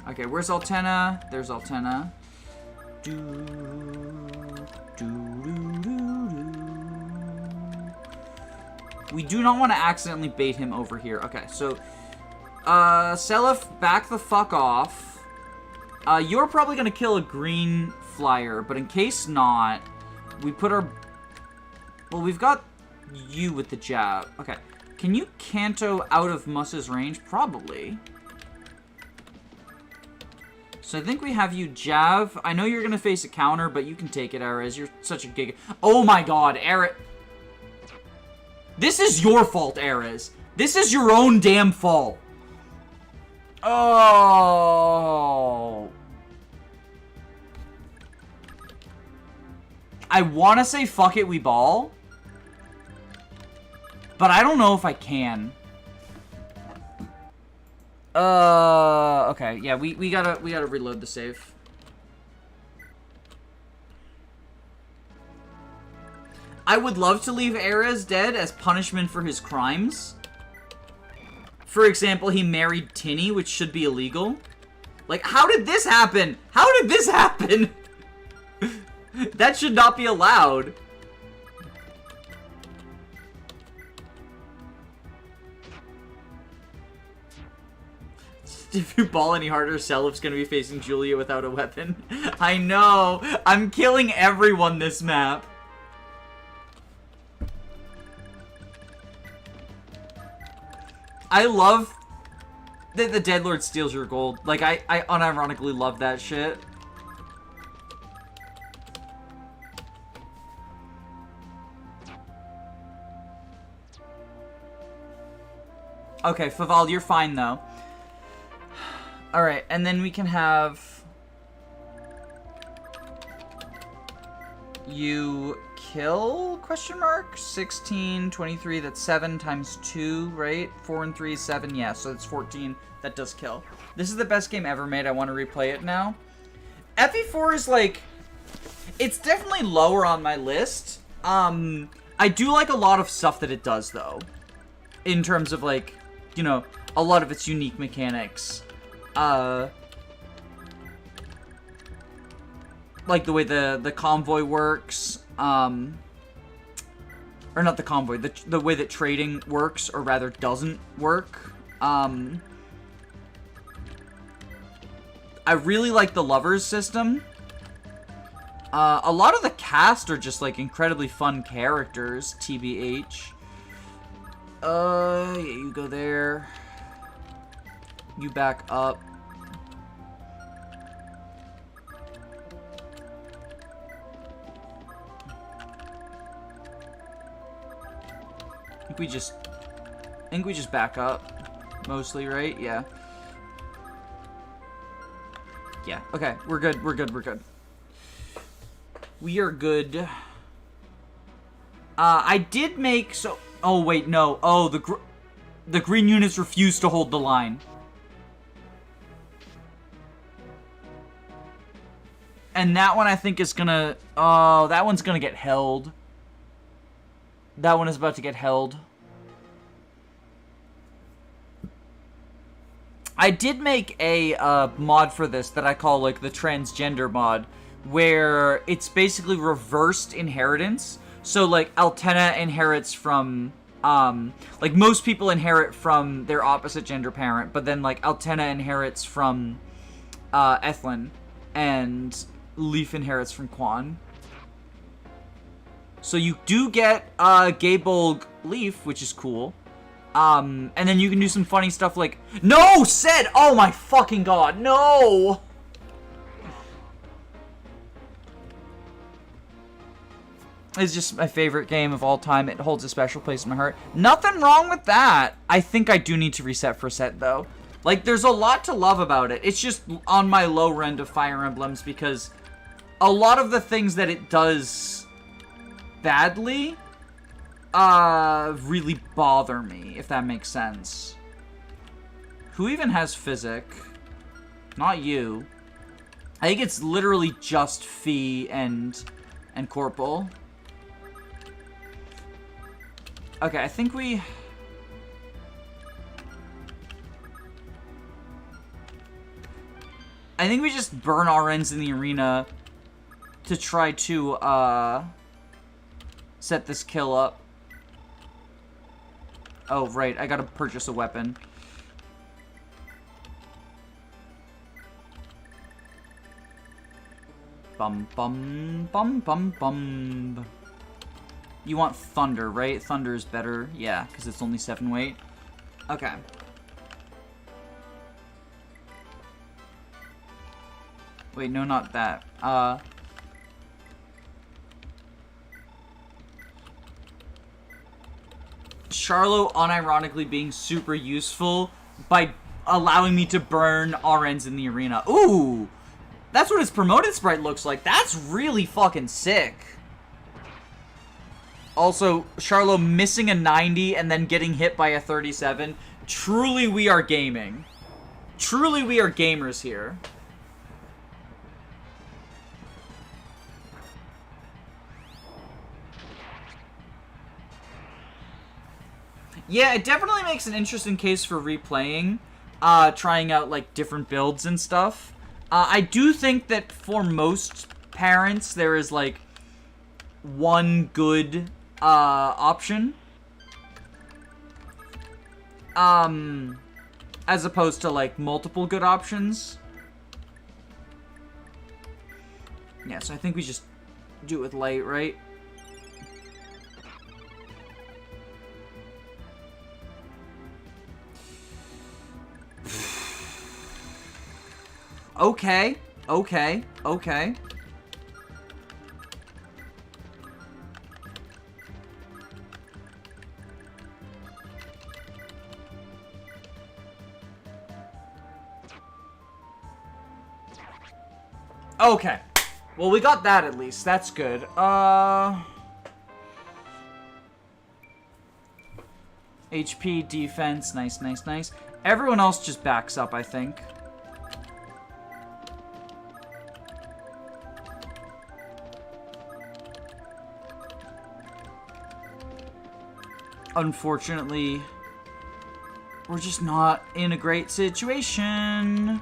Okay, where's Altena? There's Altena. We do not want to accidentally bait him over here. Okay, so Seliph, back the fuck off. You're probably gonna kill a green flyer, but in case not, we put our... Well, we've got you with the jab. Okay, can you Canto out of Muss's range? Probably. So I think we have you jab. I know you're gonna face a counter, but you can take it, Ares. You're such a giga... Oh my god, Ares... This is your fault, Ares. This is your own damn fault. Oh. I want to say fuck it, we ball. But I don't know if I can. Okay, yeah, we gotta reload the save. I would love to leave Ares dead as punishment for his crimes. For example, he married Tinny, which should be illegal. Like, how did this happen? How did this happen? That should not be allowed. If you ball any harder, Seliph's gonna be facing Julia without a weapon. I know! I'm killing everyone this map. I love that the Deadlord steals your gold. Like, I unironically love that shit. Okay, Faval, you're fine, though. Alright, and then we can have... You kill, question mark? 16, 23, that's 7 times 2, right? 4 and 3 is 7, yeah, so that's 14. That does kill. This is the best game ever made. I want to replay it now. FE4 is, like... It's definitely lower on my list. I do like a lot of stuff that it does, though. In terms of, like, you know, a lot of its unique mechanics. Like the way the convoy works, or not the convoy, the way that trading works, or rather doesn't work. I really like the lovers system. A lot of the cast are just like incredibly fun characters, TBH. Yeah, you go there. You back up. I think we just back up, mostly, right? Yeah. Yeah, okay, we're good, we're good, we're good. We are good. I did make, so, oh wait, no, oh, the green units refuse to hold the line. And that one I think is gonna, oh, that one's gonna get held. That one is about to get held. I did make a mod for this that I call, like, the transgender mod, where it's basically reversed inheritance. So, like, Altena inherits from, like, most people inherit from their opposite gender parent, but then, like, Altena inherits from, Ethlin, and Leaf inherits from Quan. So you do get, Gaybolg Leaf, which is cool. And then you can do some funny stuff like... No! Said! Oh my fucking god, no! It's just my favorite game of all time. It holds a special place in my heart. Nothing wrong with that. I think I do need to reset for set, though. Like, there's a lot to love about it. It's just on my low end of Fire Emblems because a lot of the things that it does badly really bother me, if that makes sense. Who even has Physic? Not you. I think it's literally just Fee and Corporal. Okay, I think we just burn RNs in the arena to try to, set this kill up. Oh, right, I gotta purchase a weapon. Bum, bum, bum, bum, bum. You want Thunder, right? Thunder is better. Yeah, because it's only 7 weight. Okay. Wait, no, not that. Charlo unironically being super useful by allowing me to burn RNs in the arena. Ooh! That's what his promoted sprite looks like. That's really fucking sick. Also, Charlo missing a 90 and then getting hit by a 37. Truly we are gaming. Truly we are gamers here. Yeah, it definitely makes an interesting case for replaying, trying out, like, different builds and stuff. I do think that for most parents, there is, like, one good, option. as opposed to, like, multiple good options. Yeah, so I think we just do it with light, right? Okay, okay, okay. Okay. Well, we got that at least. That's good. HP, defense. Nice, nice, nice. Everyone else just backs up, I think. Unfortunately, we're just not in a great situation.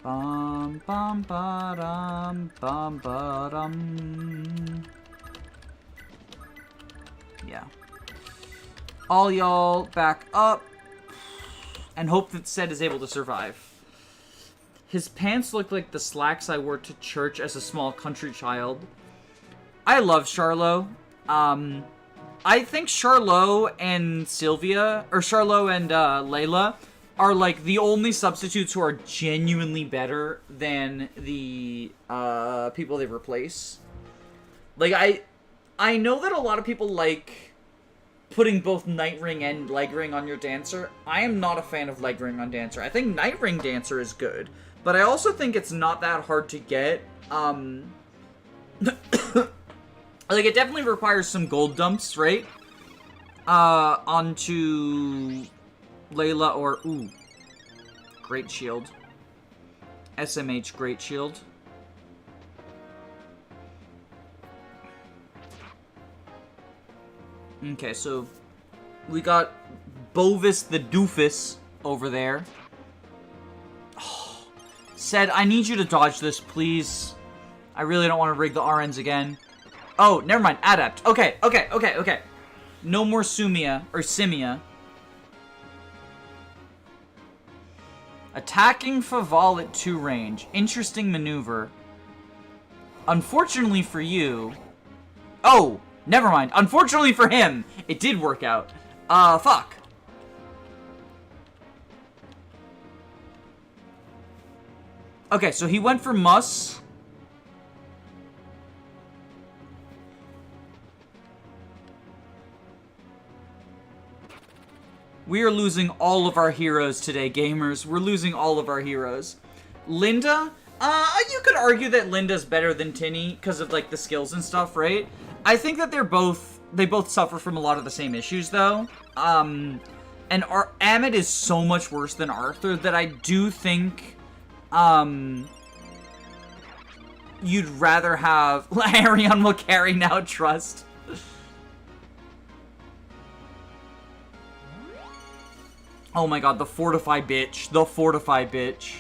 Bum bum ba dum bum ba dum. Yeah. All y'all back up and hope that Sed is able to survive. His pants look like the slacks I wore to church as a small country child. I love Charlot. I think Charlot and Sylvia, or Charlot and Layla, are like the only substitutes who are genuinely better than the people they replace. Like, I know that a lot of people like putting both Night Ring and Leg Ring on your Dancer. I am not a fan of Leg Ring on Dancer. I think Night Ring Dancer is good, but I also think it's not that hard to get. Like, it definitely requires some gold dumps, right? Onto Layla or... Ooh. Great Shield. SMH Great Shield. Okay, so... we got Bovis the Doofus over there. Oh, Said, I need you to dodge this, please. I really don't want to rig the RNs again. Oh, never mind. Adept. Okay, okay, okay, okay. No more Sumia, or Simia. Attacking Faval at 2 range. Interesting maneuver. Unfortunately for you... Oh, never mind. Unfortunately for him, it did work out. Fuck. Okay, so he went for Mus. We are losing all of our heroes today, gamers. We're losing all of our heroes. Linda? You could argue that Linda's better than Tinny because of, like, the skills and stuff, right? I think that they both suffer from a lot of the same issues, though. And Amit is so much worse than Arthur that I do think, you'd rather have... Arion will carry now, trust. Oh my god, the Fortify bitch. The Fortify bitch.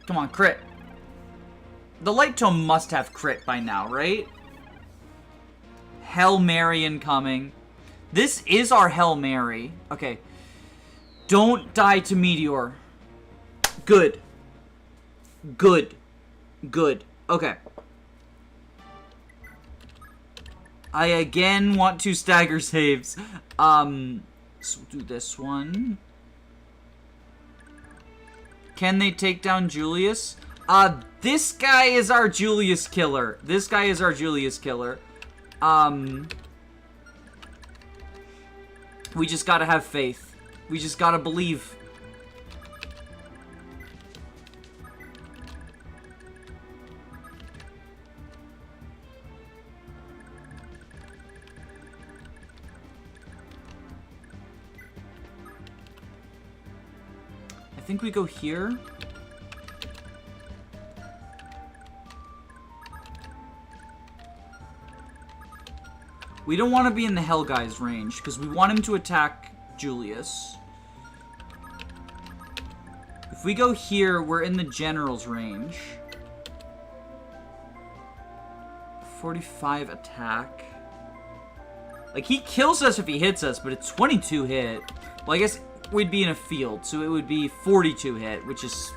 Come on, crit. The Light Tome must have crit by now, right? Hail Mary incoming. This is our Hail Mary. Okay. Don't die to Meteor. Good. Good. Good. Okay. I again want to stagger saves. So we'll do this one. Can they take down Julius? This guy is our Julius killer. This guy is our Julius killer. We just gotta have faith. We just gotta believe. I think we go here. We don't want to be in the Hell Guy's range, because we want him to attack Julius. If we go here, we're in the general's range. 45 attack. Like, he kills us if he hits us, but it's 22 hit. Well, I guess we'd be in a field, so it would be 42 hit, which is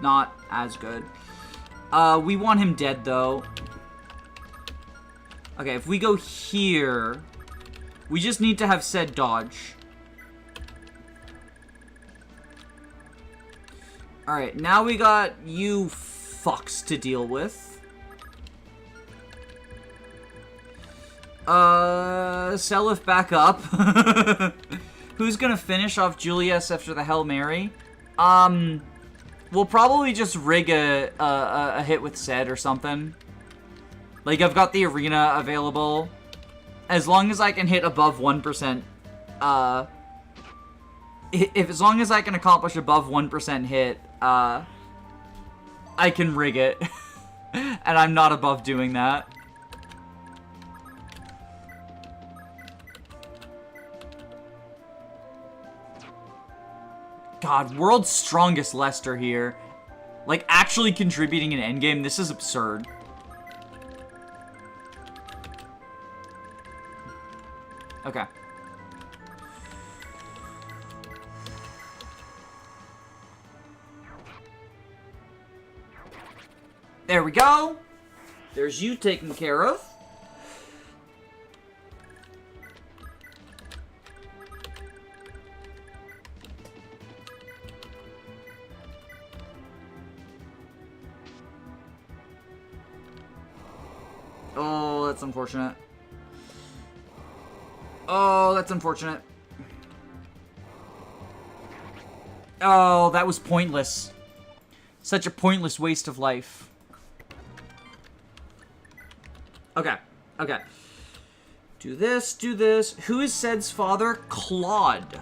not as good. We want him dead, though. Okay, if we go here, we just need to have said dodge. Alright, now we got you fucks to deal with. Seliph back up. Who's gonna finish off Julius after the Hail Mary? We'll probably just rig a hit with Sed or something. Like, I've got the arena available. As long as I can hit above 1%, as long as I can accomplish above 1% hit, I can rig it. And I'm not above doing that. God, world's strongest Lester here. Like, actually contributing in endgame, this is absurd. Okay. There we go. There's you taken care of. Oh, that's unfortunate. Oh, that's unfortunate. Oh, that was pointless. Such a pointless waste of life. Okay, okay. Do this, do this. Who is Sed's father? Claude.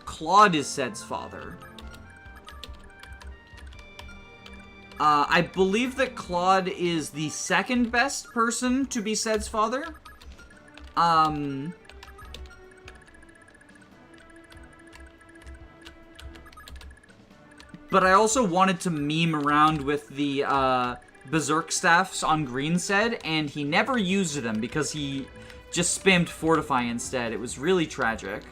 Claude is Sed's father. I believe that Claude is the second best person to be Sed's father. But I also wanted to meme around with the, Berserk staffs on green Sed, and he never used them because he just spammed Fortify instead. It was really tragic.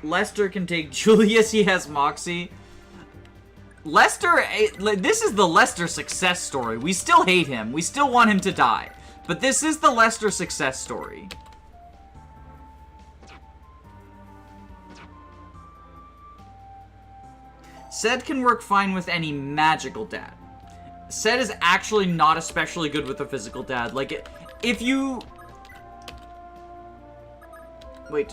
Lester can take Julius, he has Moxie. Lester, this is the Lester success story. We still hate him. We still want him to die. But this is the Lester success story. Sed can work fine with any magical dad. Sed is actually not especially good with a physical dad. Like, if you... Wait,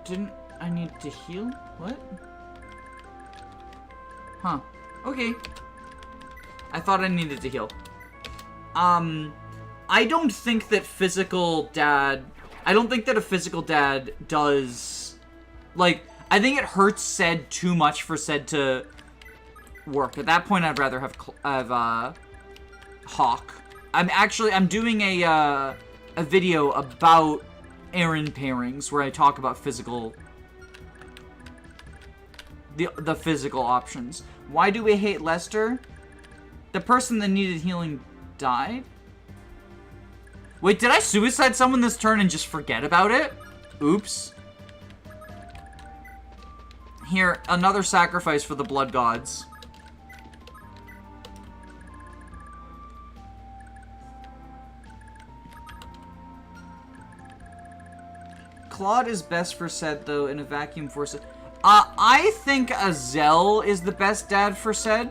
didn't I need to heal? What? Huh. Okay. I thought I needed to heal. I don't think that physical dad... I don't think that a physical dad does... Like... I think it hurts Sed too much for Sed to work. At that point, I'd rather have Hawk. I'm doing a video about Aaron pairings where I talk about the physical options. Why do we hate Lester? The person that needed healing died? Wait, did I suicide someone this turn and just forget about it? Oops. Here, another sacrifice for the blood gods. Claude is best for Sed, though, in a vacuum for Sed. I think Azel is the best dad for Sed.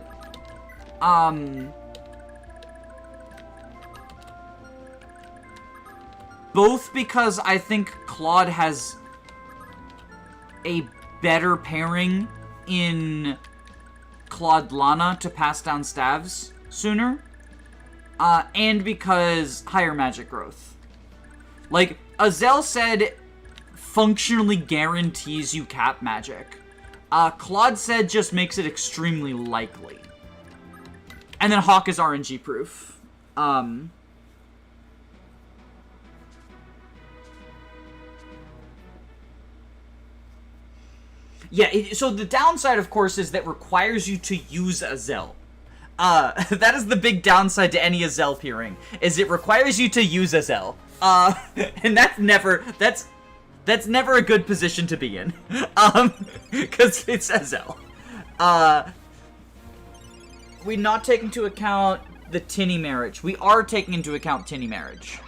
Both because I think Claude has a better pairing in Claude Lana to pass down stabs sooner. And because higher magic growth. Like, Azel Sed functionally guarantees you cap magic. Claude Sed just makes it extremely likely. And then Hawk is RNG proof. Yeah, so the downside, of course, is that requires you to use a Zell. That is the big downside to any Azel peering, is it requires you to use Azel. And that's never a good position to be in. Because it's Azel. We not take into account the Tinny marriage. We are taking into account Tinny marriage.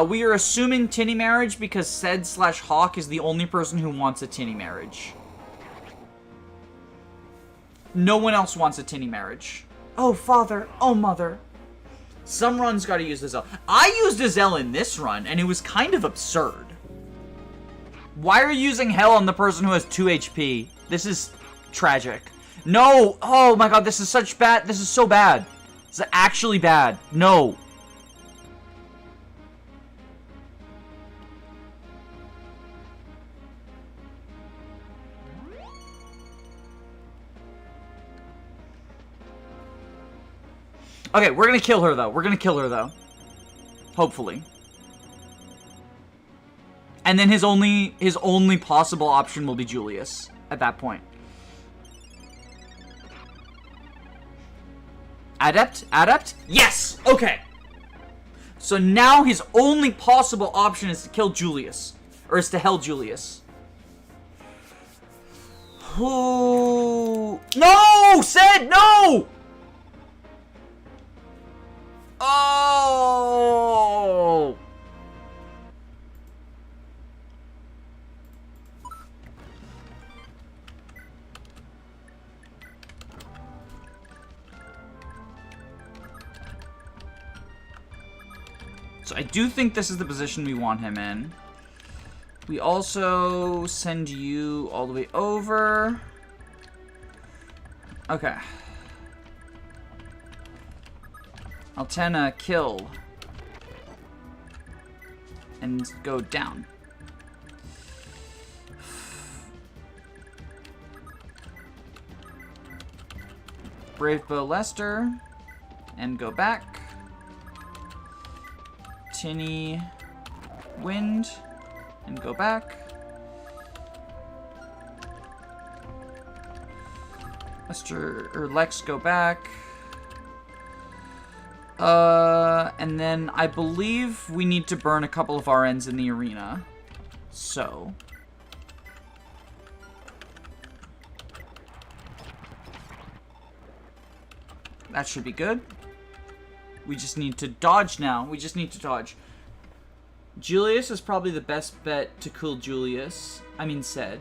We are assuming Tinny marriage because Sed/Hawk is the only person who wants a Tinny marriage. No one else wants a Tinny marriage. Oh, father. Oh, mother. Some runs gotta use Azel. I used Azel in this run, and it was kind of absurd. Why are you using Hell on the person who has 2 HP? This is tragic. No! Oh my god, this is such bad. This is so bad. This is actually bad. No. Okay, we're gonna kill her, though. Hopefully. And then his only possible option will be Julius at that point. Adept? Adept? Yes! Okay. So now his only possible option is to kill Julius. Or is to hell Julius. Who? No! Said no! Oh! So I do think this is the position we want him in. We also send you all the way over. Okay. Altena, kill. And go down. Brave Bow Lester. And go back. Tinny, Wind. And go back. Lester, or Lex, go back. And then I believe we need to burn a couple of RNs in the arena. So. That should be good. We just need to dodge now. We just need to dodge. Julius is probably the best bet to cool Julius. I mean, Sed.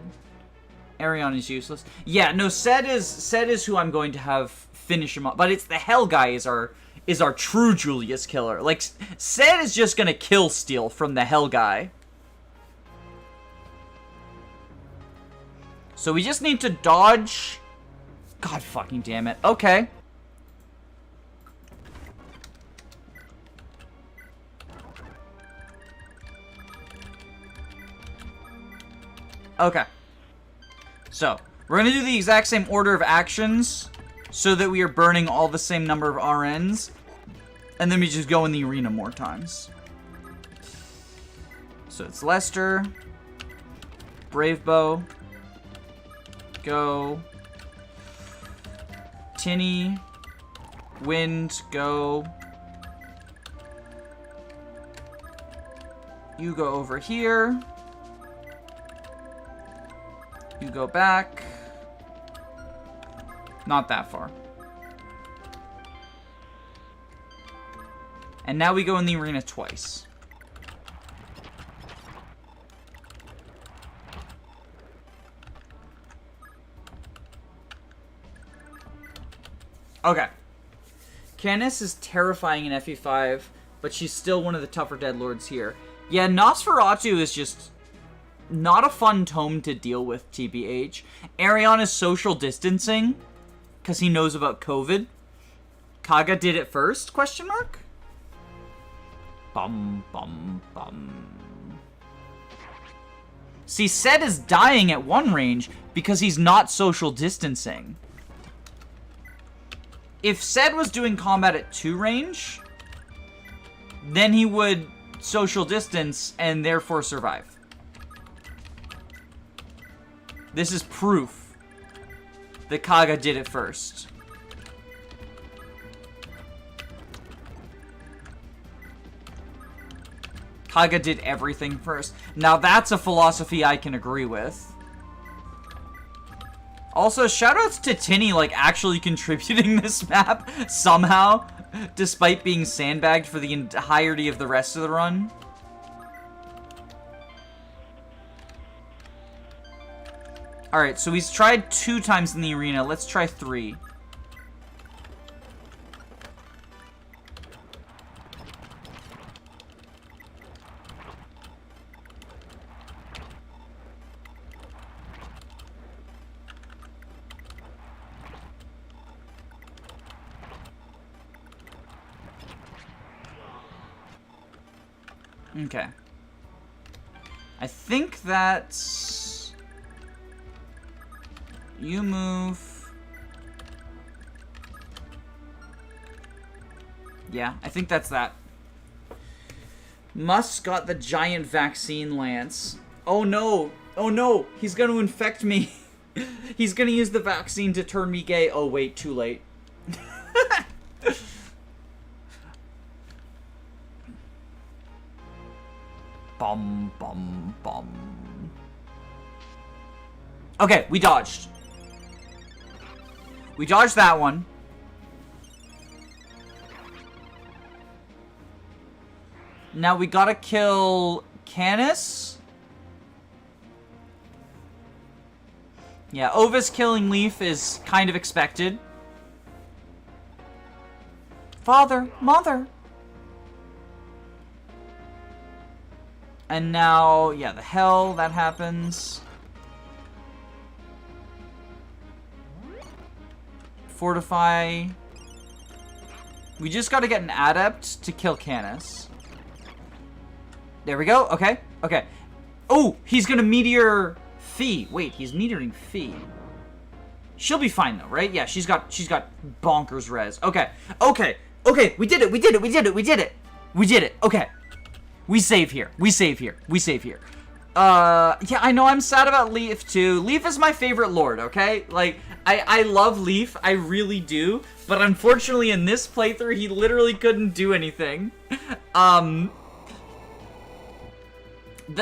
Arion is useless. Yeah, no, Sed is who I'm going to have finish him up. But it's the Hell guy is our true Julius killer. Like, Sed is just gonna kill steal from the Hell guy. So we just need to dodge. God fucking damn it. Okay. Okay. So, we're gonna do the exact same order of actions so that we are burning all the same number of RNs. And then we just go in the arena more times. So it's Lester. Brave Bow. Go. Tinny. Wind. Go. You go over here. You go back. Not that far. And now we go in the arena twice. Okay. Candace is terrifying in FE5, but she's still one of the tougher Deadlords here. Yeah, Nosferatu is just not a fun tome to deal with, TBH. Arion is social distancing, because he knows about COVID. Kaga did it first, question mark? Bum, bum, bum. See, Sed is dying at 1 range because he's not social distancing. If Sed was doing combat at 2 range, then he would social distance and therefore survive. This is proof that Kaga did it first. Kaga did everything first. Now that's a philosophy I can agree with. Also, shoutouts to Tinny, like, actually contributing this map somehow, despite being sandbagged for the entirety of the rest of the run. Alright, so he's tried 2 times in the arena. Let's try 3. Okay. I think that's... You move... Yeah, I think that's that. Musk got the giant vaccine lance. Oh no! Oh no! He's gonna infect me! He's gonna use the vaccine to turn me gay. Oh wait, too late. Bum, bum, bum. Okay, we dodged. We dodged that one. Now we gotta kill Canis. Yeah, Ovis killing Leaf is kind of expected. Father, mother. And now, yeah, the hell that happens. Fortify. We just gotta get an adept to kill Canis. There we go. Okay. Okay. Oh, he's gonna meteor Fee. Wait, he's meteoring Fee. She'll be fine though, right? Yeah, she's got bonkers res. Okay. Okay. Okay. We did it. We did it. We did it. We did it. We did it. Okay. We save here. We save here. We save here. Yeah, I know I'm sad about Leaf too. Leaf is my favorite lord, okay? Like, I love Leaf. I really do. But unfortunately in this playthrough, he literally couldn't do anything. The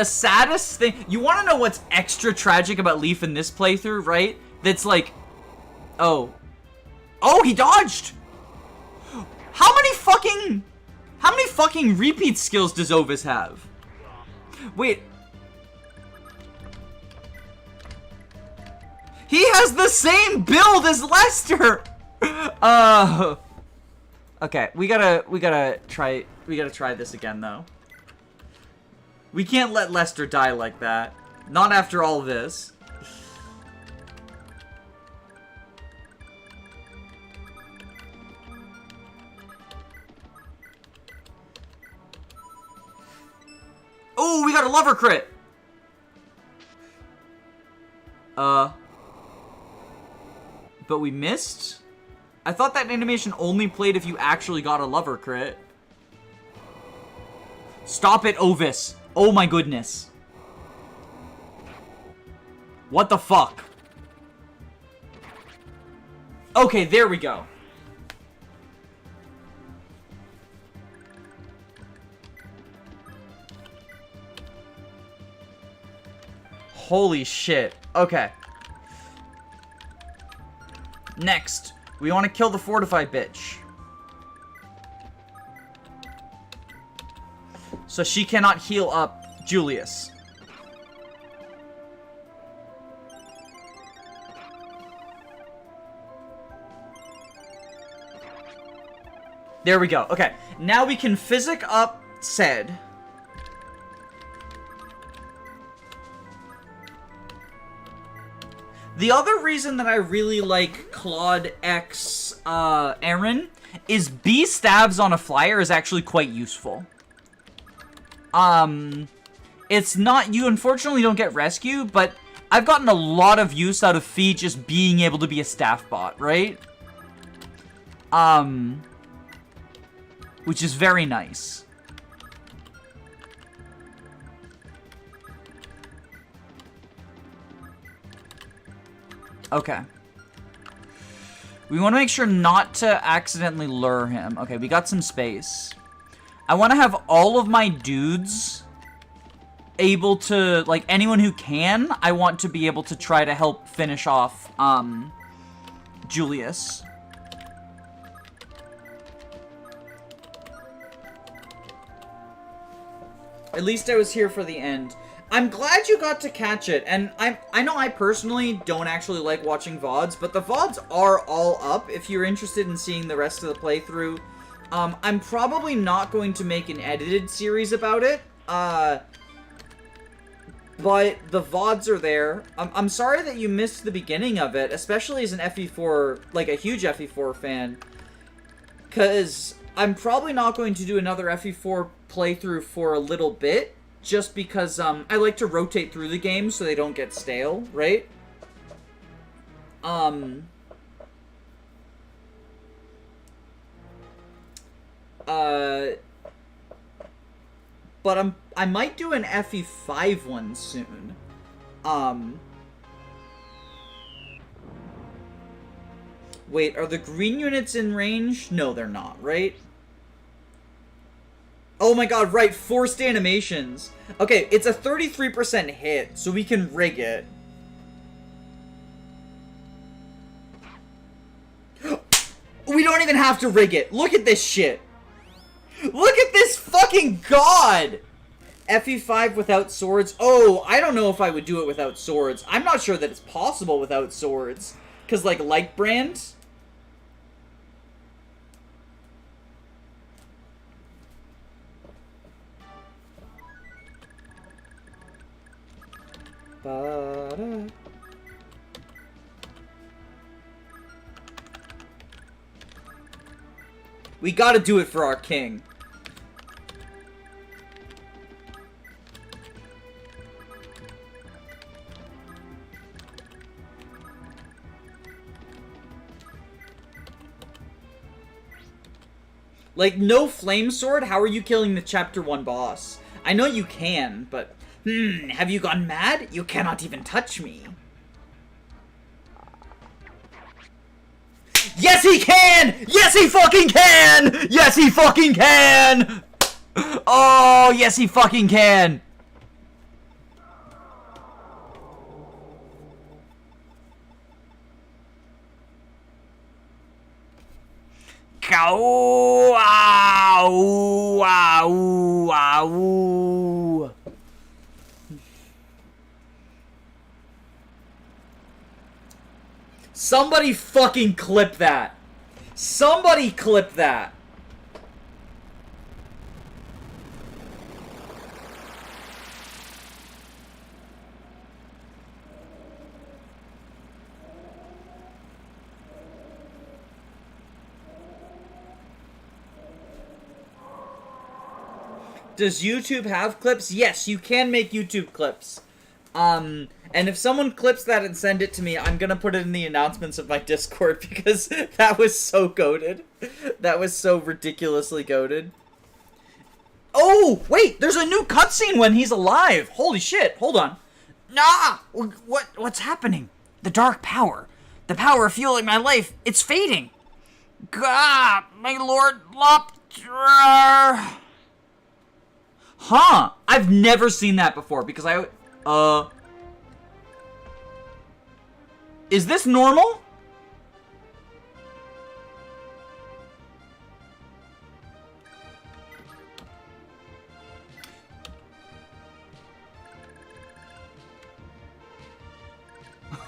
saddest thing... You want to know what's extra tragic about Leaf in this playthrough, right? That's like... Oh. Oh, he dodged! How many fucking repeat skills does Ovis have? Wait. He has the same build as Lester! Okay, we gotta try this again, though. We can't let Lester die like that. Not after all this. Oh, we got a lover crit! But we missed? I thought that animation only played if you actually got a lover crit. Stop it, Ovis. Oh my goodness. What the fuck? Okay, there we go. Holy shit. Okay. Next, we want to kill the fortified bitch. So she cannot heal up Julius. There we go. Okay, now we can physic up Ced. The other reason that I really like Claude X Aaron is B stabs on a flyer is actually quite useful. It's not, you unfortunately don't get rescue, but I've gotten a lot of use out of Fee just being able to be a staff bot, right? Which is very nice. Okay. We want to make sure not to accidentally lure him. Okay, we got some space. I want to have all of my dudes able to, like, anyone who can, I want to be able to try to help finish off, Julius. At least I was here for the end. I'm glad you got to catch it, and I know I personally don't actually like watching VODs, but the VODs are all up if you're interested in seeing the rest of the playthrough. I'm probably not going to make an edited series about it, but the VODs are there. I'm sorry that you missed the beginning of it, especially as an FE4, like a huge FE4 fan, because I'm probably not going to do another FE4 playthrough for a little bit, just because I like to rotate through the game so they don't get stale, right? But I might do an FE5 one soon. Wait, are the green units in range? No, they're not, right? Oh my god, right, forced animations. Okay, it's a 33% hit, so we can rig it. We don't even have to rig it. Look at this shit. Look at this fucking god! FE5 without swords? Oh, I don't know if I would do it without swords. I'm not sure that it's possible without swords. Because, like brand? We gotta do it for our king. Like, no flame sword? How are you killing the chapter 1 boss? I know you can, but... have you gone mad? You cannot even touch me. Yes, he can! Yes, he fucking can! Yes, he fucking can! Oh, yes, he fucking can! Ow, ow, ow, ow. Somebody fucking clip that. Somebody clip that. Does YouTube have clips? Yes, you can make YouTube clips. And if someone clips that and send it to me, I'm gonna put it in the announcements of my Discord because that was so goated. That was so ridiculously goated. Oh, wait, there's a new cutscene when he's alive. Holy shit, hold on. Nah, what's happening? The dark power. The power fueling my life, it's fading. Gah, my lord Lopter. Huh, I've never seen that before because is this normal?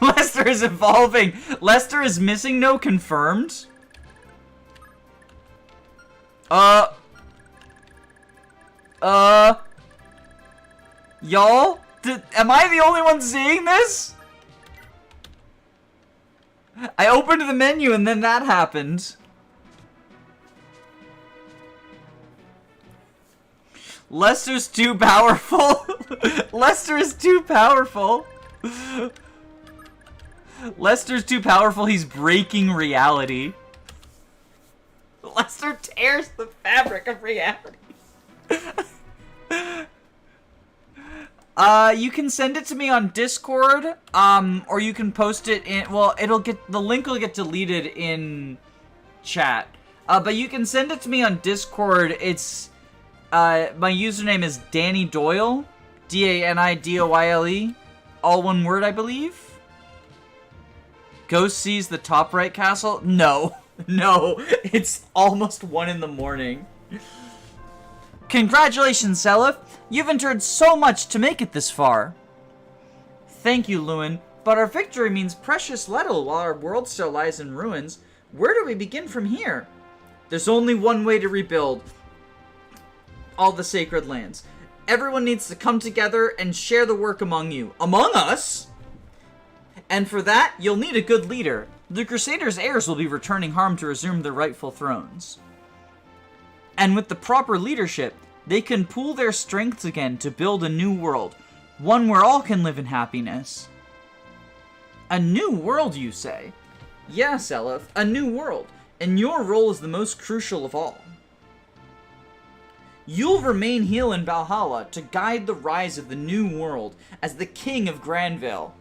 Lester is evolving. Lester is missing no confirmed. Y'all? Am I the only one seeing this? I opened the menu and then that happened. Lester's too powerful. Lester is too powerful. Lester's too powerful, he's breaking reality. Lester tears the fabric of reality. You can send it to me on Discord, or you can post it in, well, the link will get deleted in chat. But you can send it to me on Discord. It's, my username is Danny Doyle, DANIDOYLE, all one word, I believe. Ghost sees the top right castle? No. No, it's almost 1 in the morning. Congratulations, Seliph. You've endured so much to make it this far. Thank you, Lewin, but our victory means precious little while our world still lies in ruins. Where do we begin from here? There's only one way to rebuild all the sacred lands. Everyone needs to come together and share the work among you. Among us? And for that, you'll need a good leader. The Crusaders' heirs will be returning home to resume their rightful thrones. And with the proper leadership, they can pool their strengths again to build a new world. One where all can live in happiness. A new world, you say? Yes, Seliph, a new world. And your role is the most crucial of all. You'll remain here in Valhalla to guide the rise of the new world as the king of Granville.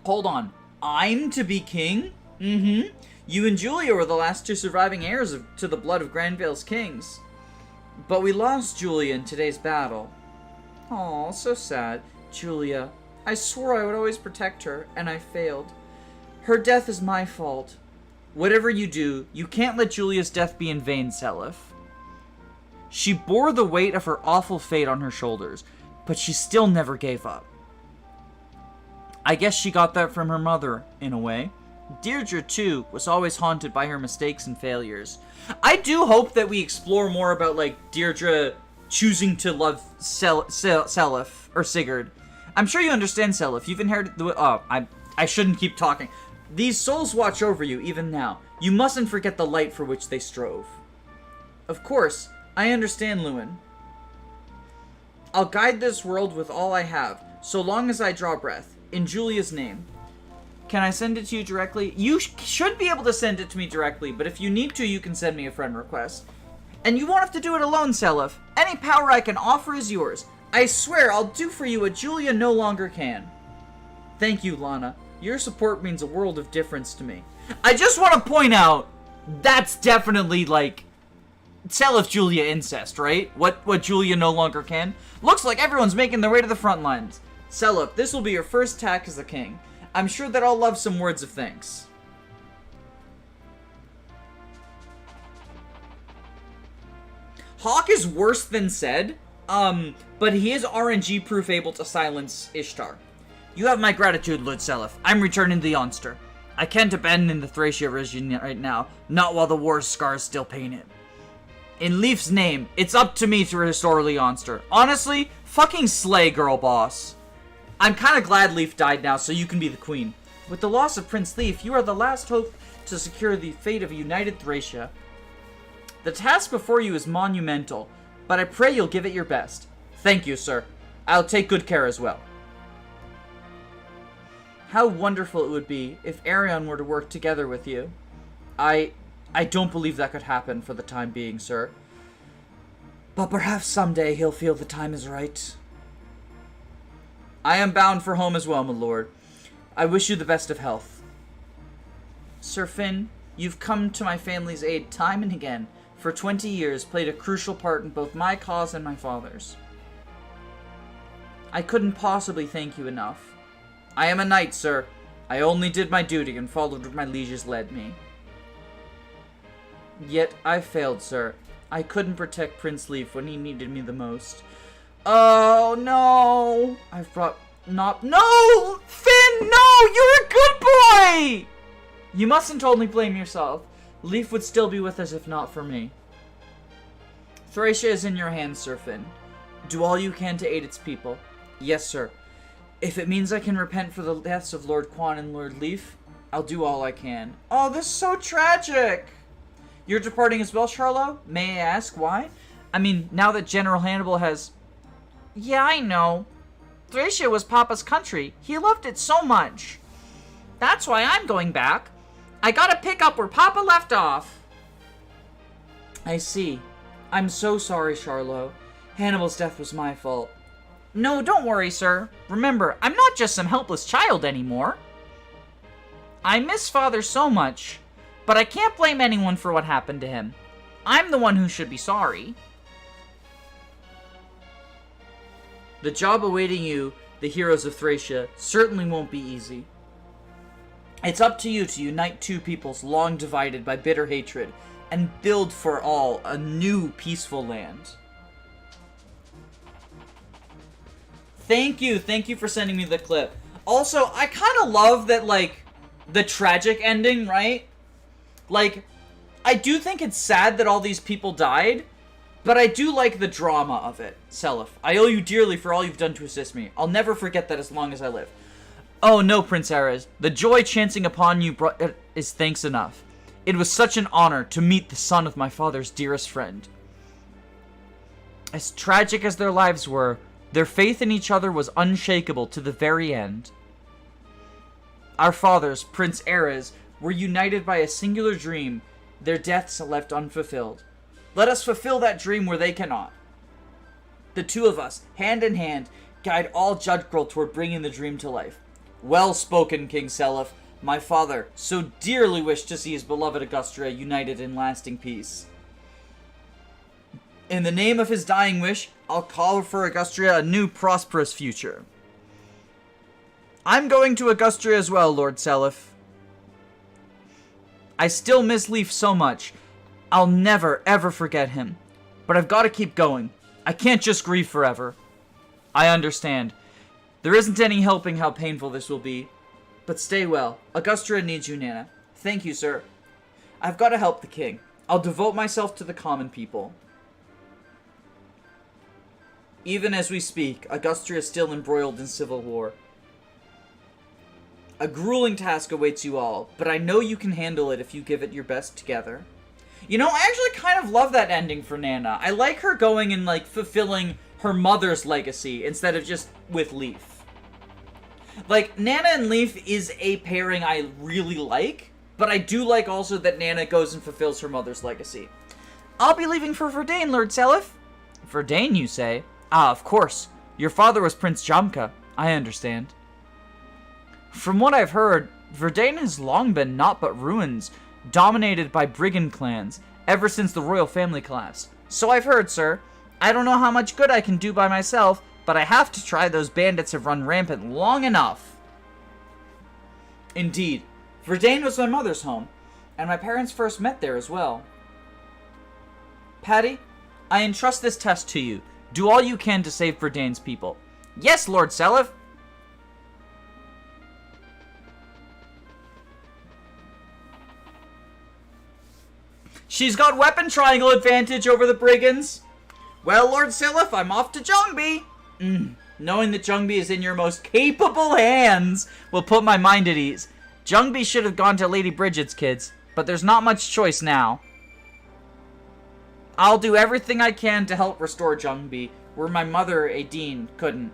Hold on. I'm to be king? Mm-hmm. You and Julia were the last two surviving heirs to the blood of Granville's kings. But we lost Julia in today's battle. Aw, so sad. Julia. I swore I would always protect her, and I failed. Her death is my fault. Whatever you do, you can't let Julia's death be in vain, Seliph. She bore the weight of her awful fate on her shoulders, but she still never gave up. I guess she got that from her mother, in a way. Deirdre, too, was always haunted by her mistakes and failures. I do hope that we explore more about, like, Deirdre choosing to love Seliph, or Sigurd. I'm sure you understand, Seliph. You've inherited the... Oh, I shouldn't keep talking. These souls watch over you, even now. You mustn't forget the light for which they strove. Of course, I understand, Lewin. I'll guide this world with all I have, so long as I draw breath. In Julia's name. Can I send it to you directly? You should be able to send it to me directly, but if you need to, you can send me a friend request. And you won't have to do it alone, Seliph. Any power I can offer is yours. I swear I'll do for you what Julia no longer can. Thank you, Lana. Your support means a world of difference to me. I just want to point out, that's definitely, like, Seliph Julia incest, right? What Julia no longer can? Looks like everyone's making their way to the front lines. Seliph, this will be your first attack as the king. I'm sure that I'll love some words of thanks. Hawk is worse than said, but he is RNG proof able to silence Ishtar. You have my gratitude, Lord Seliph. I'm returning to the Onster. I can't abandon the Thracia region right now, not while the war's scars still pain it. In Leif's name, it's up to me to restore Leonster. Honestly, fucking slay, girl boss. I'm kind of glad Leif died now, so you can be the queen. With the loss of Prince Leif, you are the last hope to secure the fate of a united Thracia. The task before you is monumental, but I pray you'll give it your best. Thank you, sir. I'll take good care as well. How wonderful it would be if Arion were to work together with you. I don't believe that could happen for the time being, sir. But perhaps someday he'll feel the time is right. I am bound for home as well, my lord. I wish you the best of health. Sir Finn, you've come to my family's aid time and again. For 20 years, played a crucial part in both my cause and my father's. I couldn't possibly thank you enough. I am a knight, sir. I only did my duty and followed where my lieges led me. Yet I failed, sir. I couldn't protect Prince Leif when he needed me the most. Oh, no. I've brought... No! Finn, no! You're a good boy! You mustn't only blame yourself. Leif would still be with us if not for me. Thracia is in your hands, Sir Finn. Do all you can to aid its people. Yes, sir. If it means I can repent for the deaths of Lord Quan and Lord Leif, I'll do all I can. Oh, this is so tragic! You're departing as well, Charlo? May I ask why? I mean, now that General Hannibal has... Yeah, I know. Thracia was Papa's country. He loved it so much. That's why I'm going back. I gotta pick up where Papa left off. I see. I'm so sorry, Charlo. Hannibal's death was my fault. No, don't worry, sir. Remember, I'm not just some helpless child anymore. I miss Father so much, but I can't blame anyone for what happened to him. I'm the one who should be sorry. The job awaiting you, the heroes of Thracia, certainly won't be easy. It's up to you to unite two peoples long divided by bitter hatred and build for all a new peaceful land. Thank you for sending me the clip. Also, I kind of love that, like, the tragic ending, right? Like, I do think it's sad that all these people died, but I do like the drama of it, Seliph. I owe you dearly for all you've done to assist me. I'll never forget that as long as I live. Oh no, Prince Ares. The joy chancing upon you is thanks enough. It was such an honor to meet the son of my father's dearest friend. As tragic as their lives were, their faith in each other was unshakable to the very end. Our fathers, Prince Ares, were united by a singular dream, their deaths left unfulfilled. Let us fulfill that dream where they cannot. The two of us, hand in hand, guide all Judgirl toward bringing the dream to life. Well spoken, King Seliph. My father so dearly wished to see his beloved Augustria united in lasting peace. In the name of his dying wish, I'll call for Augustria a new prosperous future. I'm going to Augustria as well, Lord Seliph. I still miss Leif so much. I'll never, ever forget him. But I've got to keep going. I can't just grieve forever. I understand. There isn't any helping how painful this will be. But stay well. Augustria needs you, Nana. Thank you, sir. I've got to help the king. I'll devote myself to the common people. Even as we speak, Augustria is still embroiled in civil war. A grueling task awaits you all, but I know you can handle it if you give it your best together. You know, I actually kind of love that ending for Nana. I like her going and, like, fulfilling her mother's legacy instead of just with Leif. Like, Nana and Leif is a pairing I really like, but I do like also that Nana goes and fulfills her mother's legacy. I'll be leaving for Verdane, Lord Seliph. Verdane, you say? Ah, of course. Your father was Prince Jamka. I understand. From what I've heard, Verdane has long been naught but ruins, dominated by brigand clans, ever since the royal family collapsed. So I've heard, sir. I don't know how much good I can do by myself, but I have to try. Those bandits have run rampant long enough. Indeed. Verdane was my mother's home, and my parents first met there as well. Patty, I entrust this test to you. Do all you can to save Verdane's people. Yes, Lord Seliph. She's got weapon triangle advantage over the brigands. Well, Lord Seliph, I'm off to Jungbi. Knowing that Jungbi is in your most capable hands will put my mind at ease. Jungbi should have gone to Lady Bridget's kids, but there's not much choice now. I'll do everything I can to help restore Jungbi, where my mother, Aideen, couldn't.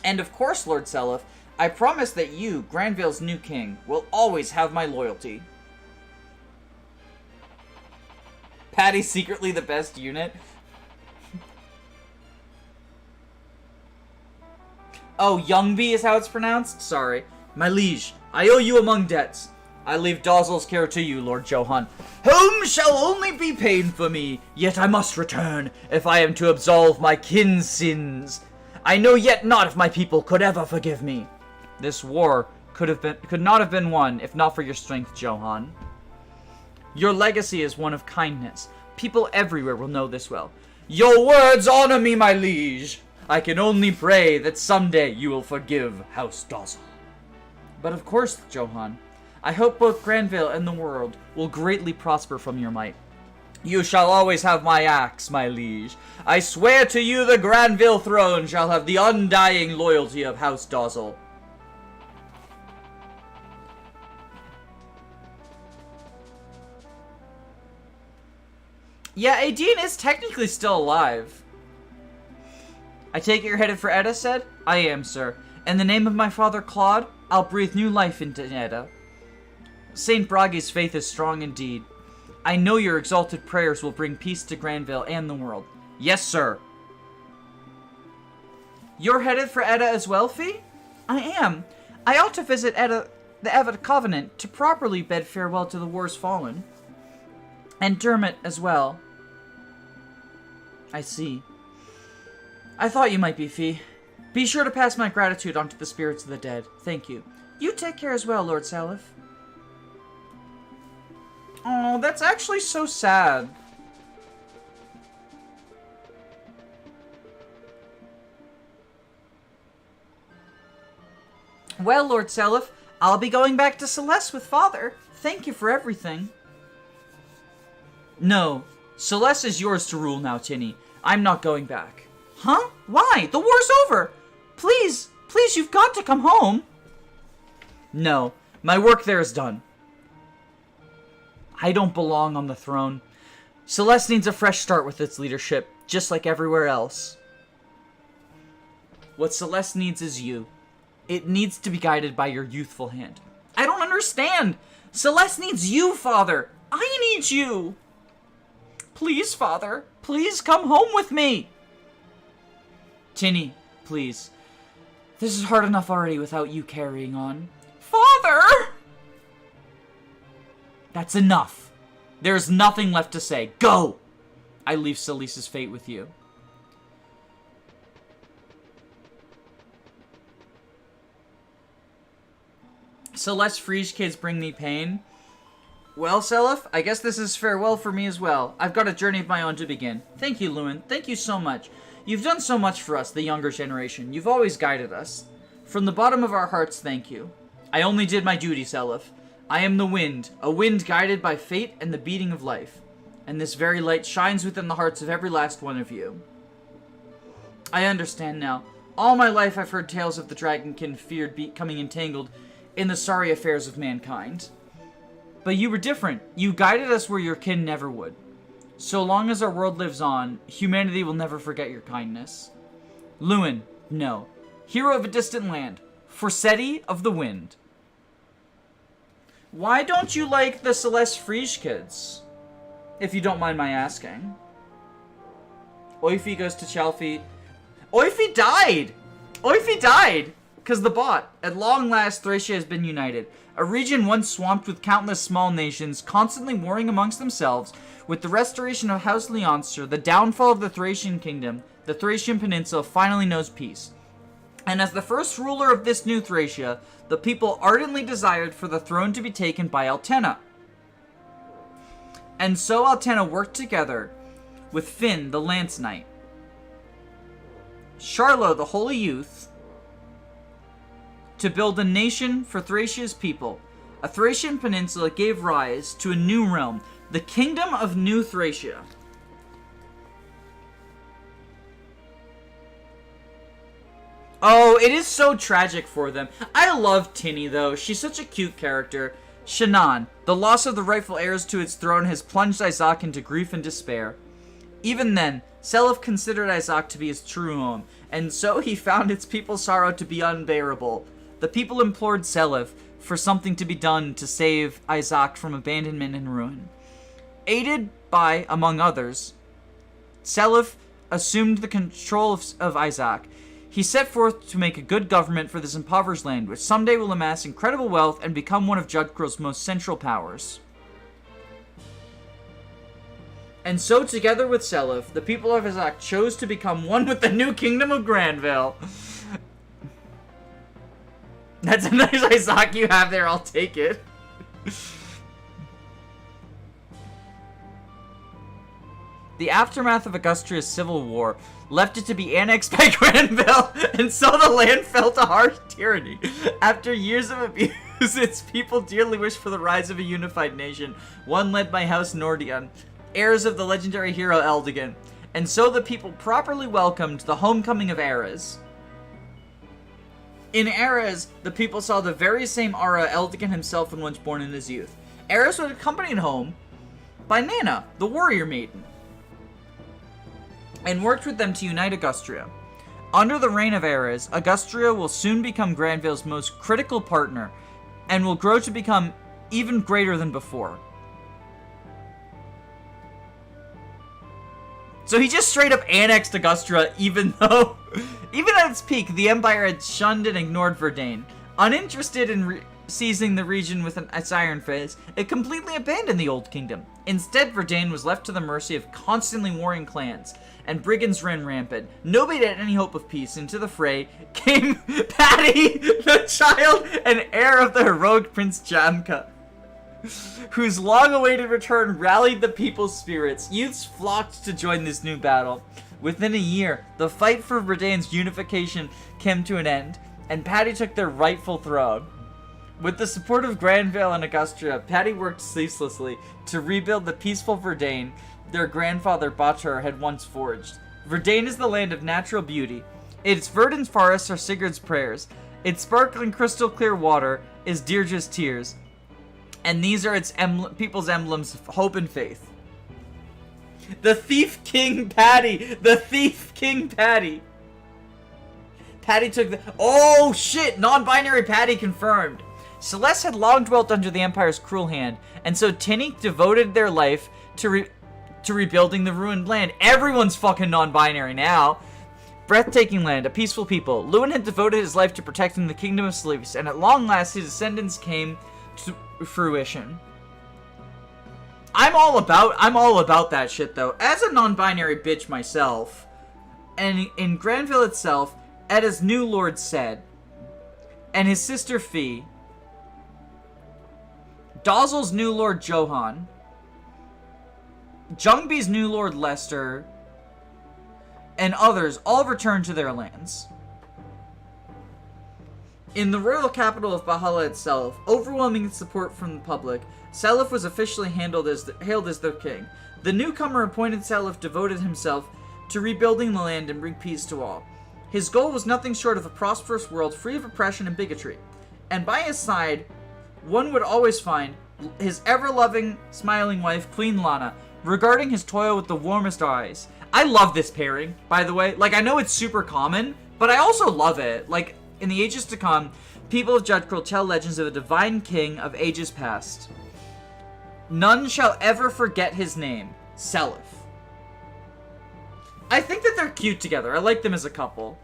And of course, Lord Seliph, I promise that you, Granville's new king, will always have my loyalty. Patty's secretly the best unit. Oh, Youngby is how it's pronounced? Sorry. My liege, I owe you among debts. I leave Dawsel's care to you, Lord Johan. Home shall only be pain for me, yet I must return, if I am to absolve my kin's sins. I know yet not if my people could ever forgive me. This war could not have been won, if not for your strength, Johan. Your legacy is one of kindness. People everywhere will know this well. Your words honor me, my liege. I can only pray that someday you will forgive House Dawsel. But of course, Johan, I hope both Granville and the world will greatly prosper from your might. You shall always have my axe, my liege. I swear to you the Granville throne shall have the undying loyalty of House Dawsel. Yeah, Aideen is technically still alive. I take it you're headed for Edda, said? I am, sir. In the name of my father Claude, I'll breathe new life into Edda. Saint Bragi's faith is strong indeed. I know your exalted prayers will bring peace to Granville and the world. Yes, sir. You're headed for Edda as well, Fee? I am. I ought to visit Edda, the Edda Covenant to properly bid farewell to the war's fallen. And Dermot as well. I see. I thought you might be, Fee. Be sure to pass my gratitude on to the spirits of the dead. Thank you. You take care as well, Lord Seliph. Oh, that's actually so sad. Well, Lord Seliph, I'll be going back to Celeste with Father. Thank you for everything. No, Celeste is yours to rule now, Tinny. I'm not going back. Huh? Why? The war's over. Please, please, you've got to come home. No, my work there is done. I don't belong on the throne. Celeste needs a fresh start with its leadership, just like everywhere else. What Celeste needs is you. It needs to be guided by your youthful hand. I don't understand. Celeste needs you, Father. I need you. Please, Father. Please come home with me. Tinny, please. This is hard enough already without you carrying on. Father! That's enough. There's nothing left to say. Go! I leave Celice's fate with you. Celeste Frege kids bring me pain. Well, Seliph, I guess this is farewell for me as well. I've got a journey of my own to begin. Thank you, Luin. Thank you so much. You've done so much for us, the younger generation. You've always guided us. From the bottom of our hearts, thank you. I only did my duty, Seliph. I am the wind, a wind guided by fate and the beating of life. And this very light shines within the hearts of every last one of you. I understand now. All my life I've heard tales of the dragonkin feared becoming entangled in the sorry affairs of mankind. But you were different. You guided us where your kin never would. So long as our world lives on, humanity will never forget your kindness. Luin, no. Hero of a distant land. Forseti of the wind. Why don't you like the Celeste Frege kids? If you don't mind my asking. Oifi goes to Chalfi. Oifi died! Oifi died! Because the bot. At long last, Thracia has been united. A region once swamped with countless small nations, constantly warring amongst themselves. With the restoration of House Leonster, the downfall of the Thracian kingdom, the Thracian peninsula finally knows peace. And as the first ruler of this new Thracia, the people ardently desired for the throne to be taken by Altenna. And so Altenna worked together with Finn, the Lance Knight, Charlo, the Holy Youth, to build a nation for Thracia's people. A Thracian peninsula gave rise to a new realm, the Kingdom of New Thracia. Oh, it is so tragic for them. I love Tinny, though. She's such a cute character. Shannon, the loss of the rightful heirs to its throne has plunged Isaac into grief and despair. Even then, Seliph considered Isaac to be his true home, and so he found its people's sorrow to be unbearable. The people implored Seliph for something to be done to save Isaac from abandonment and ruin. Aided by, among others, Seliph assumed the control of Isaac. He set forth to make a good government for this impoverished land, which someday will amass incredible wealth and become one of Judgro's most central powers. And so, together with Seliph, the people of Isaac chose to become one with the new kingdom of Granville. That's a nice Isaac you have there, I'll take it. The aftermath of Augustria's civil war left it to be annexed by Granville, and so the land fell to harsh tyranny. After years of abuse, its people dearly wished for the rise of a unified nation, one led by House Nordion, heirs of the legendary hero Eldigan. And so the people properly welcomed the homecoming of Ares. In Ares, the people saw the very same aura Eldigan himself had once born in his youth. Ares was accompanied home by Nana, the warrior maiden, and worked with them to unite Augustria. Under the reign of Ares, Augustria will soon become Granville's most critical partner, and will grow to become even greater than before. So he just straight up annexed Angustura, even though, even at its peak, the Empire had shunned and ignored Verdane. Uninterested in seizing the region with its iron phase, it completely abandoned the Old Kingdom. Instead, Verdane was left to the mercy of constantly warring clans, and brigands ran rampant. Nobody had any hope of peace. Into the fray came Patty, the child and heir of the heroic Prince Jamka, whose long-awaited return rallied the people's spirits. Youths flocked to join this new battle. Within a year, the fight for Verdane's unification came to an end, and Patty took their rightful throne. With the support of Granville and Angustura, Patty worked ceaselessly to rebuild the peaceful Verdane their grandfather Batur had once forged. Verdane is the land of natural beauty. Its verdant forests are Sigurd's prayers. Its sparkling crystal clear water is Deirdre's tears. And these are its people's emblems of hope and faith. The Thief King Patty! The Thief King Patty! Patty took the... Oh shit! Non-binary Patty confirmed! Celeste had long dwelt under the Empire's cruel hand, and so Tinique devoted their life to rebuilding the ruined land. Everyone's fucking non-binary now. Breathtaking land, a peaceful people. Lewin had devoted his life to protecting the kingdom of Seliph, and at long last his descendants came to fruition. I'm all about that shit though. As a non-binary bitch myself, and in Granville itself, Edda's new lord said, and his sister Fee, Dozzel's new lord Johan, Jungby's new lord Lester, and others all returned to their lands. In the royal capital of Valhalla itself, overwhelming support from the public, Seliph was officially hailed as their king. The newcomer appointed Seliph devoted himself to rebuilding the land and bring peace to all. His goal was nothing short of a prosperous world free of oppression and bigotry. And by his side, one would always find his ever-loving, smiling wife, Queen Lana, regarding his toil with the warmest eyes. I love this pairing, by the way. Like, I know it's super common, but I also love it. Like, in the ages to come, people of Judgecroll tell legends of a divine king of ages past. None shall ever forget his name, Seliph. I think that they're cute together. I like them as a couple.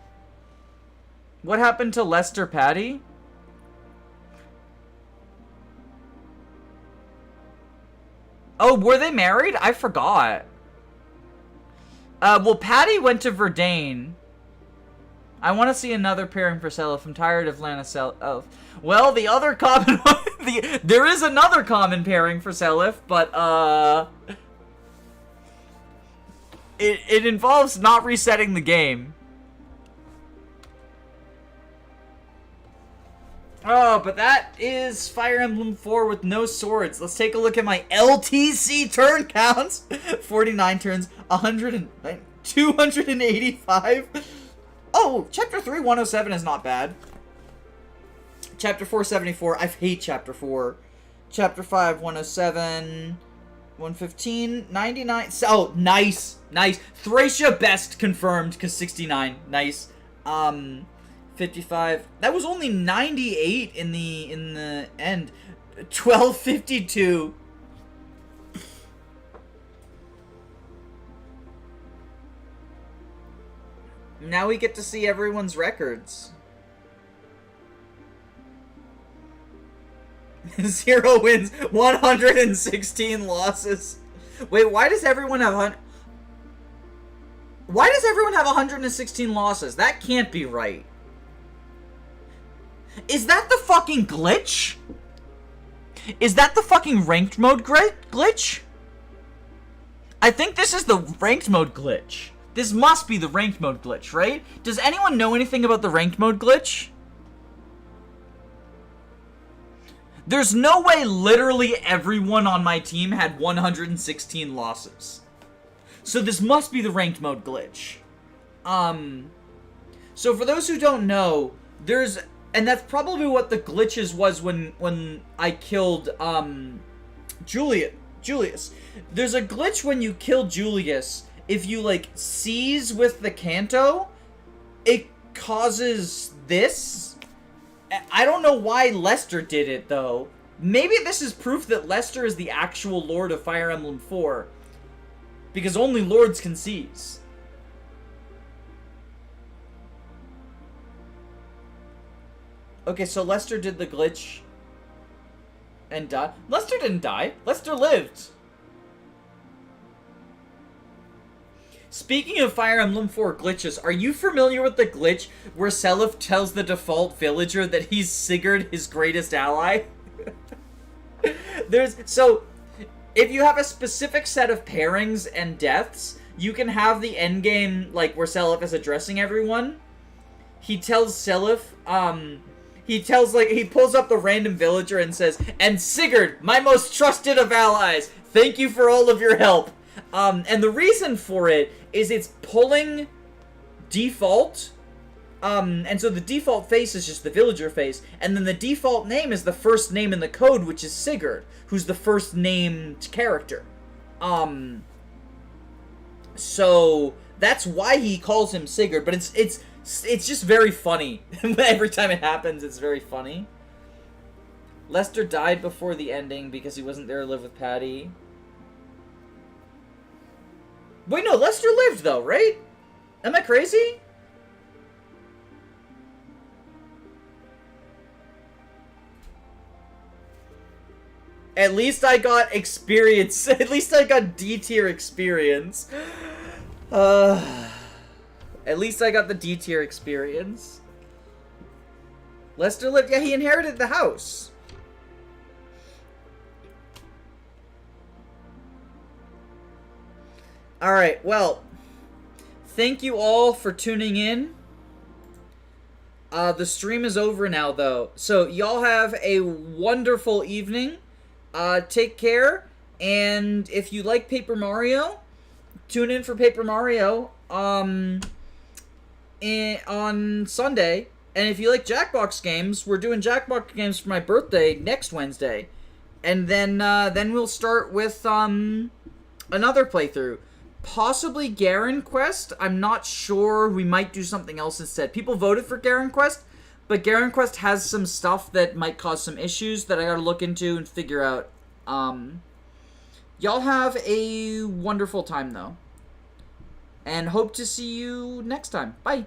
What happened to Lester Patty? Oh, were they married? I forgot. Well, Patty went to Verdane. I want to see another pairing for Seliph. I'm tired of Lana Seliph. Well, the other common one... there is another common pairing for Seliph, but, It involves not resetting the game. Oh, but that is Fire Emblem 4 with no swords. Let's take a look at my LTC turn counts. 49 turns, 285. Oh, Chapter 3, 107 is not bad. Chapter 4, 74. I hate Chapter 4. Chapter 5, 107. 115, 99. Oh, nice. Nice. Thracia best confirmed, because 69. Nice. 55. That was only 98 in the end. 1252. Now we get to see everyone's records. 0 wins, 116 losses. Wait, why does everyone have 116 losses? That can't be right. Is that the fucking glitch? Is that the fucking ranked mode glitch? I think this is the ranked mode glitch. This must be the ranked mode glitch, right? Does anyone know anything about the ranked mode glitch? There's no way literally everyone on my team had 116 losses. So this must be the ranked mode glitch. So for those who don't know, and that's probably what the glitches was when I killed, Julius. There's a glitch when you kill Julius. If you, like, seize with the Canto, it causes this. I don't know why Lester did it, though. Maybe this is proof that Lester is the actual Lord of Fire Emblem 4. Because only lords can seize. Okay, so Lester did the glitch and died. Lester didn't die. Lester lived. Speaking of Fire Emblem 4 glitches, are you familiar with the glitch where Seliph tells the default villager that he's Sigurd, his greatest ally? So, if you have a specific set of pairings and deaths, you can have the endgame, like, where Seliph is addressing everyone. He tells Seliph, he pulls up the random villager and says, "And Sigurd, my most trusted of allies, thank you for all of your help." And the reason for it is it's pulling default, and so the default face is just the villager face, and then the default name is the first name in the code, which is Sigurd, who's the first named character. So that's why he calls him Sigurd, but it's just very funny. Every time it happens, it's very funny. Lester died before the ending because he wasn't there to live with Patty. Wait, no, Lester lived, though, right? Am I crazy? At least I got experience. At least I got D-tier experience. At least I got the D-tier experience. Lester lived. Yeah, he inherited the house. Alright, well, thank you all for tuning in. The stream is over now, though. So, y'all have a wonderful evening. Take care. And if you like Paper Mario, tune in for Paper Mario on Sunday. And if you like Jackbox games, we're doing Jackbox games for my birthday next Wednesday. And then we'll start with another playthrough. Possibly Garen Quest. I'm not sure. We might do something else instead. People voted for Garen Quest, but Garen Quest has some stuff that might cause some issues that I gotta look into and figure out. Y'all have a wonderful time, though. And hope to see you next time. Bye.